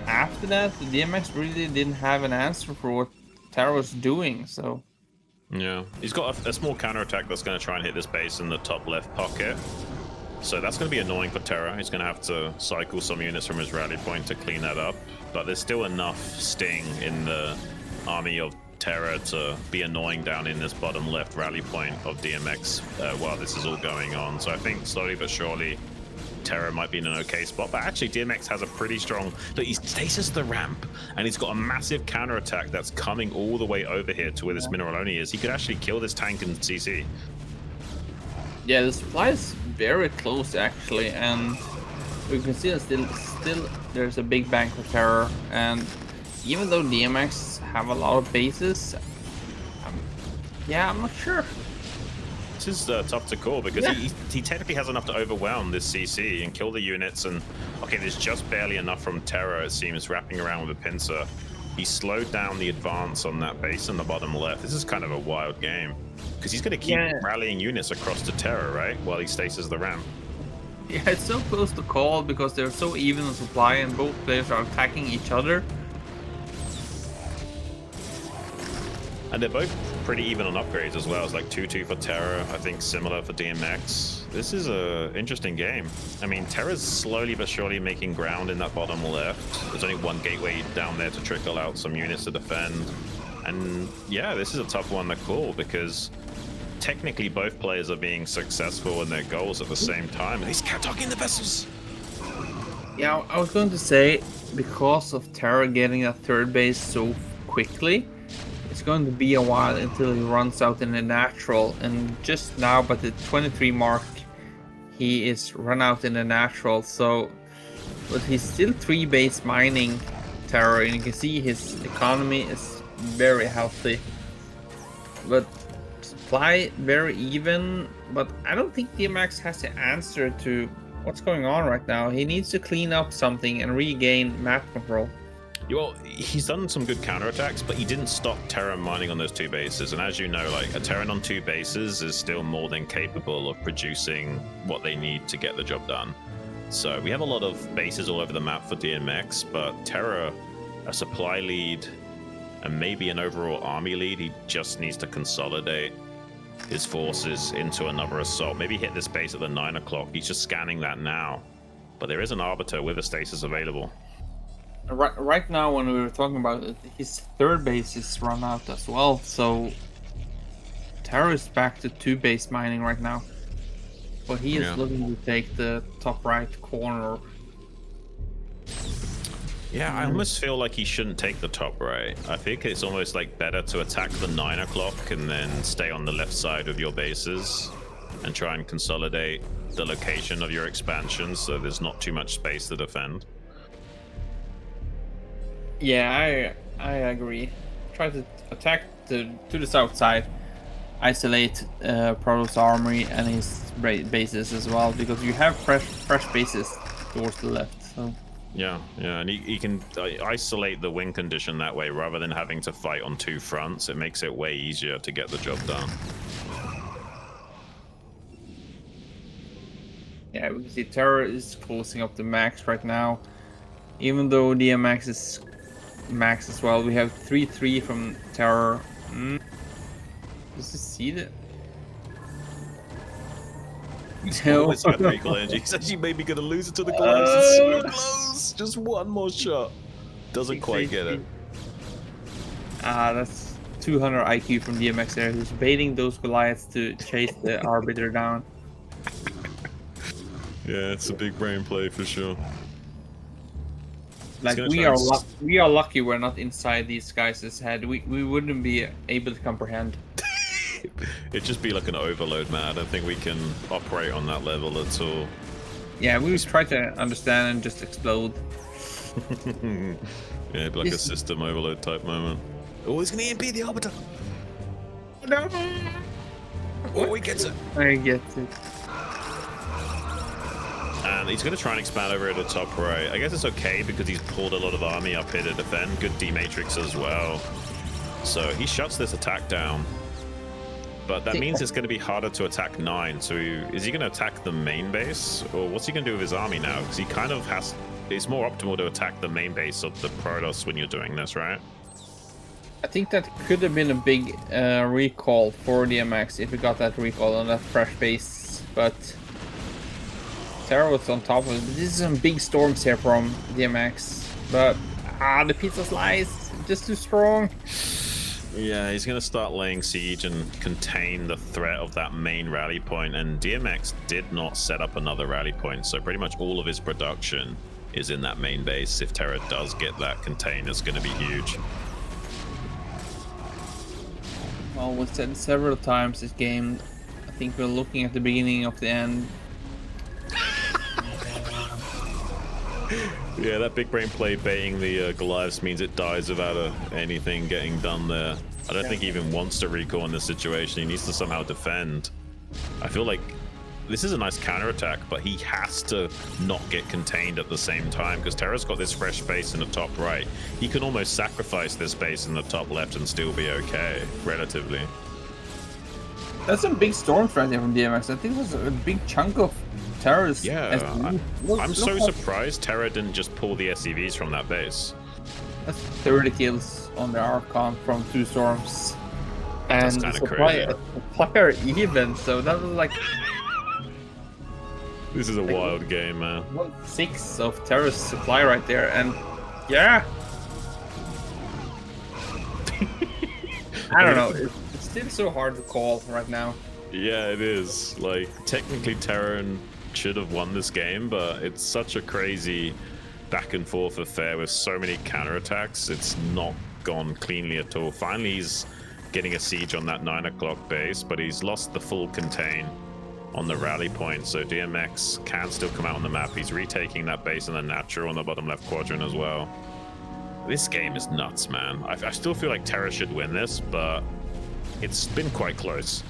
after that, the DMX really didn't have an answer for what TerrOr was doing. So. Yeah, he's got a small counterattack that's going to try and hit this base in the top left pocket. So that's going to be annoying for Terra. He's going to have to cycle some units from his rally point to clean that up. But there's still enough sting in the army of Terra to be annoying down in this bottom left rally point of DMX while this is all going on. So I think slowly but surely Terra might be in an okay spot, but actually DMX has a pretty strong... Look, he stasis the ramp, and he's got a massive counterattack that's coming all the way over here to where this mineral only is. He could actually kill this tank and CC. Yeah, the supply is very close actually, and we can see that still there's a big bank for Terror, and even though DMX have a lot of bases, yeah, I'm not sure. This is tough to call because he technically has enough to overwhelm this CC and kill the units. And okay, there's just barely enough from Terra, it seems, wrapping around with a pincer. He slowed down the advance on that base in the bottom left. This is kind of a wild game because he's going to keep rallying units across to Terra, right, while he stasis the ramp. Yeah, it's so close to call because they're so even in supply and both players are attacking each other. And they're both pretty even on upgrades as well. It's like 2-2 for Terra, I think similar for DMX. This is a interesting game. I mean, Terra's slowly but surely making ground in that bottom left. There's only one gateway down there to trickle out some units to defend. And yeah, this is a tough one to call because technically both players are being successful in their goals at the same time. And he's attacking the vessels. Yeah, I was going to say, because of Terra getting that third base so quickly, it's going to be a while until he runs out in the natural, and just now, by the 23 mark, he is run out in the natural. So, but he's still 3 base mining Terror, and you can see his economy is very healthy. But supply very even, but I don't think DMX has the answer to what's going on right now. He needs to clean up something and regain map control. Well, he's done some good counterattacks, but he didn't stop Terran mining on those 2 bases. And as you know, like a Terran on 2 bases is still more than capable of producing what they need to get the job done. So we have a lot of bases all over the map for DMX, but Terra, a supply lead and maybe an overall army lead, he just needs to consolidate his forces into another assault. Maybe hit this base at the 9 o'clock. He's just scanning that now. But there is an Arbiter with a stasis available. Right now, when we were talking about it, his third base is run out as well, so Terra is back to 2 base mining right now. But he is looking to take the top right corner. Yeah, I almost feel like he shouldn't take the top right. I think it's almost like better to attack the 9 o'clock and then stay on the left side of your bases and try and consolidate the location of your expansion so there's not too much space to defend. Yeah, I agree. Try to attack to the south side, isolate Protoss armory and his bases as well, because you have fresh bases towards the left. So yeah, and he can isolate the win condition that way rather than having to fight on 2 fronts. It makes it way easier to get the job done. Yeah, we can see Terror is closing up the max right now, even though DMX is max as well. We have 3-3 from Terror. Does he see that? He's always got recall energy. He's actually maybe gonna lose it to the gloves. It's so close. Just one more shot. Doesn't quite get it. That's 200 IQ from DMX there, who's baiting those Goliaths to chase the Arbiter down. Yeah, it's a big brain play for sure. Like gonna we try are and we are lucky we're not inside these guys' head. We wouldn't be able to comprehend. It'd just be like an overload, man. I don't think we can operate on that level at all. Yeah, we would try to understand and just explode. Yeah, it'd be like a system overload type moment. Oh, he's gonna EMP the Arbiter. No. Oh, he gets it. I get it. And he's going to try and expand over at the top right. I guess it's okay because he's pulled a lot of army up here to defend. Good D-Matrix as well. So he shuts this attack down. But that means it's going to be harder to attack 9. So is he going to attack the main base? Or what's he going to do with his army now? Because he kind of has... It's more optimal to attack the main base of the Protoss when you're doing this, right? I think that could have been a big recall for DMX if we got that recall on that fresh base. But... TerrOr was on top of it. This is some big storms here from DMX. But the pizza slice just too strong. Yeah, he's going to start laying siege and contain the threat of that main rally point. And DMX did not set up another rally point, so pretty much all of his production is in that main base. If Terra does get that contained, it's going to be huge. Well, we've said several times this game. I think we're looking at the beginning of the end. Yeah, that big brain play baiting the Goliaths means it dies without anything getting done there. I don't think he even wants to recall in this situation. He needs to somehow defend. I feel like this is a nice counterattack, but he has to not get contained at the same time because Terra's got this fresh base in the top right. He can almost sacrifice this base in the top left and still be okay, relatively. That's some big storm threat here from DMX. I think it was a big chunk of Terra's. Yeah, I'm so surprised Terra didn't just pull the SCVs from that base. That's 30 kills on the Archon from 2 storms. And That's the kinda supplier even, so that was like... This is a wild game, man. 1/6 of Terra's supply right there, and yeah. I don't know, it's still so hard to call right now. Yeah, it is. Like, technically Terran should have won this game, but it's such a crazy back and forth affair with so many counterattacks. It's not gone cleanly at all. Finally, he's getting a siege on that 9 o'clock base, but he's lost the full contain on the rally point, so DMX can still come out on the map. He's retaking that base in the natural on the bottom left quadrant as well. This game is nuts, man. I still feel like Terra should win this, but it's been quite close.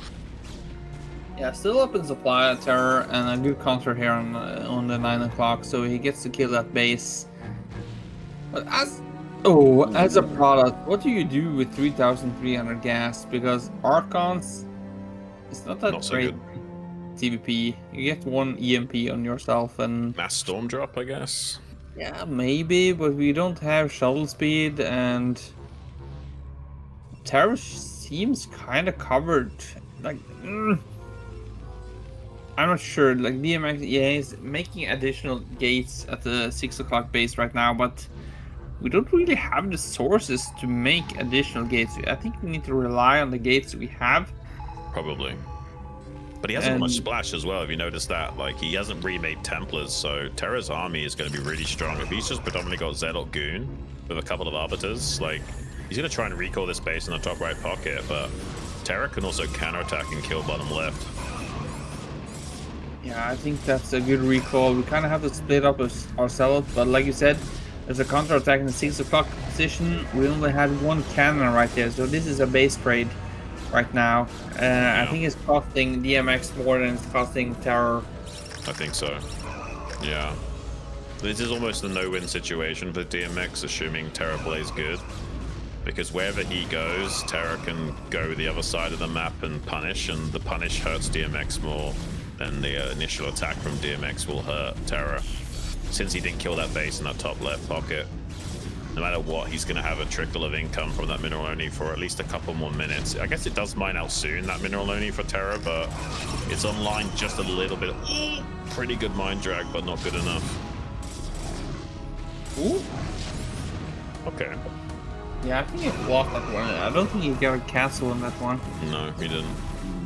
Yeah, still up in supply at Terror, and a good counter here on the 9 o'clock, so he gets to kill that base. But as a product, what do you do with 3,300 gas? Because Archons, it's not that Not so great. good. TVP, you get 1 EMP on yourself, and Mass storm drop, I guess. yeah, maybe, but we don't have shuttle speed, and Terror seems kind of covered. Like, I'm not sure. Like DMX, yeah, he's making additional gates at the 6 o'clock base right now, but we don't really have the sources to make additional gates. I think we need to rely on the gates we have. Probably. But he hasn't much splash as well, if you noticed that. Like, he hasn't remade Templars, so Terra's army is going to be really strong. If he's just predominantly got Zed or Goon with a couple of Arbiters, like, he's going to try and recall this base in the top right pocket, but Terra can also counterattack and kill bottom left. Yeah, I think that's a good recall. We kind of have to split up ourselves, but like you said, there's a counterattack in the 6 o'clock position. We only had 1 cannon right there, so this is a base trade right now. I think it's costing DMX more than it's costing Terror. I think so. Yeah. This is almost a no-win situation for DMX, assuming Terra plays good. Because wherever he goes, Terra can go the other side of the map and punish, and the punish hurts DMX more than the initial attack from DMX will hurt Terra. Since he didn't kill that base in that top left pocket. No matter what, he's going to have a trickle of income from that mineral only for at least a couple more minutes. I guess it does mine out soon, that mineral only for Terra, but it's online just a little bit. Pretty good mine drag, but not good enough. Ooh. Okay. Yeah, I think he lost that one. I don't think he got a cancel on that one. No, he didn't.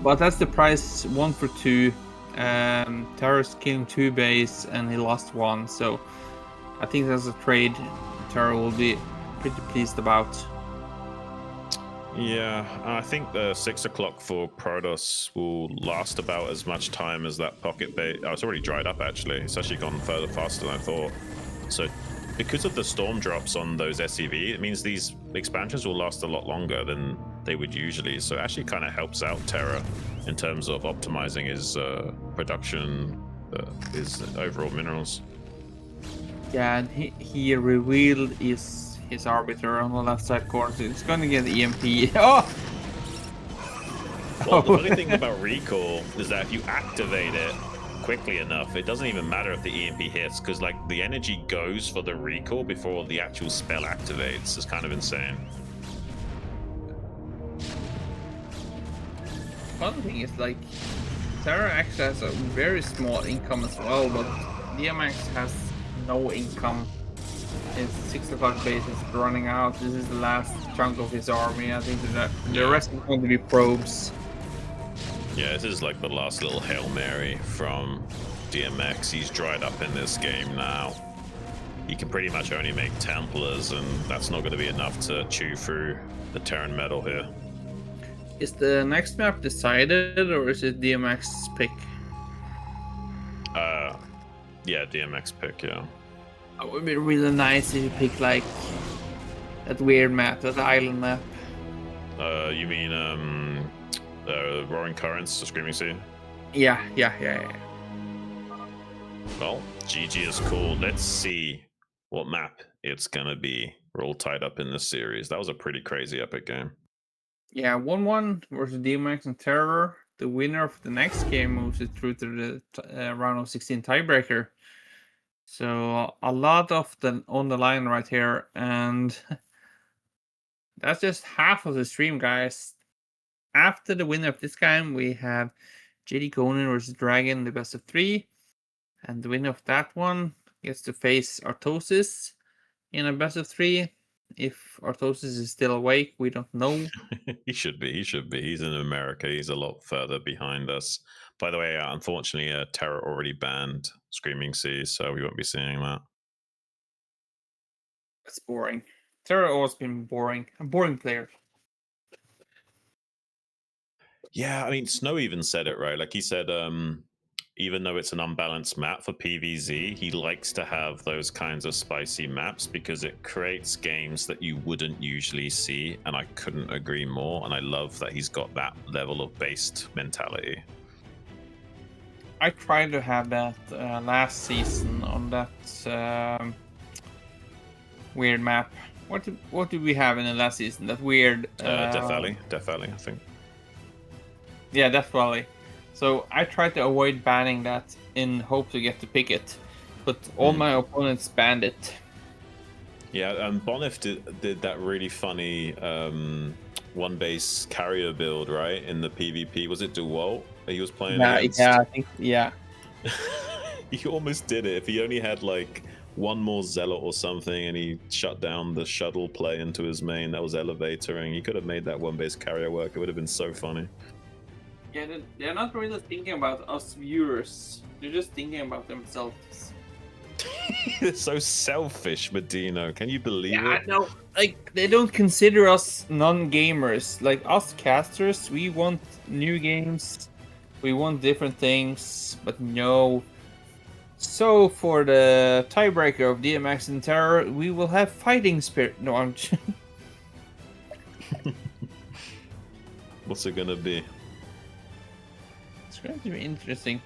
But that's the price, 1 for 2. Terror's killing 2 base and he lost 1, so I think that's a trade Terror will be pretty pleased about. Yeah, I think the 6 o'clock for Protoss will last about as much time as that pocket bait. Oh, it's already dried up actually. It's actually gone further faster than I thought. So because of the storm drops on those SEV, it means these expansions will last a lot longer than they would usually. So it actually kind of helps out Terra in terms of optimizing his production, his overall minerals. Yeah, and he revealed his arbiter on the left side corner, so it's gonna get EMP. Oh! Well, the funny thing about recall is that if you activate it quickly enough, it doesn't even matter if the EMP hits, because like the energy goes for the recall before the actual spell activates. It's kind of insane. One thing is like Terra actually has a very small income as well, but Dienmax has no income. His 6 o'clock base is running out. This is the last chunk of his army. I think that the rest is going to be probes. Yeah, this is like the last little Hail Mary from DMX. He's dried up in this game now. He can pretty much only make Templars, and that's not going to be enough to chew through the Terran metal here. Is the next map decided, or is it DMX's pick? Yeah, DMX pick, yeah. It would be really nice if you pick like that weird map, that island map. You mean Roaring Currents, the Screaming Sea? Yeah. Well, GG is cool. Let's see what map it's gonna be. We're all tied up in this series. That was a pretty crazy epic game. Yeah, 1-1 versus DMX and TerrOr. The winner of the next game moves it through to the round of 16 tiebreaker. So a lot of the on the line right here, and that's just half of the stream, guys. After the winner of this game, we have JDConan versus DragOn, the best of 3, and the winner of that one gets to face Artosis in a best of 3. If Artosis is still awake, we don't know. He should be. He's in America. He's a lot further behind us. By the way, unfortunately, Terra already banned Screaming Sea, so we won't be seeing that. That's boring. Terra always been boring. A boring player. Yeah, I mean, Snow even said it, right? Like he said, even though it's an unbalanced map for PvZ, he likes to have those kinds of spicy maps because it creates games that you wouldn't usually see, and I couldn't agree more. And I love that he's got that level of based mentality. I tried to have that last season on that weird map. What did we have in the last season? That weird Death Valley, I think. Yeah, Death Valley. So I tried to avoid banning that in hope to get to pick it, but all my opponents banned it. Yeah, Bonif did that really funny one base carrier build, right? In the PvP, was it DeWalt that he was playing against? Yeah, I think, yeah. He almost did it. If he only had like one more zealot or something, and he shut down the shuttle play into his main, that was elevatoring. He could have made that one base carrier work. It would have been so funny. Yeah, they're not really thinking about us viewers. They're just thinking about themselves. They're so selfish, MadiNho. Can you believe it? I know. Like, they don't consider us non-gamers. Like, us casters, we want new games. We want different things, but no. So, for the tiebreaker of DMX and Terror, we will have fighting spirit. No, I'm... What's it gonna be? It's going to be interesting.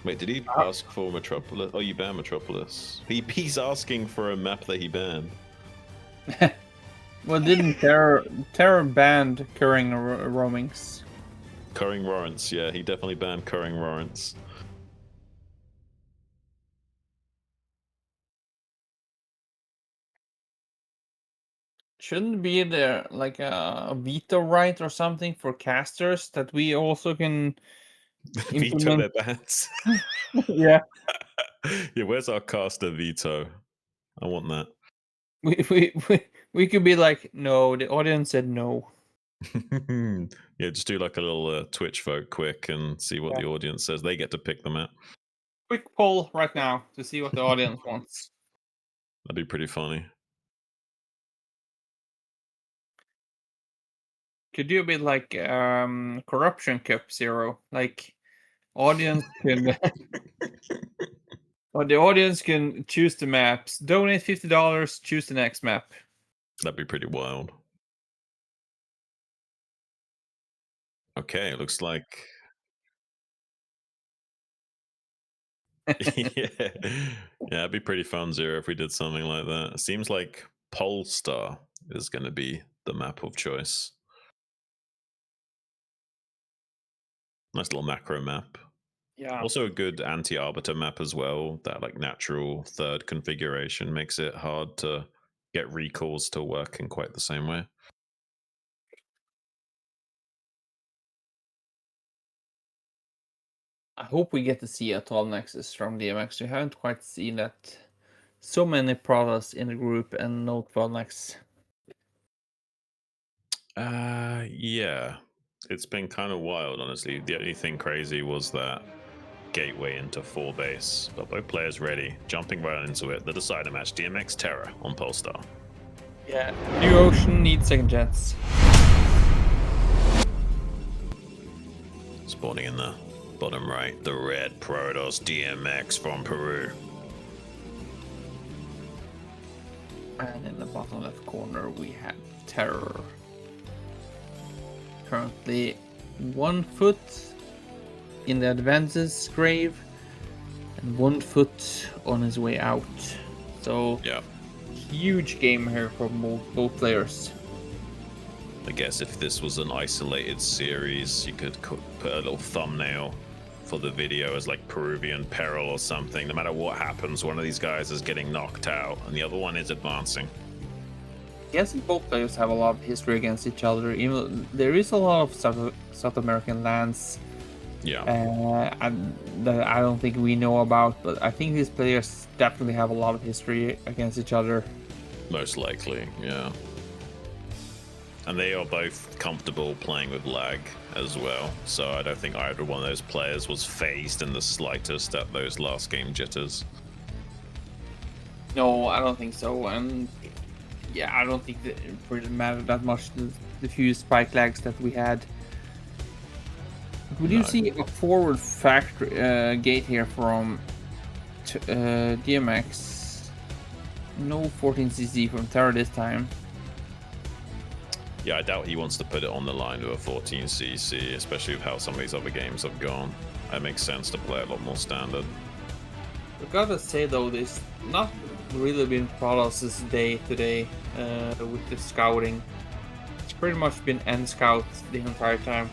Wait, did he ask for Metropolis? Oh, you banned Metropolis. He's asking for a map that he banned. Well, didn't Terror banned Curring Roamings? Curring Warrants, yeah, he definitely banned Curring Warrants. Shouldn't be there like a veto right or something for casters that we also can Veto their bans. Yeah. Yeah, where's our caster veto? I want that. We could be like, no, the audience said no. Yeah, just do like a little Twitch vote quick and see what the audience says. They get to pick the map. Quick poll right now to see what the audience wants. That'd be pretty funny. Could do a bit like Corruption Cup Zero, like audience can or the audience can choose the maps. Donate $50, choose the next map. That'd be pretty wild. Okay, it looks like yeah. It'd be pretty fun, Zero, if we did something like that. It seems like Polestar is going to be the map of choice. Nice little macro map. Yeah. Also a good anti-arbiter map as well. That like natural third configuration makes it hard to get recalls to work in quite the same way. I hope we get to see a 12 Nexus from DMX. We haven't quite seen that. So many Protoss in the group and no 12 Nexus. Yeah. It's been kind of wild, honestly. The only thing crazy was that gateway into 4 base. But both players ready, jumping right into it. The decider match, DMX TerrOr on Polestar. Yeah, NewOcean needs second chance. Spawning in the bottom right, the red Protoss DMX from Peru. And in the bottom left corner we have TerrOr. Currently 1 foot in the advances grave and 1 foot on his way out. So Yeah. huge game here from both players. I guess if this was an isolated series, you could put a little thumbnail for the video as like Peruvian Peril or something. No matter what happens, one of these guys is getting knocked out and the other one is advancing. I guess both players have a lot of history against each other. Even there is a lot of South American lands that I don't think we know about, but I think these players definitely have a lot of history against each other. Most likely, yeah. And they are both comfortable playing with lag as well, so I don't think either one of those players was phased in the slightest at those last game jitters. No, I don't think so, and yeah, I don't think that it really mattered that much, the few spike lags that we had. We do see a forward factory gate here from DMX. No 14cc from Terra this time. Yeah, I doubt he wants to put it on the line to a 14cc, especially with how some of these other games have gone. It makes sense to play a lot more standard. I gotta say though, this not really been Protoss's day today with the scouting. It's pretty much been end scout the entire time.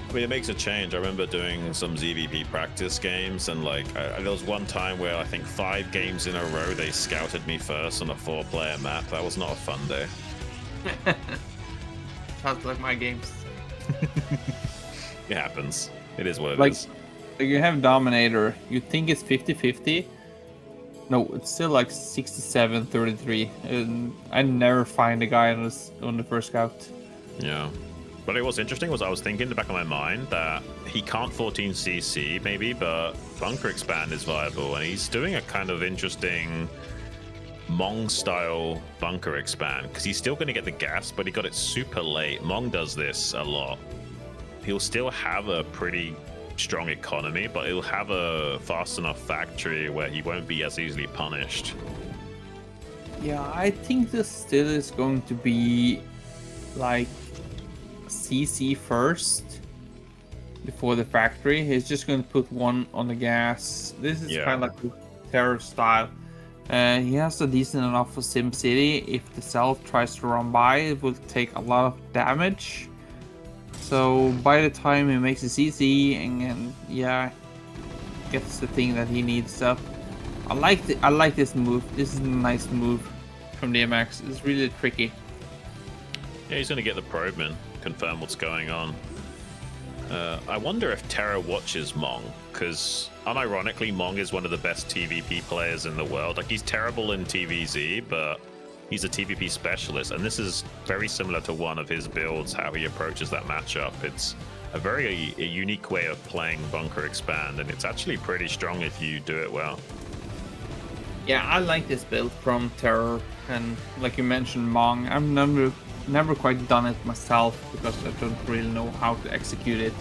I mean, it makes a change. I remember doing some ZVP practice games, and like there was one time where I think 5 games in a row they scouted me first on a 4-player map. That was not a fun day. Sounds like my games. It happens. It is what it like, is. Like you have Dominator, you think it's 50-50. No, it's still like 67-33. And I never find a guy on the first scout. Yeah. But it was interesting was I was thinking in the back of my mind that he can't 14cc maybe, but bunker expand is viable, and he's doing a kind of interesting Mong style bunker expand because he's still going to get the gas, but he got it super late. Mong does this a lot. He'll still have a pretty strong economy, but he'll have a fast enough factory where he won't be as easily punished. Yeah, I think this still is going to be like CC first before the factory. He's just going to put 1 on the gas. This is kind of like the Terror style. He has a decent enough for SimCity. If the Self tries to run by, it will take a lot of damage. So by the time he makes a CC and yeah, gets the thing that he needs up. I like this move. This is a nice move from DMX. It's really tricky. Yeah, he's going to get the probe in, confirm what's going on. I wonder if Terra watches Mong, because unironically, Mong is one of the best TVP players in the world. Like, he's terrible in TVZ, but he's a TVP specialist, and this is very similar to one of his builds, how he approaches that matchup. It's a very unique way of playing Bunker Expand, and it's actually pretty strong if you do it well. Yeah, I like this build from TerrOr, and like you mentioned, Mong. I've never quite done it myself because I don't really know how to execute it.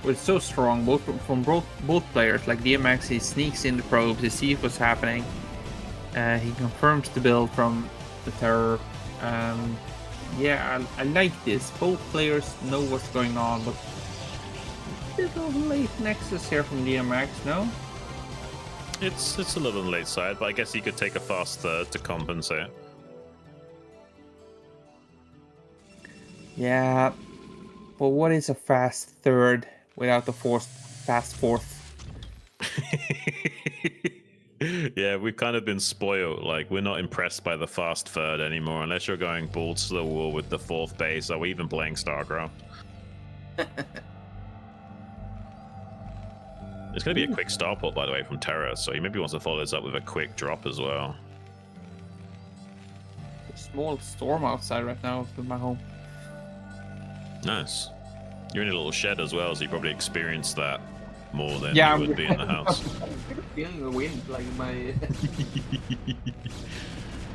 But it's so strong, both from both players. Like Dienmax, he sneaks in the probes, he sees what's happening. He confirms the build from the TerrOr. Yeah, I like this. Both players know what's going on, but a little late Nexus here from Dienmax, no? It's a little on the late side, but I guess he could take a fast third to compensate. Yeah, but what is a fast third without the fast fourth? Yeah, we've kind of been spoiled. Like, we're not impressed by the fast third anymore, unless you're going balls to the wall with the fourth base, or even playing StarCraft. It's going to be a quick starport, by the way, from Terra, so he maybe wants to follow this up with a quick drop as well. A small storm outside right now in my home. Nice. You're in a little shed as well, so you probably experienced that more than Yeah, you would be in the house. I'm feeling the wind, like my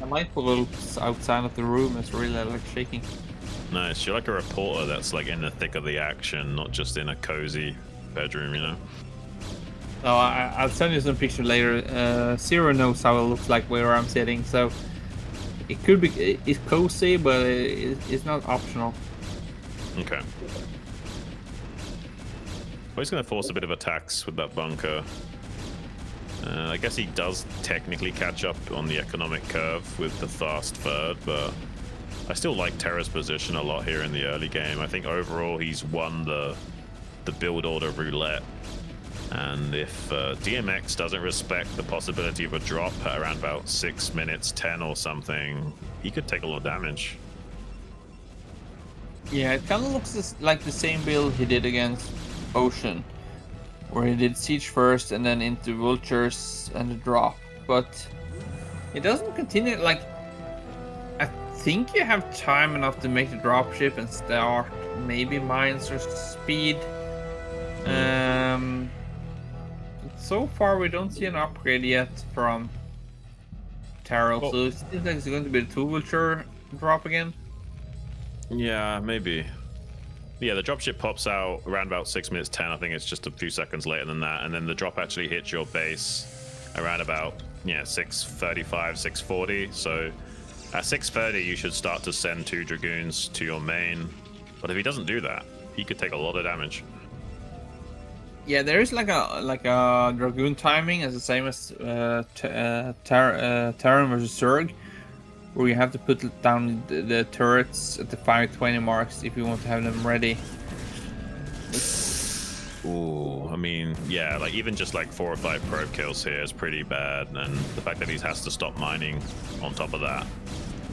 light bulbs outside of the room is really like shaking. Nice. You're like a reporter that's like in the thick of the action, not just in a cozy bedroom, you know? Oh, I'll send you some pictures later. Zero knows how it looks like where I'm sitting, so it could be it's cozy, but it's not optional. Okay. Well, he's going to force a bit of attacks with that bunker. I guess he does technically catch up on the economic curve with the fast third, but I still like Terra's position a lot here in the early game. I think overall he's won the build order roulette. And if DMX doesn't respect the possibility of a drop at around about 6 minutes 10 or something, he could take a lot of damage. Yeah, it kind of looks like the same build he did against Ocean, where he did siege first and then into vultures and the drop. But it doesn't continue. Like, I think you have time enough to make the dropship and start maybe mines or speed. So far we don't see an upgrade yet from TerrOr, so it seems like it's going to be the 2 vulture drop again. Yeah, maybe. Yeah, the dropship pops out around about 6 minutes 10. I think it's just a few seconds later than that, and then the drop actually hits your base around about 6:35, 6:40. So at 6:30 you should start to send 2 dragoons to your main. But if he doesn't do that, he could take a lot of damage. Yeah, there is like a dragoon timing as the same as Terran versus Zerg, where you have to put down the turrets at the 520 marks if you want to have them ready. Ooh, I mean, yeah, like even just like 4 or 5 probe kills here is pretty bad, and the fact that he has to stop mining on top of that,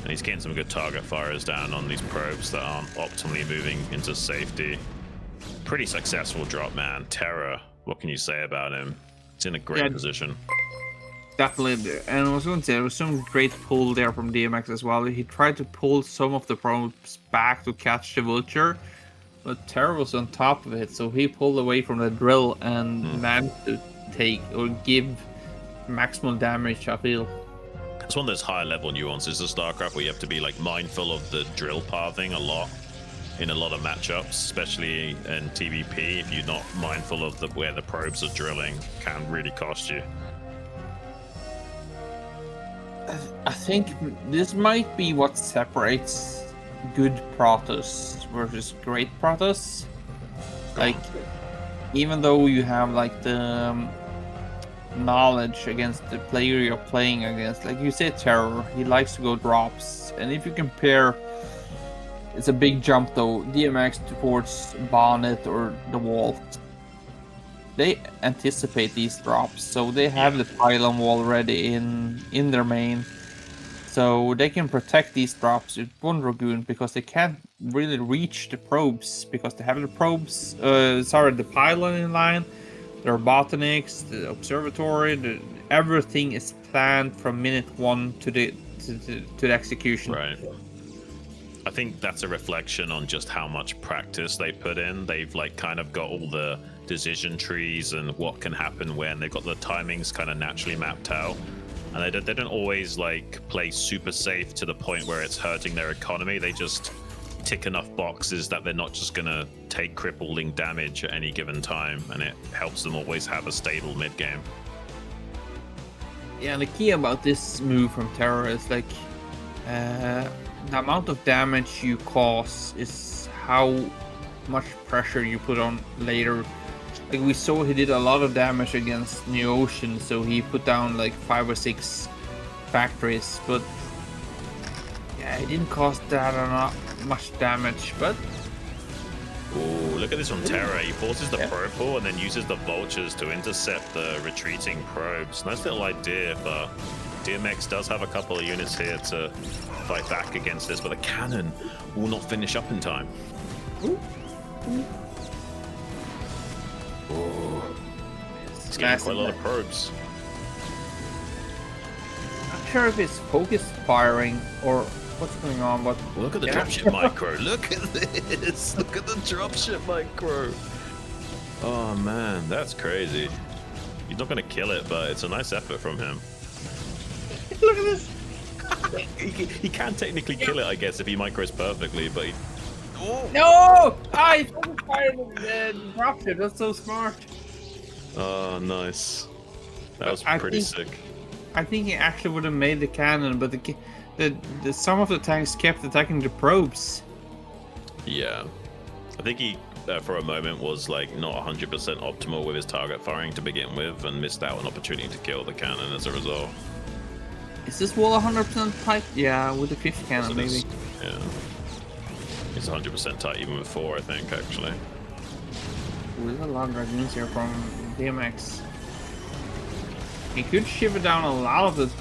and he's getting some good target fires down on these probes that aren't optimally moving into safety. Pretty successful drop, man. Terra, what can you say about him? It's in a great position. Definitely, and I was going to say there was some great pull there from DMX as well. He tried to pull some of the probes back to catch the vulture, but Terra was on top of it, so he pulled away from the drill and managed to take or give maximal damage, I feel. It's one of those higher level nuances of StarCraft where you have to be like mindful of the drill pathing a lot in a lot of matchups, especially in TVP. If you're not mindful of where the probes are drilling, can really cost you. I think this might be what separates good Protoss versus great Protoss. Like, even though you have like the knowledge against the player you're playing against, like you say, TerrOr, he likes to go drops, and if you compare, it's a big jump though, DMX towards Bonnet or the Wall. They anticipate these drops, so they have the pylon wall ready in their main. So they can protect these drops with one Dragoon because they can't really reach the probes because they have the probes, the pylon in line, their botanics, the observatory, everything is planned from minute one to the execution. Right. I think that's a reflection on just how much practice they put in. They've like kind of got all the decision trees and what can happen when. They've got the timings kind of naturally mapped out. And they don't always like play super safe to the point where it's hurting their economy. They just tick enough boxes that they're not just gonna take crippling damage at any given time, and it helps them always have a stable mid game. Yeah, the key about this move from TerrOr is like the amount of damage you cause is how much pressure you put on later. Like we saw he did a lot of damage against NewOcean, so he put down like 5 or 6 factories, but yeah, it didn't cause that much damage, but Ooh, look at this from Terra. He forces the probe pool and then uses the vultures to intercept the retreating probes. Nice little idea, but Dienmax does have a couple of units here to fight back against this, but the cannon will not finish up in time. He's getting quite a lot of probes. not sure if it's focused firing or what's going on, but Look at the dropship micro. Look at this. Look at the dropship micro. Oh man, that's crazy. He's not going to kill it, but it's a nice effort from him. look at this. He can technically kill it, I guess, if he micros perfectly, but he... Oh. No! I focused fired the dropship. That's so smart. Oh, nice. That was I pretty think- sick. I think he actually would have made the cannon, but the some of the tanks kept attacking the probes. Yeah. I think he, for a moment, was like not 100% optimal with his target firing to begin with and missed out an opportunity to kill the cannon as a result. Is this wall 100% tight? Yeah, with the 5th cannon, So maybe. this- Yeah. It's 100% tight even before, I think, actually. There's a lot of dragoons here from DMX. He could shiver down a lot of this,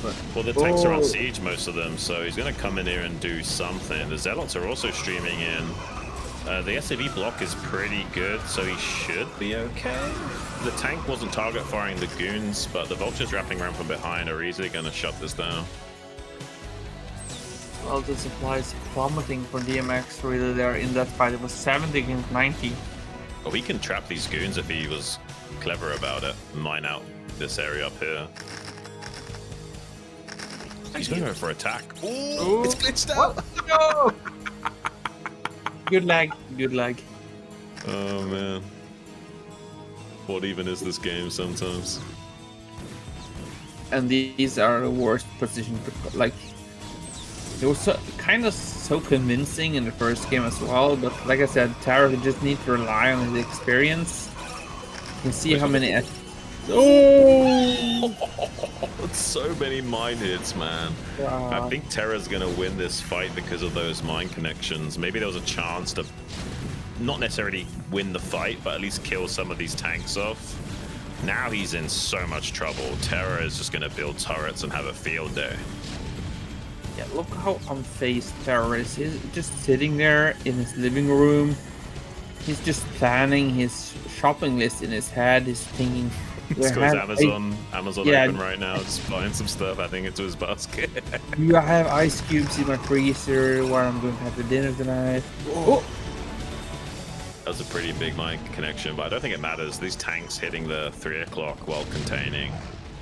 but Well, the tanks are on siege, most of them, so he's going to come in here and do something. The Zealots are also streaming in. The SAV block is pretty good, so he should be okay. The tank wasn't target firing the goons, but the vultures wrapping around from behind are easily going to shut this down. well, the supply is plummeting for DMX. Really, there in that fight, it was 70 against 90. But we can trap these goons if he was clever about it. Mine out this area up here. He's going to go for attack. Ooh, it's glitched out. No! Good lag. Good lag. Oh man. What even is this game sometimes? And these are the worst position. Like, it was kind of so convincing in the first game as well. But like I said, TerrOr just need to rely on his experience. You can see how many. Oh! So many mine hits, man. I think Terra's gonna win this fight because of those mine connections. Maybe there was a chance to not necessarily win the fight, but at least kill some of these tanks off. Now he's in so much trouble. Terra is just gonna build turrets and have a field day. Yeah, look how unfazed TerrOr is. He's just sitting there in his living room. He's just planning his shopping list in his head. He's thinking, He's got his Amazon Yeah. open right now, just buying some stuff, adding it to his basket. do I have ice cubes in my freezer where I'm going to have the dinner tonight? Oh! That was a pretty big mine connection, but I don't think it matters. These tanks hitting the 3 o'clock while containing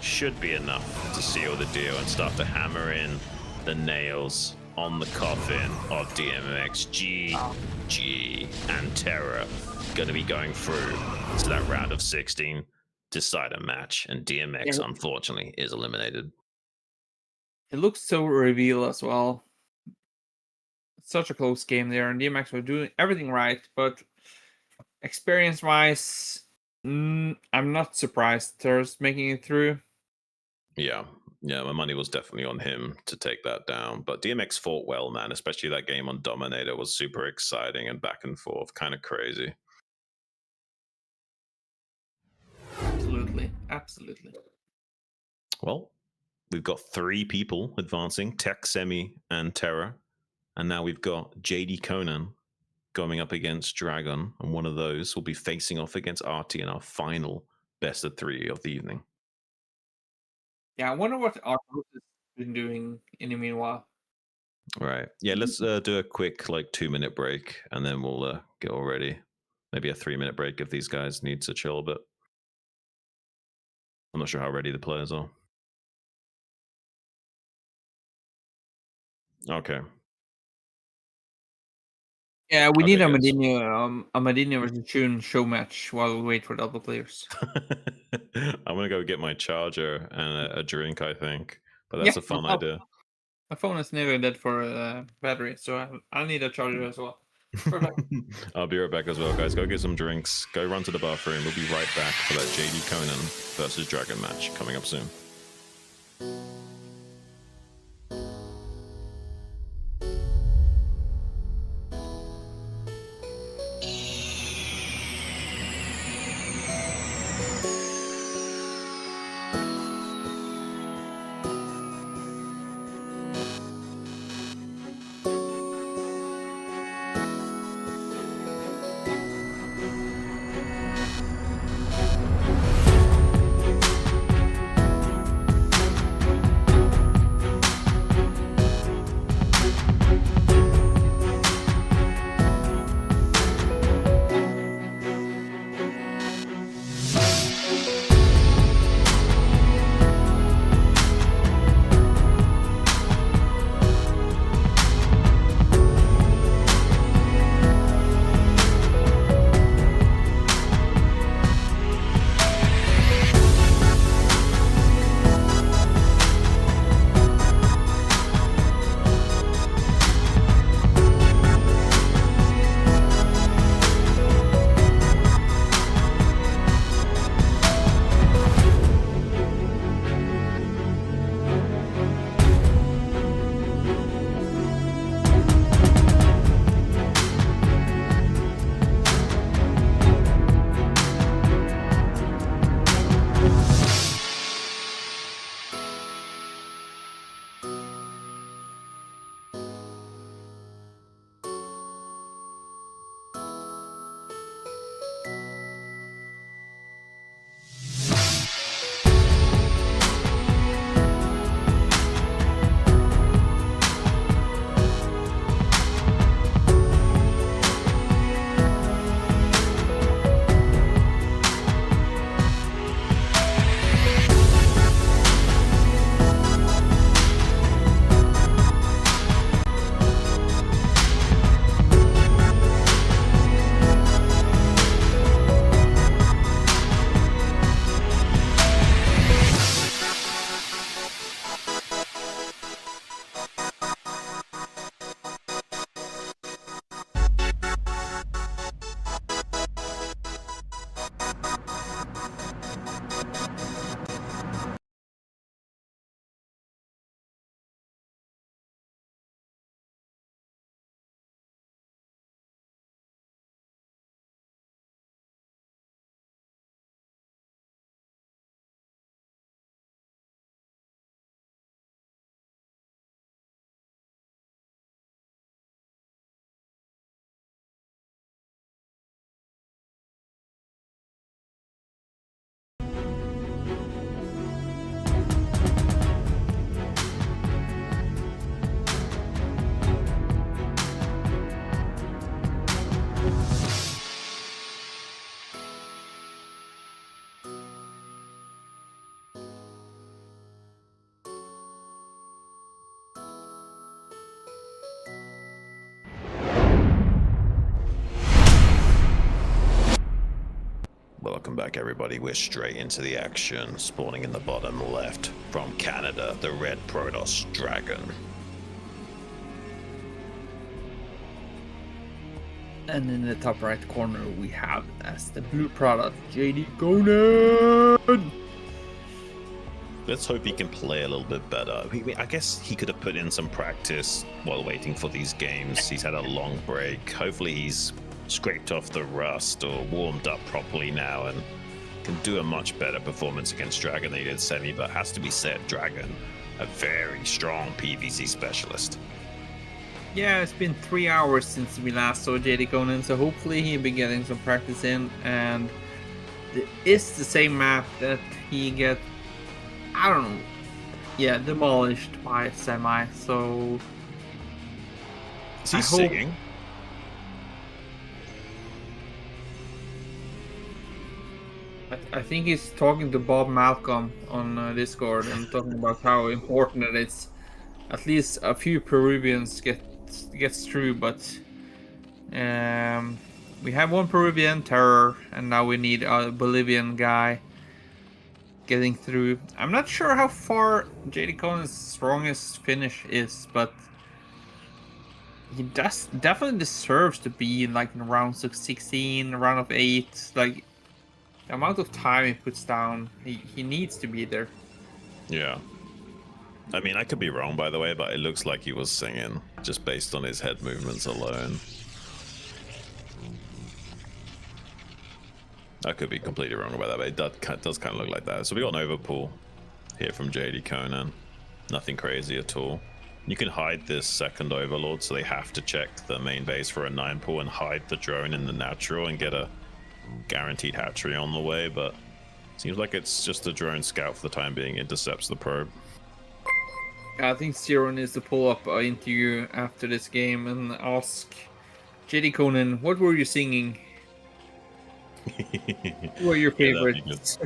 should be enough to seal the deal and start to hammer in the nails on the coffin of DMX. GG and Terra gonna be going through to that round of 16, decide a match, and DMX Yeah. unfortunately is eliminated. It looks so reveal as well. Such a close game there, and DMX were doing everything right, but experience-wise, I'm not surprised TerrOr's making it through. Yeah, my money was definitely on him to take that down. But DMX fought well, man. Especially that game on Dominator was super exciting and back and forth, kind of crazy. Absolutely, absolutely. Well, we've got 3 people advancing, Tech, Semih, and Terror. And now we've got JDConan going up against DragOn, and one of those will be facing off against Artie in our final best of 3 of the evening. Yeah, I wonder what Artosis has been doing in the meanwhile. Right. Yeah, let's do a quick 2-minute break, and then we'll get all ready. Maybe a 3-minute break if these guys need to chill a bit. I'm not sure how ready the players are. Okay. Yeah, we need Okay, a guys. MadiNho versus Chun show match while we wait for the other players. I'm gonna go get my charger and a drink, I think. But that's a fun idea. My phone is nearly dead for battery, so I'll need a charger as well. Perfect. I'll be right back as well, guys. Go get some drinks. Go run to the bathroom. We'll be right back for that JDConan versus DragOn match coming up soon. Welcome back, everybody. We're straight into the action. Spawning in the bottom left from Canada, the red Protoss DragOn. And in the top right corner, we have as the blue product, JDConan. Let's hope he can play a little bit better. I guess he could have put in some practice while waiting for these games. He's had a long break. Hopefully he's scraped off the rust or warmed up properly now and can do a much better performance against DragOn than he did Semih. But has to be said, DragOn a very strong PvC specialist. Yeah, it's been 3 hours since we last saw JDConan, so hopefully he'll be getting some practice in, and it's the same map that he get, I don't know, yeah, demolished by Semih, so... Is he I hope- singing? I think he's talking to Bob Malcolm on Discord and talking about how important it is. At least a few Peruvians gets through, but we have one Peruvian TerrOr, and now we need a Bolivian guy getting through. I'm not sure how far JDConan's strongest finish is, but he definitely deserves to be in like in rounds of 16, round of 8. Like the amount of time he puts down, he needs to be there. Yeah. I mean, I could be wrong, by the way, but it looks like he was singing just based on his head movements alone. I could be completely wrong about that, but it does kind of look like that. So we got an overpull here from JDConan. Nothing crazy at all. You can hide this second overlord, so they have to check the main base for a 9 pull and hide the drone in the natural and get a guaranteed hatchery on the way, but seems like it's just a drone scout for the time being, intercepts the probe. I think Zero needs to pull up an interview after this game and ask JDConan, what were you singing? Who were your favorites?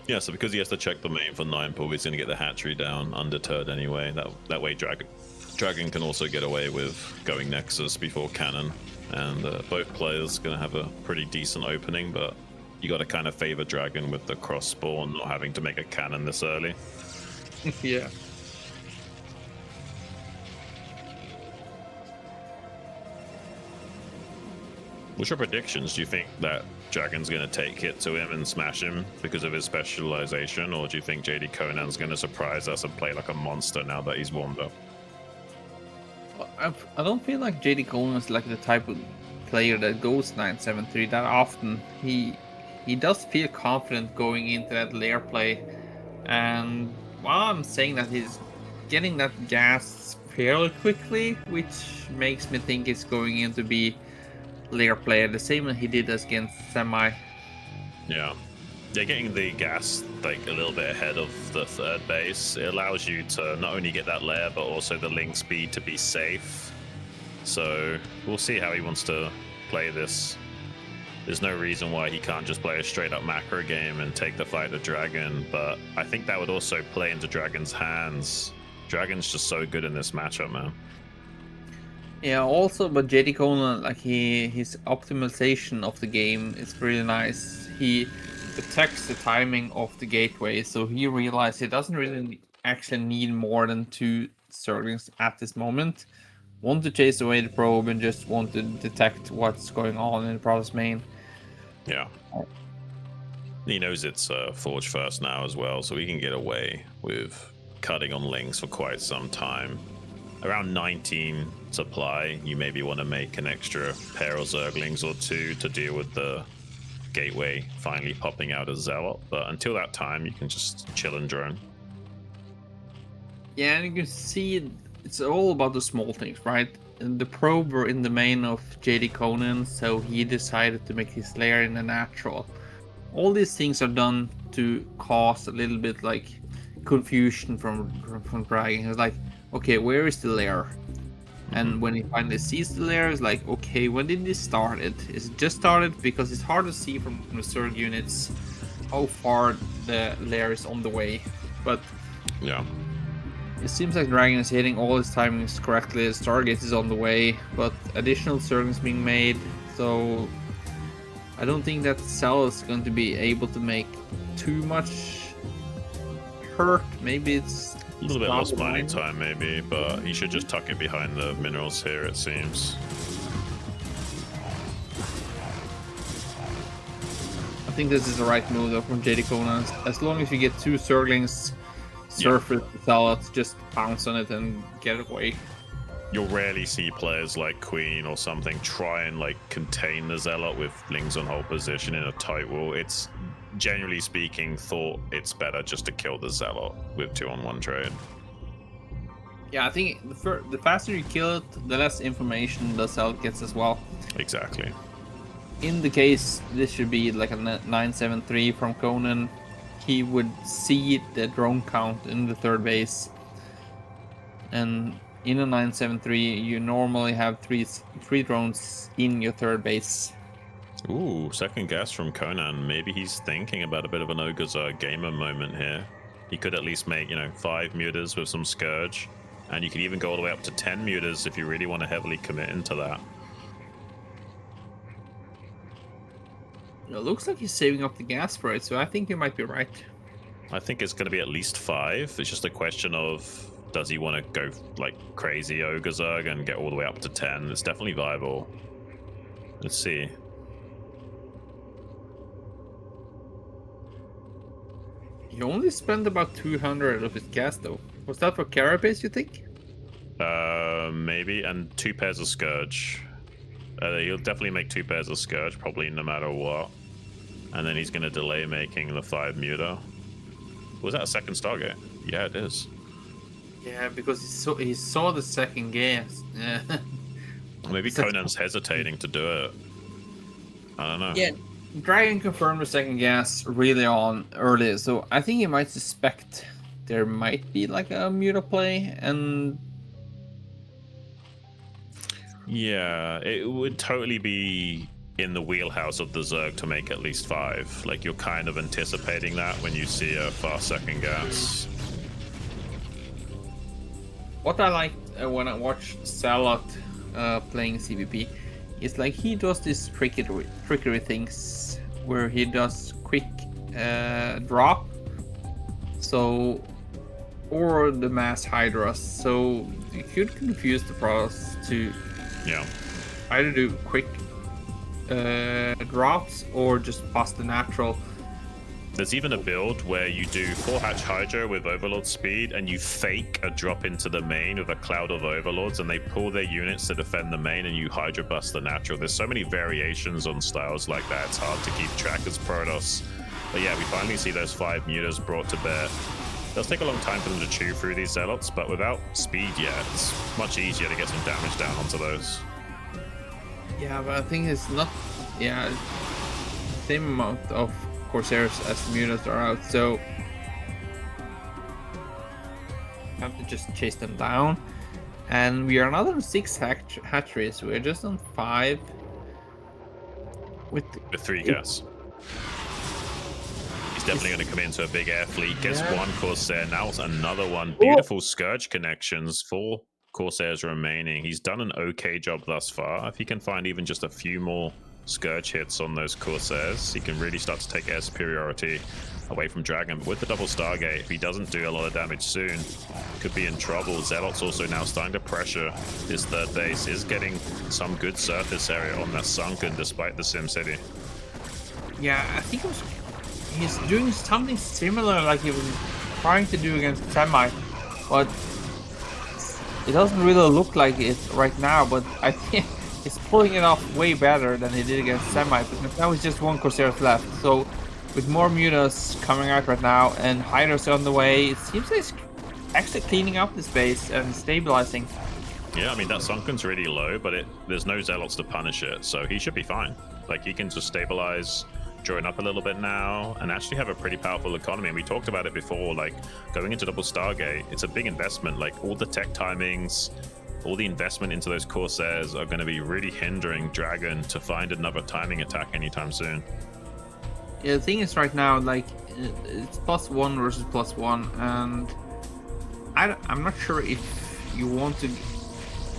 Yeah, so because he has to check the main for 9 pull, he's going to get the hatchery down undeterred anyway. That way Dragon can also get away with going Nexus before Cannon. And both players going to have a pretty decent opening, but you got to kind of favor Dragon with the cross spawn, not having to make a cannon this early. Yeah. What's your predictions? Do you think that Dragon's going to take it to him and smash him because of his specialization, or do you think JDConan's going to surprise us and play like a monster now that he's warmed up? I don't feel like JDConan is like the type of player that goes 9-7-3 that often. He does feel confident going into that lair play, and while I'm saying that, he's getting that gas fairly quickly, which makes me think it's going in to be lair play the same as he did against Semih. Yeah. Yeah, getting the gas like a little bit ahead of the third base, it allows you to not only get that lair, but also the link speed to be safe. So we'll see how he wants to play this. There's no reason why he can't just play a straight up macro game and take the fight to Dragon, but I think that would also play into Dragon's hands. Dragon's just so good in this matchup, man. Yeah, also, but JDConan, like his optimization of the game is really nice. He detects the timing of the gateway, so he realized he doesn't really actually need more than 2 Zerglings at this moment. Want to chase away the probe and just want to detect what's going on in the Protoss main. Yeah. He knows it's Forge first now as well, so he can get away with cutting on links for quite some time. Around 19 supply, you maybe want to make an extra pair of Zerglings or 2 to deal with the gateway finally popping out as Zealot, but until that time, you can just chill and drone. Yeah, and you can see it's all about the small things, right? And the probe were in the main of JDConan, so he decided to make his lair in the natural. All these things are done to cause a little bit like confusion from Dragon. It's like, okay, where is the lair? And when he finally sees the lair, it's like, okay, when did this start? Is it just started? Because it's hard to see from the Zerg units how far the lair is on the way. But yeah, it seems like Dragon is hitting all his timings correctly. His target is on the way, but additional Zerg is being made, so I don't think that Cell is going to be able to make too much hurt. Maybe it's a little bit lost mining time, maybe, but he should just tuck it behind the minerals here, it seems. I think this is the right move though from JDConan. As long as you get 2 Zerglings surface the Zealots, just pounce on it and get it away. You'll rarely see players like Queen or something try and like contain the Zealot with Lings on hold position in a tight wall. It's generally speaking, thought it's better just to kill the Zealot with 2-on-1 trade. Yeah, I think the faster you kill it, the less information the Zealot gets as well. Exactly. In the case, this should be like a 973 from Conan. He would see the drone count in the third base. And in a 973, you normally have three drones in your third base. Ooh, second guess from Conan. Maybe he's thinking about a bit of an Ogre gamer moment here. He could at least make, 5 mutas with some Scourge. And you could even go all the way up to 10 mutas if you really want to heavily commit into that. It looks like he's saving up the gas for it, so I think you might be right. I think it's going to be at least 5. It's just a question of, does he want to go like crazy Ogre Zerg and get all the way up to 10? It's definitely viable. Let's see. He only spent about 200 of his gas though. Was that for Carapace, you think? Maybe, and 2 pairs of Scourge. He'll definitely make 2 pairs of Scourge, probably no matter what. And then he's going to delay making the 5 muta. Was that a second Stargate? Yeah, it is. Yeah, because he saw the second gas. Yeah. Maybe Conan's hesitating to do it. I don't know. Yeah, Dragon confirmed the second gas really on early, so I think he might suspect there might be like a muta play, and yeah, it would totally be in the wheelhouse of the Zerg to make at least 5. Like, you're kind of anticipating that when you see a fast second gas. what I liked when I watched Salot playing CVP is like he does these trickery things where he does quick drop, so or the mass hydras, so you could confuse the Protoss to either do quick drops or just bust the natural. There's even a build where you do 4-hatch Hydra with Overlord speed and you fake a drop into the main with a cloud of Overlords and they pull their units to defend the main and you Hydra bust the natural. There's so many variations on styles like that, it's hard to keep track as Protoss. But yeah, we finally see those 5 mutas brought to bear. It does take a long time for them to chew through these Zealots, but without speed yet, it's much easier to get some damage down onto those. Yeah, but I think it's not same amount of Corsairs as mutas are out, so have to just chase them down. And we are not on 6 hatcheries, we're just on 5 with 3 gas. He's definitely going to come into a big air fleet. Gets 1 Corsair, now another one. Beautiful Scourge connections, 4 Corsairs remaining. He's done an okay job thus far. If he can find even just a few more Scourge hits on those Corsairs, he can really start to take air superiority away from Dragon. But with the double Stargate, if he doesn't do a lot of damage soon, could be in trouble. Zealot's also now starting to pressure his third base, is getting some good surface area on that Sunken despite the Sim City. Yeah, I think he's doing something similar like he was trying to do against Semih, but it doesn't really look like it right now, but I think he's pulling it off way better than he did against Semih, but now it's just 1 Corsair left. So with more mutas coming out right now and Hydras on the way, it seems like he's actually cleaning up this base and stabilizing. Yeah, I mean, that Sunken's really low, but there's no Zealots to punish it, so he should be fine. Like, he can just stabilize, join up a little bit now, and actually have a pretty powerful economy. And we talked about it before, like, going into double Stargate, it's a big investment. Like, all the tech timings, all the investment into those Corsairs are going to be really hindering Dragon to find another timing attack anytime soon. Yeah, the thing is right now, like, it's +1 versus +1, and I'm not sure if you want to...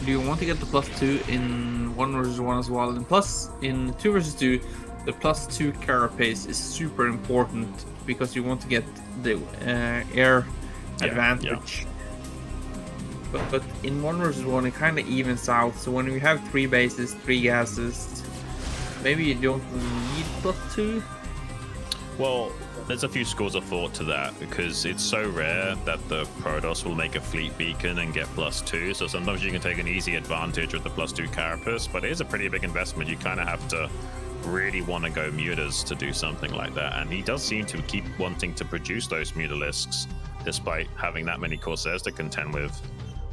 Do you want to get the +2 in 1 versus 1 as well? And plus, in 2 versus 2, the +2 carapace is super important because you want to get the air advantage. Yeah. But in 1 versus 1, it kind of evens out. So when you have 3 bases, 3 gases, maybe you don't need +2. Well, there's a few schools of thought to that because it's so rare that the Protoss will make a fleet beacon and get +2. So sometimes you can take an easy advantage with the +2 carapace, but it is a pretty big investment. You kind of have to really want to go mutas to do something like that. And he does seem to keep wanting to produce those mutalisks, despite having that many Corsairs to contend with.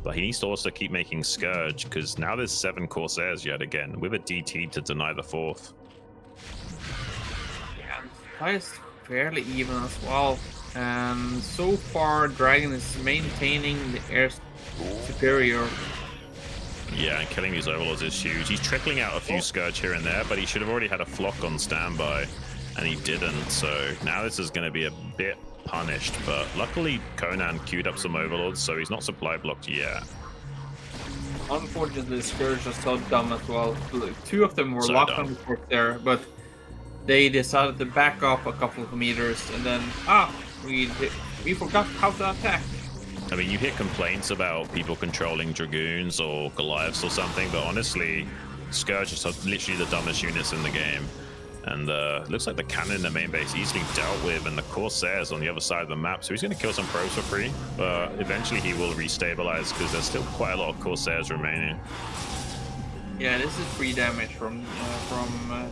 But he needs to also keep making Scourge, because now there's 7 Corsairs yet again, with a DT to deny the 4th. Yeah, the fight is fairly even as well. And so far, Dragon is maintaining the air superior. Yeah, and killing these overlords is huge. He's trickling out a few Scourge here and there, but he should have already had a flock on standby, and he didn't. So now this is going to be a bit punished, but luckily Conan queued up some overlords, so he's not supply blocked yet. Unfortunately, the Scourge are so dumb as well. 2 of them were So locked dumb. on the fort there, but they decided to back up a couple of meters, and then we forgot how to attack. I mean, you hear complaints about people controlling Dragoons or Goliaths or something, but honestly, Scourge is literally the dumbest units in the game. And looks like the cannon in the main base easily dealt with, and the Corsairs on the other side of the map. So he's going to kill some probes for free, but eventually he will restabilize because there's still quite a lot of Corsairs remaining. Yeah, this is free damage from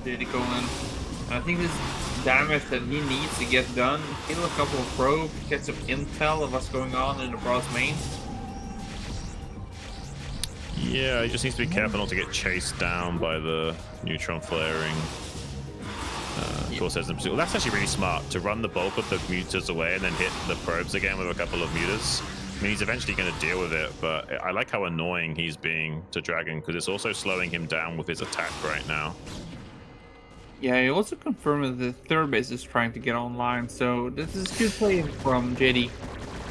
JDConan. I think this damage that he needs to get done, kill a couple of probes, get some intel of what's going on in the Protoss main. Yeah, he just needs to be careful not to get chased down by the neutron flaring. Corsairs in pursuit. Well, that's actually really smart, to run the bulk of the mutas away and then hit the probes again with a couple of mutas. I mean, he's eventually going to deal with it, but I like how annoying he's being to Dragon, because it's also slowing him down with his attack right now. Yeah, he also confirmed that the 3rd base is trying to get online, so this is good play from JD.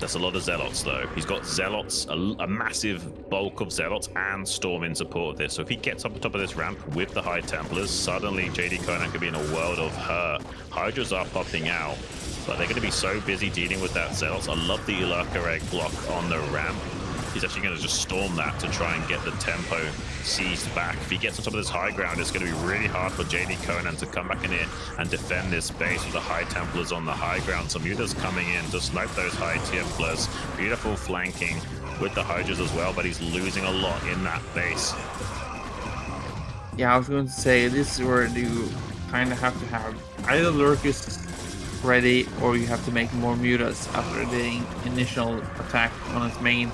That's a lot of Zealots, though. He's got Zealots, a massive bulk of Zealots, and Storm in support of this. So if he gets up the top of this ramp with the High Templars, suddenly JDConan could be in a world of hurt. Hydras are popping out, but they're going to be so busy dealing with that Zealots. I love the Lurker Egg block on the ramp. He's actually going to just storm that to try and get the tempo seized back. If he gets on top of this high ground, it's going to be really hard for JDConan to come back in here and defend this base with the High Templars on the high ground. Some Mutas coming in to snipe those High Templars. Beautiful flanking with the Hydras as well, but he's losing a lot in that base. Yeah, I was going to say, this is where you kind of have to have either Lurkers ready, or you have to make more mutas after the initial attack on his main.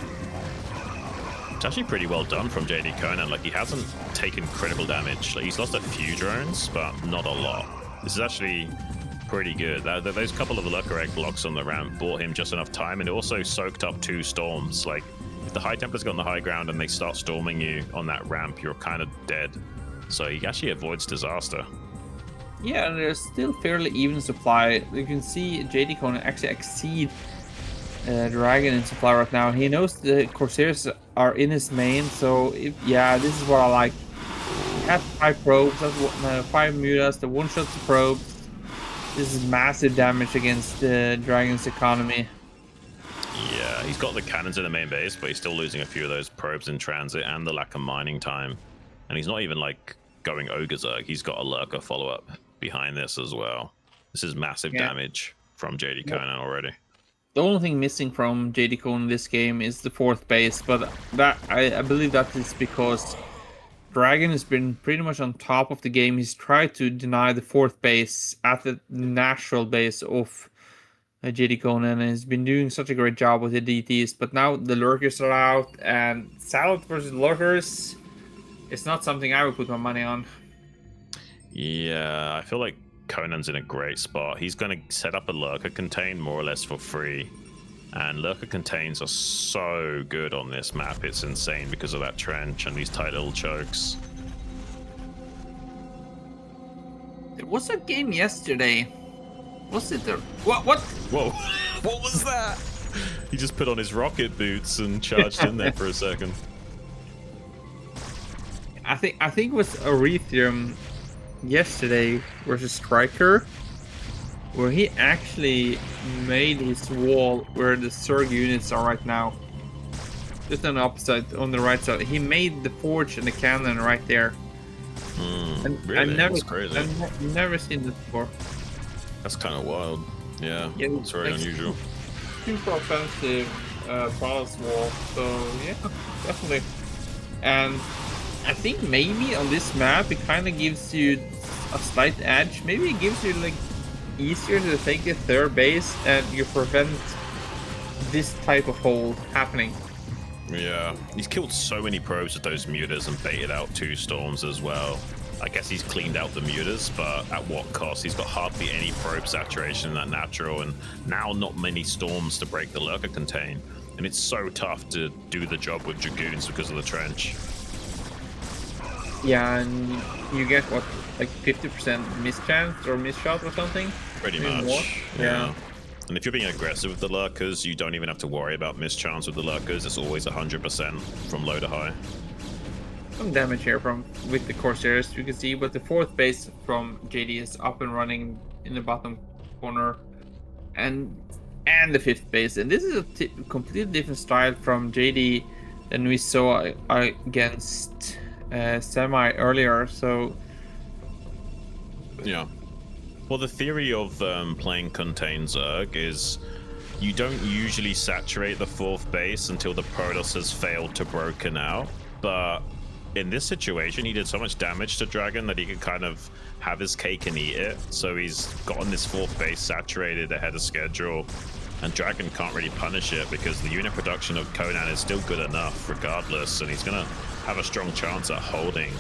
It's actually pretty well done from JDConan. Like, he hasn't taken critical damage. Like, he's lost a few drones, but not a lot. This is actually pretty good. Those couple of Lurker Egg blocks on the ramp bought him just enough time, and it also soaked up 2 storms. Like, if the High Templars get on the high ground and they start storming you on that ramp, you're kind of dead. So he actually avoids disaster. Yeah, and there's still fairly even supply. You can see JDConan actually exceed Dragon in supply right now. He knows the Corsairs are in his main, so yeah, this is what I like. He has 5 probes, that's 5 mutas, the one-shots the probes. This is massive damage against the Dragon's economy. Yeah, he's got the cannons in the main base, but he's still losing a few of those probes in transit and the lack of mining time. And he's not even like going Ogre Zerg. He's got a Lurker follow-up behind this as well. This is massive damage from JDConan already. The only thing missing from JDConan in this game is the 4th base, but that I believe that is because Dragon has been pretty much on top of the game. He's tried to deny the 4th base at the natural base of JDConan, and he's been doing such a great job with the DTs, but now the Lurkers are out, and Salad versus Lurkers, it's not something I would put my money on. Yeah, I feel like Conan's in a great spot. He's going to set up a Lurker Contain more or less for free. And Lurker Contains are so good on this map. It's insane because of that trench and these tight little chokes. There was a game yesterday. Was it there? What? Whoa, what was that? He just put on his rocket boots and charged in there for a second. I think it was Arethium yesterday versus Striker, where he actually made his wall where the Zerg units are right now. Just on the opposite, on the right side. He made the forge and the cannon right there. Really? That's crazy. I've never seen this before. That's kind of wild. Yeah, Yeah, it's very unusual. Super offensive Protoss wall. So yeah, definitely. And I think maybe on this map it kind of gives you a slight edge. Maybe it gives you like easier to take the third base and you prevent this type of hold happening. Yeah, he's killed so many probes with those mutas and baited out 2 storms as well. I guess he's cleaned out the mutas, but at what cost? He's got hardly any probe saturation in that natural, and now not many storms to break the lurker contain. And it's so tough to do the job with dragoons because of the trench. Yeah, and you get what, like 50% mischance or misshot or something? Pretty Maybe much. more? Yeah. And if you're being aggressive with the lurkers, you don't even have to worry about mischance with the lurkers. It's always 100% from low to high. Some damage here with the Corsairs, you can see, but the 4th base from JD is up and running in the bottom corner, and the 5th base. And this is a completely different style from JD than we saw against Semih earlier. So yeah. Well, the theory of playing Contain Zerg is you don't usually saturate the 4th base until the Protoss has failed to broken out, but in this situation, he did so much damage to Dragon that he could kind of have his cake and eat it. So he's gotten this 4th base saturated ahead of schedule, and Dragon can't really punish it because the unit production of Conan is still good enough regardless, and he's going to have a strong chance at holding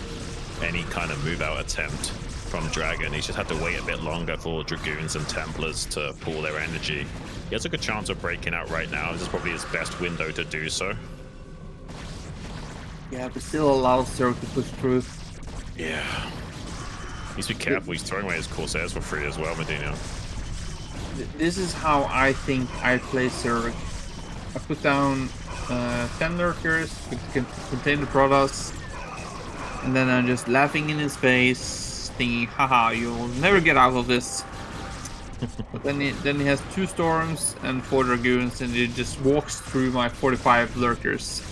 any kind of move out attempt from Dragon. He's just had to wait a bit longer for Dragoons and Templars to pull their energy. He has a good chance of breaking out right now. This is probably his best window to do so. yeah, but still allows Zerg to push through. Yeah. Needs to be careful. He's throwing away his Corsairs for free as well, MadiNho. This is how I think I play Zerg. I put down 10 lurkers, contain the Protoss, and then I'm just laughing in his face, thinking, haha, you'll never get out of this. But then he has 2 storms and 4 dragoons, and he just walks through my 45 lurkers.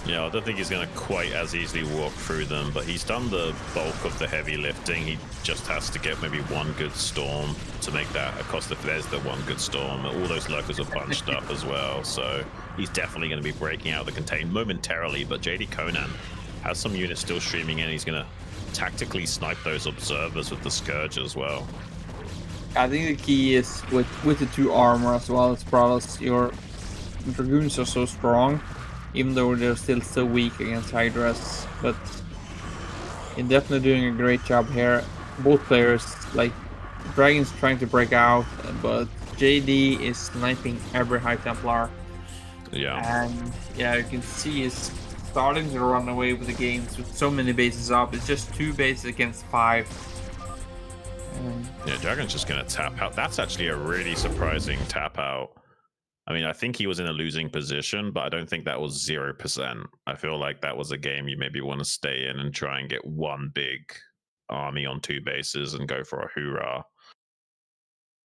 Yeah, I don't think he's going to quite as easily walk through them, but he's done the bulk of the heavy lifting. He just has to get maybe 1 good storm to make that a cost if there's the 1 good storm. All those lurkers are bunched up as well, so he's definitely going to be breaking out the contain momentarily, but JDConan has some units still streaming in. He's going to tactically snipe those observers with the Scourge as well. I think the key is with the 2 armor as well as Protoss, your dragoons are so strong, even though they're still so weak against Hydras. But you're definitely doing a great job here. Both players, like Dragon's trying to break out, but JD is sniping every High Templar. Yeah. And yeah, you can see he's starting to run away with the games with so many bases up. It's just 2 bases against 5. Yeah, Dragon's just going to tap out. That's actually a really surprising tap out. I mean, I think he was in a losing position, but I don't think that was 0%. I feel like that was a game you maybe want to stay in and try and get 1 big army on 2 bases and go for a hoorah.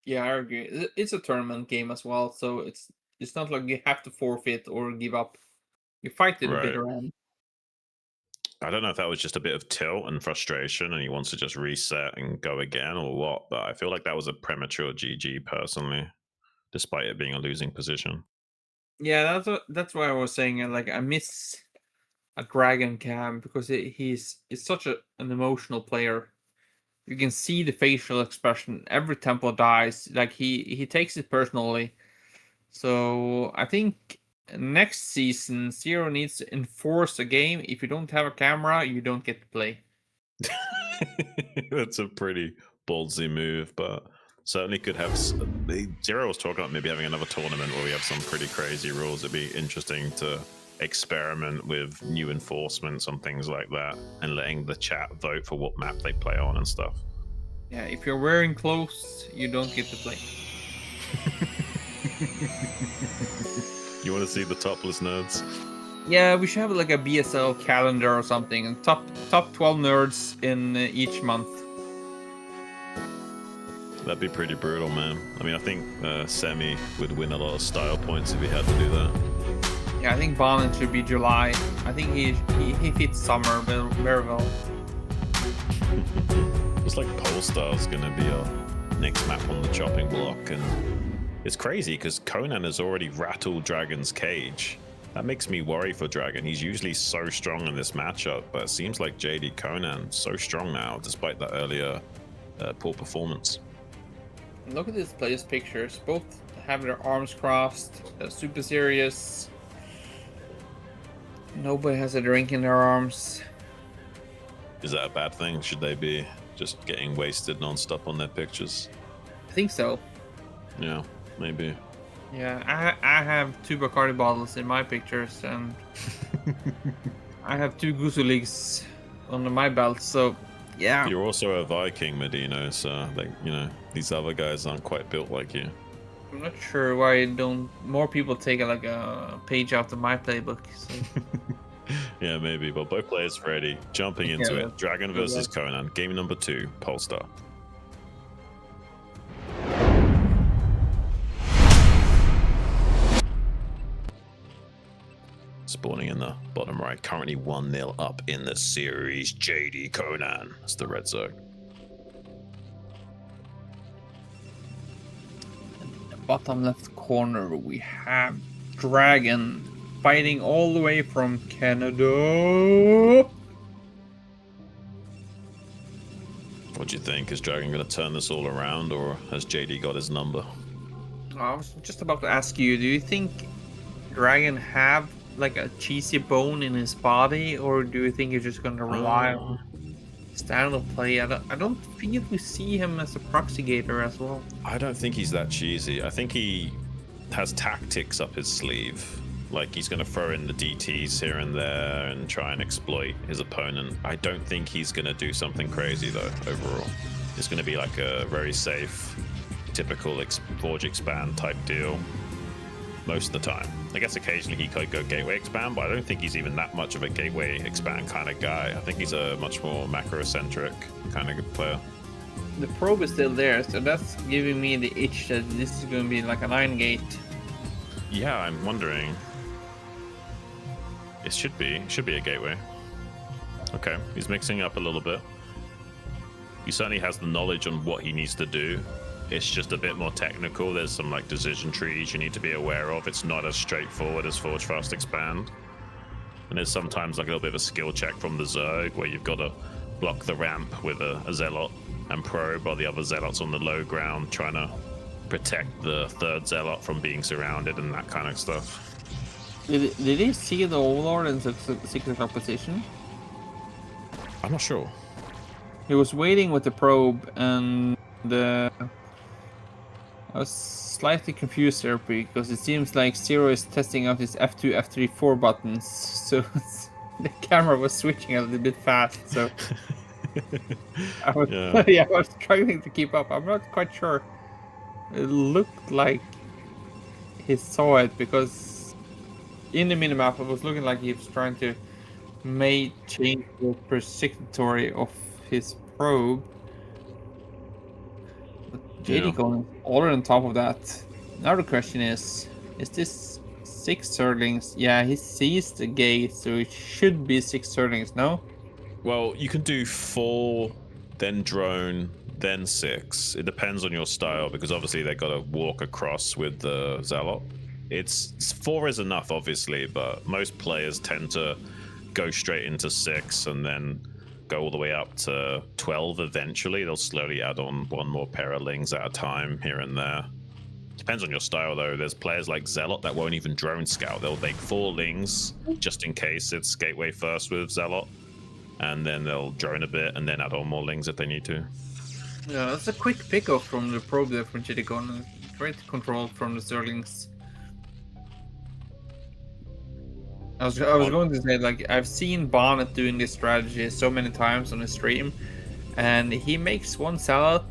Yeah, I agree. It's a tournament game as well, so it's not like you have to forfeit or give up. You fight to the bitter end. I don't know if that was just a bit of tilt and frustration and he wants to just reset and go again or what, but I feel like that was a premature GG personally, despite it being a losing position. Yeah, that's why I was saying, like, I miss a Dragon Cam because he's such an emotional player. You can see the facial expression. Every tempo dies. Like, he takes it personally. So I think next season, Zero needs to enforce a game. If you don't have a camera, you don't get to play. That's a pretty ballsy move, but certainly could have. Zero was talking about maybe having another tournament where we have some pretty crazy rules. It'd be interesting to experiment with new enforcements on things like that and letting the chat vote for what map they play on and stuff. Yeah, if you're wearing clothes, you don't get to play. You want to see the topless nerds? Yeah, we should have like a BSL calendar or something, and top 12 nerds in each month. That'd be pretty brutal, man. I mean, I think Semih would win a lot of style points if he had to do that. Yeah, I think Bonin should be July. I think he fits summer very well. Looks like Polestar's gonna be our next map on the chopping block, and it's crazy because Conan has already rattled Dragon's cage. That makes me worry for Dragon. He's usually so strong in this matchup, but it seems like JDConan so strong now, despite that earlier poor performance. Look at these players' pictures. Both have their arms crossed, super serious. Nobody has a drink in their arms. Is that a bad thing? Should they be just getting wasted non-stop on their pictures? I think so. Yeah, maybe. Yeah, I have 2 Bacardi bottles in my pictures, and I have 2 Gusu leagues under my belt, so yeah. You're also a Viking, MadiNho, so like, you know, these other guys aren't quite built like you. I'm not sure why don't more people take like a page out of my playbook. So. Yeah, maybe, but both players ready. Jumping into Yeah, it. Dragon versus Conan. Game number 2, Polestar. Spawning in the bottom right. Currently 1-0 up in the series. JDConan. That's the red Zerg. In the bottom left corner, we have Dragon fighting all the way from Canada. What do you think? Is Dragon going to turn this all around, or has JD got his number? I was just about to ask you, do you think Dragon have like a cheesy bone in his body, or do you think he's just going to rely on style of play? I don't feel we see him as a proxy gator as well. I don't think he's that cheesy. I think he has tactics up his sleeve. Like, he's going to throw in the DTs here and there and try and exploit his opponent. I don't think he's going to do something crazy, though, overall. It's going to be like a very safe, typical Forge Expand type deal most of the time. I guess occasionally he could go Gateway Expand, but I don't think he's even that much of a Gateway Expand kind of guy. I think he's a much more macro-centric kind of player. The probe is still there, so that's giving me the itch that this is going to be like a 9-gate. Yeah, I'm wondering. It should be a gateway. Okay, he's mixing up a little bit. He certainly has the knowledge on what he needs to do. It's just a bit more technical. There's some like decision trees you need to be aware of. It's not as straightforward as Forge Fast Expand. And there's sometimes like a little bit of a skill check from the Zerg where you've got to block the ramp with a Zealot and probe, while the other Zealots on the low ground trying to protect the third Zealot from being surrounded and that kind of stuff. Did he see the Overlord in 6 o'clock position? I'm not sure. He was waiting with the probe, and I was slightly confused there because it seems like Zero is testing out his F2, F3, 4 buttons, so the camera was switching a little bit fast. So I was, I was struggling to keep up. I'm not quite sure. It looked like he saw it because in the minimap, it was looking like he was trying to change the trajectory of his probe. But JDConan is already on top of that. Now the question is this 6 Zerglings? Yeah, he sees the gate, so it should be 6 Zerglings, no? Well, you can do 4, then drone, then 6. It depends on your style, because obviously they got to walk across with the Zealot. It's 4 is enough, obviously, but most players tend to go straight into 6 and then go all the way up to 12 eventually. They'll slowly add on 1 more pair of lings at a time here and there. Depends on your style, though. There's players like Zealot that won't even drone scout. They'll make 4 lings just in case it's gateway first with Zealot, and then they'll drone a bit and then add on more lings if they need to. Yeah, that's a quick pickoff from the probe there from JDConan. Great control from the Zerglings. I was going to say, like, I've seen Bonnet doing this strategy so many times on the stream, and he makes 1 Zealot,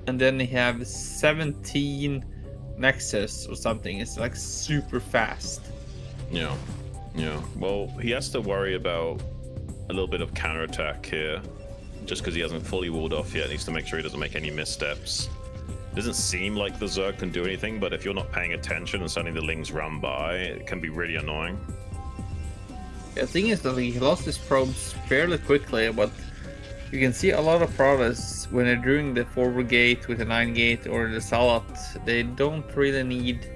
and then he have 17 Nexus or something. It's like super fast. Yeah. Well, he has to worry about a little bit of counterattack here, just because he hasn't fully walled off yet. He needs to make sure he doesn't make any missteps. It doesn't seem like the Zerg can do anything, but if you're not paying attention and suddenly the lings run by, it can be really annoying. The thing is that he lost his probes fairly quickly, but you can see a lot of Protoss when they're doing the forward gate with a 9-gate or the Zealot, they don't really need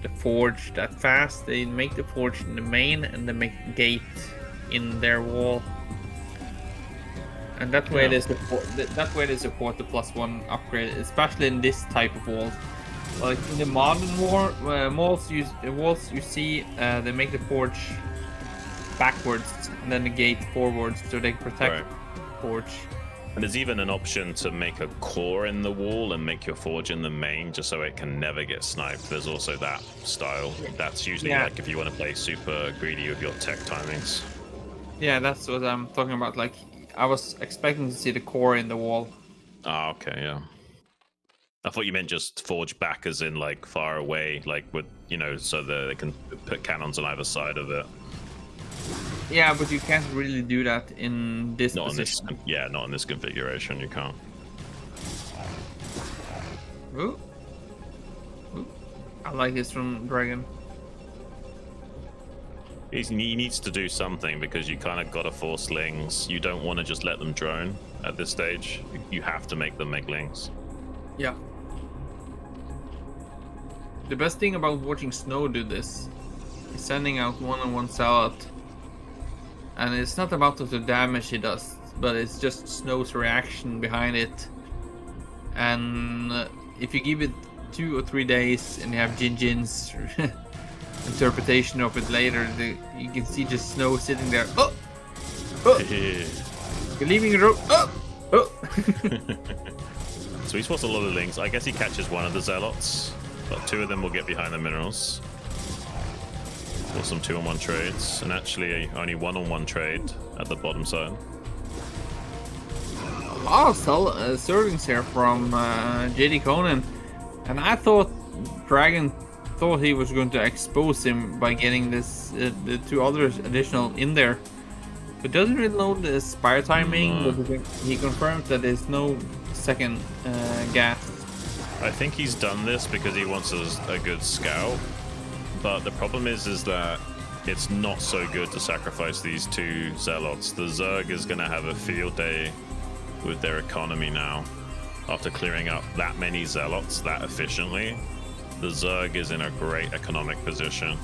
the forge that fast. They make the forge in the main and they make gate in their wall. And that way they support they support the +1 upgrade, especially in this type of wall. Like in the modern walls you see they make the forge backwards and then the gate forwards so they protect the forge. And there's even an option to make a core in the wall and make your forge in the main just so it can never get sniped. There's also that style. That's usually like if you want to play super greedy with your tech timings. Yeah, that's what I'm talking about. Like I was expecting to see the core in the wall. Ah, okay, yeah. I thought you meant just forge back as in like far away, like with, you know, so that they can put cannons on either side of it. Yeah, but you can't really do that in this position. Not in this configuration, you can't. Ooh. Ooh. I like this from Dragon. He needs to do something because you kind of got to force lings. You don't want to just let them drone at this stage. You have to make them make lings. Yeah. The best thing about watching Snow do this is sending out one-on-one salad. And it's not about the damage he does, but it's just Snow's reaction behind it. And if you give it 2 or 3 days and you have Jin's interpretation of it later, you can see just Snow sitting there. Oh! Oh! You're leaving the rope. Oh! Oh! So he spots a lot of lings. I guess he catches one of the zealots, but 2 of them will get behind the minerals. For some 2-on-1 trades, and actually only 1-on-1 trade at the bottom side. A lot of servings here from JDConan, and I thought Dragon thought he was going to expose him by getting this the 2 others additional in there. But doesn't really know the spire timing, but he confirms that there's no second gas. I think he's done this because he wants a good scout. But the problem is that it's not so good to sacrifice these 2 zealots. The Zerg is going to have a field day with their economy now. After clearing up that many zealots that efficiently, the Zerg is in a great economic position.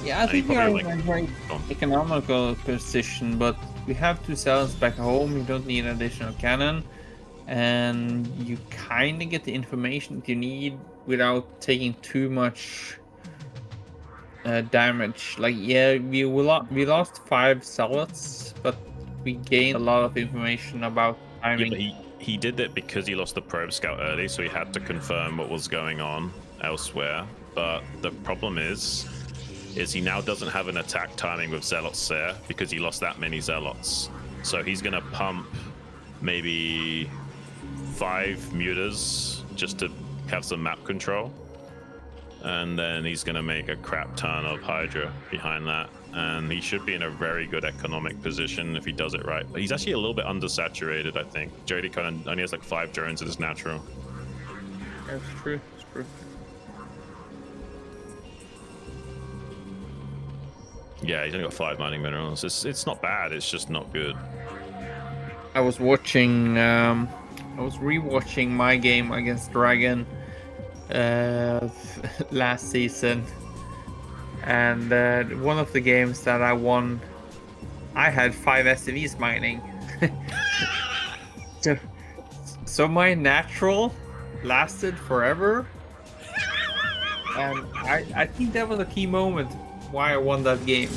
Yeah, I think we are in a very economical position, but we have 2 zealots back home. You don't need an additional cannon. And you kind of get the information that you need without taking too much damage. Like, yeah, we lost 5 zealots, but we gained a lot of information about timing. Yeah, he did that because he lost the probe scout early, so he had to confirm what was going on elsewhere. But the problem is he now doesn't have an attack timing with zealots there because he lost that many zealots. So he's gonna pump maybe 5 mutas just to have some map control, and then he's going to make a crap ton of Hydra behind that, and he should be in a very good economic position if he does it right. But he's actually a little bit undersaturated, I think. JDConan only has like 5 drones in his natural. That's true. It's true. Yeah, he's only got 5 mining minerals. It's not bad, it's just not good. I was watching I was rewatching my game against Dragon last season, and one of the games that I won, I had 5 SCVs mining. so my natural lasted forever, and I think that was a key moment why I won that game.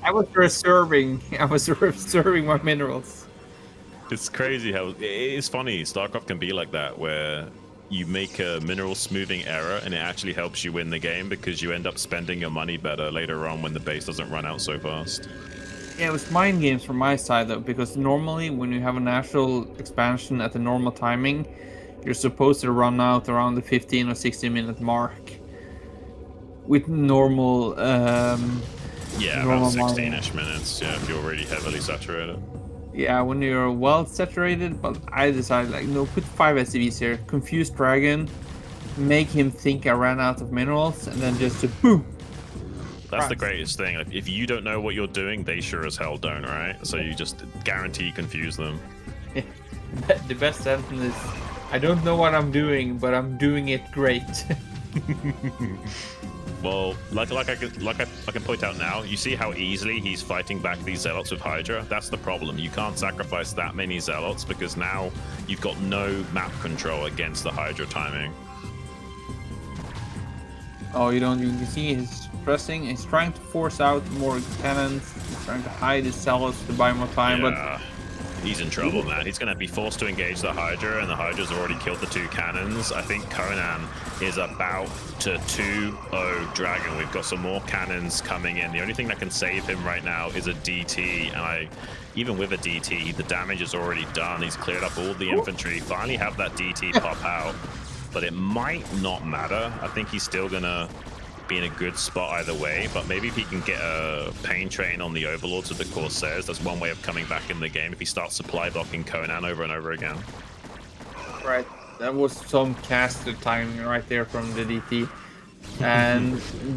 I was reserving my minerals. It's crazy how it's funny. StarCraft can be like that, where you make a mineral smoothing error and it actually helps you win the game because you end up spending your money better later on when the base doesn't run out so fast. Yeah, it was mind games from my side though, because normally when you have a natural expansion at the normal timing, you're supposed to run out around the 15 or 16 minute mark. With normal yeah, about 16-ish minutes, yeah, if you're already heavily saturated. Yeah, when you're well saturated, but I decided like, no, put 5 SCVs here, confuse Dragon, make him think I ran out of minerals, and then just boom. That's the greatest thing. Like, if you don't know what you're doing, they sure as hell don't, right? So you just guarantee confuse them. The best sentence is, I don't know what I'm doing, but I'm doing it great. Well, like I can point out now, you see how easily he's fighting back these zealots with Hydra? That's the problem. You can't sacrifice that many zealots because now you've got no map control against the Hydra timing. Oh, you can see he's pressing. He's trying to force out more cannons. He's trying to hide his zealots to buy more time, Yeah. He's in trouble, man. He's going to be forced to engage the Hydra, and the Hydra's already killed the 2 cannons. I think Conan is about to 2-0 Dragon. We've got some more cannons coming in. The only thing that can save him right now is a DT, and even with a DT, the damage is already done. He's cleared up all the infantry. Finally have that DT pop out, but it might not matter. I think he's still going to be in a good spot either way, but maybe if he can get a pain train on the Overlords with the Corsairs, that's one way of coming back in the game if he starts supply blocking Conan over and over again. Right, that was some caster timing right there from the DT. And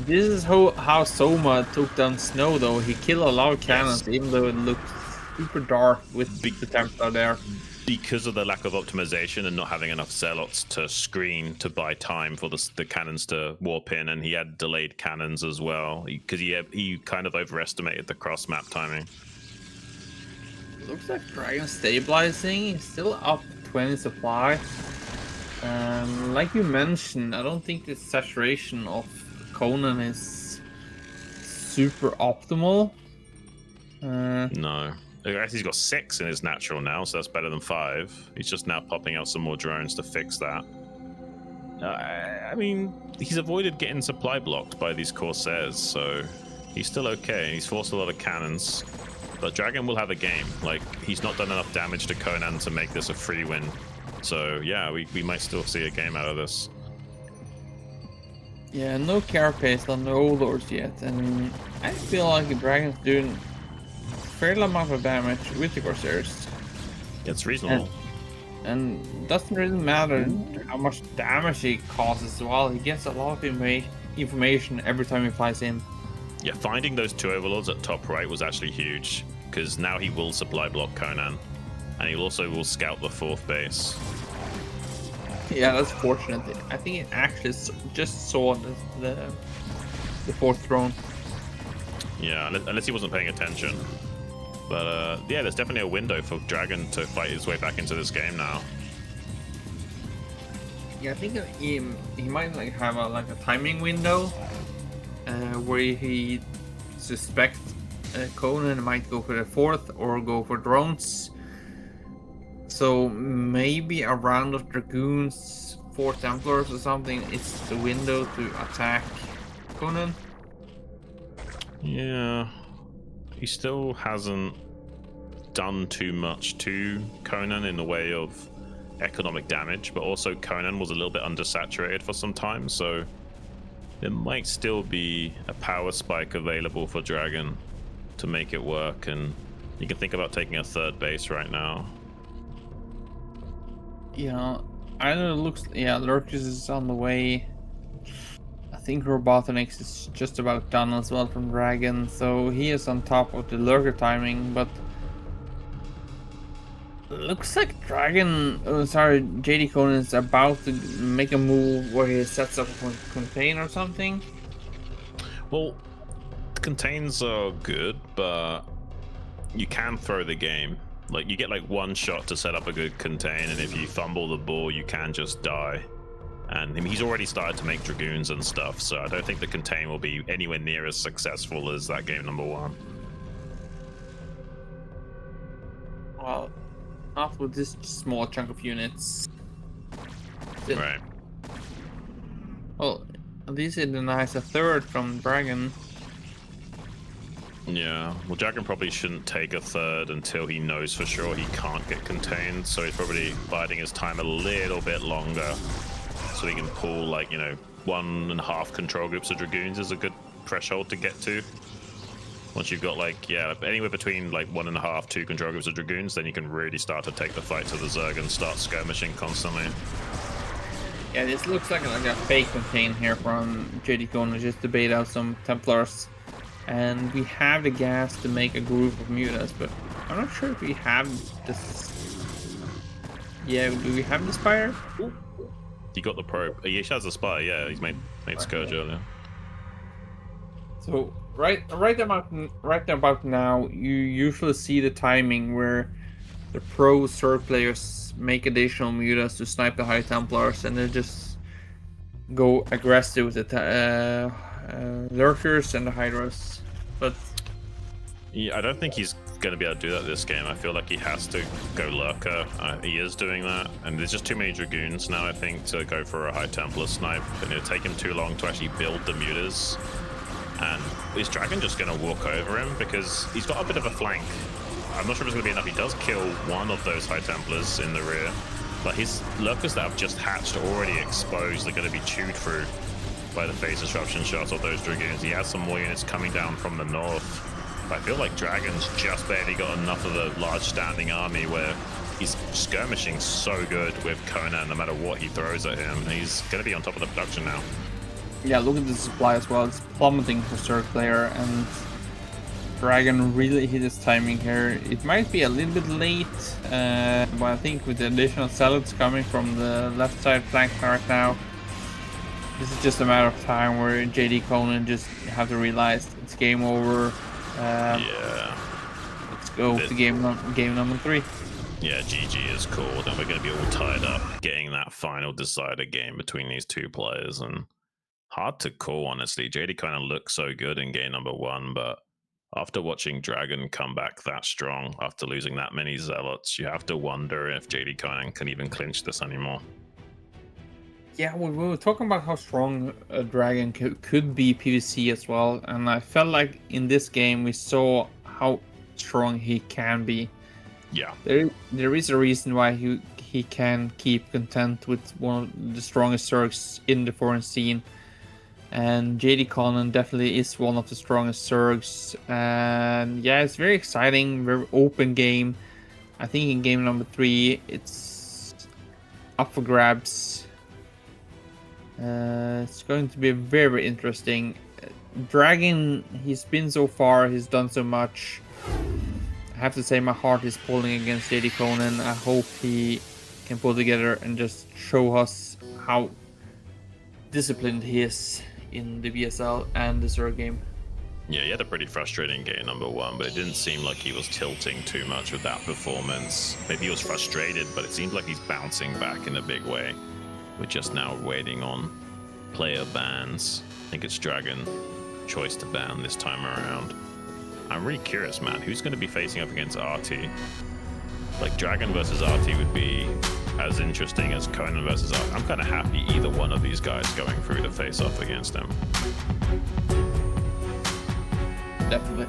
this is how Soma took down Snow, though. He killed a lot of cannons, even though it looked super dark with the Templar there. Because of the lack of optimization and not having enough zealots to screen to buy time for the cannons to warp in, and he had delayed cannons as well because he kind of overestimated the cross map timing. Looks like Dragon stabilizing. He's still up 20 supply. Like you mentioned, I don't think the saturation of Conan is super optimal. No. He's got 6 in his natural now, so that's better than 5. He's just now popping out some more drones to fix that. I mean, he's avoided getting supply blocked by these Corsairs, so he's still okay. He's forced a lot of cannons, but Dragon will have a game. Like, he's not done enough damage to Conan to make this a free win. So, yeah, we might still see a game out of this. Yeah, no carapace on the Overlords yet, and I feel like the Dragon's doing fair amount of damage with the Corsairs. It's reasonable. And doesn't really matter how much damage he causes as well. He gets a lot of information every time he flies in. Yeah, finding those 2 Overlords at top right was actually huge, because now he will supply block Conan, and he also will scout the 4th base. Yeah, that's fortunate. I think it actually just saw the 4th throne. Yeah, unless he wasn't paying attention. But yeah, there's definitely a window for Dragon to fight his way back into this game now. Yeah, I think he might like have a timing window where he suspect Conan might go for the 4th or go for drones. So maybe a round of Dragoons, 4 Templars or something. It's the window to attack Conan. Yeah. He still hasn't done too much to Conan in the way of economic damage, but also Conan was a little bit undersaturated for some time, so there might still be a power spike available for Dragon to make it work, and you can think about taking a 3rd base right now. Yeah, I know it looks... Yeah, Lurkus is on the way. I think Robotonics is just about done as well from Dragon, so he is on top of the lurker timing, but looks like JDConan is about to make a move where he sets up a contain or something. Well, contains are good, but you can throw the game. Like, you get like 1 shot to set up a good contain, and if you fumble the ball, you can just die. And he's already started to make Dragoons and stuff, so I don't think the contain will be anywhere near as successful as that game number 1. Well, not with this small chunk of units. Still. Right. Well, at least it denies a 3rd from Dragon. Yeah, well, Dragon probably shouldn't take a 3rd until he knows for sure he can't get contained, so he's probably biding his time a little bit longer. So he can pull, like, 1.5 control groups of Dragoons is a good threshold to get to. Once you've got, like, yeah, anywhere between, like, 1.5, 2 control groups of Dragoons, then you can really start to take the fight to the Zerg and start skirmishing constantly. Yeah, this looks like a fake contain here from JDConan, just to bait out some Templars. And we have the gas to make a group of mutas, but I'm not sure if we have this Yeah, do we have the Spire? He got the probe. He has a spy. Yeah, he's made Scourge earlier. So right about now, you usually see the timing where the pro Zerg players make additional mutas to snipe the High Templars, and they just go aggressive with the lurkers and the Hydras. But Yeah, I don't think he's going to be able to do that this game. I feel like he has to go lurker. He is doing that, and there's just too many dragoons now, I think, to go for a High Templar snipe, and it'll take him too long to actually build the mutas. And is Dragon just going to walk over him? Because he's got a bit of a flank. I'm not sure if it's going to be enough. He does kill one of those High Templars in the rear, but his lurkers that have just hatched are already exposed. They're going to be chewed through by the phase disruption shots of those dragoons. He has some more units coming down from the north. I feel like Dragon's just barely got enough of a large standing army where he's skirmishing so good with Conan no matter what he throws at him. He's going to be on top of the production now. yeah, look at the supply as well. It's plummeting for Zerg player, and Dragon really hit his timing here. It might be a little bit late, but I think with the additional zealots coming from the left side flank right now, this is just a matter of time where JDConan just have to realize it's game over. Yeah. Let's go to game number 3. Yeah, GG is called, and we're going to be all tied up getting that final decider game between these two players. And hard to call, honestly. JDConan looked so good in game number 1, but after watching Dragon come back that strong after losing that many zealots, you have to wonder if JDConan can even clinch this anymore. Yeah, we were talking about how strong a Dragon could be PvC as well, and I felt like in this game we saw how strong he can be. Yeah. There is a reason why he can keep content with one of the strongest Zergs in the foreign scene, and JDConan definitely is one of the strongest Zergs. And yeah, it's very exciting, very open game. I think in game number 3 it's up for grabs. It's going to be very interesting. Dragon, he's been so far, he's done so much. I have to say my heart is pulling against JDConan. I hope he can pull together and just show us how disciplined he is in the BSL and the Zerg game. Yeah, he had a pretty frustrating game number 1, but it didn't seem like he was tilting too much with that performance. Maybe he was frustrated, but it seemed like he's bouncing back in a big way. We're just now waiting on player bans. I think it's Dragon choice to ban this time around. I'm really curious, man. Who's going to be facing up against RT? Like, Dragon versus RT would be as interesting as Conan versus RT. I'm kind of happy either one of these guys going through to face off against him. Definitely.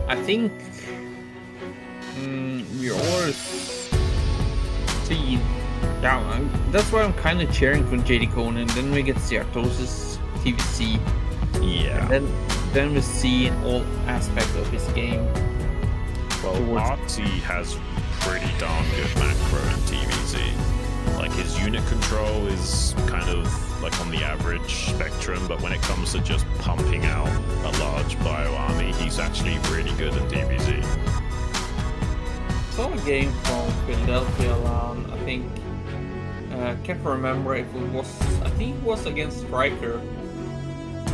I think we always see. Yeah, that's why I'm kind of cheering for JDConan. Then we get the Artosis TVC. Yeah. And then we see all aspects of his game. Well, RT has pretty darn good macro in TVZ. Like, his unit control is kind of like on the average spectrum, but when it comes to just pumping out a large bio army, he's actually really good in TVZ. I saw a game from Philadelphia, I think. Can't remember if it was. I think it was against Striker,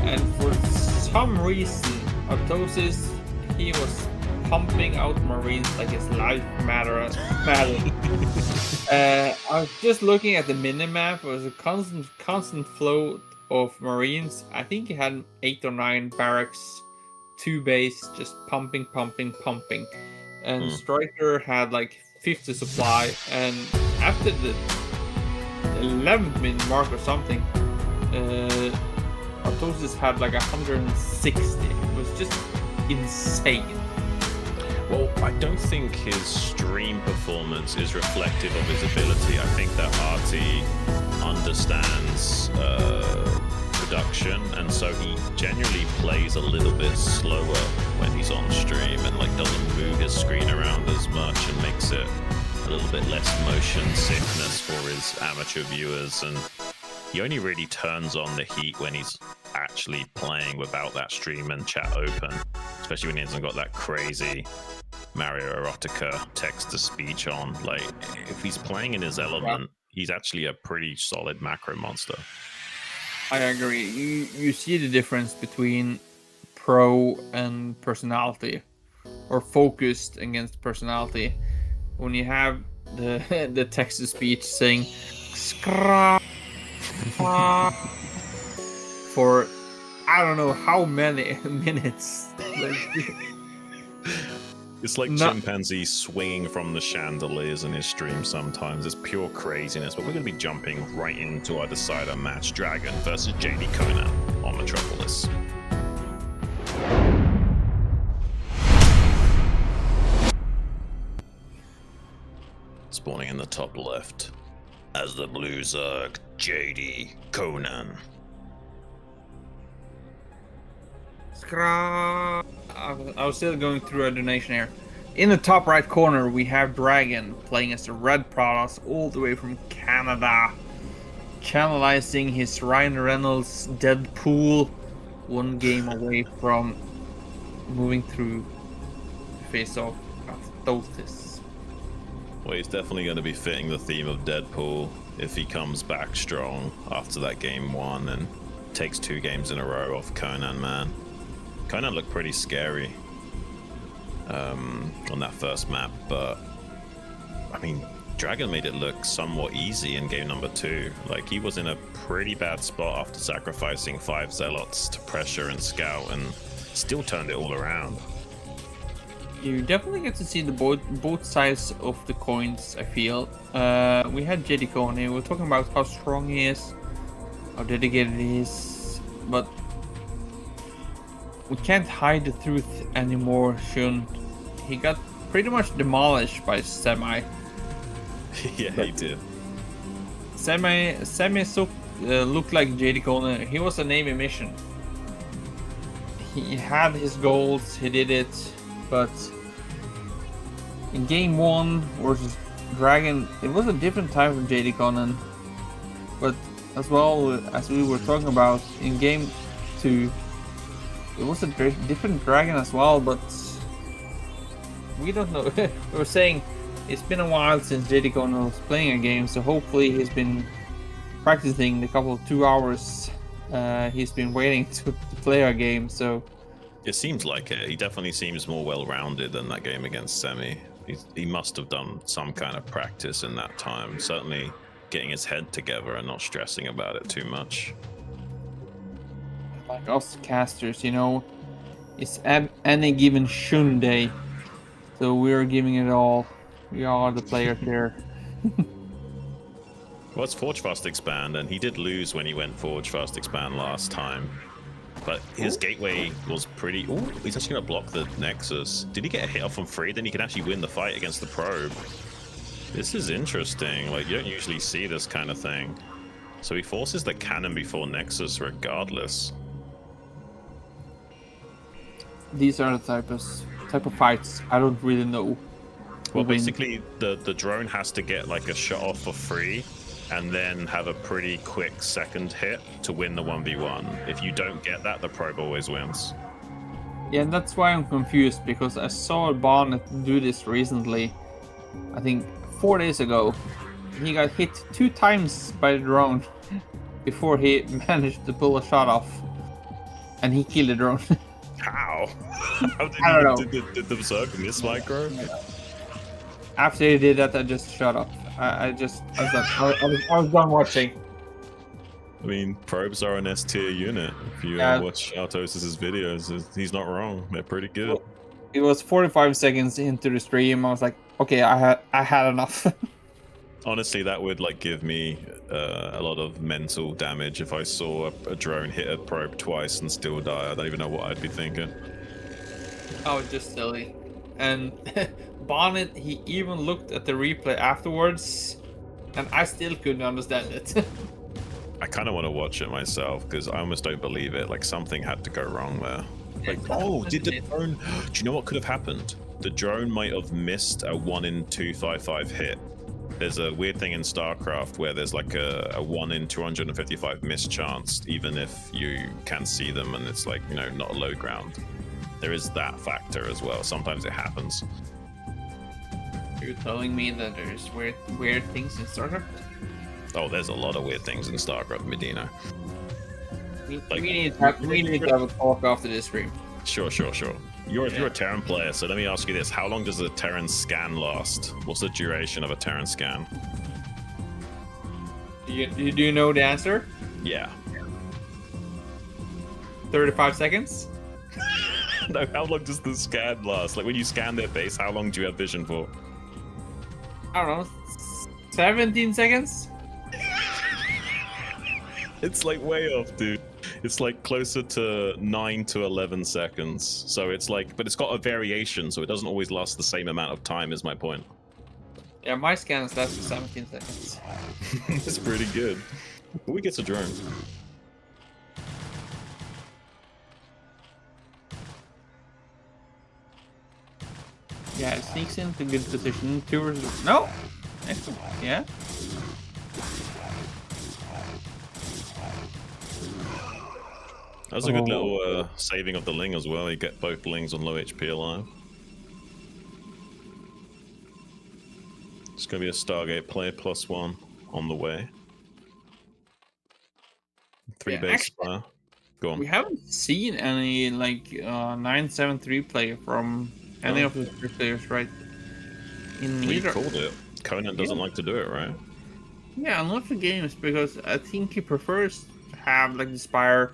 and for some reason, Artosis, he was pumping out Marines like his life mattered. I was just looking at the minimap. It was a constant flow of Marines. I think he had 8 or 9 barracks, 2 base, just pumping, and Striker had like 50 supply. And after the 11th minute mark or something, Artosis had like 160. It was just insane. Well, I don't think his stream performance is reflective of his ability. I think that RT understands production, and so he generally plays a little bit slower when he's on stream and like doesn't move his screen around as much and makes it a little bit less motion sickness for his amateur viewers. And he only really turns on the heat when he's actually playing without that stream and chat open, especially when he hasn't got that crazy Mario Erotica text-to-speech on. Like, if he's playing in his element, he's actually a pretty solid macro monster. I agree. You see the difference between pro and personality, or focused against personality. When you have the the text to speech saying "skra" for I don't know how many minutes. It's like chimpanzee swinging from the chandeliers in his stream sometimes. It's pure craziness. But we're going to be jumping right into our decider match. DragOn versus JDConan on Metropolis. Spawning in the top left as the blue Zerg, JDConan. I was still going through a donation here. In the top right corner, we have DragOn playing as a red Protoss all the way from Canada, channelizing his Ryan Reynolds Deadpool, one game away from moving through the face of Artosis. Well, he's definitely going to be fitting the theme of Deadpool if he comes back strong after that game 1 and takes 2 games in a row off Conan, man. Conan looked pretty scary on that first map, but I mean, DragOn made it look somewhat easy in game number 2. Like, he was in a pretty bad spot after sacrificing 5 Zealots to pressure and scout, and still turned it all around. You definitely get to see the both sides of the coins, I feel. We had JDConan, we were talking about how strong he is, how dedicated he is, but we can't hide the truth anymore, Shun. He got pretty much demolished by Semih. Yeah, he did. Semih looked like JDConan. He was a Navy mission. He had his goals, he did it, but in game 1 versus DragOn, it was a different time for JDConan. But as well as we were talking about in game 2, it was a different DragOn as well, but we don't know. We were saying it's been a while since JDConan was playing a game, so hopefully he's been practicing the couple of 2 hours he's been waiting to play our game. So it seems like it. He definitely seems more well-rounded than that game against Semih. He must have done some kind of practice in that time. Certainly getting his head together and not stressing about it too much. Like us casters, you know, it's any given Shun day, so we're giving it all. We are the player here. Well, it's Forge Fast Expand, and he did lose when he went Forge Fast Expand last time. But his gateway was pretty... Oh, he's actually going to block the Nexus. Did he get a hit off on free? Then he can actually win the fight against the probe. This is interesting. Like, you don't usually see this kind of thing. So he forces the cannon before Nexus regardless. These are the type of fights I don't really know. Well, basically, the drone has to get like a shot off for free, and then have a pretty quick second hit to win the 1v1. If you don't get that, the probe always wins. Yeah, and that's why I'm confused, because I saw Bonnet do this recently. I think 4 days ago. He got hit 2 times by the drone before he managed to pull a shot off. And he killed the drone. How? How did I don't know. Did the Zerg miss micro? After he did that, I just shut up. I was done watching. I mean, probes are an S tier unit. If you watch Artosis' videos, he's not wrong. They're pretty good. It was 45 seconds into the stream. I was like, okay, I had enough. Honestly, that would like give me a lot of mental damage if I saw a drone hit a probe twice and still die. I don't even know what I'd be thinking. Oh, just silly. And Bonnet, he even looked at the replay afterwards, and I still couldn't understand it. I kind of want to watch it myself because I almost don't believe it. Like, something had to go wrong there. Like, oh, did the drone... Do you know what could have happened? The drone might have missed a 1 in 255 hit. There's a weird thing in StarCraft where there's like a 1 in 255 miss chance, even if you can see them and it's like, you know, not a low ground. There is that factor as well. Sometimes it happens. You're telling me that there's weird things in StarCraft? Oh, there's a lot of weird things in StarCraft, MadiNho. We need to have a talk after this stream. Sure. You're a Terran player, so let me ask you this: how long does a Terran scan last? What's the duration of a Terran scan? Do you know the answer? Yeah. 35 seconds. No, how long does the scan last? Like when you scan their base, how long do you have vision for? I don't know. 17 seconds. It's like way off, dude. It's like closer to 9 to 11 seconds. So it's like, but it's got a variation, so it doesn't always last the same amount of time, is my point. Yeah, my scans last for 17 seconds. It's pretty good. But we get a drone. Yeah, it sneaks into good position. No! Yeah. That was a good little saving of the Ling as well. You get both Lings on low HP alive. It's going to be a Stargate play +1 on the way. 3 base spire. Go on. We haven't seen any like 973 play from any of the three players, right? In We neither. called it. Conan doesn't like to do it, right? Yeah, not the games, because I think he prefers to have like the Spire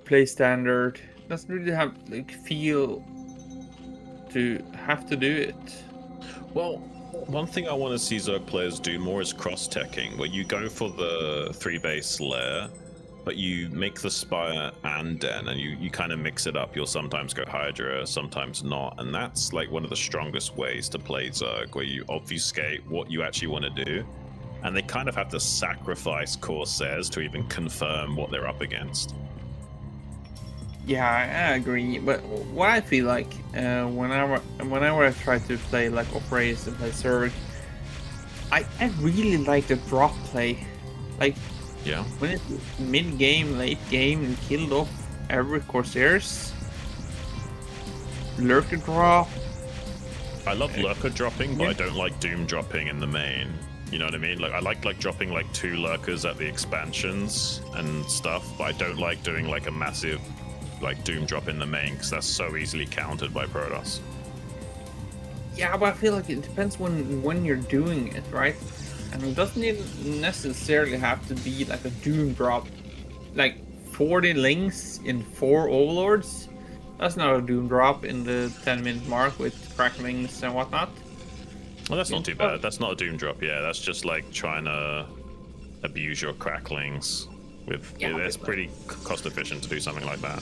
play standard. Doesn't really have like feel to have to do it. Well, one thing I want to see Zerg players do more is cross-teching, where you go for the 3 base lair, but you make the Spire and Den, and you kind of mix it up. You'll sometimes go Hydra, sometimes not, and that's like one of the strongest ways to play Zerg, where you obfuscate what you actually want to do, and they kind of have to sacrifice Corsairs to even confirm what they're up against. Yeah, I agree. But what I feel like whenever I try to play like off-race and play Zerg, I really like the drop play. Like, Yeah. when it's mid-game, late game, and killed off every Corsairs, Lurker drop. I love Lurker dropping, but I don't like Doom dropping in the main. You know what I mean? Like I like dropping like 2 Lurkers at the expansions and stuff, but I don't like doing like a massive like Doom drop in the main, because that's so easily countered by Protoss. Yeah, but I feel like it depends when you're doing it, right? And it doesn't even necessarily have to be like a Doom drop. Like 40 links in 4 Overlords, that's not a Doom drop in the 10-minute mark with cracklings and whatnot. Well, that's not too bad. That's not a Doom drop. Yeah, that's just like trying to abuse your cracklings with. Yeah, It's pretty cost efficient to do something like that.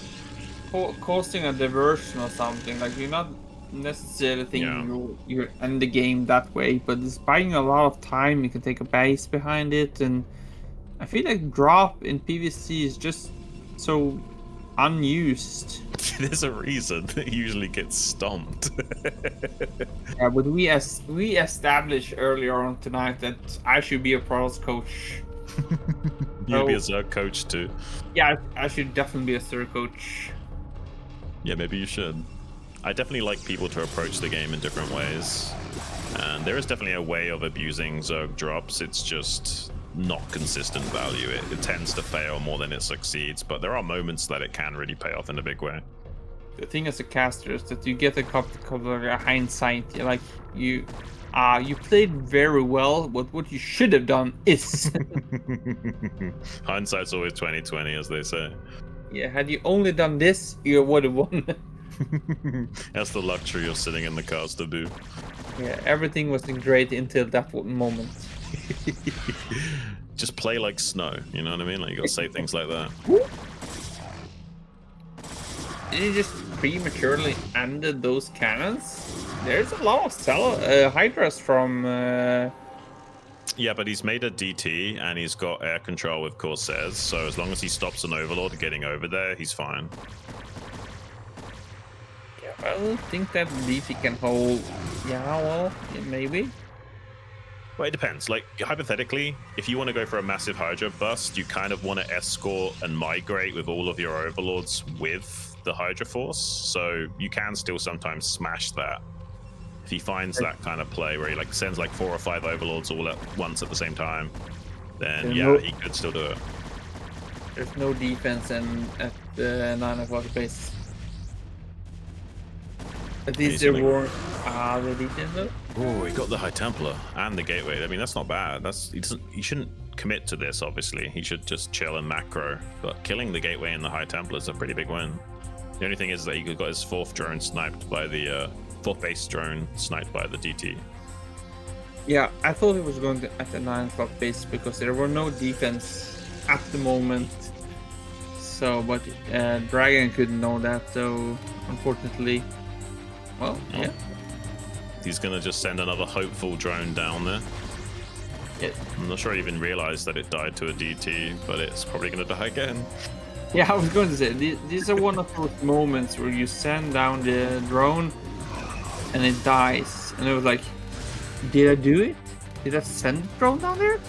Causing a diversion or something, like you're not necessarily thinking you're in the game that way, but it's buying a lot of time. You can take a base behind it, and I feel like drop in PvC is just so unused. There's a reason it usually gets stomped. Yeah, but we established earlier on tonight that I should be a Protoss coach. You'd be a Zerg coach too. Yeah, I should definitely be a Zerg coach. Yeah, maybe you should. I definitely like people to approach the game in different ways. And there is definitely a way of abusing Zerg drops. It's just not consistent value. It tends to fail more than it succeeds, but there are moments that it can really pay off in a big way. The thing as a caster is that you get a couple of hindsight. Like you played very well, but what you should have done is Hindsight's always 20/20, as they say. yeah, had you only done this, you would have won. That's the luxury of sitting in the caster booth. Yeah, everything was great until that moment. Just play like snow, you know what I mean? Like you gotta say things like that. Did you just prematurely ended those cannons? There's a lot of Hydras from. Yeah, but he's made a DT and he's got air control with Corsairs, so as long as he stops an Overlord getting over there, he's fine. Yeah, I don't think that DT can hold. Yeah, well, yeah, maybe. Well, it depends. Like, hypothetically, if you want to go for a massive Hydra bust, you kind of want to escort and migrate with all of your Overlords with the Hydra Force, so you can still sometimes smash that. If he finds that kind of play where he like sends like 4 or 5 overlords all at once at the same time, then yeah, he could still do it. There's no defense at the 9 o'clock base. At least there were the defense though. Oh, he got the High Templar and the Gateway. I mean, that's not bad. He shouldn't commit to this. Obviously, he should just chill and macro. But killing the Gateway and the High Templar is a pretty big win. The only thing is that he got his 4th drone sniped by the 4th base drone sniped by the DT. Yeah, I thought it was going to at the 9 o'clock base because there were no defense at the moment. So, but Dragon couldn't know that. So, unfortunately, well, yeah. He's gonna just send another hopeful drone down there. Yeah. I'm not sure I even realized that it died to a DT, but it's probably gonna die again. Yeah, I was going to say these are one of those moments where you send down the drone and it dies, and it was like, did I do it? Did I send the drone down there?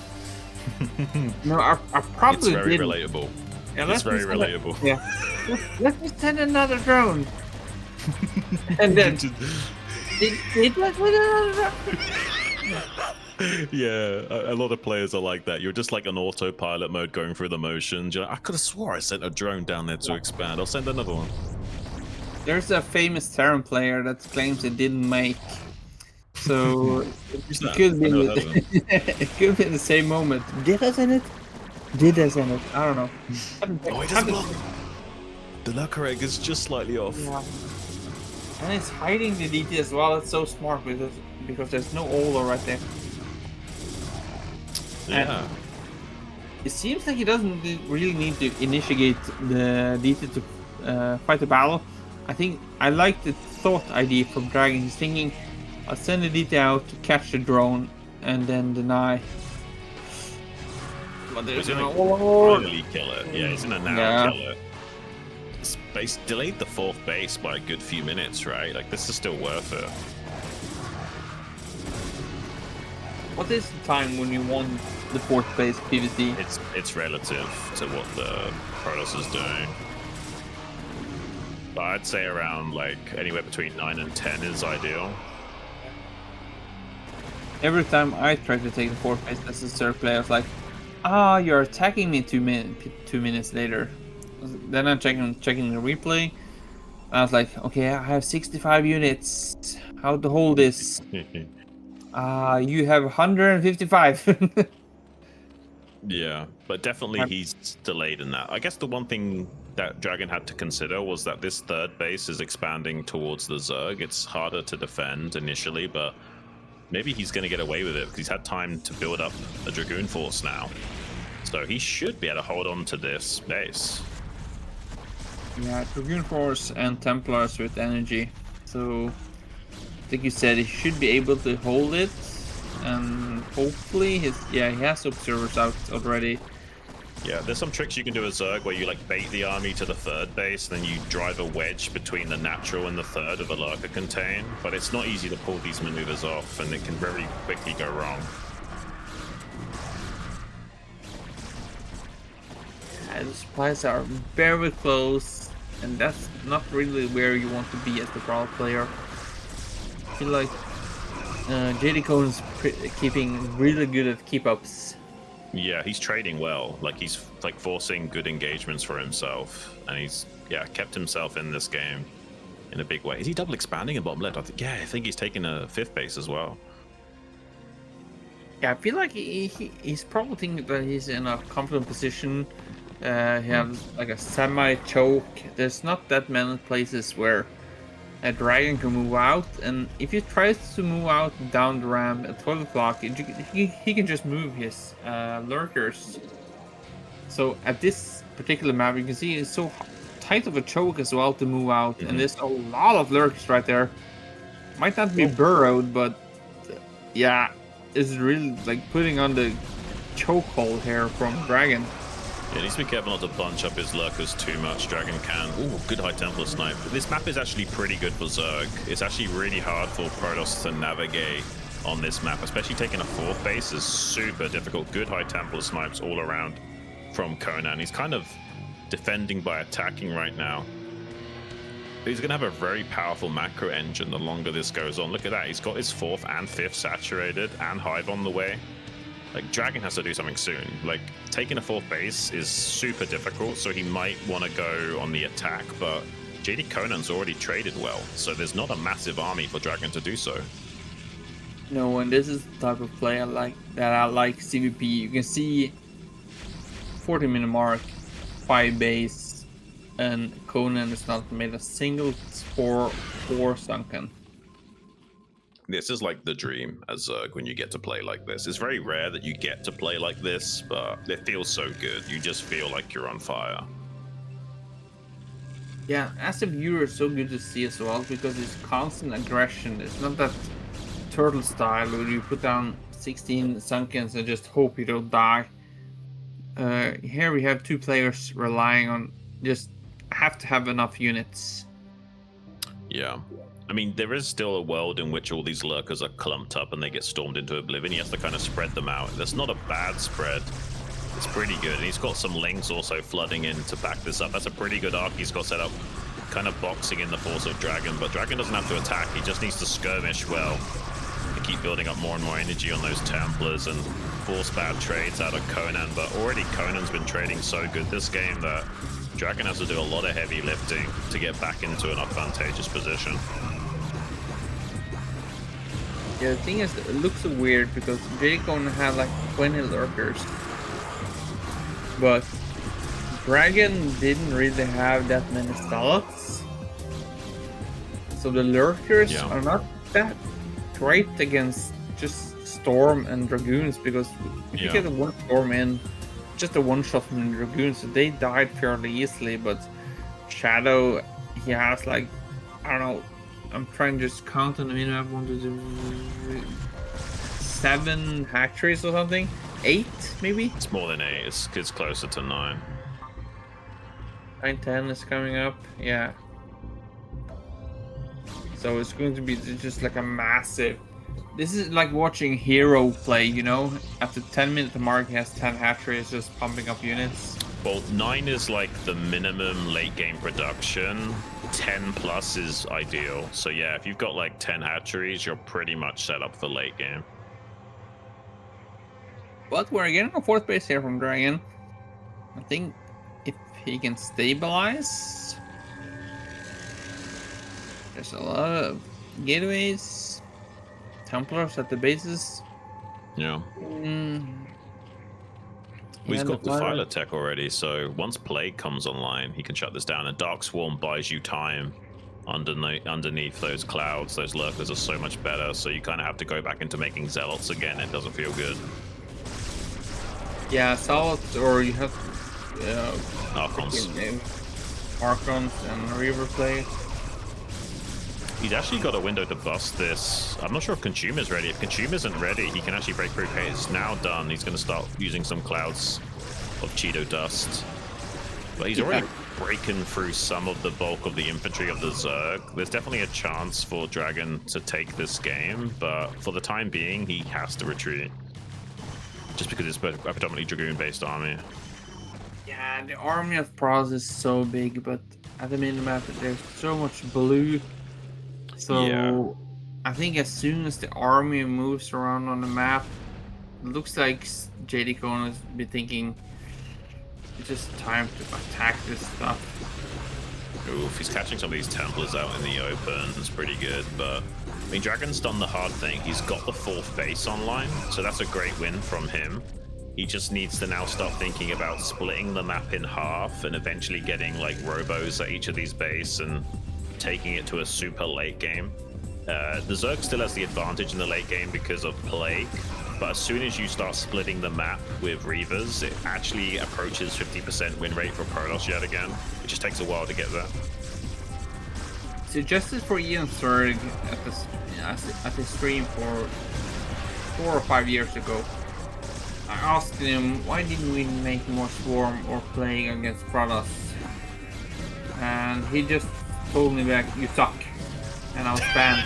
No, I probably It's very didn't. relatable. Yeah, It's very relatable. Yeah. Let me send another drone. And then did I send another drone? Yeah, a lot of players are like that. You're just like an autopilot mode going through the motions. You're like, I could have swore I sent a drone down there to expand. I'll send another one. There's a famous Terran player that claims it didn't make. So it could be it could be in the same moment. Did I send it? Did I send it? I don't know. Oh, it doesn't block. The lurker egg is just slightly off. Yeah. And it's hiding the DT as well. It's so smart because there's no Ola right there. Yeah. And it seems like he doesn't really need to initiate the DT to fight the battle. I think I like the thought idea from Dragon. He's thinking, I'll send the DT out to catch the drone and then deny. But there's gonna no finally kill it. Yeah, he's gonna now kill it. Space delayed the 4th base by a good few minutes, right? Like, this is still worth it. What is the time when you won the 4th base PvC? It's relative to what the Protoss is doing. But I'd say around like anywhere between 9 and 10 is ideal. Every time I try to take the 4th base as a Zerg player, I was like, you're attacking me 2 minutes later. Then I'm checking the replay. I was like, okay, I have 65 units. How to hold this? You have 155. Yeah, but definitely he's delayed in that. I guess the one thing that Dragon had to consider was that this 3rd base is expanding towards the Zerg. It's harder to defend initially, but maybe he's going to get away with it because he's had time to build up a Dragoon force now. So he should be able to hold on to this base. Yeah, Dragoon Force and Templars with energy. So, like you said, he should be able to hold it. And hopefully, he has observers out already. Yeah, there's some tricks you can do as Zerg where you like bait the army to the 3rd base, then you drive a wedge between the natural and the 3rd of a lurker contain. But it's not easy to pull these maneuvers off, and it can very quickly go wrong. The supplies are very close, and that's not really where you want to be as the Brawl player. I feel like JDConan is keeping really good at keep-ups. Yeah, he's trading well. Like, he's like forcing good engagements for himself, and he's kept himself in this game in a big way. Is he double expanding in bottom left? I think he's taking a 5th base as well. Yeah, I feel like he's probably thinking that he's in a confident position. He has like a semi-choke. There's not that many places where a Dragon can move out, and if he tries to move out down the ramp at 12 o'clock, he can just move his lurkers. So at this particular map, you can see it's so tight of a choke as well to move out, and there's a lot of lurkers right there. Might not be burrowed, but yeah, it's really like putting on the chokehold here from Dragon. Yeah, he needs to be careful not to bunch up his lurkers too much. Dragon can. Ooh, good High Templar snipe. This map is actually pretty good for Zerg. It's actually really hard for Protoss to navigate on this map, especially taking a 4th base is super difficult. Good High Templar snipes all around from Conan. He's kind of defending by attacking right now. He's going to have a very powerful macro engine the longer this goes on. Look at that. He's got his 4th and 5th saturated and Hive on the way. Like, DragOn has to do something soon. Like, taking a 4th base is super difficult, so he might want to go on the attack, but JDConan's already traded well, so there's not a massive army for DragOn to do so. No, and this is the type of play I like CVP. You can see 40-minute mark, 5 base, and Conan has not made a single spore or sunken. This is like the dream as Zerg when you get to play like this. It's very rare that you get to play like this, but it feels so good. You just feel like you're on fire. Yeah, as a viewer, it's so good to see as well because it's constant aggression. It's not that turtle style where you put down 16 sunkens and just hope you don't die. Here we have 2 players relying on just have to have enough units. Yeah. I mean, there is still a world in which all these lurkers are clumped up and they get stormed into oblivion. He has to kind of spread them out. That's not a bad spread. It's pretty good. And he's got some lings also flooding in to back this up. That's a pretty good arc he's got set up, kind of boxing in the force of DragOn. But DragOn doesn't have to attack. He just needs to skirmish well to keep building up more and more energy on those Templars and force bad trades out of Conan. But already Conan's been trading so good this game that DragOn has to do a lot of heavy lifting to get back into an advantageous position. Yeah, the thing is, it looks so weird because JDConan had like 20 lurkers. But DragOn didn't really have that many slots. So the lurkers are not that great against just Storm and Dragoons because if you get a 1 Storm in, just a 1-shot from the Dragoons, so they died fairly easily. But Shadow, he has like, I don't know, I'm trying to just count on the minimap. 1, 2, 3, 7 hatcheries or something. 8 maybe. It's more than 8. It's closer to 9. 9, 10 is coming up. Yeah. So it's going to be just like a massive. This is like watching Hero play. You know, at the 10-minute mark, he has 10 hatcheries just pumping up units. Well, 9 is like the minimum late game production. 10 plus is ideal. So yeah, if you've got like 10 hatcheries, you're pretty much set up for late game. But we're getting a 4th base here from DragOn. I think if he can stabilize, there's a lot of gateways, Templars at the bases. Yeah. He's got the Defiler tech already, so once Plague comes online, he can shut this down. And Dark Swarm buys you time underneath those clouds. Those lurkers are so much better, so you kind of have to go back into making Zealots again. It doesn't feel good. Yeah, Zealots, or you have Archons. Archons and Reaver play. He's actually got a window to bust this. I'm not sure if Consumer's ready. If Consumer isn't ready, he can actually break through. Okay, it's now done. He's going to start using some clouds of Cheeto dust. But he's already breaking through some of the bulk of the infantry of the Zerg. There's definitely a chance for DragOn to take this game, but for the time being, he has to retreat. Just because it's a predominantly Dragoon-based army. Yeah, the army of Protoss is so big, but at the minimap, there's so much blue. So I think as soon as the army moves around on the map, it looks like JDConan is be thinking it's just time to attack this stuff. Oof, he's catching some of these Templars out in the open. It's pretty good, but I mean, DragOn's done the hard thing. He's got the 4th base online, so that's a great win from him. He just needs to now start thinking about splitting the map in half and eventually getting like robos at each of these base and taking it to a super late game. The Zerg still has the advantage in the late game because of Plague, but as soon as you start splitting the map with Reavers, it actually approaches 50% win rate for Protoss yet again. It just takes a while to get there. Suggested for Ian Zerg at the stream for 4 or 5 years ago. I asked him, why didn't we make more Swarm or Plague against Protoss? And he just told me back, you suck. And I was banned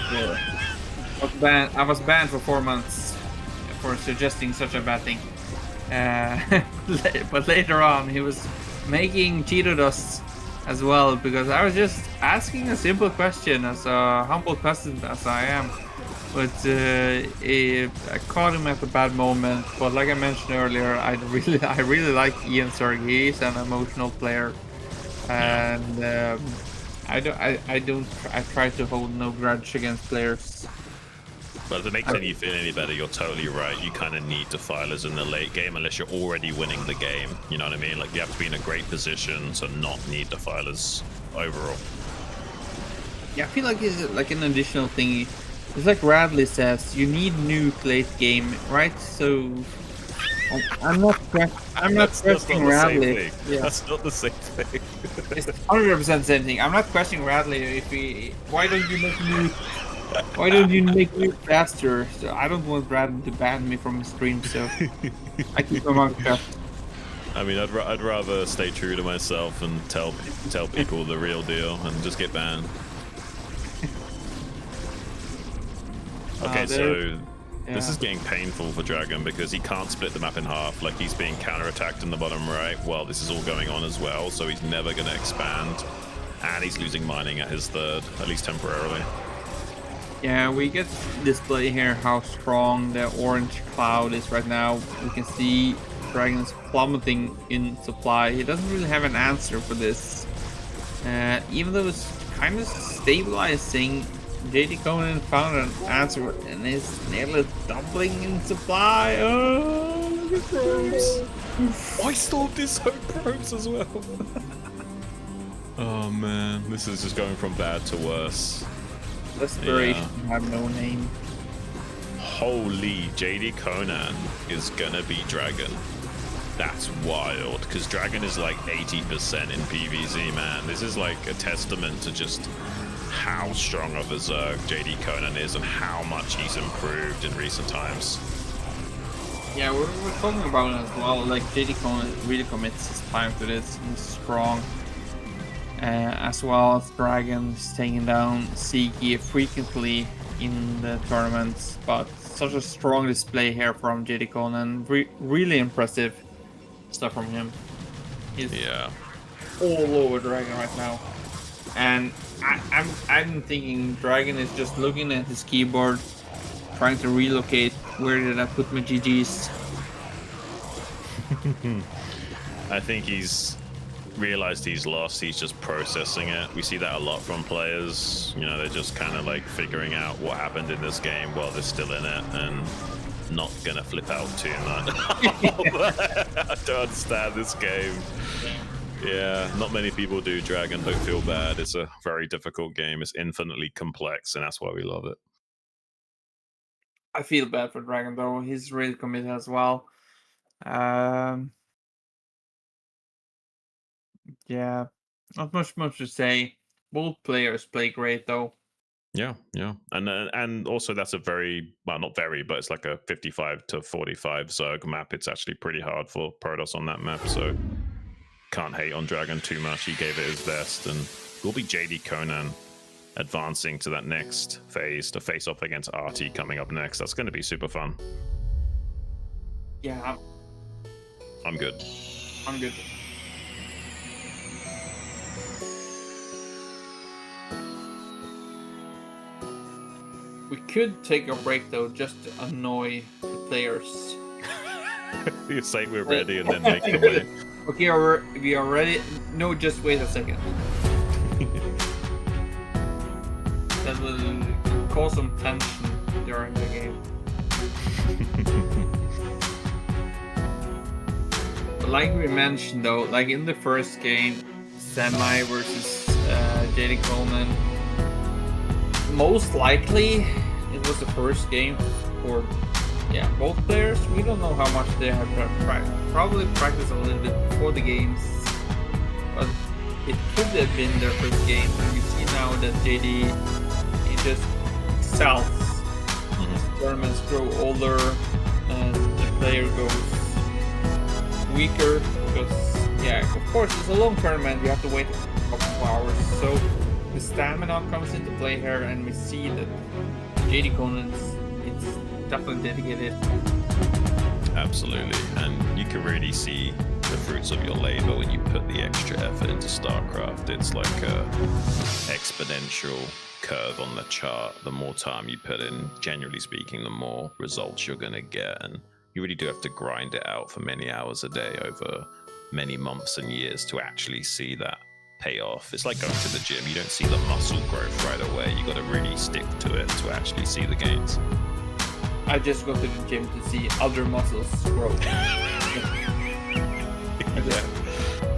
I was banned for 4 months for suggesting such a bad thing. But later on, he was making Cheeto dust as well, because I was just asking a simple question as a humble peasant as I am. But I caught him at a bad moment. But like I mentioned earlier, I really like Ian Zerg. He's an emotional player, and I try to hold no grudge against players. But if it makes you feel any better, you're totally right. You kind of need defilers in the late game unless you're already winning the game. You know what I mean? Like, you have to be in a great position to not need defilers overall. Yeah, I feel like it's like an additional thing. It's like Radley says, you need nuke late game, right? So I'm not questioning Radley. Yeah. That's not the same thing. It's 100% the same thing. I'm not questioning Radley. Why don't you make nuke? Why don't you make nuke faster? So I don't want Radley to ban me from his stream, so I keep my mouth shut. I mean, I'd rather stay true to myself and tell people the real deal and just get banned. Okay, so this is getting painful for DragOn because he can't split the map in half. Like, he's being counterattacked in the bottom right while this is all going on as well, so he's never going to expand. And he's losing mining at his third, at least temporarily. Yeah, we get to display here how strong the orange cloud is right now. We can see DragOn's plummeting in supply. He doesn't really have an answer for this. Even though it's kind of stabilizing, JDConan found an answer and is nearly doubling in supply. Oh, look at probes. I stalled this hope probes as well. Oh man, this is just going from bad to worse. Desperation have no name. Holy, JDConan is gonna beat DragOn. That's wild, because DragOn is like 80% in PvZ, man. This is like a testament to just how strong of a Zerg JDConan is and how much he's improved in recent times. Yeah, we're talking about it as well. Like, JDConan really commits his time to this. He's strong. As well as DragOn's taking down Siki frequently in the tournaments, but such a strong display here from JDConan. Really impressive stuff from him. He's all over DragOn right now, and I'm thinking DragOn is just looking at his keyboard, trying to relocate. Where did I put my GGs? I think he's realized he's lost. He's just processing it. We see that a lot from players. You know, they're just kind of like figuring out what happened in this game while they're still in it and not gonna flip out too much. I don't understand this game. Yeah, not many people do. DragOn, don't feel bad. It's a very difficult game. It's infinitely complex, and that's why we love it. I feel bad for DragOn though. He's really committed as well. Yeah, not much to say. Both players play great though. Yeah, and also that's a very, well, not very, but it's like a 55 to 45 Zerg map. It's actually pretty hard for Protoss on that map, so can't hate on DragOn too much. He gave it his best, and will be JDConan advancing to that next phase to face off against RT coming up next. That's going to be super fun. Yeah, I'm good. I'm good. We could take a break though, just to annoy the players. You say we're ready and then make them wait. Okay, we are ready. No, just wait a second. That will cause some tension during the game. But like we mentioned though, like in the first game, Semih versus JDConan, most likely it was the first game for both players. We don't know how much they have probably practiced a little bit before the games, but it could have been their first game. And we see now that JD, he just excels. As tournaments grow older and the player goes weaker, because of course it's a long tournament, you have to wait a couple of hours, so the stamina comes into play here, and we see that JDConan is definitely dedicated. Absolutely, and you can really see the fruits of your labor when you put the extra effort into StarCraft. It's like a exponential curve on the chart. The more time you put in, generally speaking, the more results you're going to get. And you really do have to grind it out for many hours a day over many months and years to actually see that pay off. It's like going to the gym. You don't see the muscle growth right away. You got to really stick to it to actually see the gains. I just go to the gym to see other muscles grow.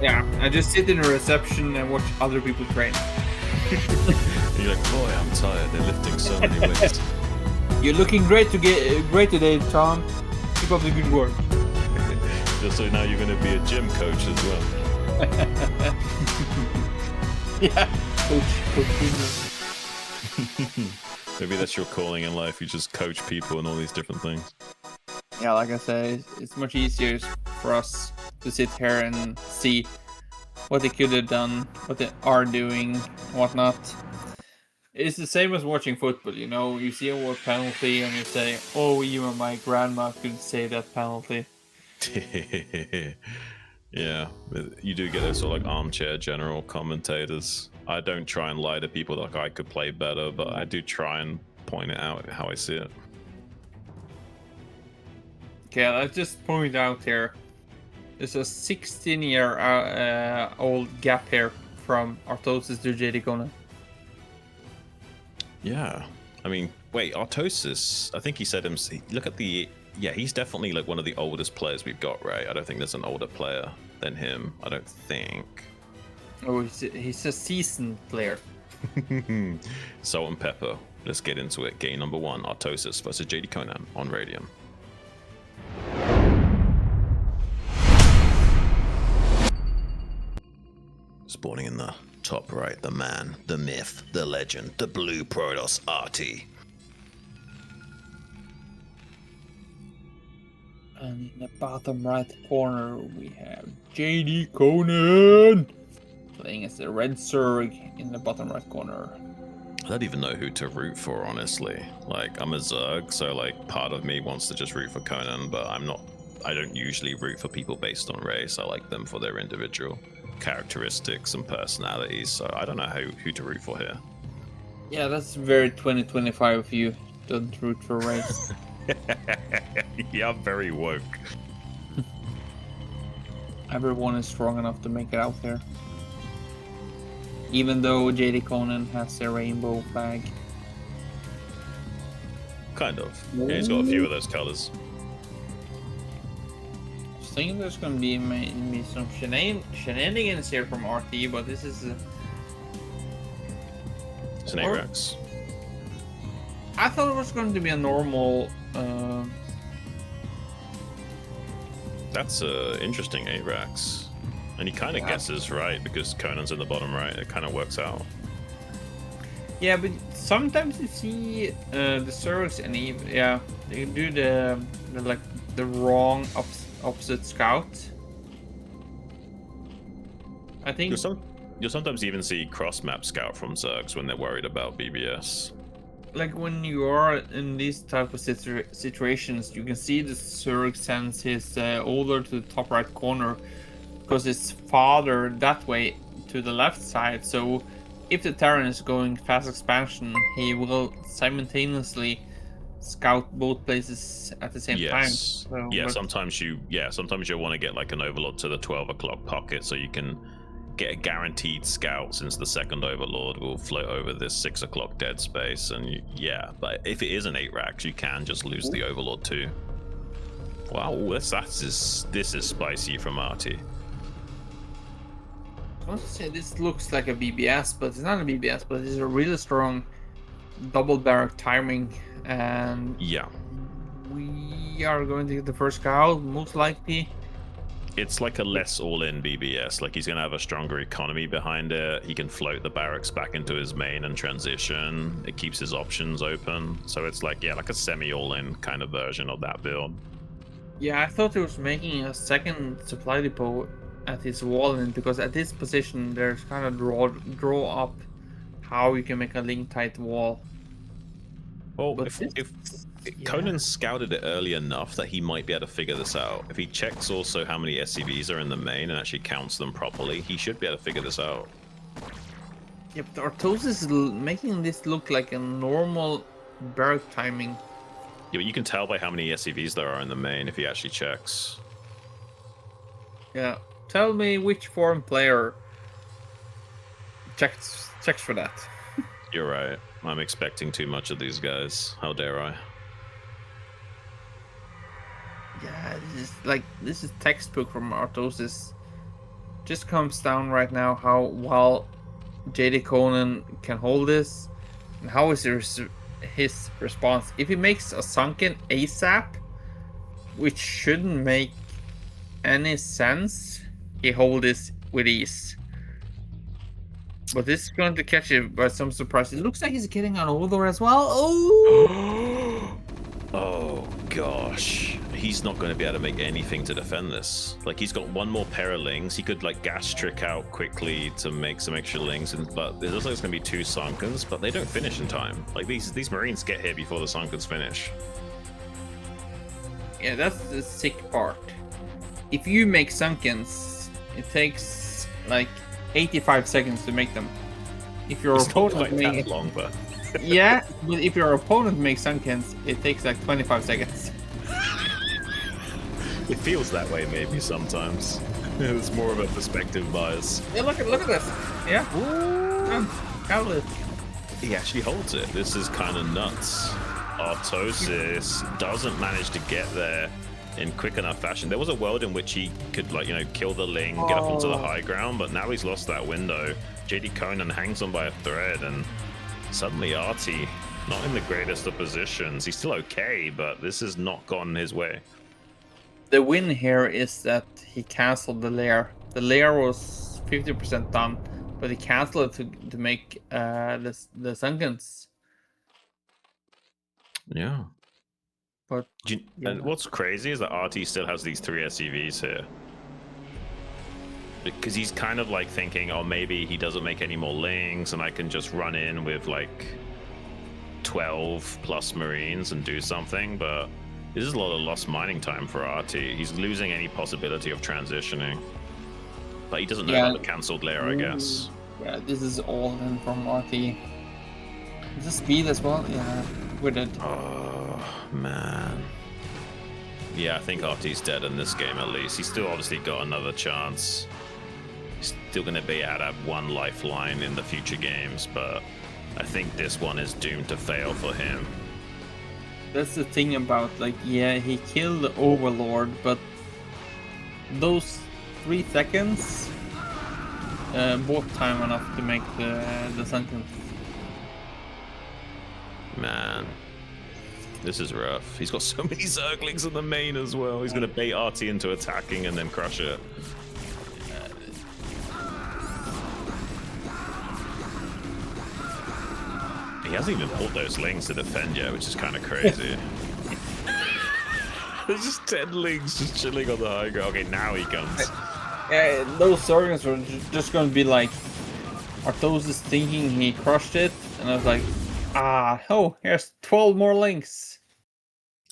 I just sit in the reception and watch other people train. You're like, boy, I'm tired. They're lifting so many weights. You're looking great today, Tom. Keep up the good work. Just so now you're going to be a gym coach as well. Yeah, coach. Maybe that's your calling in life. You just coach people and all these different things. Yeah, like I said, it's much easier for us to sit here and see what they could have done, what they are doing, whatnot. It's the same as watching football, you know. You see a penalty and you say, "Oh, even my grandma could say that penalty." Yeah, you do get those sort of like armchair general commentators. I don't try and lie to people like I could play better, but I do try and point it out how I see it. Okay, let's just point out here. There's a 16-year old gap here from Artosis to JDConan. Yeah, I mean, wait, Artosis, I think he said him. Look at the. Yeah, he's definitely like one of the oldest players we've got, right? I don't think there's an older player than him. I don't think. Oh, he's a seasoned player. Salt and pepper. Let's get into it. Game number 1, Artosis versus JDConan on Radium. Spawning in the top right, the man, the myth, the legend, the blue Protoss Artie. And in the bottom right corner, we have JDConan playing as the red Zerg in the bottom right corner. I don't even know who to root for, honestly. Like, I'm a Zerg, so like part of me wants to just root for Conan, but I don't usually root for people based on race. I like them for their individual characteristics and personalities, so I don't know who to root for here. Yeah, that's very 2025 of you. Don't root for race. Yeah, I'm very woke. Everyone is strong enough to make it out there. Even though JDConan has a rainbow flag. Kind of. Yeah, he's got a few of those colors. I was thinking there's gonna be maybe some shenanigans here from RT, but this is It's an Arax. I thought it was going to be a normal. That's interesting Arax. And he kind of guesses right because Conan's in the bottom right. It kind of works out. Yeah, but sometimes you see the Zergs and they do the wrong opposite scout. I think You'll sometimes even see cross-map scout from Zergs when they're worried about BBS. like when you are in these type of situations, you can see the Zerg sends his older to the top right corner because it's farther that way to the left side. So if the Terran is going fast expansion, he will simultaneously scout both places at the same time. So, yeah, sometimes you'll want to get like an overlord to the 12 o'clock pocket so you can get a guaranteed scout, since the second overlord will float over this 6 o'clock dead space. And but if it is an 8 racks, you can just lose the overlord too. Wow, this is spicy from Artie. I want to say this looks like a BBS, but it's not a BBS, but it's a really strong double barrack timing, and yeah, we are going to get the first scout most likely. It's like a less all-in BBS. Like, he's going to have a stronger economy behind it. He can float the barracks back into his main and transition. It keeps his options open. So it's like, like a semi all-in kind of version of that build. Yeah, I thought he was making a second supply depot at his wall in, because at this position there's kind of draw up how you can make a link tight wall. Well, But if Conan scouted it early enough that he might be able to figure this out. If he checks also how many SCVs are in the main and actually counts them properly, he should be able to figure this out. Yeah, but Artosis is making this look like a normal barrack timing. Yeah, but you can tell by how many SCVs there are in the main if he actually checks. Yeah, tell me which foreign player checks for that. You're right. I'm expecting too much of these guys. How dare I? Yeah, this is textbook from Artosis. Just comes down right now how well JDConan can hold this, and how is his response. If he makes a sunken ASAP, which shouldn't make any sense, he hold this with ease. But this is going to catch you by some surprise. It looks like he's getting an Odor as well. Oh! Oh gosh, he's not going to be able to make anything to defend this. Like, he's got one more pair of lings. He could like gas trick out quickly to make some extra lings, but it looks like it's going to be 2 Sunkens, but they don't finish in time. Like, these Marines get here before the Sunkens finish. Yeah, that's the sick part. If you make Sunkens, it takes like 85 seconds to make them. If your It's not opponent quite that makes long, but yeah, but if your opponent makes Sunkens, it takes like 25 seconds. it feels that way maybe sometimes. It's more of a perspective bias. Yeah, look at this. Yeah. Got it. He actually holds it. This is kind of nuts. Artosis doesn't manage to get there in quick enough fashion. There was a world in which he could, like, you know, kill the Ling, get up onto the high ground, but now he's lost that window. JDConan hangs on by a thread, and suddenly Artie, not in the greatest of positions. He's still okay, but this has not gone his way. The win here is that he canceled the lair. The lair was 50% done, but he canceled it to make the Sunkens. Yeah. But and what's crazy is that RT still has these 3 SCVs here. Because he's kind of like thinking, oh, maybe he doesn't make any more lings and I can just run in with like 12 plus Marines and do something, but this is a lot of lost mining time for RT. He's losing any possibility of transitioning. But he doesn't know about the cancelled layer, I guess. Yeah, this is all in from RT. Is the speed as well? Yeah, with it. Oh, man. Yeah, I think RT's dead in this game at least. He's still obviously got another chance. He's still going to be able to have one lifeline in the future games, but I think this one is doomed to fail for him. That's the thing about, like, yeah, he killed the Overlord, but those 3 seconds bought time enough to make the Sunkens. Man, this is rough. He's got so many Zerglings in the main as well. He's going to bait RT into attacking and then crush it. He hasn't even pulled those lings to defend yet, which is kind of crazy. There's just 10 lings just chilling on the high ground. Okay, now he comes. Yeah, those Zerglings were just going to be like, Artosis thinking he crushed it, and I was like, oh, here's 12 more links.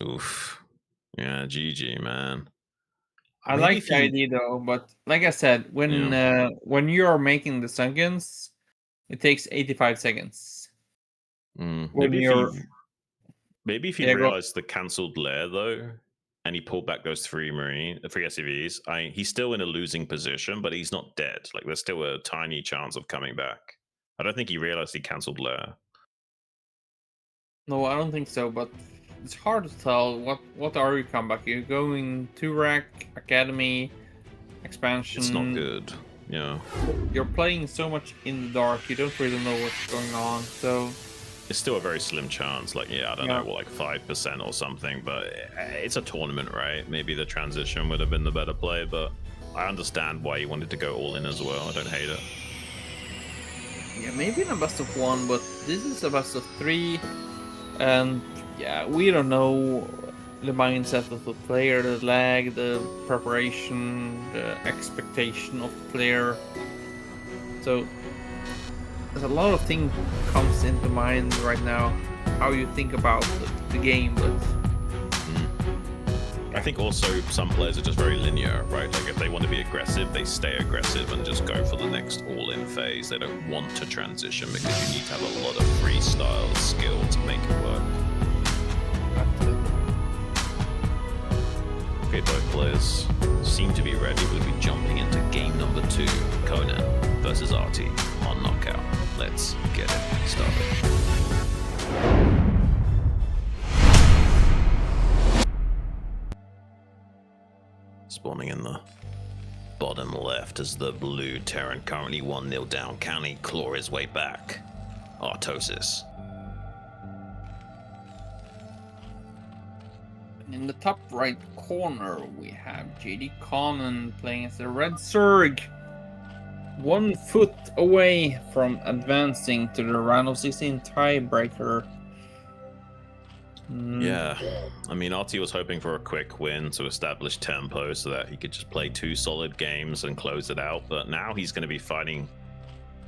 Oof. Yeah, GG, man. I like the idea though, but like I said, when you are making the Sunkens, it takes 85 seconds. Maybe if he realized the cancelled lair though, and he pulled back those 3 SCVs, he's still in a losing position, but he's not dead. Like, there's still a tiny chance of coming back. I don't think he realized he cancelled lair. No, I don't think so, but it's hard to tell. What are your comeback? You're going 2-rack, Academy, Expansion. It's not good. Yeah. You're playing so much in the dark, you don't really know what's going on, so it's still a very slim chance. Like, I don't know, like 5% or something, but it's a tournament, right? Maybe the transition would have been the better play, but I understand why you wanted to go all in as well. I don't hate it. Yeah, maybe in a best of 1, but this is a best of 3, and yeah, we don't know the mindset of the player, the lag, the preparation, the expectation of the player. So there's a lot of things comes into mind right now. how you think about the game, but I think also some players are just very linear, right? Like if they want to be aggressive, they stay aggressive and just go for the next all-in phase. They don't want to transition because you need to have a lot of freestyle skill to make it work. Okay, both players seem to be ready. We'll be jumping into game number 2, Conan versus Artie on Knockout. Let's get it started. Spawning in the bottom left as the blue Terran currently 1-0 down. Can he claw his way back? Artosis. in the top right corner we have JDConan playing as the red Zerg. 1 foot away from advancing to the round of 16 tiebreaker. Yeah, I mean, Artie was hoping for a quick win to establish tempo so that he could just play 2 solid games and close it out, but now he's going to be fighting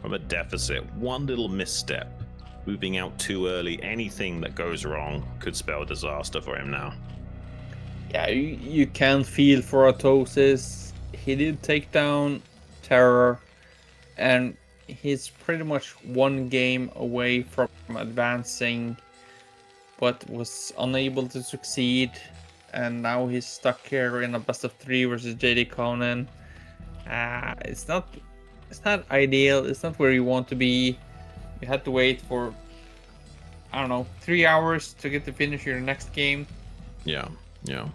from a deficit. 1 little misstep, moving out too early, anything that goes wrong could spell disaster for him now. Yeah, you can feel for Artosis. He did take down TerrOr, and he's pretty much 1 game away from advancing, but was unable to succeed, and now he's stuck here in a best of 3 versus JDConan. It's not ideal. It's not where you want to be. You had to wait for, I don't know, 3 hours to get to finish your next game. Yeah. And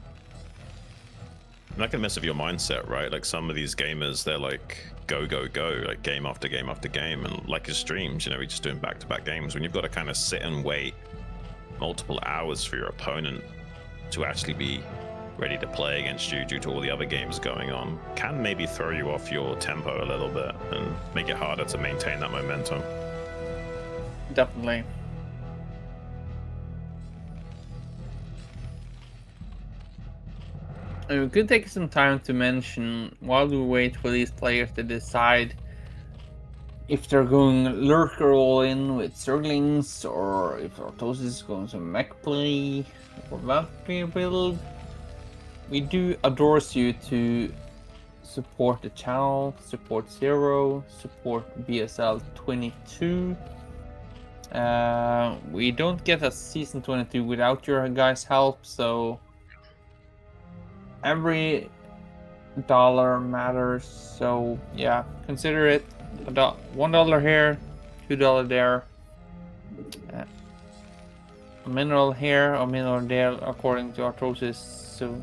that can mess with your mindset, right? Like some of these gamers, they're like go, like game after game after game, and like his streams, you know, he's just doing back-to-back games. When you've got to kind of sit and wait multiple hours for your opponent to actually be ready to play against you due to all the other games going on, can maybe throw you off your tempo a little bit and make it harder to maintain that momentum. Definitely. We could take some time to mention, while we wait for these players to decide if they're going lurker all in with Zerglings, or if Artosis is going to mech play or vampire build. We do endorse you to support the channel, support Zero, support BSL22. We don't get a season 22 without your guys' help, so every dollar matters. So yeah, consider it. $1 here, $2 there, a mineral here, a mineral there, according to Artosis. So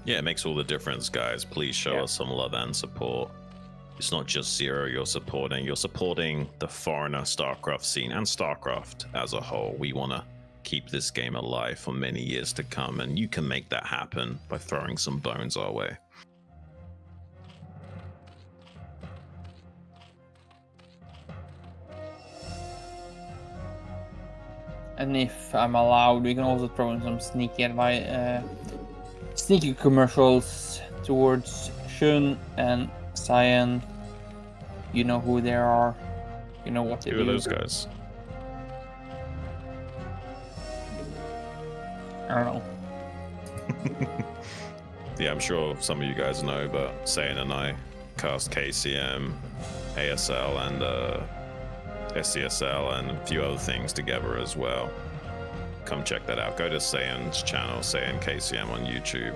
Yeah, it makes all the difference, guys. Please show us some love and support. It's not just Zero you're supporting the foreigner StarCraft scene and StarCraft as a whole. We want to keep this game alive for many years to come, and you can make that happen by throwing some bones our way. And if I'm allowed, we can also throw in some sneaky sneaky commercials towards XUN and Cyan. You know who they are. You know what they do. Who are those guys? I don't know. Yeah, I'm sure some of you guys know, but Sayan and I cast KCM, ASL, and SCSL, and a few other things together as well. Come check that out. Go to Sayan's channel, Sayan KCM on YouTube.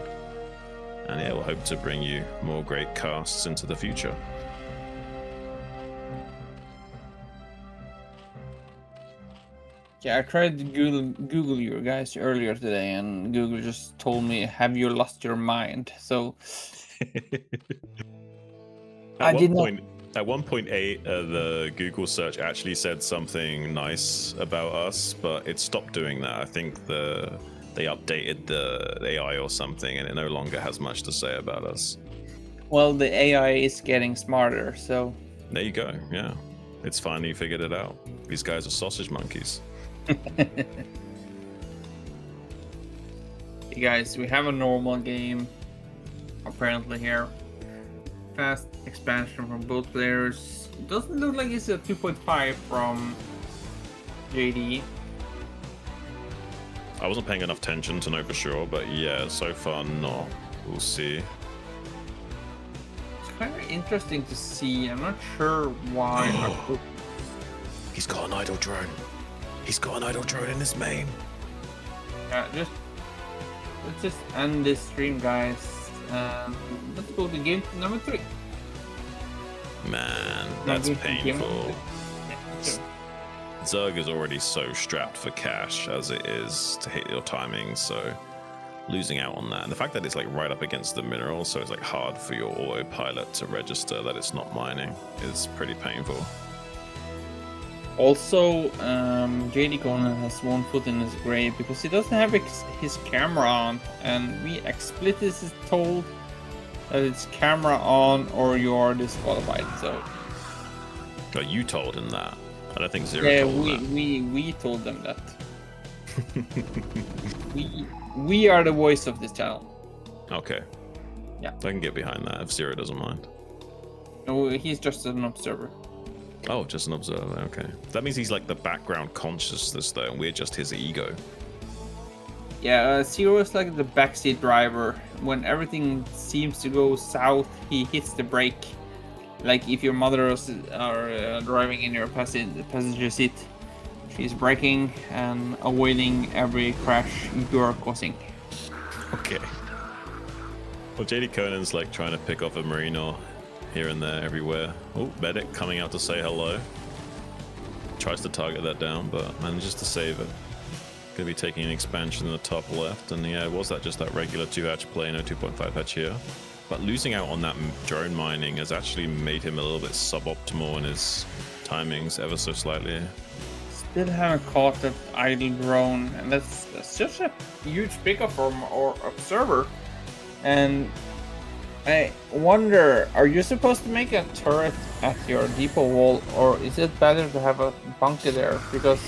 And yeah, we'll hope to bring you more great casts into the future. Yeah, I tried to Google you guys earlier today, and Google just told me, "Have you lost your mind?" So At one point, the Google search actually said something nice about us, but it stopped doing that. I think they updated the AI or something, and it no longer has much to say about us. Well, the AI is getting smarter, so There you go. Yeah, it's finally figured it out. These guys are sausage monkeys. Hey guys, we have a normal game apparently here. Fast expansion from both players. It doesn't look like it's a 2.5 from JD. I wasn't paying enough attention to know for sure, but yeah, so far not. We'll see. It's kind of interesting to see. I'm not sure why. He's got an idle drone. He's got an idle drone in his main. Yeah, let's just end this stream, guys. Let's go to game number 3. Man, that's Game number painful. 3. Yeah, sure. Zerg is already so strapped for cash as it is to hit your timing, so losing out on that. And the fact that it's like right up against the mineral, so it's like hard for your autopilot to register that it's not mining, is pretty painful. Also, JDConan has one foot in his grave because he doesn't have his camera on, and we explicitly told that it's camera on or you're disqualified. So But you told him that. I don't think Zero yeah, told that. we told them that. we are the voice of this channel. Okay. Yeah. I can get behind that if Zero doesn't mind. No, he's just an observer. Oh, just an observer, okay. That means he's like the background consciousness though, and we're just his ego. Yeah, Zero is like the backseat driver. When everything seems to go south, he hits the brake. Like if your mother are driving in your passenger seat, she's braking and avoiding every crash you are causing. Okay. Well, JDConan's like trying to pick off a MadiNho here and there, everywhere. Oh, Medic coming out to say hello. Tries to target that down, but manages to save it. Gonna be taking an expansion in the top left, and yeah, was that just that regular 2-hatch play, no 2.5 hatch here? But losing out on that drone mining has actually made him a little bit suboptimal in his timings ever so slightly. Still haven't caught that idle drone, and that's such a huge pickup from our observer. And I wonder, are you supposed to make a turret at your depot wall, or is it better to have a bunker there? Because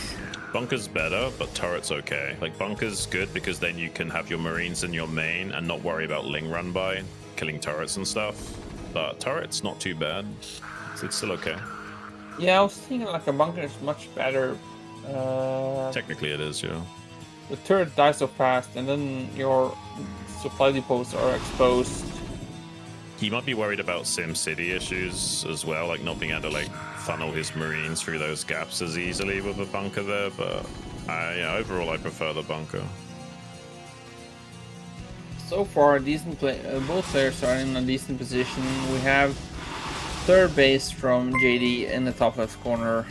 Bunker's better, but turret's okay. Like, bunker's good because then you can have your marines in your main and not worry about Ling run by, killing turrets and stuff. But turret's not too bad. It's still okay. yeah, I was thinking like a bunker is much better. Technically it is, yeah. The turret dies so fast, and then your supply depots are exposed. He might be worried about SimCity issues as well, like not being able to like funnel his marines through those gaps as easily with a bunker there, but yeah, overall I prefer the bunker. So far, decent play. Both players are in a decent position. We have third base from JD in the top left corner.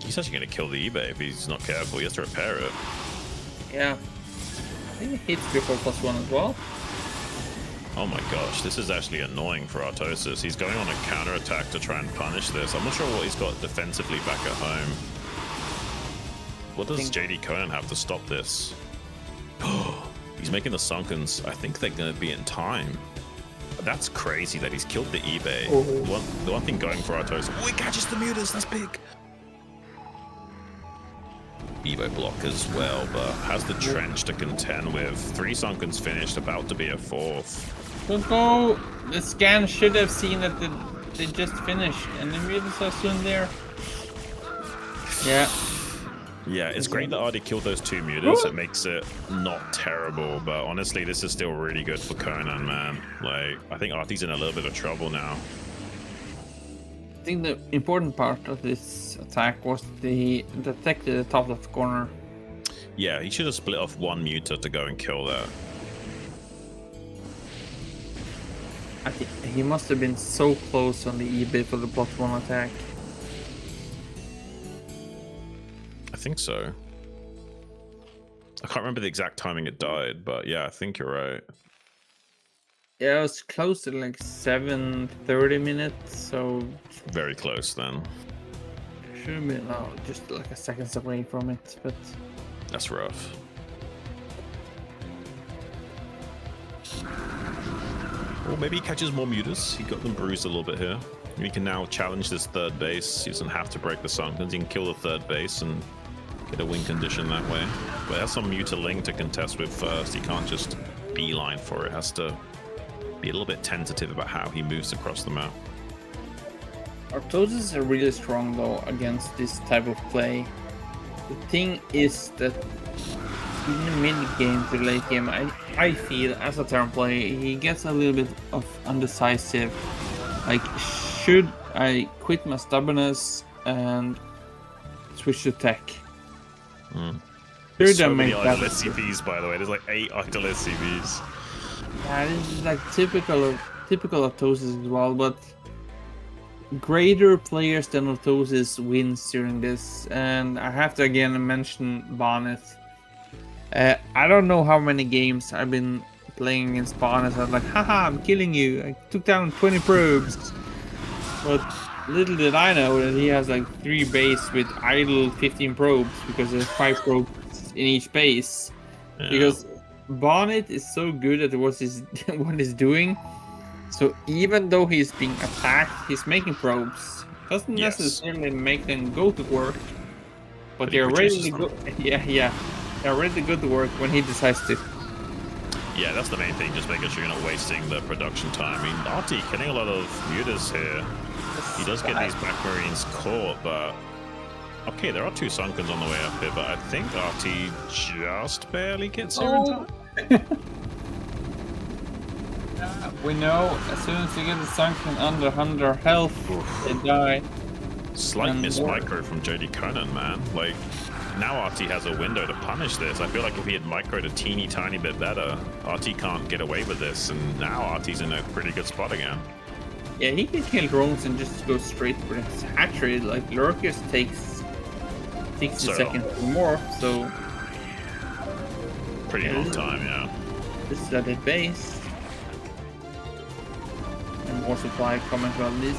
He's actually going to kill the eBay if he's not careful. He has to repair it. Yeah, I think it hits before +1 as well. Oh my gosh, this is actually annoying for Artosis. He's going on a counter-attack to try and punish this. I'm not sure what he's got defensively back at home. What does JDConan have to stop this? He's making the Sunkens. I think they're going to be in time. That's crazy that he's killed the eBay. Oh. The one thing going for Artosis. Oh, he catches the mutas. That's big. Evo block as well, but has the trench to contend with. 3 Sunkens finished, about to be a 4th. Don't go. The scan should have seen that they just finished, and the mutants are soon there. Yeah. Yeah, it's great that Artie killed those 2 mutas. It makes it not terrible, but honestly, this is still really good for Conan, man. Like, I think Artie's in a little bit of trouble now. I think the important part of this attack was the detected the top left corner. Yeah, he should have split off 1 muta to go and kill that. I think he must have been so close on the eBay for the +1 attack. I think so. I can't remember the exact timing it died, but yeah, I think you're right. Yeah, it was close to like 7:30 minutes, so Very close then. should have been just like a seconds away from it, but That's rough. Or maybe he catches more mutas. He got them bruised a little bit here. He can now challenge this third base. He doesn't have to break the Sunkens. He can kill the third base and get a win condition that way. But he has some Mutaling to contest with first. He can't just beeline for it. Has to be a little bit tentative about how he moves across the map. Artosis are really strong though against this type of play. The thing is that in the mid game to late game, I feel as a Terran player, he gets a little bit of undecisive. Like, should I quit my stubbornness and switch to tech? There's Should I so many make idle that? SCVs, by the way. There's like 8 idle SCVs. Yeah, this is like typical Artosis as well, but greater players than Artosis wins during this, and I have to again mention Bonnet. I don't know how many games I've been playing against Bonnet. I'm like, haha, I'm killing you. I took down 20 probes. But little did I know that he has like 3 base with idle 15 probes because there's 5 probes in each base. Yeah. Because Bonnet is so good at what he's doing. So even though he's being attacked, he's making probes. Doesn't Yes. necessarily make them go to work, but But he they're ready produces to go. them. Yeah, they're ready to go to work when he decides to. Yeah, that's the main thing, just making sure you're not wasting the production time. I mean, Artie killing a lot of mutas here. He does get these back marines caught, but... Okay, there are 2 Sunkens on the way up here, but I think Artie just barely gets here in time. We know as soon as you get the sunken under 100 health, they die. Slight And miss more. micro from JDConan, man. Like, now Artie has a window to punish this. I feel like if he had microed a teeny tiny bit better, Artie can't get away with this, and now Artie's in a pretty good spot again. Yeah, he can kill drones and just go straight for his hatchery. Like, Lurkers takes 60 So- seconds or more, so Pretty Yeah, long this is- time, yeah. this is at the base. And more supply coming from this.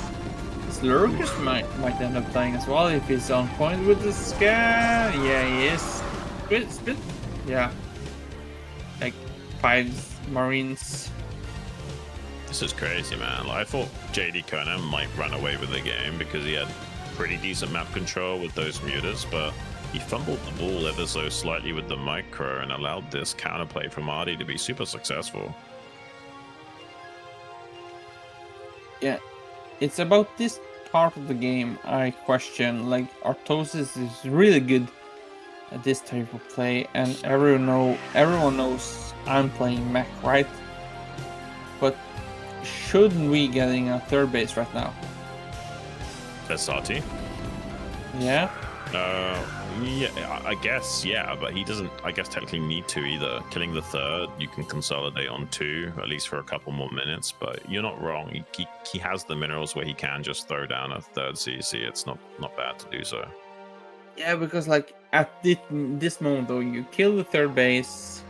Lurkers might end up dying as well if he's on point with the scan. Yeah, he is. Split. Yeah. Like 5 marines. This is crazy, man. Like, I thought JDConan might run away with the game because he had pretty decent map control with those mutas, but he fumbled the ball ever so slightly with the micro and allowed this counterplay from Artie to be super successful. Yeah, it's about this part of the game I question. Like, Artosis is really good at this type of play, and everyone knows I'm playing mech, right? But shouldn't we getting a 3rd base right now? That's Artie. Yeah. Yeah, I guess, yeah, but he doesn't, I guess, technically need to either. Killing the 3rd, you can consolidate on 2, at least for a couple more minutes, but you're not wrong. He has the minerals where he can just throw down a 3rd CC. It's not bad to do so. Yeah, because like at this moment though, you kill the 3rd base,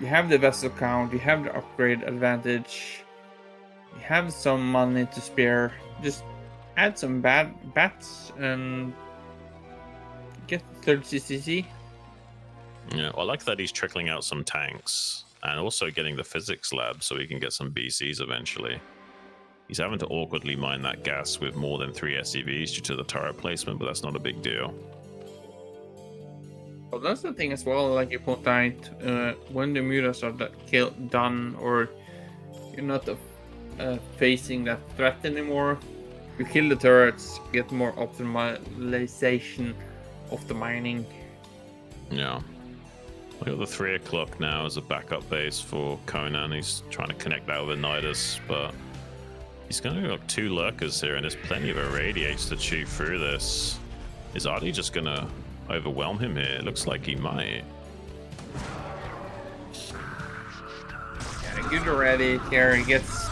you have the vessel count, you have the upgrade advantage, you have some money to spare. Just add some bats and get the 3rd CCC. Yeah, well, I like that he's trickling out some tanks and also getting the physics lab so he can get some BCs eventually. He's having to awkwardly mine that gas with more than 3 SCVs due to the turret placement, but that's not a big deal. Well, that's the thing as well, like you point out, when the mutas are done, or you're not facing that threat anymore, you kill the turrets, get more optimization of the mining. Yeah. We got the 3 o'clock now as a backup base for Conan. He's trying to connect that with Nidus, but he's going to got 2 lurkers here, and there's plenty of irradiates to chew through this. Is Artie just going to overwhelm him here? It looks like he might. Yeah, good already here. He gets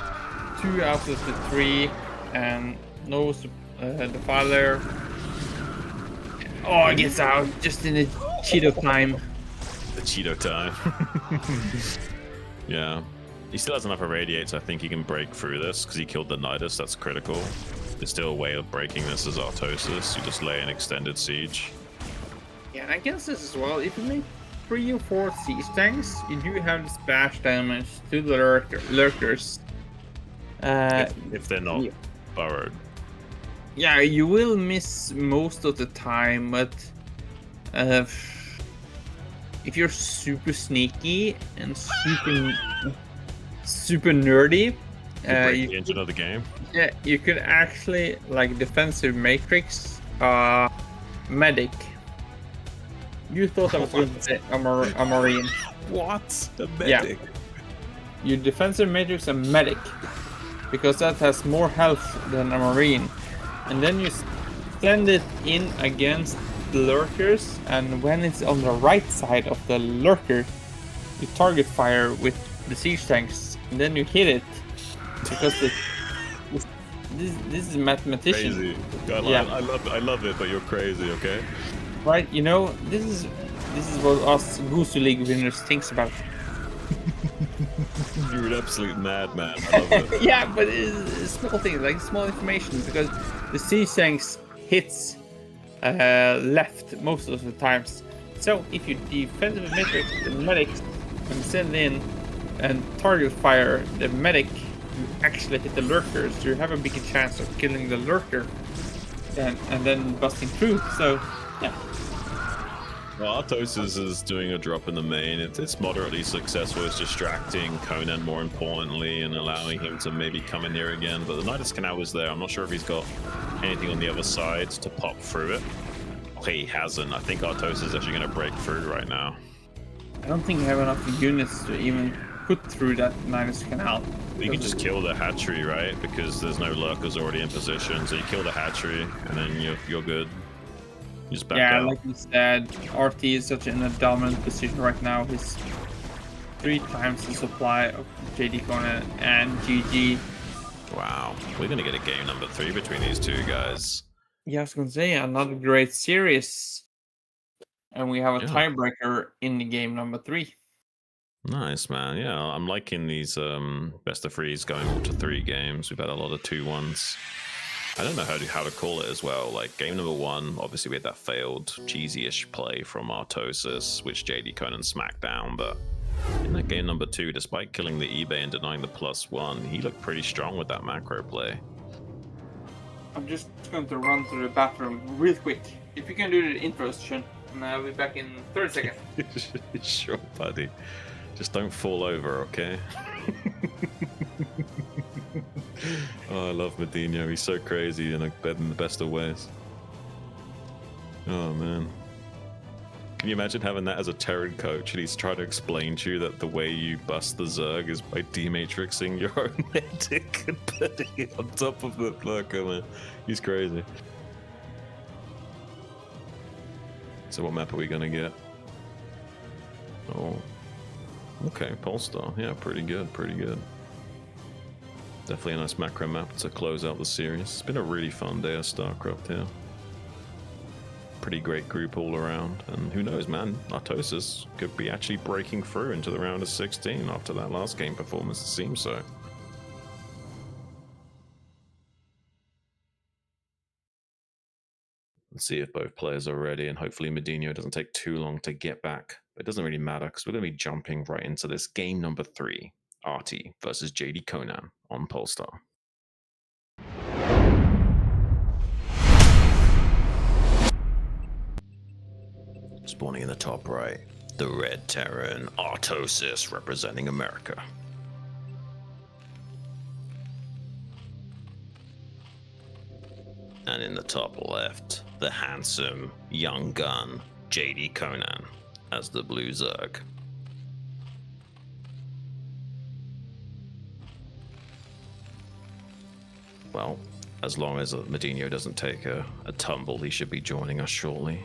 2 out of the 3, and no the father. Oh, he gets out just in the Cheeto time. The Cheeto time. Yeah. He still has enough irradiates. I think he can break through this because he killed the Nidus. That's critical. There's still a way of breaking this as Artosis. You just lay an extended siege. Yeah, and I guess this as well. If you make 3 or 4 siege tanks, you do have the splash damage to the lurkers. If they're not yeah. burrowed. Yeah, you will miss most of the time, but if you're super sneaky and super nerdy, Break the engine of the game. Yeah, you could actually like defensive matrix, medic. You thought I was going to say a marine. What? The Yeah. medic? You defensive matrix a medic because that has more health than a marine, and then you send it in against the lurkers, and when it's on the right side of the lurker, you target fire with the siege tanks, and then you hit it because this is mathematician. Crazy. Yeah. I love it, but you're crazy. Okay. Right, you know, this is what us Goose League winners thinks about. You're an absolute madman. I love it. Yeah, but it's small things, like small information, because the siege tanks hits left most of the times. So if you defensive matrix the medics and send in and target fire the medic, you actually hit the lurkers. So you have a bigger chance of killing the lurker and then busting through. So yeah. Well, Artosis is doing a drop in the main. It's moderately successful. It's distracting Conan more importantly and allowing him to maybe come in here again. But the Nidus Canal is there. I'm not sure if he's got anything on the other side to pop through it. Okay, he hasn't. I think Artosis is actually going to break through right now. I don't think you have enough units to even put through that Nidus Canal. You can just kill the hatchery, right? Because there's no lurkers already in position. So you kill the hatchery and then you're good. You just back out. Like you said, RT is such in a dominant position right now. He's 3 times the supply of JDConan and GG. Wow. We're going to get a game number 3 between these two guys. Yeah, I was gonna say another great series. And we have a tiebreaker in the game number 3. Nice, man. Yeah, I'm liking these best of 3s going up to 3 games. We've had a lot of 2-1s. I don't know how to call it as well. Like game number 1, obviously we had that failed cheesy-ish play from Artosis, which JDConan smacked down. But in that game number 2, despite killing the eBay and denying the +1, he looked pretty strong with that macro play. I'm just going to run to the bathroom real quick. If you can do the intro, Sean, and I'll be back in 30 seconds. Sure, buddy. Just don't fall over, okay? Oh, I love MadiNho. He's so crazy in the best of ways. Oh, man. Can you imagine having that as a Terran coach and he's trying to explain to you that the way you bust the Zerg is by dematrixing your own medic and putting it on top of the lurker, man? He's crazy. So what map are we going to get? Oh. Okay, Polestar. Yeah, pretty good, pretty good. Definitely a nice macro map to close out the series. It's been a really fun day of StarCraft here. Pretty great group all around, and who knows, man, Artosis could be actually breaking through into the round of 16 after that last game performance. It seems so. Let's see if both players are ready, and hopefully MadiNho doesn't take too long to get back. But it doesn't really matter because we're going to be jumping right into this game number 3, Arty versus JDConan on Polestar. Spawning in the top right, the red Terran, Artosis representing America. And in the top left, the handsome young gun, JDConan, as the blue Zerg. Well, as long as MadiNho doesn't take a tumble, he should be joining us shortly.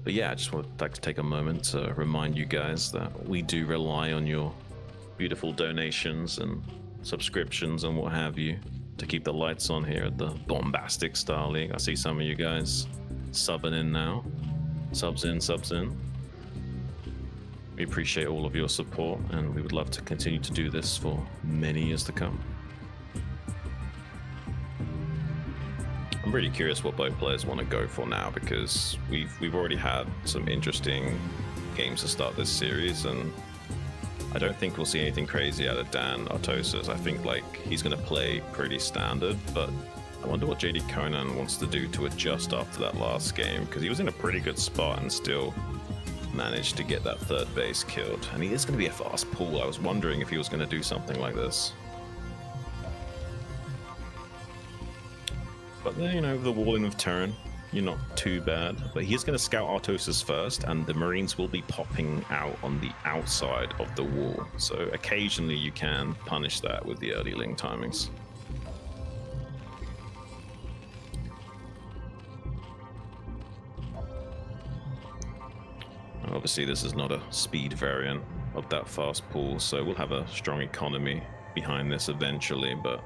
But yeah, I just would like to take a moment to remind you guys that we do rely on your beautiful donations and subscriptions and what have you to keep the lights on here at the Bombastic StarLeague. I see some of you guys subbing in now. Subs in. We appreciate all of your support, and we would love to continue to do this for many years to come. I'm really curious what both players want to go for now, because we've already had some interesting games to start this series, and I don't think we'll see anything crazy out of Dan Artosis. I think like he's going to play pretty standard, but I wonder what JDConan wants to do to adjust after that last game, because he was in a pretty good spot and still managed to get that third base killed. And he is going to be a fast pull. I was wondering if he was going to do something like this. But then, you know, the walling of Terran, you're not too bad. But he's going to scout Artosis first, and the Marines will be popping out on the outside of the wall. So occasionally you can punish that with the early link timings. Obviously, this is not a speed variant of that fast pull, so we'll have a strong economy behind this eventually, but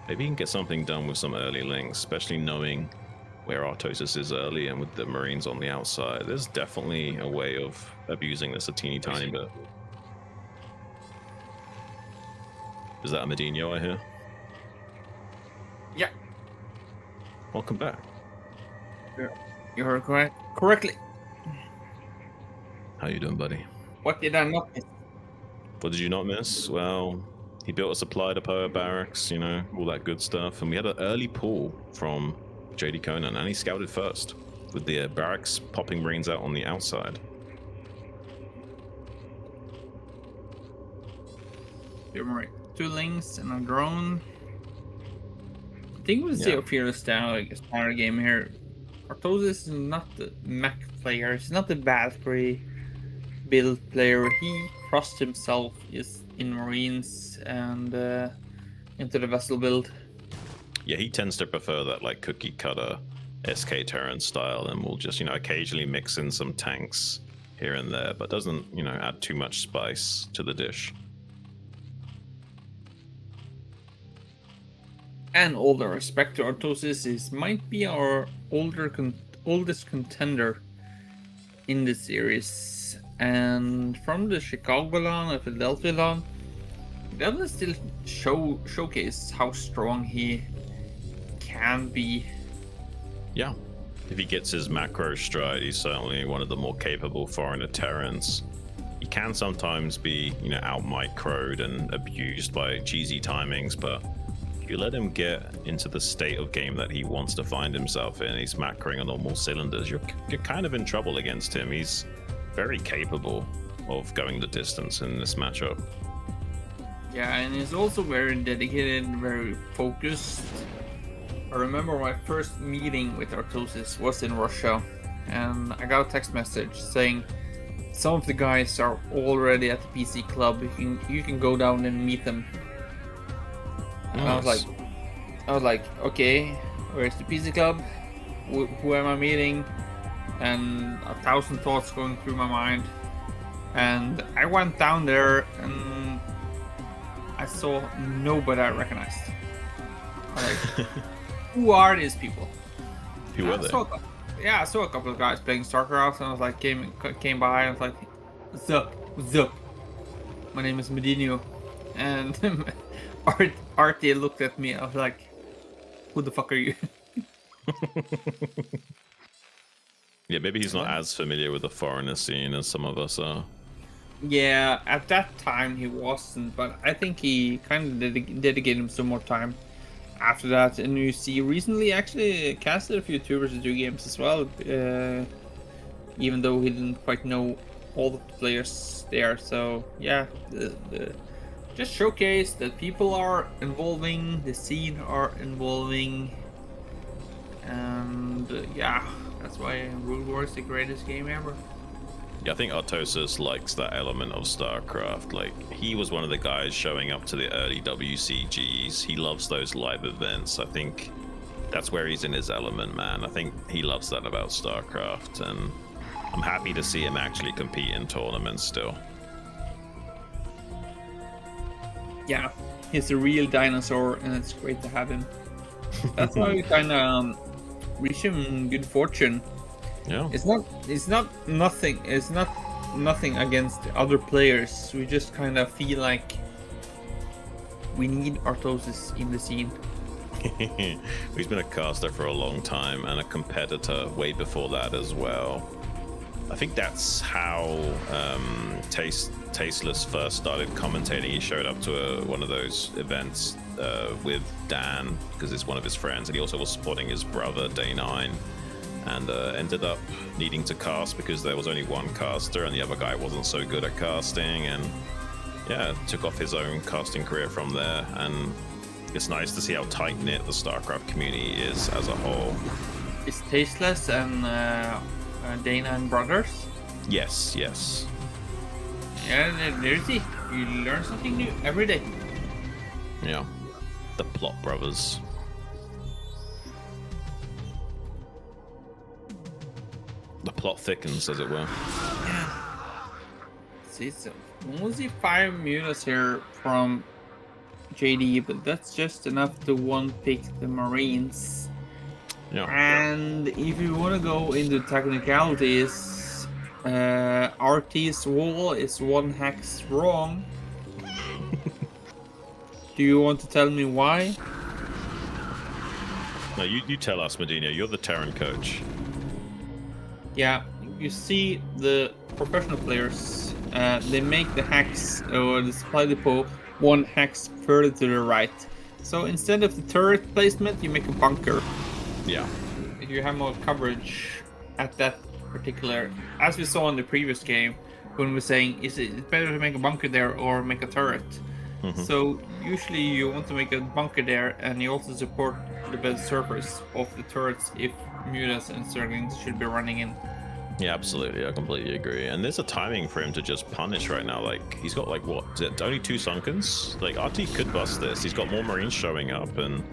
maybe you can get something done with some early links, especially knowing where Artosis is early and with the Marines on the outside. There's definitely a way of abusing this a teeny tiny bit. Is that a MadiNho I hear? Yeah. Welcome back. You heard correctly. How you doing, buddy? What did I not miss? What did you not miss? Well, he built a supply depot, barracks, you know, all that good stuff. And we had an early pull from JDConan, and he scouted first with the barracks popping Marines out on the outside. Right. 2 links and a drone. I think we'll see a fearless style game here. Artosis is not the mech player. He's not the Bathory build player. He crossed himself is in Marines and into the vessel build. Yeah, he tends to prefer that like cookie cutter SK Terran style, and will just, you know, occasionally mix in some tanks here and there, but doesn't, you know, add too much spice to the dish. And all the respect to Artosis, is might be our oldest contender in the series. And from the Chicago LAN and Philadelphia LAN, that still showcase how strong he can be. Yeah, if he gets his macro stride, he's certainly one of the more capable foreigner Terrans. He can sometimes be, you know, out microed and abused by cheesy timings, but if you let him get into the state of game that he wants to find himself in, he's macroing on all cylinders, you're kind of in trouble against him. He's very capable of going the distance in this matchup. Yeah, and he's also very dedicated, very focused. I remember my first meeting with Artosis was in Russia, and I got a text message saying some of the guys are already at the PC club. You can go down and meet them. And Nice. I was like, okay, where's the PC club? Who am I meeting? And 1,000 thoughts going through my mind. And I went down there and I saw nobody I recognized. I was like, who are these people? Who are they? I saw a couple of guys playing StarCraft, and I was like, came by, and I was like, what's up? My name is MadiNho. And Artie looked at me. I was like, who the fuck are you? Yeah, maybe he's not as familiar with the foreigner scene as some of us are. Yeah, at that time he wasn't, but I think he kind of dedicated him some more time after that. And you see, recently actually casted a few 2vs2 games as well, even though he didn't quite know all the players there. So yeah, just showcase that people are evolving, the scene are evolving, and yeah, that's why Broodwar is the greatest game ever. Yeah, I think Artosis likes that element of StarCraft. Like, he was one of the guys showing up to the early WCGs. He loves those live events. I think that's where he's in his element, man. I think he loves that about StarCraft, and I'm happy to see him actually compete in tournaments still. Yeah, he's a real dinosaur, and it's great to have him. That's why we kind of wish him good fortune. Yeah. It's not nothing against the other players. We just kind of feel like we need Artosis in the scene. He's been a caster for a long time and a competitor way before that as well. I think that's how Tasteless first started commentating. He showed up to one of those events with Dan because it's one of his friends, and he also was supporting his brother Day 9, and ended up needing to cast because there was only one caster and the other guy wasn't so good at casting, and yeah, took off his own casting career from there. And it's nice to see how tight-knit the StarCraft community is as a whole. It's Tasteless and Dana and Brothers. Yes. Yeah, there's it. You learn something new every day. Yeah. The Plot Brothers. The plot thickens, as it were. See, so only 5 mutas here from JD, but that's just enough to one-pick the Marines. Yeah. And if you want to go into technicalities, Artosis wall is 1 hex wrong. Do you want to tell me why? No, you tell us, MadiNho. You're the Terran coach. Yeah, you see the professional players, they make the hex or the supply depot 1 hex further to the right. So instead of the turret placement, you make a bunker. Yeah. If you have more coverage at that particular, as we saw in the previous game, when we were saying, is it better to make a bunker there or make a turret? So usually you want to make a bunker there, and you also support the bed surface of the turrets if mutas and Zerglings should be running in. Yeah, absolutely. I completely agree. And there's a timing for him to just punish right now. Like, he's got, like, what? Is it only 2 Sunkens? Like, RT could bust this. He's got more Marines showing up, and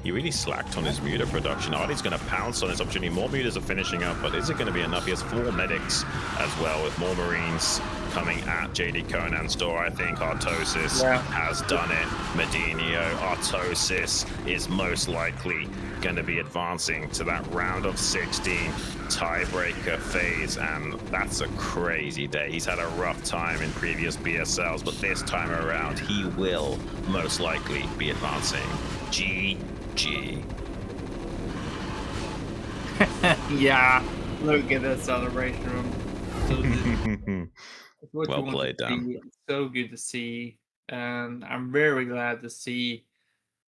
he really slacked on his muta production. Artie's going to pounce on his opportunity. More mutas are finishing up, but is it going to be enough? He has 4 medics as well, with more Marines coming at JDConan's door. I think Artosis has done it. MadiNho, Artosis is most likely going to be advancing to that round of 16 tiebreaker phase, and that's a crazy day. He's had a rough time in previous BSLs, but this time around he will most likely be advancing. GG. Yeah, look at that celebration room. Well played, Dan. It's so good to see, and I'm very glad to see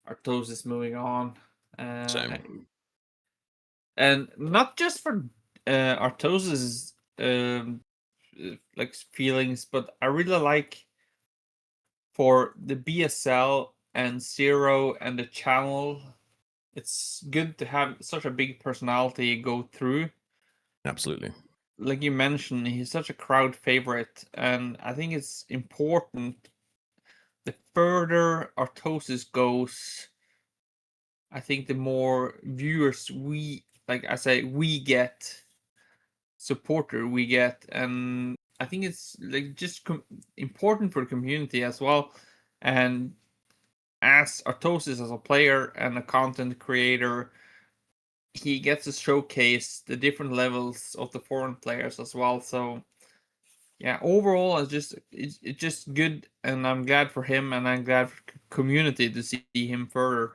Artosis moving on. Same. And not just for Artosis' like feelings, but I really like for the BSL and Zero and the channel. It's good to have such a big personality go through. Absolutely. Like you mentioned, he's such a crowd favorite, and I think it's important. The further Artosis goes, I think the more viewers we get, supporter we get, and I think it's like just important for the community as well. And as Artosis as a player and a content creator, he gets to showcase the different levels of the foreign players as well. So yeah, overall it's just good, and I'm glad for him, and I'm glad for community to see him further.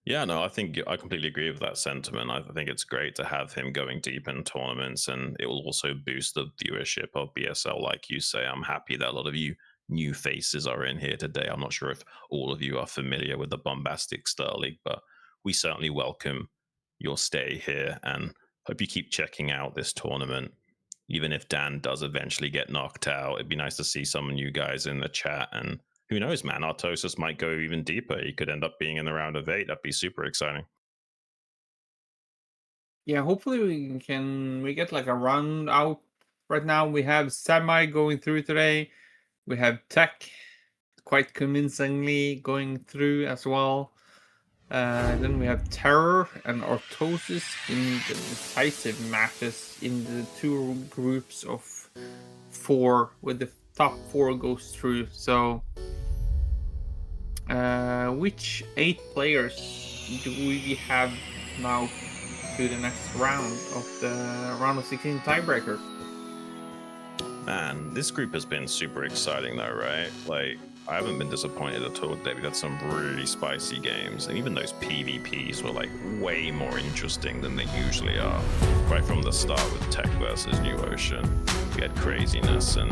Yeah, no, I think I completely agree with that sentiment. I think it's great to have him going deep in tournaments, and it will also boost the viewership of BSL, like you say. I'm happy that a lot of you new faces are in here today. I'm not sure if all of you are familiar with the Bombastic StarLeague, but we certainly welcome your stay here, and hope you keep checking out this tournament. Even if Dan does eventually get knocked out, it'd be nice to see some of you guys in the chat, and who knows, man, Artosis might go even deeper. He could end up being in the round of 8. That'd be super exciting. Yeah, hopefully we get like a round out. Right now we have Semih going through today. We have Tech quite convincingly going through as well. Then we have TerrOr and Artosis in the decisive matches in the 2 groups of 4, with the top 4 goes through. So which 8 players do we have now to the next round of the round of 16 tiebreaker? Man, this group has been super exciting though, right? Like, I haven't been disappointed at all today. We've had some really spicy games, and even those PvPs were like way more interesting than they usually are. Right from the start with Tech versus NewOcean, we had craziness, and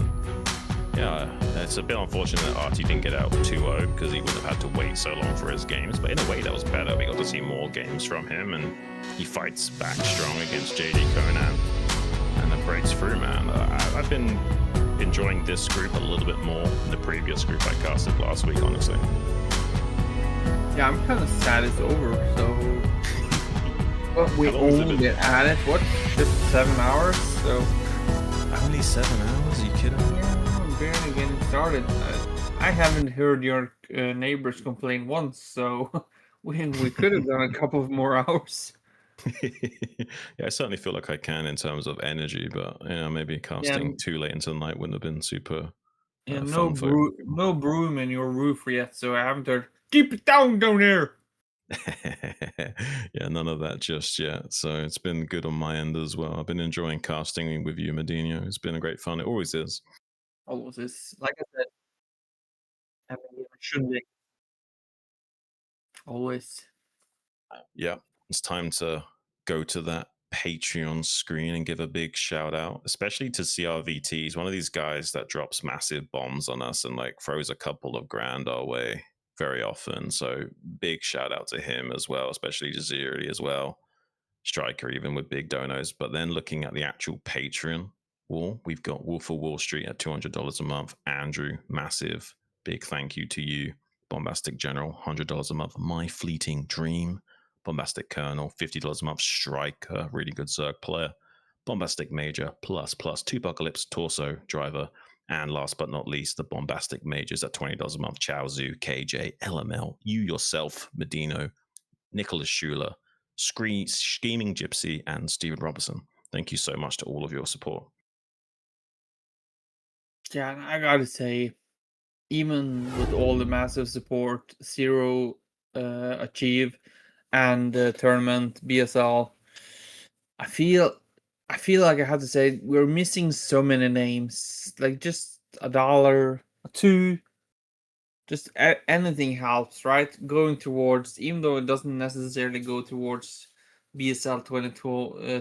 yeah, it's a bit unfortunate that Artie didn't get out 2-0 because he would have had to wait so long for his games, but in a way that was better. We got to see more games from him, and he fights back strong against JDConan and then breaks through, man. I've been enjoying this group a little bit more than the previous group I casted last week, honestly. Yeah, I'm kind of sad it's over. So, but we How long has it only been? been at it. What? Just 7 hours. So Only 7 hours? Are you kidding? yeah, I'm barely getting started. I haven't heard your neighbors complain once. So we could have done a couple of more hours. Yeah, I certainly feel like I can in terms of energy, but maybe casting too late into the night wouldn't have been super And fun for. no broom in your roof yet, so I haven't heard. Keep it down there. Yeah, none of that just yet. So it's been good on my end as well. I've been enjoying casting with you, MadiNho. It's been a great fun. It always is. Always is, like I said, I mean, it should be always. Yeah, it's time to go to that Patreon screen and give a big shout out, especially to CRVT. He's one of these guys that drops massive bombs on us and like throws a couple of grand our way very often. So big shout out to him as well, especially to Zeri as well. Striker even with big donos. But then looking at the actual Patreon wall, we've got Wolf of Wall Street at $200 a month. Andrew, massive, big thank you to you. Bombastic General, $100 a month. My Fleeting Dream. Bombastic Colonel, $50 a month. Striker, really good Zerg player. Bombastic Major, plus, Tupacalypse, Torso, Driver. And last but not least, the Bombastic Majors at $20 a month. Chao Zhu, KJ, LML, you yourself, MadiNho, Nicholas Schuler, Scheming Gypsy, and Stephen Robertson. Thank you so much to all of your support. Yeah, and I gotta say, even with all the massive support Zero achieve and the tournament BSL, I feel like I have to say we're missing so many names. Like just $1, a $2, just anything helps, right? Going towards, even though it doesn't necessarily go towards BSL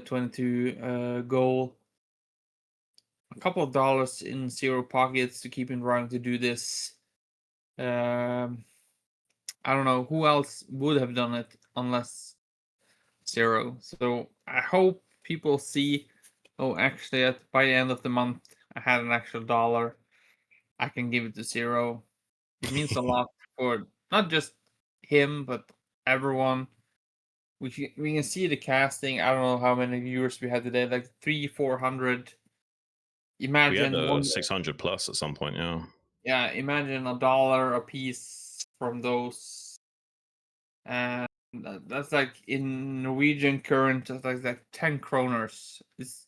22 goal. A couple of dollars in Zero pockets to keep in running to do this. I don't know who else would have done it unless Zero. So I hope people see. Oh, actually, by the end of the month, I had an actual $1. I can give it to Zero. It means a lot for not just him, but everyone. We can see the casting. I don't know how many viewers we had today, like 300-400. Imagine We had one. 600 plus at some point, yeah. Yeah, imagine $1 a piece from those, and that's like in Norwegian current, that's like 10 kroners is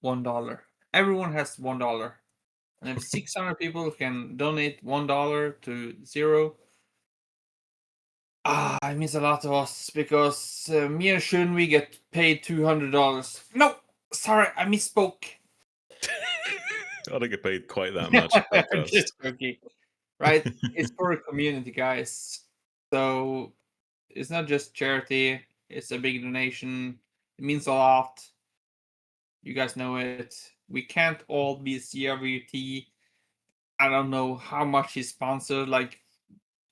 $1. Everyone has $1, and if 600 people can donate $1 to Zero, it means a lot to us because me and Shun we get paid $200. No, sorry, I misspoke. I don't get paid quite that much. Just joking. Right? It's for the community, guys. So it's not just charity, it's a big donation. It means a lot. You guys know it. We can't all be CRVT. I don't know how much he sponsored, like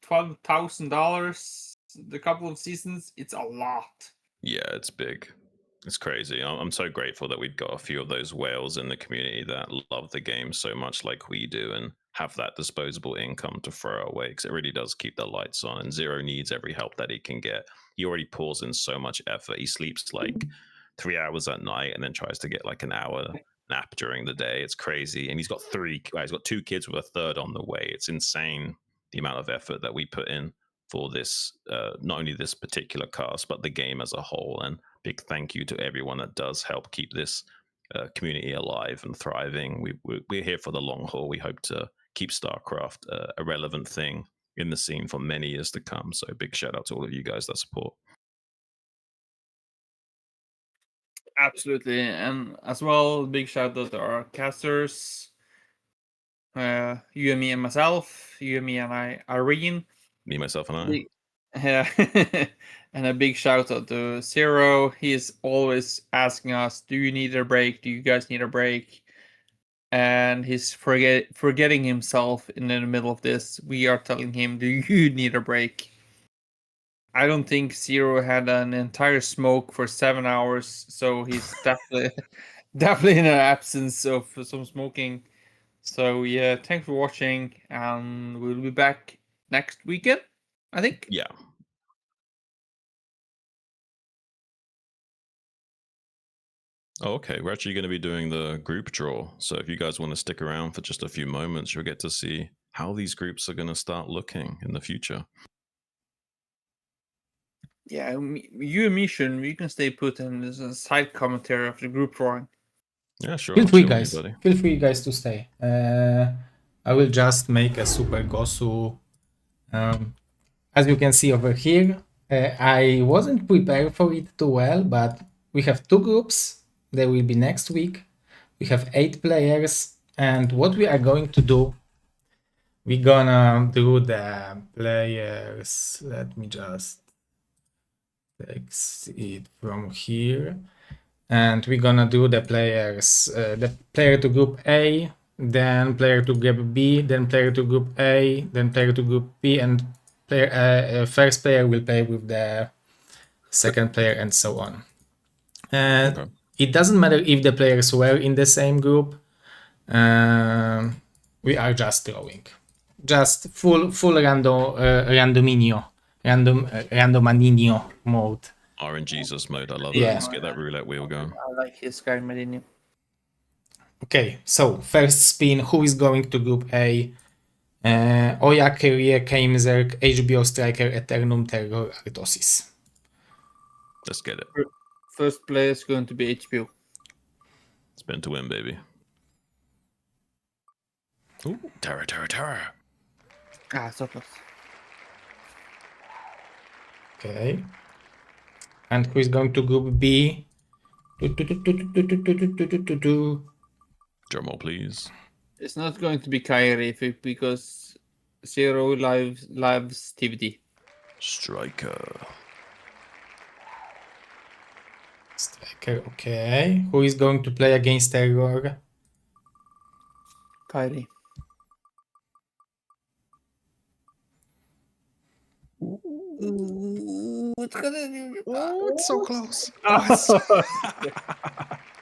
$12,000 the couple of seasons. It's a lot. Yeah, it's big. It's crazy. I'm so grateful that we've got a few of those whales in the community that love the game so much like we do and have that disposable income to throw away because it really does keep the lights on. And Zero needs every help that he can get. He already pours in so much effort. He sleeps like 3 hours at night and then tries to get like an hour nap during the day. It's crazy. And he's got he's got 2 kids with a third on the way. It's insane the amount of effort that we put in for this, not only this particular cast, but the game as a whole. And big thank you to everyone that does help keep this community alive and thriving. We're here for the long haul. We hope to keep StarCraft a relevant thing in the scene for many years to come. So big shout out to all of you guys that support. Absolutely. And as well, big shout out to our casters. You and me and myself, you and me and Irene. Me, myself, and I. Yeah. And a big shout out to Zero. He's always asking us, do you need a break? Do you guys need a break? And he's forgetting himself in the middle of this. We are telling him, do you need a break? I don't think Zero had an entire smoke for 7 hours, so he's definitely in an absence of some smoking. So yeah, thanks for watching, and we'll be back next weekend. I think. Yeah. Oh, okay. We're actually going to be doing the group draw. So if you guys want to stick around for just a few moments, you'll get to see how these groups are going to start looking in the future. Yeah, you and me, Shun, we can stay put and there's a side commentary of the group drawing. Yeah, sure. Feel I'll free, chill with guys. you, buddy. Feel free, guys, to stay. I will just make a super Gosu. As you can see over here, I wasn't prepared for it too well, but we have 2 groups. They will be next week. We have 8 players, and what we are going to do, we're gonna do the players. Let me just take it from here. And we're gonna do the players, the player to group A, then player to group B, then player to group A, then player to group B, and player, first player will play with the second player, and so on. And Okay. it doesn't matter if the players were in the same group. We are just drawing, just full randominho, randomanino mode. RNGesus mode. I love Yeah. that. Let's get that roulette wheel going. I like his guy, MadiNho. Okay, so first spin, who is going to group A? Oya, Carrier, Zerg, HBO Striker, Eternum, TerrOr, Artosis. Let's get it. First player is going to be HBO. Spin to win, baby. Ooh, Terror, Terror, Terror. Ah, so close. Okay. And who is going to group B? Drum roll, please. It's not going to be Kyrie because Zero lives TVT. Striker. Striker, okay. Who is going to play against TerrOr? Kyrie. Oh, it's so close.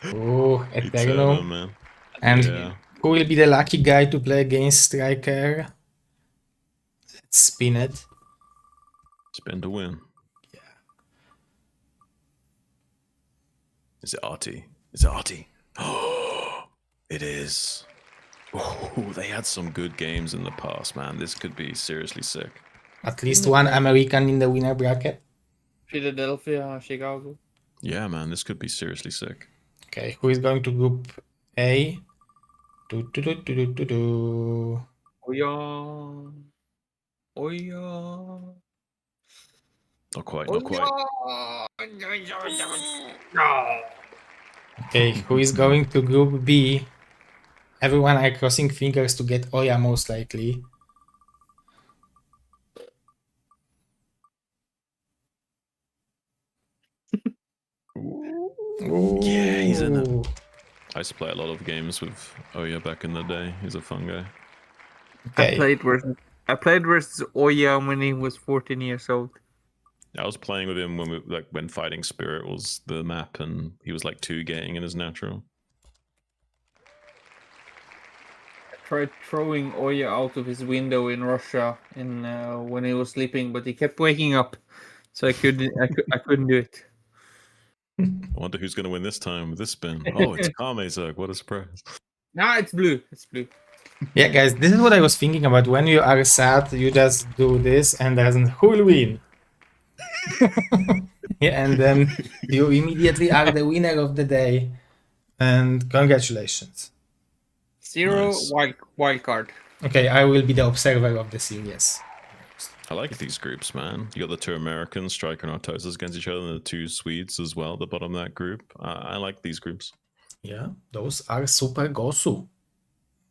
Oh, Eternal, Eternum. man. And Yeah. who will be the lucky guy to play against Striker? Let's spin it. Spin to win. Is it Artie? Is it Artie? Oh, it is. Oh, they had some good games in the past, man. This could be seriously sick. At least one American in the winner bracket. Philadelphia, Chicago. Yeah, man, this could be seriously sick. Okay, who is going to group A? Do. Oh yeah. Oh yeah. Not quite, not quite. Okay, who is going to group B? Everyone are crossing fingers to get Oya most likely. Yeah, he's in it. Ooh. I used to play a lot of games with Oya back in the day. He's a fun guy. Okay. I played versus Oya when he was 14 years old. I was playing with him when Fighting Spirit was the map, and he was like 2-gating in his natural. I tried throwing Oya out of his window in Russia when he was sleeping, but he kept waking up, so I couldn't do it. I wonder who's going to win this time with this spin. Oh, it's Zerg. What a surprise. Nah, it's blue. It's blue. Yeah, guys, this is what I was thinking about. When you are sad, you just do this, and then who will win? Yeah, and then you immediately are the winner of the day. And congratulations. Zero Nice. wild card. Okay, I will be the observer of the series. I like these groups, man. You got the 2 Americans, Striker and Artosis against each other, and the 2 Swedes as well at the bottom of that group. I like these groups. Yeah, those are super Gosu.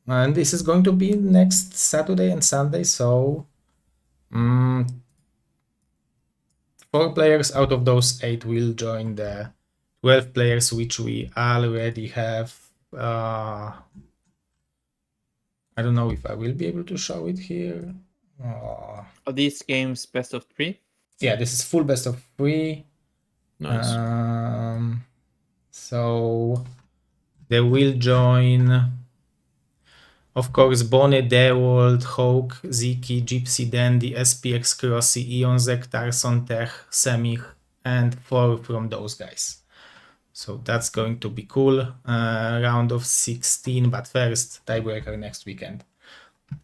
And this is going to be next Saturday and Sunday, so 4 players out of those 8 will join the 12 players which we already have. I don't know if I will be able to show it here. Are these games best of 3? Yeah, this is full best of 3. Nice. So they will join Of course, Bonnie, Dewold, Hawk, Ziki, Gypsy, Dandy, SPX, Crossy, Ion, Zek, Tarson, Tech, Semih, and 4 from those guys. So that's going to be cool. Round of 16, but first, tiebreaker next weekend.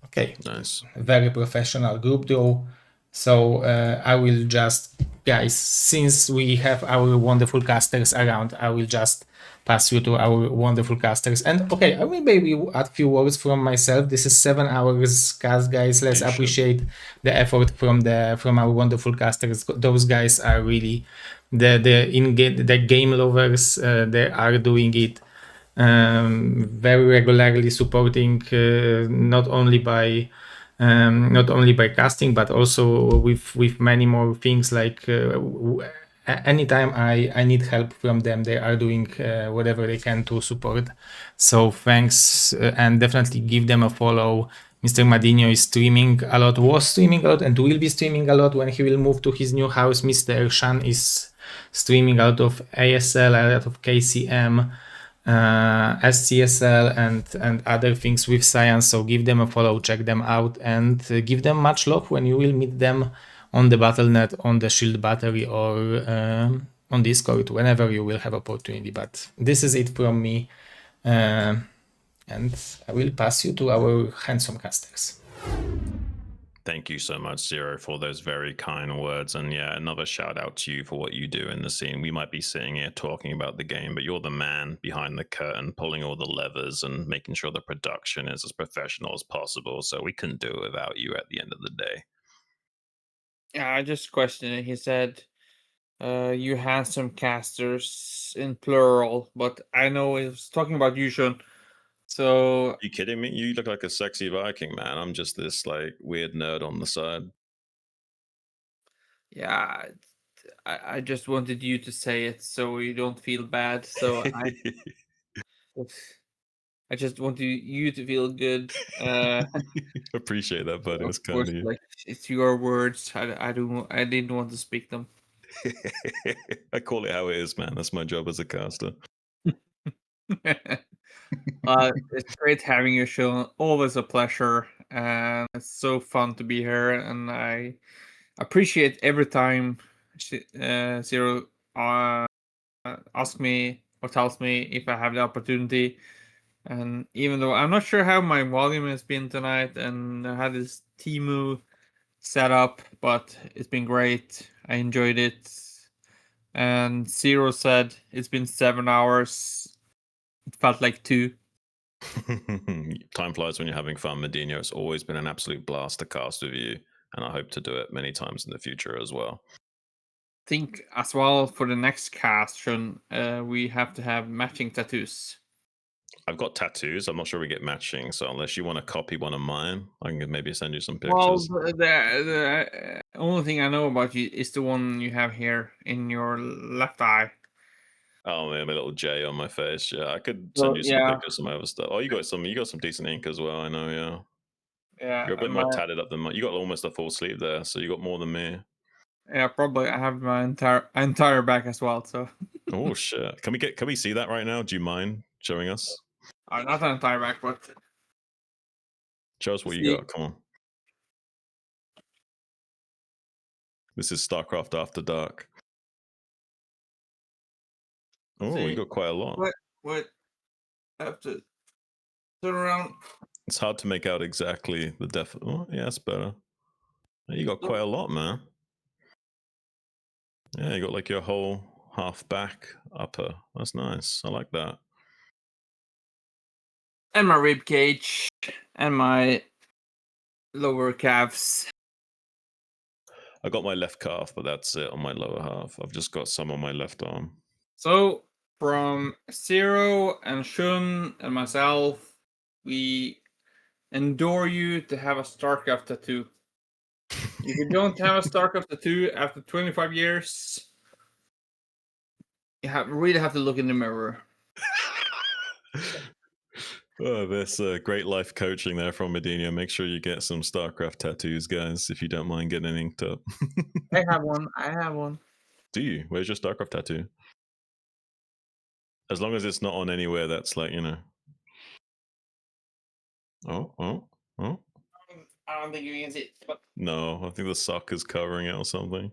Okay. Nice. Very professional group draw. So I will just, guys, since we have our wonderful casters around, I will just pass you to our wonderful casters. And okay, I will maybe add a few words from myself. This is 7 hours cast, guys. Let's appreciate the effort from our wonderful casters. Those guys are really the game lovers. They are doing it very regularly, supporting not only by casting but also with many more things, like anytime I need help from them, they are doing whatever they can to support. So thanks, and definitely give them a follow. Mr. MadiNho is streaming a lot, was streaming a lot, and will be streaming a lot when he will move to his new house. Mr. Shan is streaming out of ASL, out of KCM, SCSL, and other things with science. So give them a follow, check them out, and give them much love when you will meet them on the Battle.net, on the Shield Battery, or on Discord, whenever you will have opportunity. But this is it from me, and I will pass you to our handsome casters. Thank you so much, Zero, for those very kind words. And yeah, another shout out to you for what you do in the scene. We might be sitting here talking about the game, but you're the man behind the curtain, pulling all the levers and making sure the production is as professional as possible. So we couldn't do it without you at the end of the day. Yeah, I just questioned it. He said, you handsome casters in plural, but I know he was talking about you, Sean. So Are you kidding me? You look like a sexy Viking, man. I'm just this like weird nerd on the side. yeah, I just wanted you to say it so you don't feel bad. So I just want you to feel good. Appreciate that, buddy. Of That's kind course, of you. like, it's your words. I didn't want to speak them. I call it how it is, man. That's my job as a caster. It's great having you, Sean. Always a pleasure, and it's so fun to be here. And I appreciate every time Zero asks me or tells me if I have the opportunity. And even though I'm not sure how my volume has been tonight, and I had this Timu set up, but it's been great. I enjoyed it. And Zero said it's been 7 hours. It felt like 2. Time flies when you're having fun, MadiNho. It's always been an absolute blast to cast with you, and I hope to do it many times in the future as well. Think as well for the next cast, Sean, we have to have matching tattoos. I've got tattoos. I'm not sure we get matching, so unless you want to copy one of mine, I can maybe send you some Well, pictures. the only thing I know about you is the one you have here in your left eye. Oh man, my little J on my face. Yeah, I could send you some pictures of my other stuff. Oh, you got some decent ink as well. I know. Yeah, Yeah, you're a bit more tatted up than mine. You got almost a full sleeve there, so you got more than me. yeah, probably. I have my entire back as well. So. Oh shit! Can we see that right now? Do you mind showing us? Not an entire back, but Show us what you got. Come on. This is StarCraft After Dark. Oh, you got quite a lot. What? I have to turn around. It's hard to make out exactly the depth. Oh, yeah, that's better. You got quite a lot, man. Yeah, you got like your whole half back upper. That's nice. I like that. And my rib cage and my lower calves. I got my left calf, but that's it on my lower half. I've just got some on my left arm. So from Zero and Shun and myself, we endure you to have a StarCraft tattoo. If you don't have a StarCraft tattoo after 25 years, you really have to look in the mirror. Oh, there's great life coaching there from MadiNho. Make sure you get some StarCraft tattoos, guys, if you don't mind getting inked up. I have one. Do you? Where's your StarCraft tattoo? As long as it's not on anywhere that's like, Oh, oh, oh. I don't think you can see it, but No, I think the sock is covering it or something.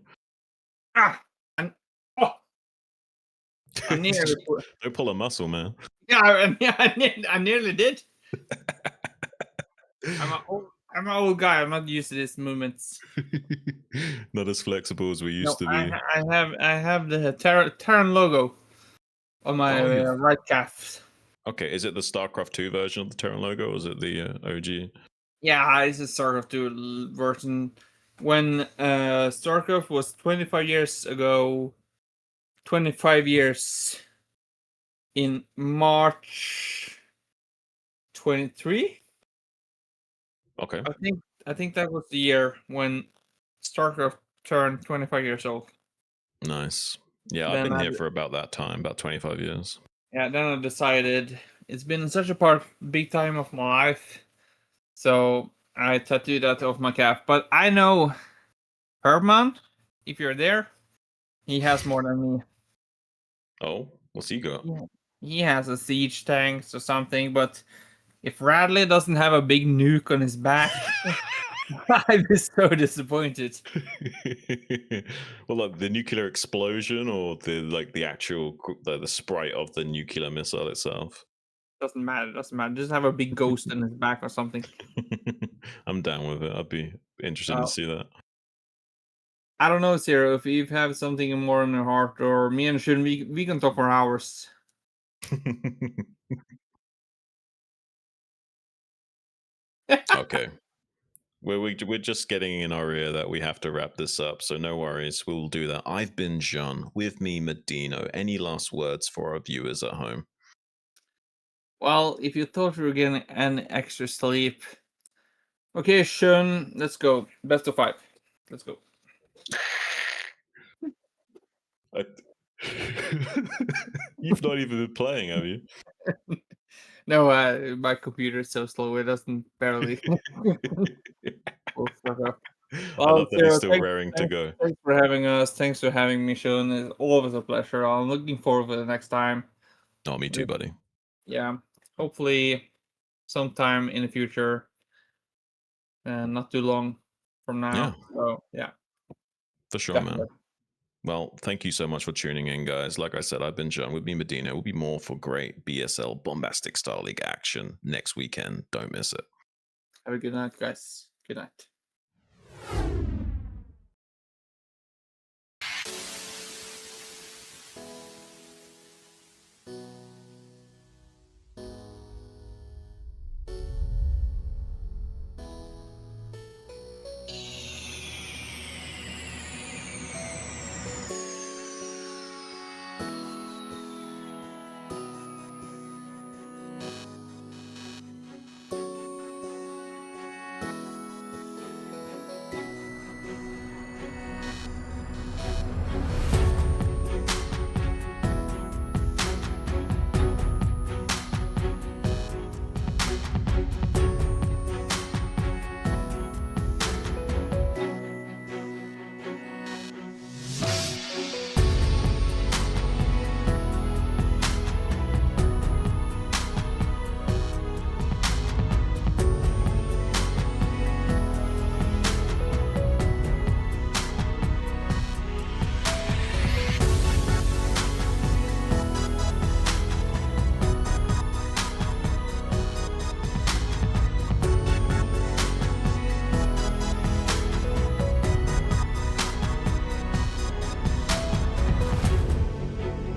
and oh, I nearly put, Don't pull a muscle, man. I nearly did. I'm an old guy. I'm not used to these movements. Not as flexible as we No, used to be. I have the Terran logo on my Oh, right calf. Okay, is it the StarCraft 2 version of the Terran logo, or is it the OG? Yeah, it's a StarCraft 2 version. When StarCraft was 25 years ago, 25 years in March 23. Okay, I think that was the year when StarCraft turned 25 years old. nice. Yeah, I've Then been I here for about that time, about 25 years. Yeah, then I decided it's been such a big time of my life, so I tattooed that off my calf. But I know Herman, if you're there, he has more than me. Oh, what's he got? Yeah. He has a siege tank or something, but if Radley doesn't have a big nuke on his back, I'd be so disappointed. Well, like the nuclear explosion, or the actual the sprite of the nuclear missile itself. Doesn't matter. Doesn't matter. Just have a big ghost on his back or something. I'm down with it. I'd be interested to see that. I don't know, Zero. If you have something more in your heart, or me and Shun, we can talk for hours. Okay. We're just getting in our ear that we have to wrap this up, so no worries. We'll do that. I've been John. With me, MadiNho. Any last words for our viewers at home? Well, if you thought you were getting an extra sleep, okay, Shun, let's go. Best of 5. Let's go. You've not even been playing, have you? No, my computer is so slow; it doesn't barely. Well, I love that he's Zero, still raring to go. thanks for having us. Thanks for having me, Shun. It's always a pleasure. I'm looking forward to the next time. Oh, me too, buddy. Yeah, hopefully sometime in the future, and not too long from now. Yeah. So yeah, For sure, definitely. man. Well, thank you so much for tuning in, guys. Like I said, I've been John. With me, MadiNho. We'll be more for great BSL Bombastic StarLeague action next weekend. Don't miss it. Have a good night, guys. Good night.